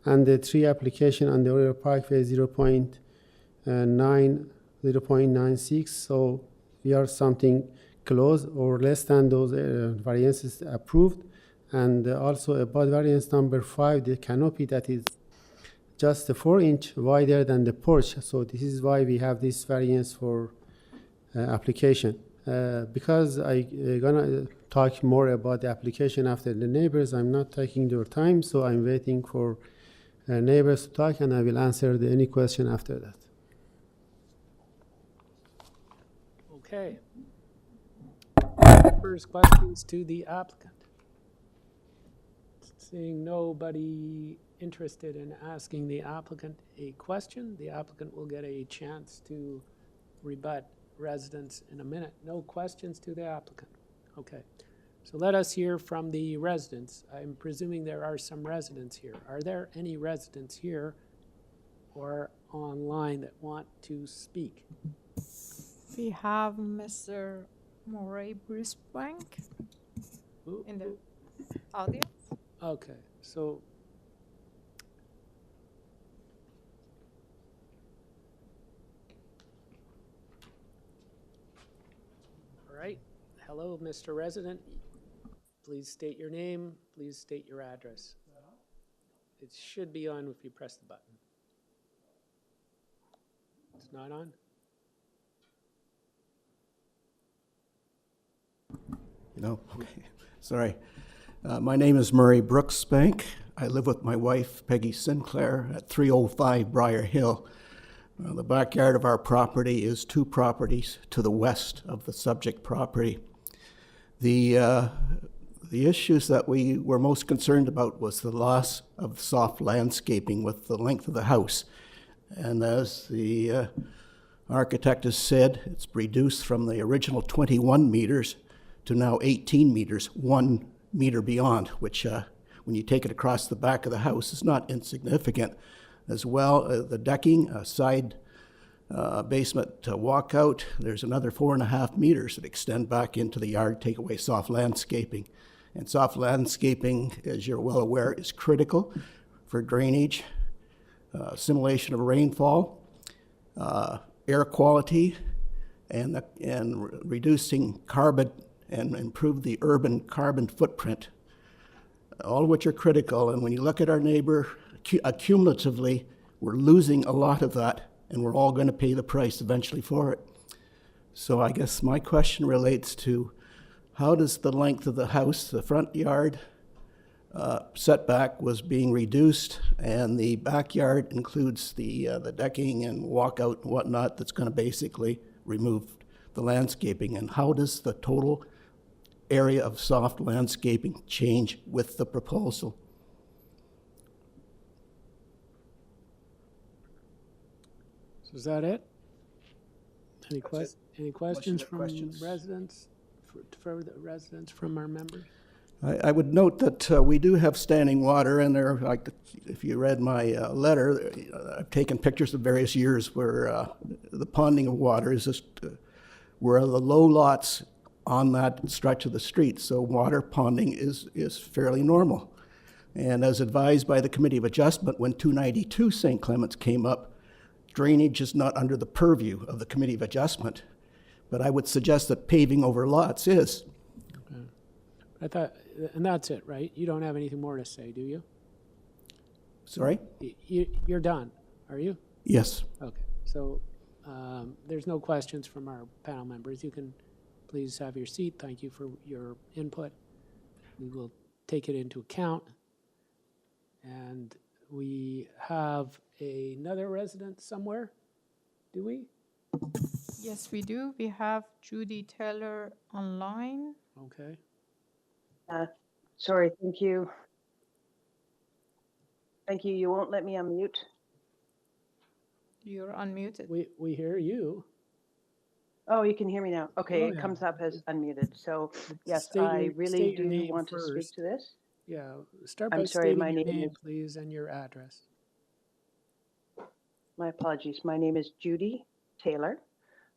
I: and the 3 application on the Oriole Parkway 0.96. So we are something close or less than those variances approved. And also about variance number 5, the canopy that is just 4 inch wider than the porch. So this is why we have this variance for application. Because I gonna talk more about the application after the neighbors, I'm not taking their time, so I'm waiting for neighbors to talk, and I will answer any question after that.
A: Okay. First questions to the applicant. Seeing nobody interested in asking the applicant a question, the applicant will get a chance to rebut residents in a minute. No questions to the applicant. Okay. So let us hear from the residents. I'm presuming there are some residents here. Are there any residents here or online that want to speak?
R: We have Mr. Murray Brisbank in the audience.
A: Okay, so all right. Hello, Mr. Resident. Please state your name. Please state your address. It should be on if you press the button. It's not on?
M: No, okay, sorry. My name is Murray Brooksbank. I live with my wife, Peggy Sinclair, at 305 Briar Hill. The backyard of our property is 2 properties to the west of the subject property. The issues that we were most concerned about was the loss of soft landscaping with the length of the house. And as the architect has said, it's reduced from the original 21 meters to now 18 meters, 1 meter beyond, which when you take it across the back of the house is not insignificant. As well, the decking, a side basement walkout, there's another 4.5 meters that extend back into the yard, take away soft landscaping. And soft landscaping, as you're well aware, is critical for drainage, simulation of rainfall, air quality, and reducing carbon and improve the urban carbon footprint, all of which are critical. And when you look at our neighbor, cumulatively, we're losing a lot of that, and we're all going to pay the price eventually for it. So I guess my question relates to how does the length of the house, the front yard setback was being reduced, and the backyard includes the decking and walkout and whatnot that's going to basically remove the landscaping, and how does the total area of soft landscaping change with the proposal?
A: So is that it? Any questions from residents? For the residents from our members?
M: I would note that we do have standing water, and there, like, if you read my letter, I've taken pictures of various years where the ponding of water is just where the low lots on that stretch of the street, so water ponding is fairly normal. And as advised by the Committee of Adjustment, when 292 St. Clements came up, drainage is not under the purview of the Committee of Adjustment, but I would suggest that paving over lots is.
A: Okay. I thought, and that's it, right? You don't have anything more to say, do you?
M: Sorry?
A: You're done, are you?
M: Yes.
A: Okay, so there's no questions from our panel members. You can please have your seat. Thank you for your input. We will take it into account. And we have another resident somewhere, do we?
R: Yes, we do. We have Judy Taylor online.
A: Okay.
U: Sorry, thank you. Thank you. You won't let me unmute.
R: You're unmuted.
A: We hear you.
U: Oh, you can hear me now. Okay,
A: Oh,
U: it
A: yeah.
U: comes up as unmuted. So yes,
A: State
U: I
A: your
U: really do
A: name
U: want to speak
A: first.
U: to this.
A: Yeah, start
U: I'm
A: by
U: sorry,
A: stating
U: my
A: your
U: name
A: name,
U: is-
A: please, and your address.
U: My apologies. My name is Judy Taylor.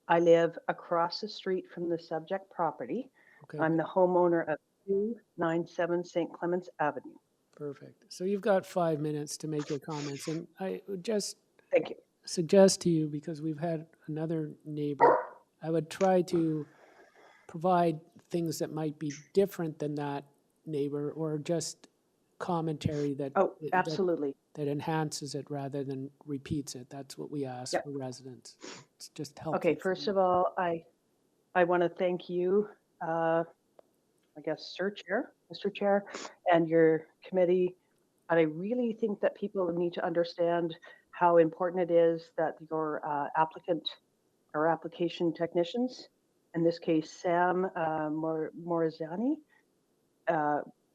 U: I live across the street from the subject property.
A: Okay.
U: I'm the homeowner of 297 St. Clements Avenue.
A: Perfect. So you've got 5 minutes to make your comments, and I would just
U: Thank you.
A: suggest to you, because we've had another neighbor, I would try to provide things that might be different than that neighbor, or just commentary that
U: Oh,
A: that-
U: absolutely.
A: that enhances it rather than repeats it? That's what we ask
U: Yep.
A: for residents. It's just helpful.
U: Okay,
A: for
U: first
A: them.
U: of all, I want to thank you, I guess, Mr. Chair, and your committee. And I really think that people need to understand how important it is that your applicant or application technicians, in this case, Sam Morizani,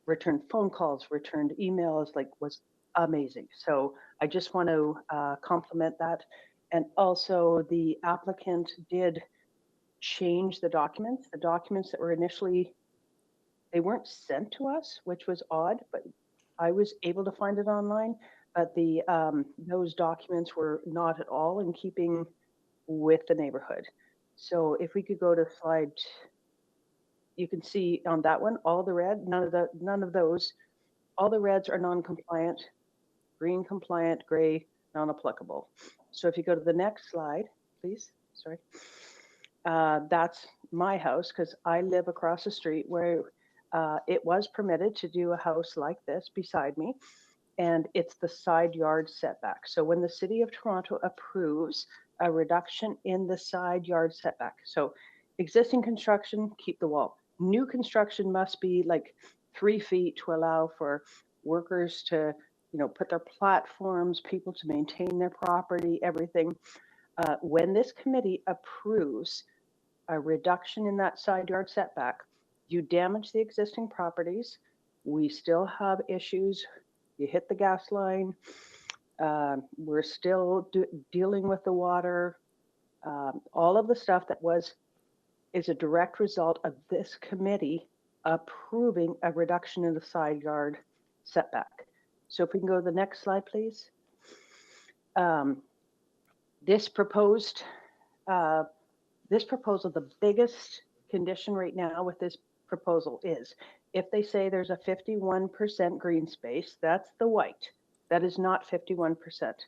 U: returned phone calls, returned emails, like was amazing. So I just want to compliment that. And also the applicant did change the documents that were initially, they weren't sent to us, which was odd, but I was able to find it online. But the those documents were not at all in keeping with the neighborhood. So if we could go to slide, you can see on that one, all the red, none of those, all the reds are non-compliant, green compliant, gray non-applicable. So if you go to the next slide, please, sorry. That's my house because I live across the street where it was permitted to do a house like this beside me, and it's the side yard setback. So when the City of Toronto approves a reduction in the side yard setback, so existing construction, keep the wall. New construction must be like 3 feet to allow for workers to, you know, put their platforms, people to maintain their property, everything. When this committee approves a reduction in that side yard setback, you damage the existing properties. We still have issues. You hit the gas line. We're still dealing with the water. All of the stuff that is a direct result of this committee approving a reduction in the side yard setback. So if we can go to the next slide, please. This proposal, the biggest condition right now with this proposal is if they say there's a 51% green space, that's the white. That is not 51%.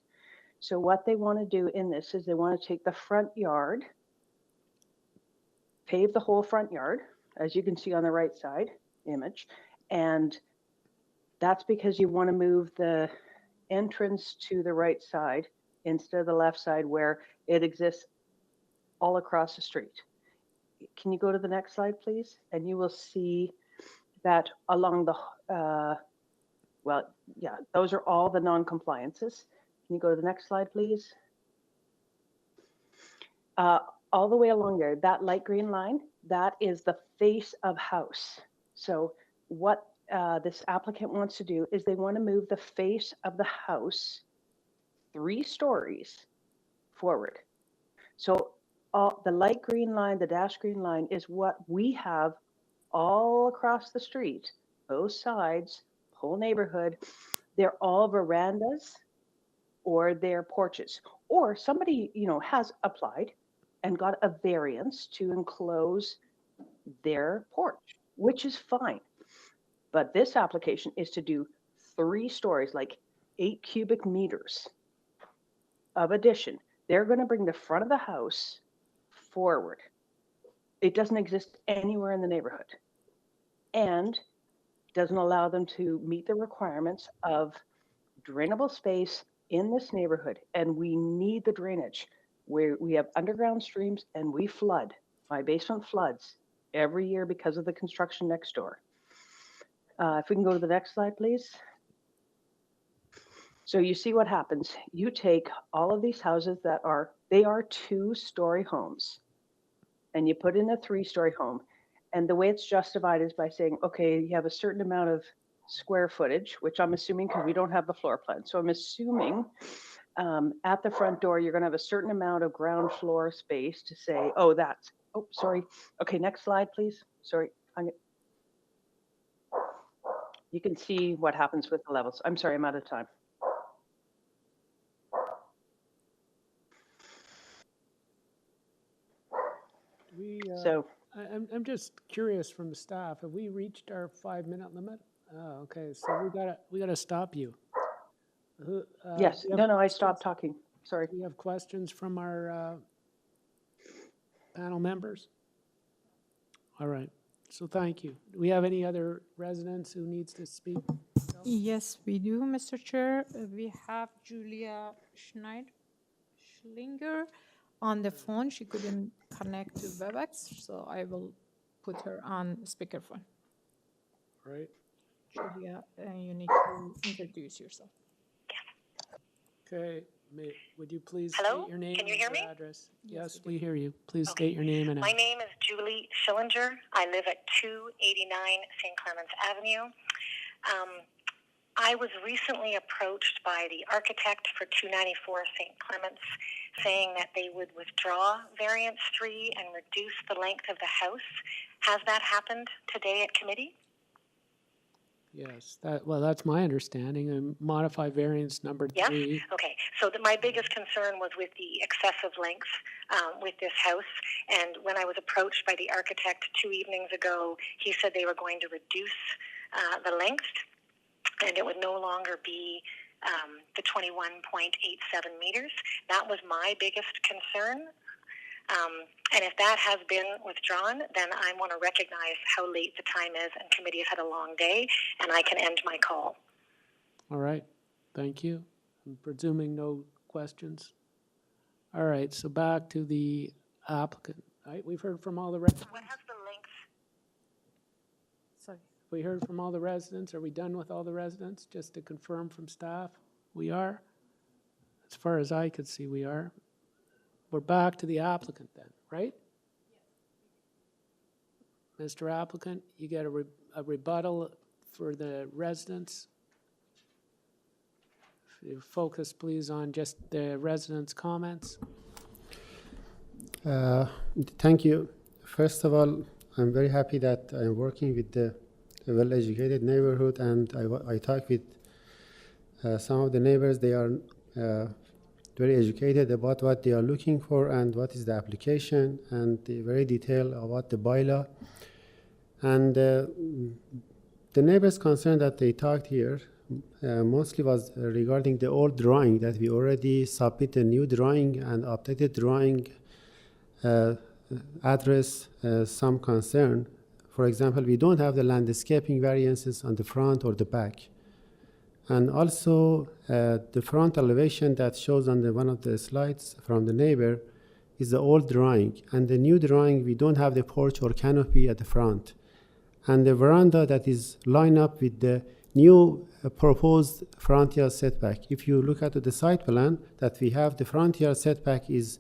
U: So what they want to do in this is they want to take the front yard, pave the whole front yard, as you can see on the right side image, and that's because you want to move the entrance to the right side instead of the left side where it exists all across the street. Can you go to the next slide, please? And you will see that along the, well, yeah, those are all the non-compliances. Can you go to the next slide, please? All the way along there, that light green line, that is the face of house. So what this applicant wants to do is they want to move the face of the house 3 stories forward. So the light green line, the dash green line is what we have all across the street, both sides, whole neighborhood. They're all verandas or they're porches, or somebody, you know, has applied and got a variance to enclose their porch, which is fine. But this application is to do 3 stories, like 8 cubic meters of addition. They're going to bring the front of the house forward. It doesn't exist anywhere in the neighborhood and doesn't allow them to meet the requirements of drainable space in this neighborhood. And we need the drainage where we have underground streams and we flood. My basement floods every year because of the construction next door. If we can go to the next slide, please. So you see what happens. You take all of these houses that they are 2-story homes and you put in a 3-story home. And the way it's justified is by saying, okay, you have a certain amount of square footage, which I'm assuming because we don't have the floor plan. So I'm assuming at the front door, you're going to have a certain amount of ground floor space to say, oh, that's, oh, sorry. Okay, next slide, please. Sorry. You can see what happens with the levels. I'm sorry, I'm out of time.
A: I'm just curious from the staff, have we reached our 5-minute limit? Oh, okay, so we gotta stop you.
U: Yes, no, I stopped talking. Sorry.
A: Do you have questions from our panel members? All right. So thank you. Do we have any other residents who needs to speak?
R: Yes, we do, Mr. Chair. We have Julia Schlinger on the phone. She couldn't connect to WebEx, so I will put her on speakerphone.
A: Right.
R: Julia, you need to introduce yourself.
A: Okay, would you please
O: Hello?
A: state your name
O: Can you
A: and
O: hear
A: your
O: me?
A: address? Yes, we hear you. Please state your name and
O: My
A: address.
O: name is Julie Schillinger. I live at 289 St. Clements Avenue. I was recently approached by the architect for 294 St. Clements saying that they would withdraw variance 3 and reduce the length of the house. Has that happened today at committee?
A: Yes, that's my understanding, and modify variance number 3.
O: Yes? Okay. So my biggest concern was with the excessive length with this house. And when I was approached by the architect 2 evenings ago, he said they were going to reduce the length, and it would no longer be the 21.87 meters. That was my biggest concern. And if that has been withdrawn, then I want to recognize how late the time is, and committee has had a long day, and I can end my call.
A: All right, thank you. I'm presuming no questions. All right, so back to the applicant. All right, we've heard from all the residents.
O: What has the length?
A: Sorry. We heard from all the residents. Are we done with all the residents? Just to confirm from staff, we are. As far as I could see, we are. We're back to the applicant then, right? Yes. Mr. Applicant, you get a rebuttal for the residents. If you focus, please, on just the residents' comments.
I: Thank you. First of all, I'm very happy that I'm working with a well-educated neighborhood, and I talk with some of the neighbors. They are very educated about what they are looking for and what is the application, and very detailed about the bylaw. And the neighbors' concern that they talked here mostly was regarding the old drawing that we already submitted a new drawing and updated drawing address some concern. For example, we don't have the landscaping variances on the front or the back. And also, the front elevation that shows on one of the slides from the neighbor is the old drawing. And the new drawing, we don't have the porch or canopy at the front. And the veranda that is lined up with the new proposed front yard setback. If you look at the site plan that we have, the front yard setback is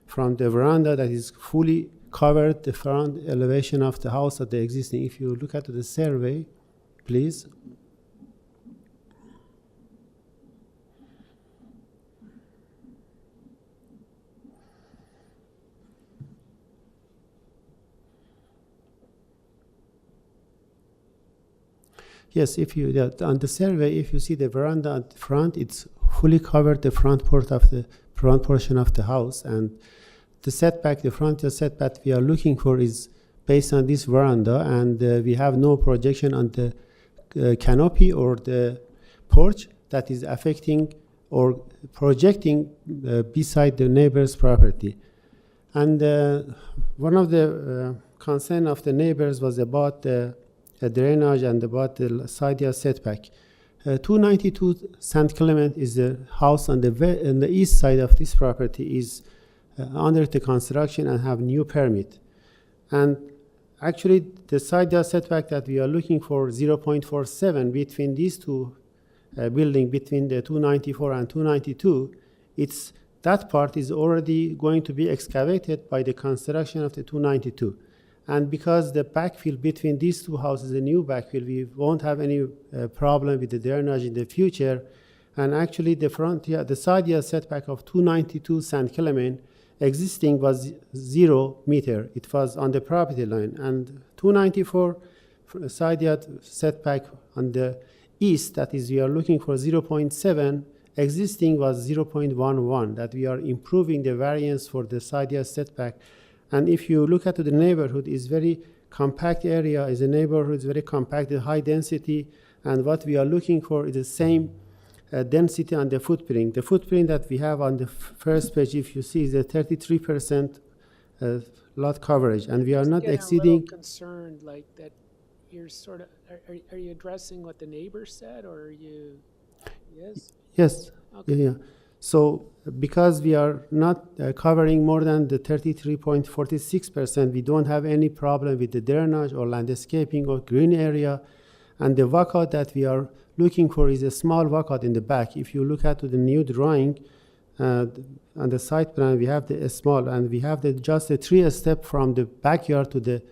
I: from the veranda that is fully covered, the front elevation of the house at the existing. If you look at the survey, please. Yes, if you on the survey, if you see the veranda at the front, it's fully covered the front portion of the house, and the setback, the front yard setback we are looking for is based on this veranda, and we have no projection on the canopy or the porch that is affecting or projecting beside the neighbor's property. And one of the concern of the neighbors was about the drainage and about the side yard setback. 292 St. Clement is the house on the east side of this property is under the construction and have new permit. And actually, the side yard setback that we are looking for, 0.47 between these two buildings, between the 294 and 292, that part is already going to be excavated by the construction of the 292. And because the backfill between these two houses, the new backfill, we won't have any problem with the drainage in the future. And actually, the side yard setback of 292 St. Clement existing was 0 meter. It was on the property line. And 294 side yard setback on the east, that is, we are looking for 0.7. Existing was 0.11. That we are improving the variance for the side yard setback. And if you look at the neighborhood, it's very compact area. Is a neighborhood, it's very compact, high density, and what we are looking for is the same density on the footprint. The footprint that we have on the first page, if you see, is a 33% lot coverage, and we are not
A: Getting a
I: exceeding.
A: little concerned, like that you're sort of, are you addressing what the neighbor said, or are you, yes?
I: Yes.
A: Okay.
I: Yeah. So because we are not covering more than the 33.46%, we don't have any problem with the drainage or landscaping or green area. And the walkout that we are looking for is a small walkout in the back. If you look at the new drawing on the site plan, we have the small, and we have just a 3-step from the backyard to the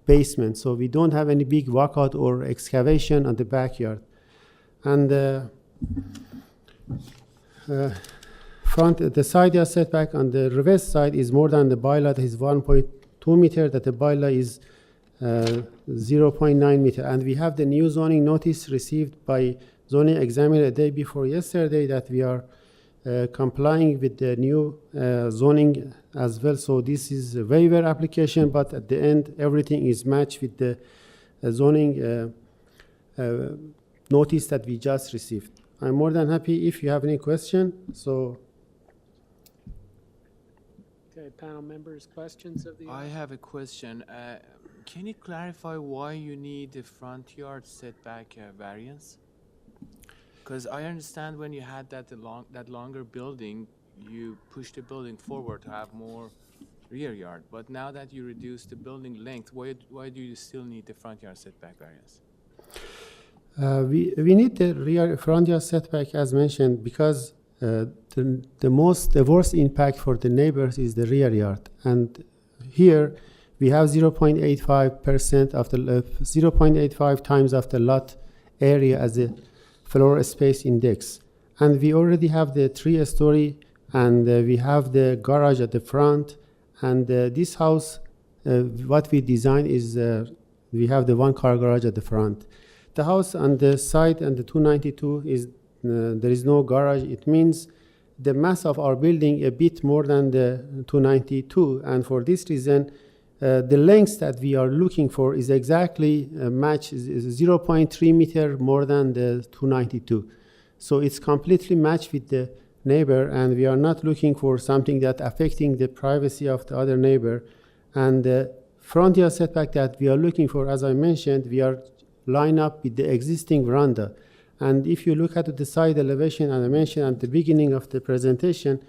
I: basement. So we don't have any big walkout or excavation on the backyard. And the side yard setback on the reverse side is more than the bylaw. That is 1.2 meter, that the bylaw is 0.9 meter. And we have the new zoning notice received by zoning examiner a day before yesterday that we are complying with the new zoning as well. So this is a waiver application, but at the end, everything is matched with the zoning notice that we just received. I'm more than happy if you have any question. So,
A: Okay, panel members, questions of the?
F: I have a question. Can you clarify why you need the front yard setback variance? Because I understand when you had that longer building, you pushed the building forward to have more rear yard. But now that you reduce the building length, why do you still need the front yard setback variance?
I: We need the front yard setback as mentioned because the worst impact for the neighbors is the rear yard, and here we have 0.85% of the 0.85 times of the lot area as a floor space index, and we already have the 3-story, and we have the garage at the front, and this house, what we designed is we have the 1-car garage at the front. The house on the side and the 292 is there is no garage. It means the mass of our building a bit more than the 292, and for this reason, the length that we are looking for is exactly match 0.3 meter more than the 292. So it's completely matched with the neighbor, and we are not looking for something that affecting the privacy of the other neighbor. And the front yard setback that we are looking for, as I mentioned, we are line up with the existing veranda. And if you look at the side elevation, and I mentioned at the beginning of the presentation,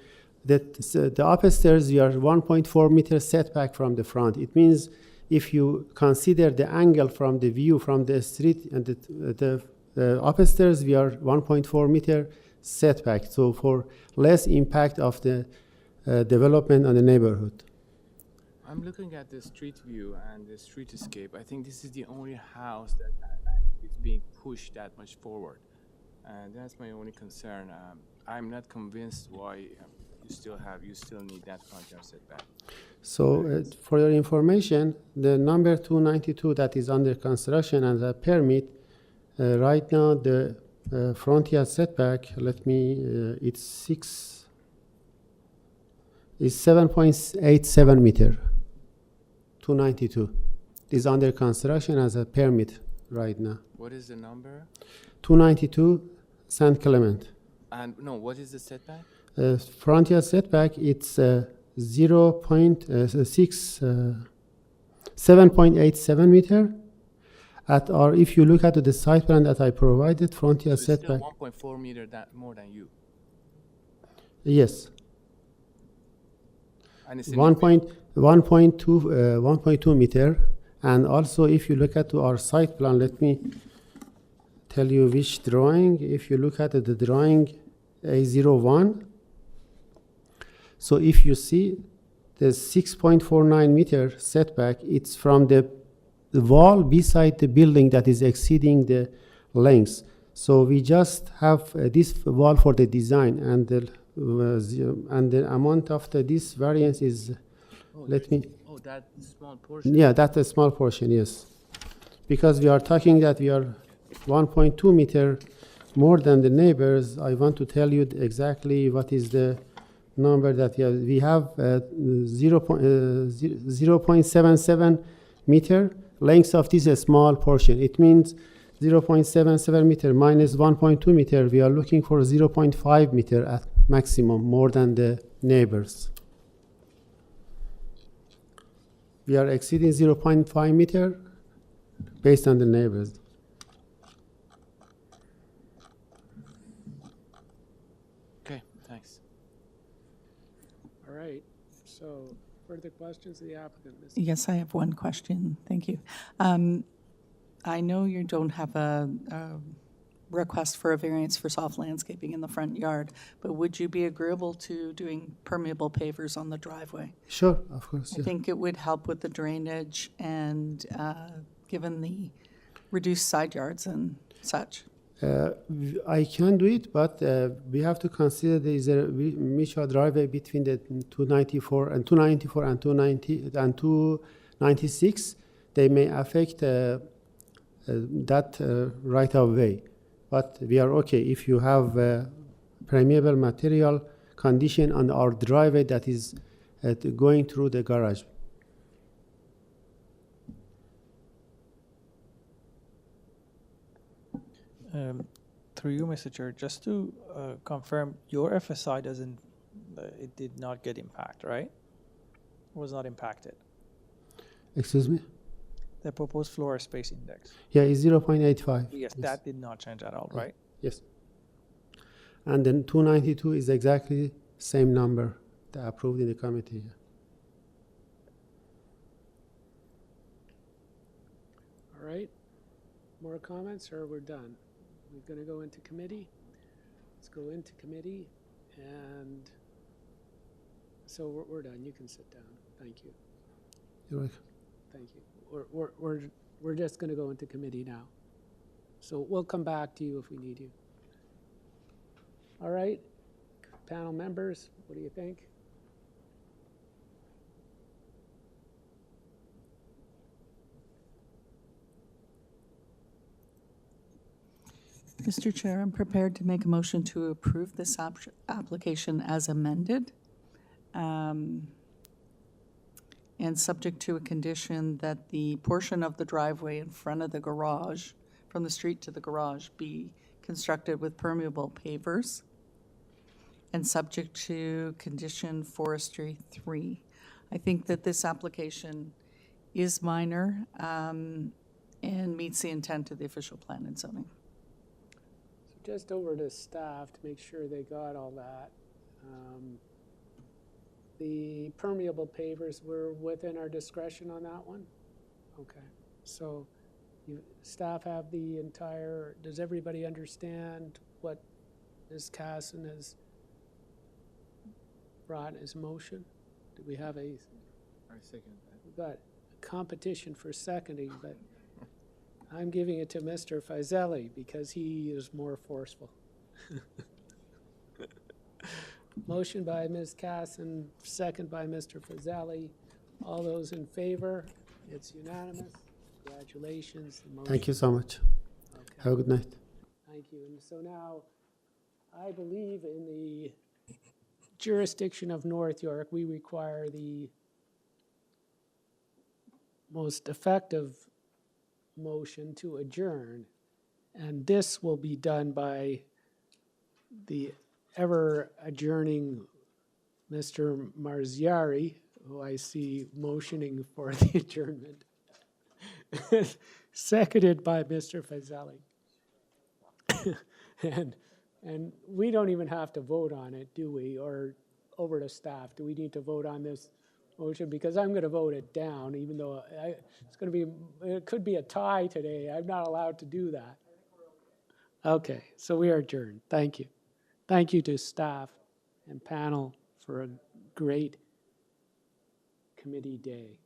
I: that the upstairs we are 1.4 meter setback from the front. It means if you consider the angle from the view from the street and the upstairs, we are 1.4 meter setback. So for less impact of the development on the neighborhood.
F: I'm looking at the street view and the streetscape. I think this is the only house that is being pushed that much forward. And that's my only concern. I'm not convinced why you still need that front yard setback.
I: So for your information, the number 292 that is under construction and the permit, right now the front yard setback, it's 7.87 meter. 292 is under construction as a permit right now.
F: What is the number?
I: 292 St. Clement.
F: And no, what is the setback?
I: Front yard setback, it's 7.87 meter. If you look at the site plan that I provided, front yard setback.
F: Still 1.4 meter more than you.
I: Yes.
F: And it's
I: 1.2 meter, and also if you look at our site plan, let me tell you which drawing. If you look at the drawing A01, so if you see the 6.49 meter setback, it's from the wall beside the building that is exceeding the length. So we just have this wall for the design, and the amount of this variance is.
F: That small portion?
I: Yeah, that's a small portion, yes. Because we are talking that we are 1.2 meter more than the neighbors. I want to tell you exactly what is the number that we have. We have 0.77 meter length of this small portion. It means 0.77 meter minus 1.2 meter. We are looking for 0.5 meter at maximum more than the neighbors. we are exceeding 0.5 meter based on the neighbors.
F: Okay, thanks.
A: All right, so further questions of the applicant? Ms.
D: Yes, I have one question. Thank you. I know you don't have a request for a variance for soft landscaping in the front yard, but would you be agreeable to doing permeable pavers on the driveway?
I: Sure, of course.
D: I
I: Yeah.
D: think it would help with the drainage and given the reduced side yards and such.
I: I can do it, but we have to consider there is a mutual driveway between the 294 and 290 and 296. They may affect that right of way, but we are okay if you have permeable material condition on our driveway that is going through the garage.
T: Through you, Mr. Chair, just to confirm, your FSI doesn't, it did not get impact, right? Was not impacted.
I: Excuse me?
T: The proposed floor space index.
I: Yeah, it's 0.85.
T: Yes, that did not change at all, right?
I: Yes. And then 292 is exactly same number that approved in the committee.
A: All right, more comments or we're done? We're gonna go into committee. Let's go into committee, and so we're done. You can sit down. Thank you.
I: You're welcome.
A: Thank you. We're just gonna go into committee now. So we'll come back to you if we need you. All right, panel members, what do you think?
D: Mr. Chair, I'm prepared to make a motion to approve this application as amended, and subject to a condition that the portion of the driveway in front of the garage, from the street to the garage, be constructed with permeable pavers, and subject to condition forestry 3. I think that this application is minor and meets the intent of the official plan and zoning.
A: Just over to staff to make sure they got all that. The permeable pavers were within our discretion on that one? Okay, so staff have the entire, does everybody understand what Ms. Casson has brought as motion? Do we have a?
F: I second that.
A: We've got a competition for seconding, but I'm giving it to Mr. Fazeli because he is more forceful. Motion by Ms. Casson, second by Mr. Fazeli. All those in favor? It's unanimous. Congratulations. The motion.
I: Thank you so much.
A: Okay.
I: Have a good night.
A: Thank you. And so now, I believe in the jurisdiction of North York, we require the most effective motion to adjourn, and this will be done by the ever adjourning Mr. Marziari, who I see motioning for the adjournment, seconded by Mr. Fazeli. and we don't even have to vote on it, do we? Or over to staff, do we need to vote on this motion? Because I'm going to vote it down, even though it's going to be, it could be a tie today. I'm not allowed to do that. Okay, so we are adjourned. Thank you. Thank you to staff and panel for a great committee day.